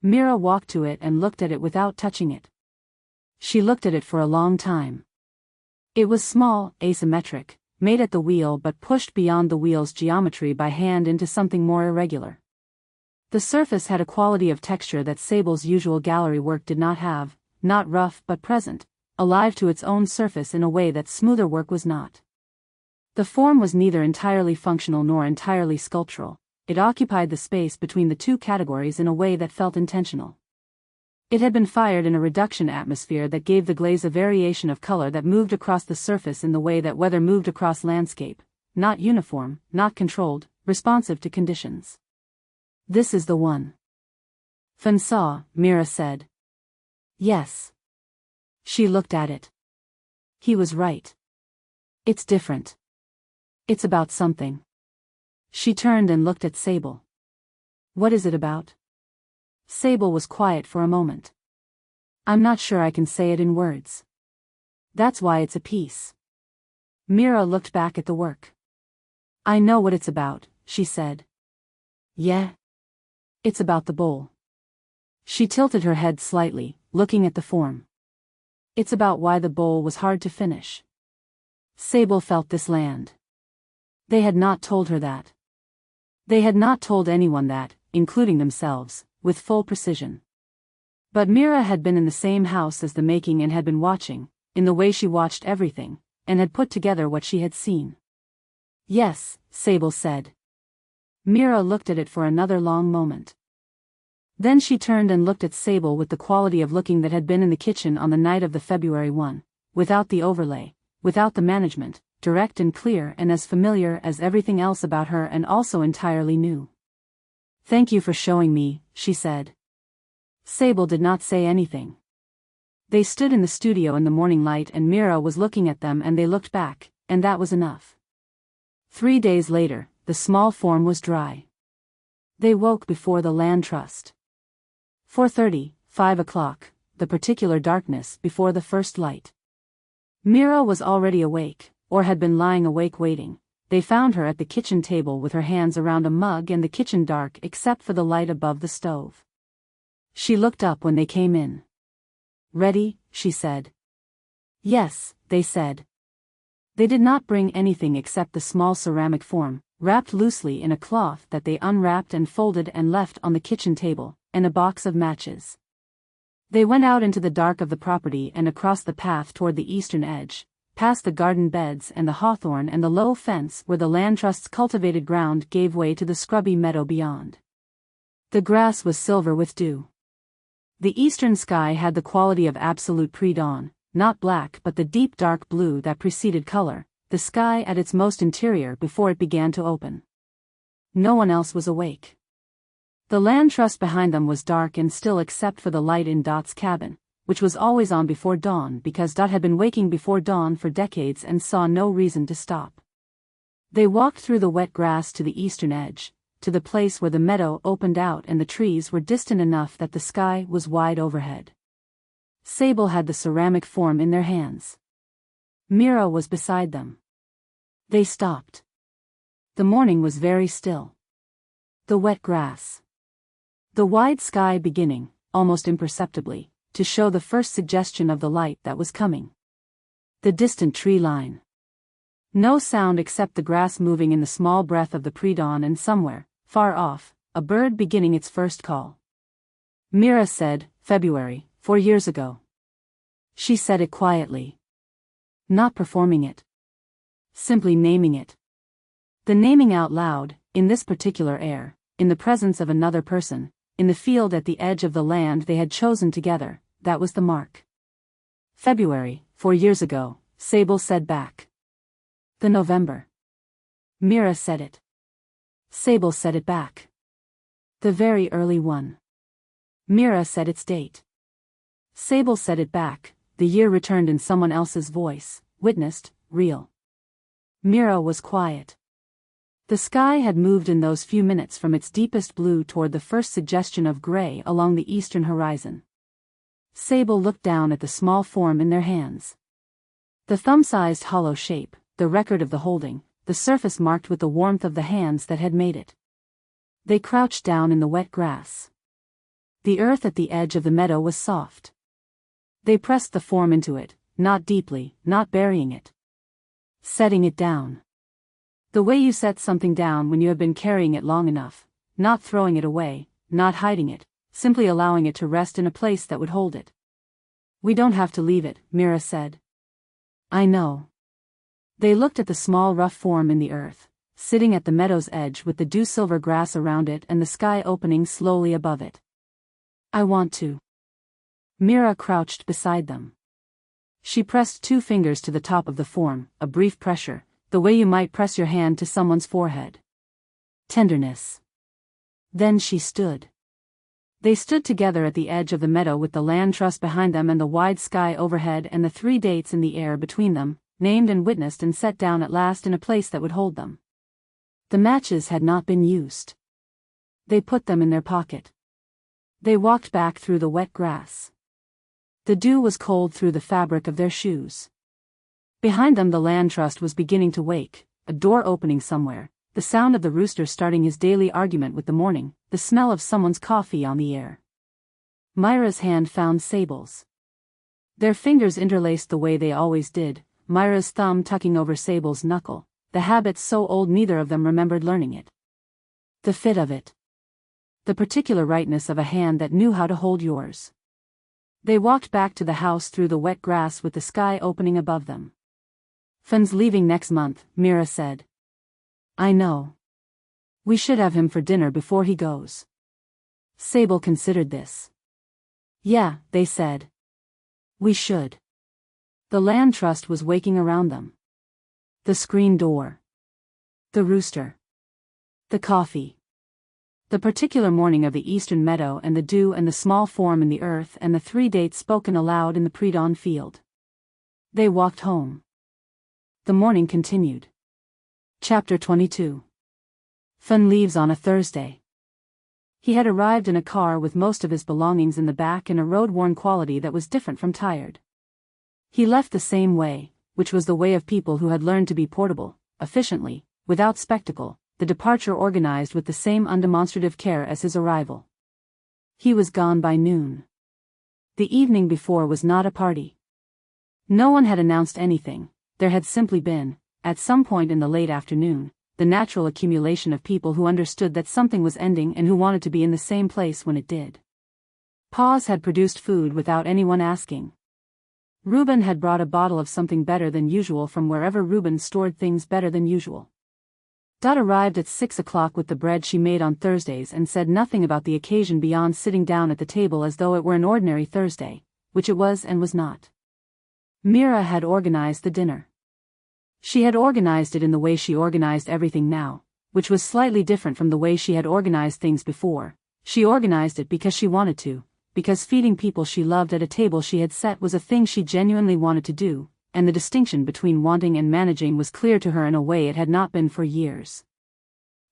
Mira walked to it and looked at it without touching it. She looked at it for a long time. It was small, asymmetric, made at the wheel but pushed beyond the wheel's geometry by hand into something more irregular. The surface had a quality of texture that Sable's usual gallery work did not have, not rough but present, alive to its own surface in a way that smoother work was not. The form was neither entirely functional nor entirely sculptural. It occupied the space between the two categories in a way that felt intentional. It had been fired in a reduction atmosphere that gave the glaze a variation of color that moved across the surface in the way that weather moved across landscape, not uniform, not controlled, responsive to conditions. This is the one. Fan saw, Mira said. Yes. She looked at it. He was right. It's different. It's about something. She turned and looked at Sable. What is it about? Sable was quiet for a moment. I'm not sure I can say it in words. That's why it's a piece. Mira looked back at the work. I know what it's about, she said. Yeah? It's about the bowl. She tilted her head slightly, looking at the form. It's about why the bowl was hard to finish. Sable felt this land. They had not told her that. They had not told anyone that, including themselves, with full precision. But Mira had been in the same house as the making and had been watching, in the way she watched everything, and had put together what she had seen. Yes, Sable said. Mira looked at it for another long moment. Then she turned and looked at Sable with the quality of looking that had been in the kitchen on the night of the February one, without the overlay, without the management, direct and clear and as familiar as everything else about her and also entirely new. Thank you for showing me, she said. Sable did not say anything. They stood in the studio in the morning light and Mira was looking at them and they looked back, and that was enough. 3 days later, the small form was dry. They woke before the land trust. 4:30, 5 o'clock, the particular darkness before the first light. Mira was already awake, or had been lying awake waiting. They found her at the kitchen table with her hands around a mug and the kitchen dark except for the light above the stove. She looked up when they came in. Ready, she said. Yes, they said. They did not bring anything except the small ceramic form, wrapped loosely in a cloth that they unwrapped and folded and left on the kitchen table, and a box of matches. They went out into the dark of the property and across the path toward the eastern edge, past the garden beds and the hawthorn and the low fence where the land trust's cultivated ground gave way to the scrubby meadow beyond. The grass was silver with dew. The eastern sky had the quality of absolute pre-dawn, not black but the deep dark blue that preceded color, the sky at its most interior before it began to open. No one else was awake. The land trust behind them was dark and still except for the light in Dot's cabin, which was always on before dawn because Dot had been waking before dawn for decades and saw no reason to stop. They walked through the wet grass to the eastern edge, to the place where the meadow opened out and the trees were distant enough that the sky was wide overhead. Sable had the ceramic form in their hands. Mira was beside them. They stopped. The morning was very still. The wet grass. The wide sky beginning, almost imperceptibly, to show the first suggestion of the light that was coming. The distant tree line. No sound except the grass moving in the small breath of the pre-dawn and somewhere, far off, a bird beginning its first call. Mira said, February, 4 years ago. She said it quietly. Not performing it. Simply naming it. The naming out loud, in this particular air, in the presence of another person, in the field at the edge of the land they had chosen together, that was the mark. February, 4 years ago, Sable said back. The November. Mira said it. Sable said it back. The very early one. Mira said its date. Sable said it back, the year returned in someone else's voice, witnessed, real. Mira was quiet. The sky had moved in those few minutes from its deepest blue toward the first suggestion of gray along the eastern horizon. Sable looked down at the small form in their hands. The thumb-sized hollow shape, the record of the holding, the surface marked with the warmth of the hands that had made it. They crouched down in the wet grass. The earth at the edge of the meadow was soft. They pressed the form into it, not deeply, not burying it. Setting it down. The way you set something down when you have been carrying it long enough, not throwing it away, not hiding it, simply allowing it to rest in a place that would hold it. We don't have to leave it, Mira said. I know. They looked at the small rough form in the earth, sitting at the meadow's edge with the dew-silver grass around it and the sky opening slowly above it. I want to. Mira crouched beside them. She pressed 2 fingers to the top of the form, a brief pressure, the way you might press your hand to someone's forehead. Tenderness. Then she stood. They stood together at the edge of the meadow with the land trust behind them and the wide sky overhead and the 3 dates in the air between them, named and witnessed and set down at last in a place that would hold them. The matches had not been used. They put them in their pocket. They walked back through the wet grass. The dew was cold through the fabric of their shoes. Behind them the land trust was beginning to wake, a door opening somewhere, the sound of the rooster starting his daily argument with the morning, the smell of someone's coffee on the air. Mira's hand found Sable's. Their fingers interlaced the way they always did, Mira's thumb tucking over Sable's knuckle, the habit so old neither of them remembered learning it. The fit of it. The particular rightness of a hand that knew how to hold yours. They walked back to the house through the wet grass with the sky opening above them. Finn's leaving next month, Mira said. I know. We should have him for dinner before he goes. Sable considered this. Yeah, they said. We should. The land trust was waking around them. The screen door. The rooster. The coffee. The particular morning of the eastern meadow and the dew and the small form in the earth and the 3 dates spoken aloud in the pre-dawn field. They walked home. The morning continued. Chapter 22. Finn leaves on a Thursday. He had arrived in a car with most of his belongings in the back in a road-worn quality that was different from tired. He left the same way, which was the way of people who had learned to be portable, efficiently, without spectacle, the departure organized with the same undemonstrative care as his arrival. He was gone by noon. The evening before was not a party. No one had announced anything, there had simply been, at some point in the late afternoon, the natural accumulation of people who understood that something was ending and who wanted to be in the same place when it did. Paws had produced food without anyone asking. Reuben had brought a bottle of something better than usual from wherever Reuben stored things better than usual. Dot arrived at 6 o'clock with the bread she made on Thursdays and said nothing about the occasion beyond sitting down at the table as though it were an ordinary Thursday, which it was and was not. Mira had organized the dinner. She had organized it in the way she organized everything now, which was slightly different from the way she had organized things before. She organized it because she wanted to, because feeding people she loved at a table she had set was a thing she genuinely wanted to do, and the distinction between wanting and managing was clear to her in a way it had not been for years.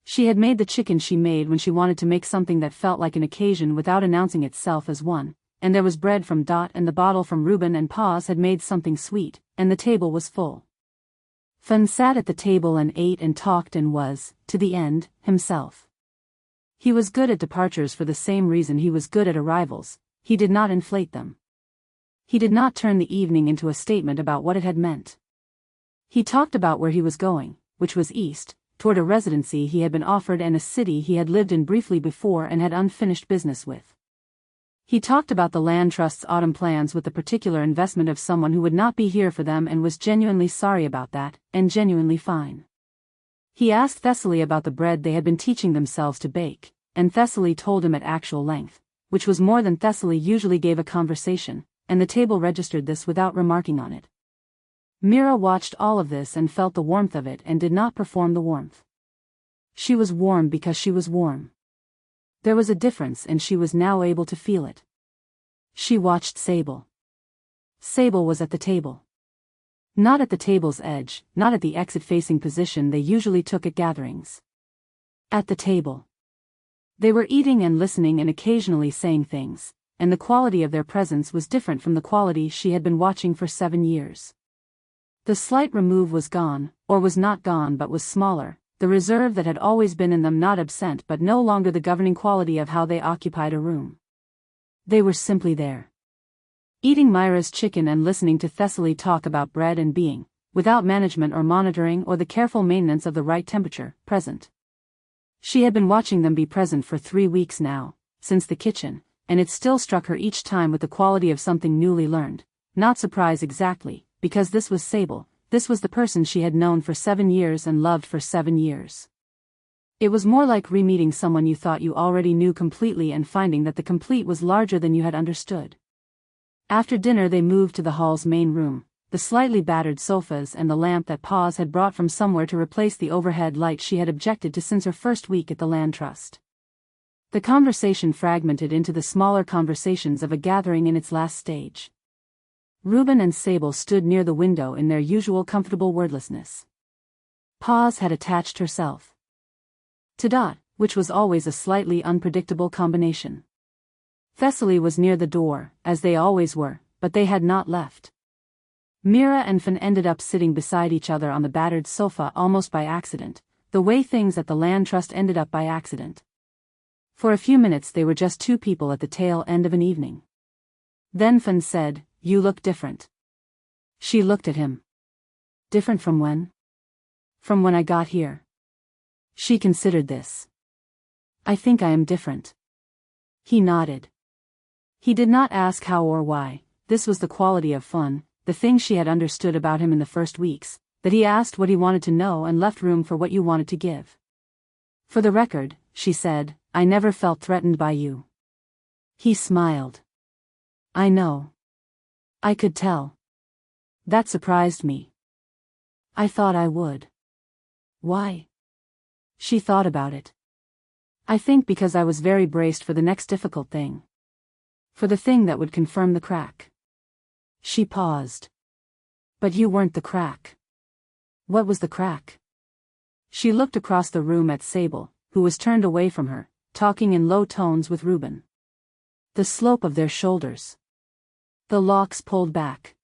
She had made the chicken she made when she wanted to make something that felt like an occasion without announcing itself as one, and there was bread from Dot and the bottle from Reuben and Paws had made something sweet, and the table was full. Finn sat at the table and ate and talked and was, to the end, himself. He was good at departures for the same reason he was good at arrivals, he did not inflate them. He did not turn the evening into a statement about what it had meant. He talked about where he was going, which was east, toward a residency he had been offered and a city he had lived in briefly before and had unfinished business with. He talked about the land trust's autumn plans with the particular investment of someone who would not be here for them and was genuinely sorry about that, and genuinely fine. He asked Thessaly about the bread they had been teaching themselves to bake, and Thessaly told him at actual length, which was more than Thessaly usually gave a conversation, and the table registered this without remarking on it. Mira watched all of this and felt the warmth of it and did not perform the warmth. She was warm because she was warm. There was a difference and she was now able to feel it. She watched Sable. Sable was at the table. Not at the table's edge, not at the exit-facing position they usually took at gatherings. At the table. They were eating and listening and occasionally saying things, and the quality of their presence was different from the quality she had been watching for 7 years. The slight remove was gone, or was not gone but was smaller, the reserve that had always been in them not absent but no longer the governing quality of how they occupied a room. They were simply there. Eating Mira's chicken and listening to Thessaly talk about bread and being, without management or monitoring or the careful maintenance of the right temperature, present. She had been watching them be present for 3 weeks now, since the kitchen, and it still struck her each time with the quality of something newly learned. Not surprise exactly, because this was Sable, this was the person she had known for 7 years and loved for 7 years. It was more like re-meeting someone you thought you already knew completely and finding that the complete was larger than you had understood. After dinner they moved to the hall's main room, the slightly battered sofas and the lamp that Paws had brought from somewhere to replace the overhead light she had objected to since her first week at the land trust. The conversation fragmented into the smaller conversations of a gathering in its last stage. Reuben and Sable stood near the window in their usual comfortable wordlessness. Paws had attached herself to Dot, which was always a slightly unpredictable combination. Thessaly was near the door, as they always were, but they had not left. Mira and Fan ended up sitting beside each other on the battered sofa almost by accident, the way things at the land trust ended up by accident. For a few minutes they were just two people at the tail end of an evening. Then Fan said, "You look different." She looked at him. "Different from when?" "From when I got here." She considered this. "I think I am different." He nodded. He did not ask how or why. This was the quality of Fan, the thing she had understood about him in the first weeks, that he asked what he wanted to know and left room for what you wanted to give. "For the record," she said, "I never felt threatened by you." He smiled. "I know. I could tell. That surprised me. I thought I would." "Why?" She thought about it. "I think because I was very braced for the next difficult thing. For the thing that would confirm the crack." She paused. "But you weren't the crack." "What was the crack?" She looked across the room at Sable, who was turned away from her, talking in low tones with Reuben. The slope of their shoulders. The locks pulled back.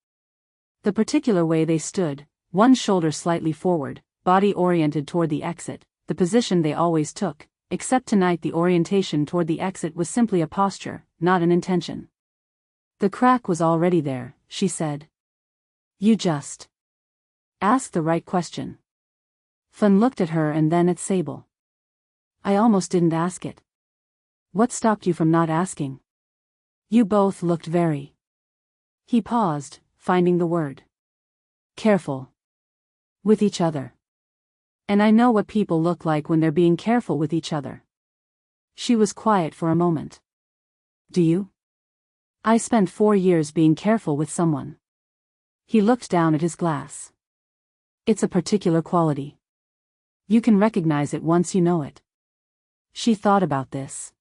The particular way they stood, one shoulder slightly forward, body oriented toward the exit, the position they always took, except tonight the orientation toward the exit was simply a posture, not an intention. "The crack was already there," she said. "You just asked the right question." Fan looked at her and then at Sable. "I almost didn't ask it." "What stopped you from not asking?" "You both looked very..." He paused, finding the word. "Careful. With each other. And I know what people look like when they're being careful with each other." She was quiet for a moment. "Do you?" "I spent 4 years being careful with someone." He looked down at his glass. "It's a particular quality. You can recognize it once you know it." She thought about this.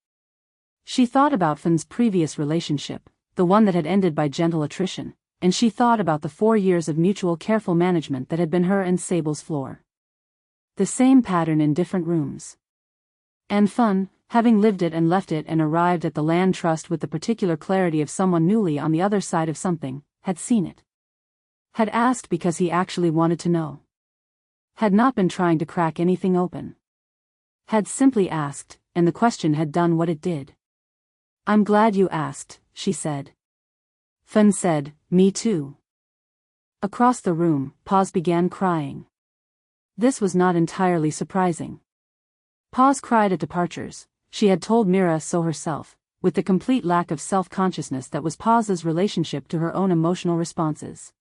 She thought about Fan's previous relationship, the one that had ended by gentle attrition, and she thought about the 4 years of mutual careful management that had been her and Sable's floor. The same pattern in different rooms. And Fan, having lived it and left it and arrived at the land trust with the particular clarity of someone newly on the other side of something, had seen it. Had asked because he actually wanted to know. Had not been trying to crack anything open. Had simply asked, and the question had done what it did. "I'm glad you asked," she said. Fan said, "Me too." Across the room, Paws began crying. This was not entirely surprising. Paws cried at departures, she had told Mira so herself, with the complete lack of self-consciousness that was Paws's relationship to her own emotional responses.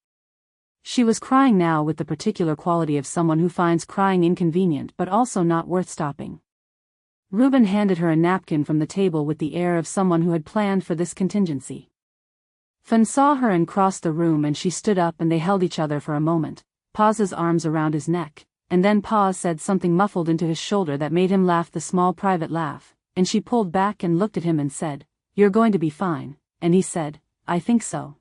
She was crying now with the particular quality of someone who finds crying inconvenient but also not worth stopping. Reuben handed her a napkin from the table with the air of someone who had planned for this contingency. Fan saw her and crossed the room and she stood up and they held each other for a moment, Paws's arms around his neck, and then Paws said something muffled into his shoulder that made him laugh the small private laugh, and she pulled back and looked at him and said, "You're going to be fine," and he said, "I think so."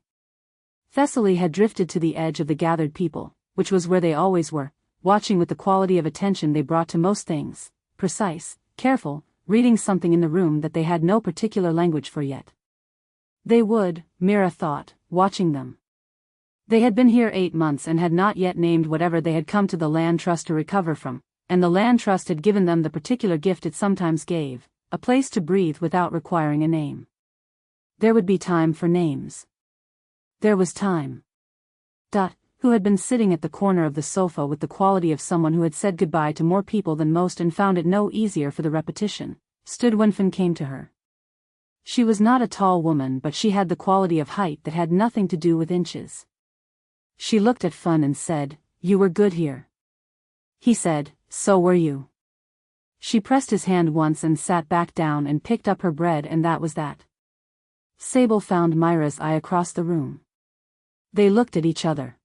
Thessaly had drifted to the edge of the gathered people, which was where they always were, watching with the quality of attention they brought to most things, precise, careful, reading something in the room that they had no particular language for yet. They would, Mira thought, watching them. They had been here 8 months and had not yet named whatever they had come to the land trust to recover from, and the land trust had given them the particular gift it sometimes gave, a place to breathe without requiring a name. There would be time for names. There was time. Who had been sitting at the corner of the sofa with the quality of someone who had said goodbye to more people than most and found it no easier for the repetition, stood when Finn came to her. She was not a tall woman, but she had the quality of height that had nothing to do with inches. She looked at Finn and said, "You were good here." He said, "So were you." She pressed his hand once and sat back down and picked up her bread, and that was that. Sable found Mira's eye across the room. They looked at each other.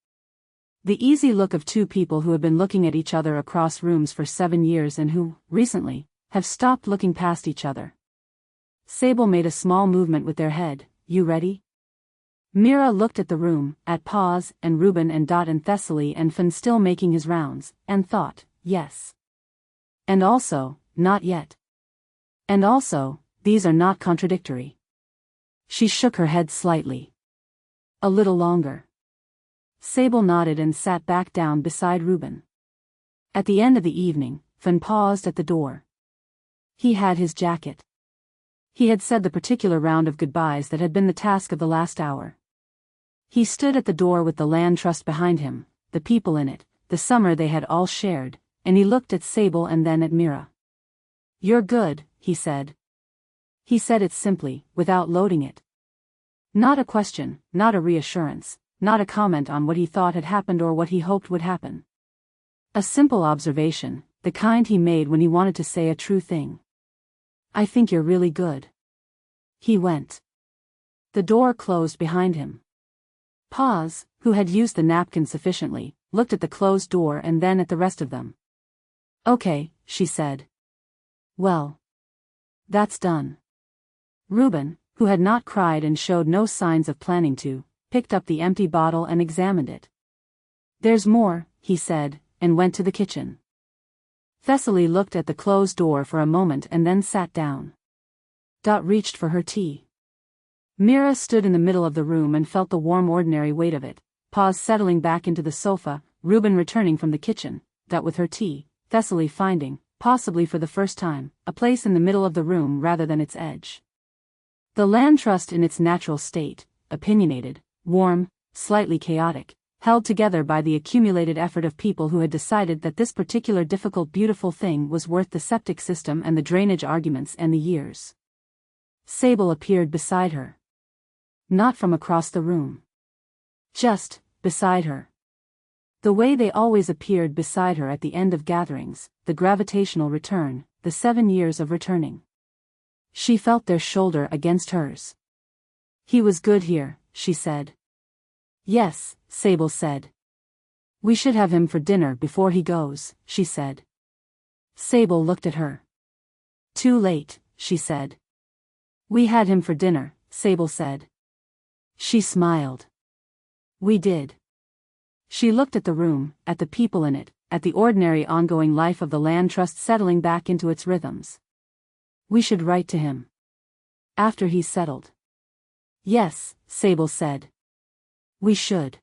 The easy look of two people who have been looking at each other across rooms for 7 years and who, recently, have stopped looking past each other. Sable made a small movement with their head. "You ready?" Mira looked at the room, at Paz and Ruben and Thessaly and Finn still making his rounds, and thought, yes. And also, not yet. And also, these are not contradictory. She shook her head slightly. A little longer. Sable nodded and sat back down beside Ruben. At the end of the evening, Finn paused at the door. He had his jacket. He had said the particular round of goodbyes that had been the task of the last hour. He stood at the door with the land trust behind him, the people in it, the summer they had all shared, and he looked at Sable and then at Mira. "You're good," he said. He said it simply, without loading it. Not a question, not a reassurance, not a comment on what he thought had happened or what he hoped would happen. A simple observation, the kind he made when he wanted to say a true thing. "I think you're really good." He went. The door closed behind him. Paz, who had used the napkin sufficiently, looked at the closed door and then at the rest of them. "Okay," she said. "Well. That's done." Ruben, who had not cried and showed no signs of planning to, picked up the empty bottle and examined it. "There's more," he said, and went to the kitchen. Thessaly looked at the closed door for a moment and then sat down. Reached for her tea. Mira stood in the middle of the room and felt the warm ordinary weight of it, Paz settling back into the sofa, Ruben returning from the kitchen, with her tea, Thessaly finding, possibly for the first time, a place in the middle of the room rather than its edge. The land trust in its natural state, opinionated, warm, slightly chaotic, held together by the accumulated effort of people who had decided that this particular difficult beautiful thing was worth the septic system and the drainage arguments and the years. Sable appeared beside her. Not from across the room. Just, beside her. The way they always appeared beside her at the end of gatherings, the gravitational return, the 7 years of returning. She felt their shoulder against hers. "He was good here," she said. "Yes," Sable said. "We should have him for dinner before he goes," she said. Sable looked at her. "Too late," she said. "We had him for dinner," Sable said. She smiled. "We did." She looked at the room, at the people in it, at the ordinary ongoing life of the land trust settling back into its rhythms. "We should write to him. After he's settled." "Yes," Sable said. "We should."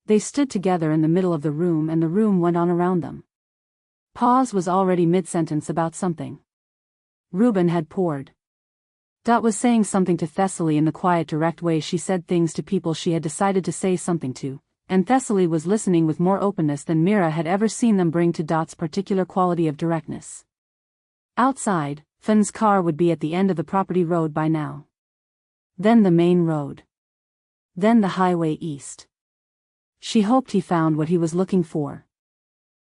They stood together in the middle of the room and the room went on around them. Paz was already mid-sentence about something. Ruben had poured. Was saying something to Thessaly in the quiet direct way she said things to people she had decided to say something to, and Thessaly was listening with more openness than Mira had ever seen them bring to Dot's particular quality of directness. Outside, Finn's car would be at the end of the property road by now. Then the main road. Then the highway east. She hoped he found what he was looking for.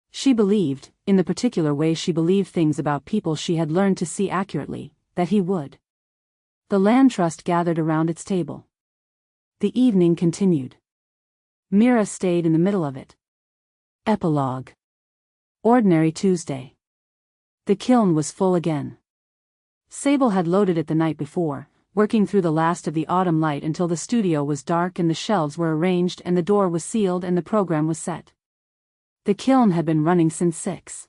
She believed, in the particular way she believed things about people she had learned to see accurately, that he would. The land trust gathered around its table. The evening continued. Mira stayed in the middle of it. Epilogue. Ordinary Tuesday. The kiln was full again. Sable had loaded it the night before, working through the last of the autumn light until the studio was dark and the shelves were arranged and the door was sealed and the program was set. The kiln had been running since 6.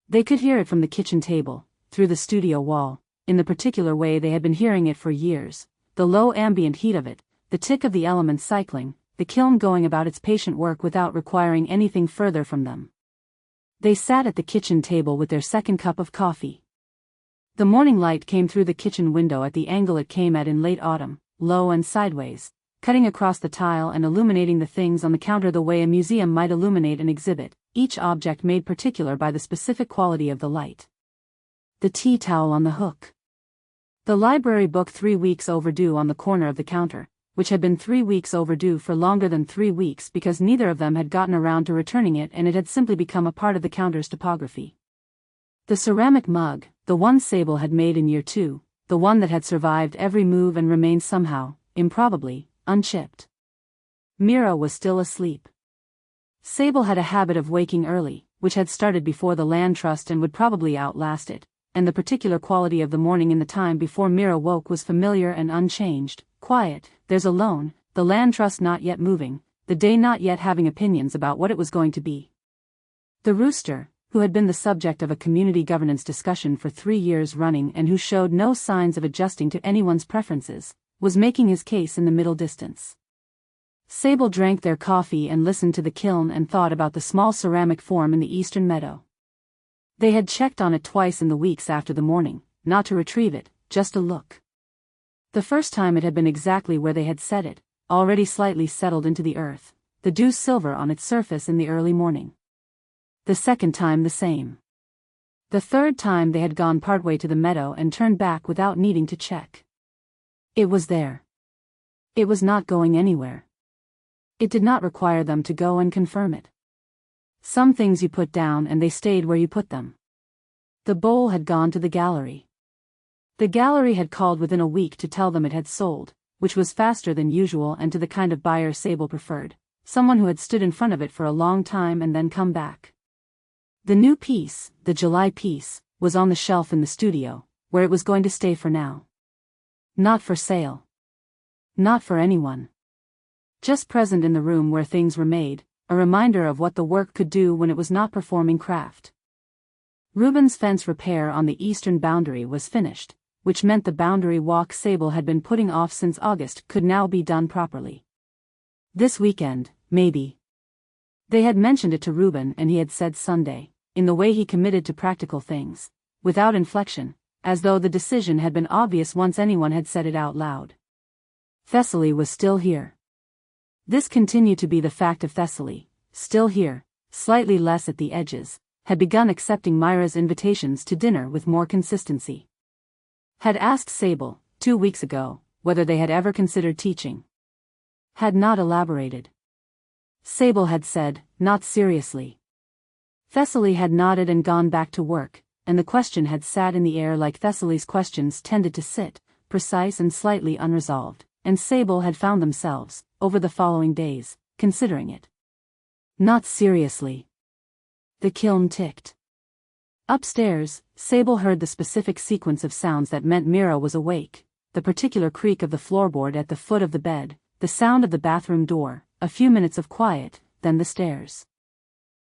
They could hear it from the kitchen table, through the studio wall, in the particular way they had been hearing it for years, the low ambient heat of it, the tick of the elements cycling, the kiln going about its patient work without requiring anything further from them. They sat at the kitchen table with their second cup of coffee. The morning light came through the kitchen window at the angle it came at in late autumn, low and sideways, cutting across the tile and illuminating the things on the counter the way a museum might illuminate an exhibit, each object made particular by the specific quality of the light. The tea towel on the hook. The library book 3 weeks overdue on the corner of the counter, which had been 3 weeks overdue for longer than 3 weeks because neither of them had gotten around to returning it and it had simply become a part of the counter's topography. The ceramic mug, the one Sable had made in year 2, the one that had survived every move and remained somehow, improbably, unchipped. Mira was still asleep. Sable had a habit of waking early, which had started before the land trust and would probably outlast it, and the particular quality of the morning in the time before Mira woke was familiar and unchanged, quiet, theirs alone, the land trust not yet moving, the day not yet having opinions about what it was going to be. The rooster, who had been the subject of a community governance discussion for 3 years running and who showed no signs of adjusting to anyone's preferences, was making his case in the middle distance. Sable drank their coffee and listened to the kiln and thought about the small ceramic form in the eastern meadow. They had checked on it twice in the weeks after the morning, not to retrieve it, just to look. The first time it had been exactly where they had set it, already slightly settled into the earth, the dew silver on its surface in the early morning. The second time the same. The third time they had gone partway to the meadow and turned back without needing to check. It was there. It was not going anywhere. It did not require them to go and confirm it. Some things you put down and they stayed where you put them. The bowl had gone to the gallery. The gallery had called within a week to tell them it had sold, which was faster than usual and to the kind of buyer Sable preferred, someone who had stood in front of it for a long time and then come back. The new piece, the July piece, was on the shelf in the studio, where it was going to stay for now. Not for sale. Not for anyone. Just present in the room where things were made, a reminder of what the work could do when it was not performing craft. Reuben's fence repair on the eastern boundary was finished, which meant the boundary walk Sable had been putting off since August could now be done properly. This weekend, maybe. They had mentioned it to Reuben and he had said Sunday, in the way he committed to practical things, without inflection, as though the decision had been obvious once anyone had said it out loud. Thessaly was still here. This continued to be the fact of Thessaly, still here, slightly less at the edges, had begun accepting Mira's invitations to dinner with more consistency. Had asked Sable, 2 weeks ago, whether they had ever considered teaching. Had not elaborated. Sable had said, not seriously. Thessaly had nodded and gone back to work, and the question had sat in the air like Thessaly's questions tended to sit, precise and slightly unresolved, and Sable had found themselves, over the following days, considering it. Not seriously. The kiln ticked. Upstairs, Sable heard the specific sequence of sounds that meant Mira was awake, the particular creak of the floorboard at the foot of the bed, the sound of the bathroom door, a few minutes of quiet, then the stairs.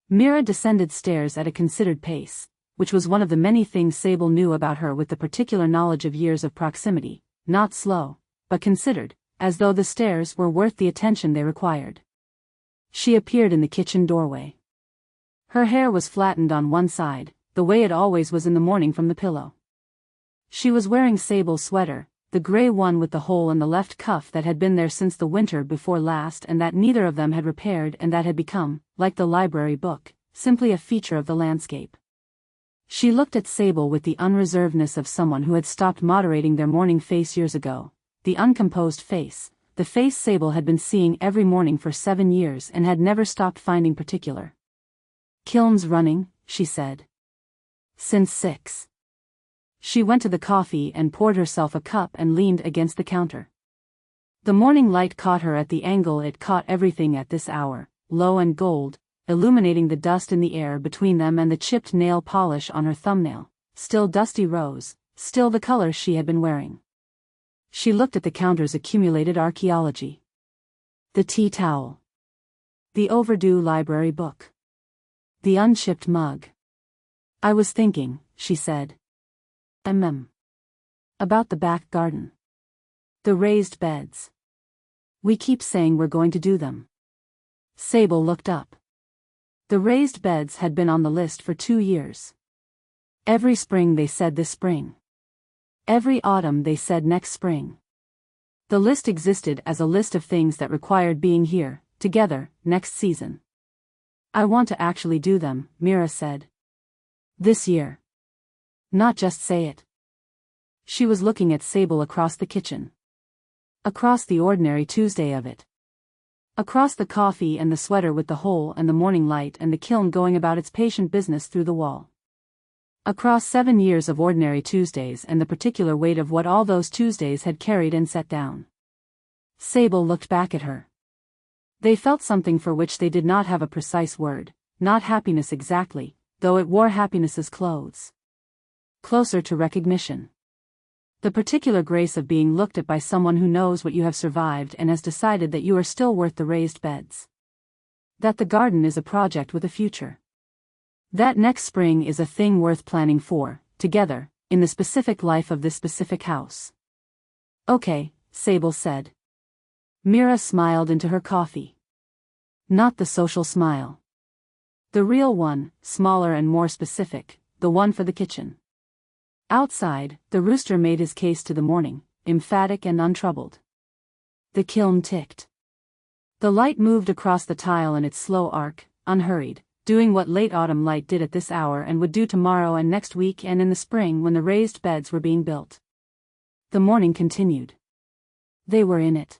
Mira descended stairs at a considered pace, which was one of the many things Sable knew about her with the particular knowledge of years of proximity, not slow, but considered, as though the stairs were worth the attention they required. She appeared in the kitchen doorway. Her hair was flattened on one side, the way it always was in the morning from the pillow. She was wearing Sable's sweater, the gray one with the hole in the left cuff that had been there since the winter before last and that neither of them had repaired and that had become, like the library book, simply a feature of the landscape. She looked at Sable with the unreservedness of someone who had stopped moderating their morning face years ago, the uncomposed face, the face Sable had been seeing every morning for 7 years and had never stopped finding particular. Kiln's running, she said. Since 6. She went to the coffee and poured herself a cup and leaned against the counter. The morning light caught her at the angle it caught everything at this hour, low and gold, illuminating the dust in the air between them and the chipped nail polish on her thumbnail, still dusty rose, still the color she had been wearing. She looked at the counter's accumulated archaeology. The tea towel. The overdue library book. The unchipped mug. I was thinking, she said. About the back garden. The raised beds. We keep saying we're going to do them. Sable looked up. The raised beds had been on the list for 2 years. Every spring they said this spring. Every autumn they said next spring. The list existed as a list of things that required being here, together, next season. I want to actually do them, Mira said. This year. Not just say it. She was looking at Sable across the kitchen. Across the ordinary Tuesday of it. Across the coffee and the sweater with the hole and the morning light and the kiln going about its patient business through the wall. Across 7 years of ordinary Tuesdays and the particular weight of what all those Tuesdays had carried and set down. Sable looked back at her. They felt something for which they did not have a precise word, not happiness exactly, though it wore happiness's clothes. Closer to recognition. The particular grace of being looked at by someone who knows what you have survived and has decided that you are still worth the raised beds. That the garden is a project with a future. That next spring is a thing worth planning for, together, in the specific life of this specific house. Okay, Sable said. Mira smiled into her coffee. Not the social smile. The real one, smaller and more specific, the one for the kitchen. Outside, the rooster made his case to the morning, emphatic and untroubled. The kiln ticked. The light moved across the tile in its slow arc, unhurried, doing what late autumn light did at this hour and would do tomorrow and next week and in the spring when the raised beds were being built. The morning continued. They were in it.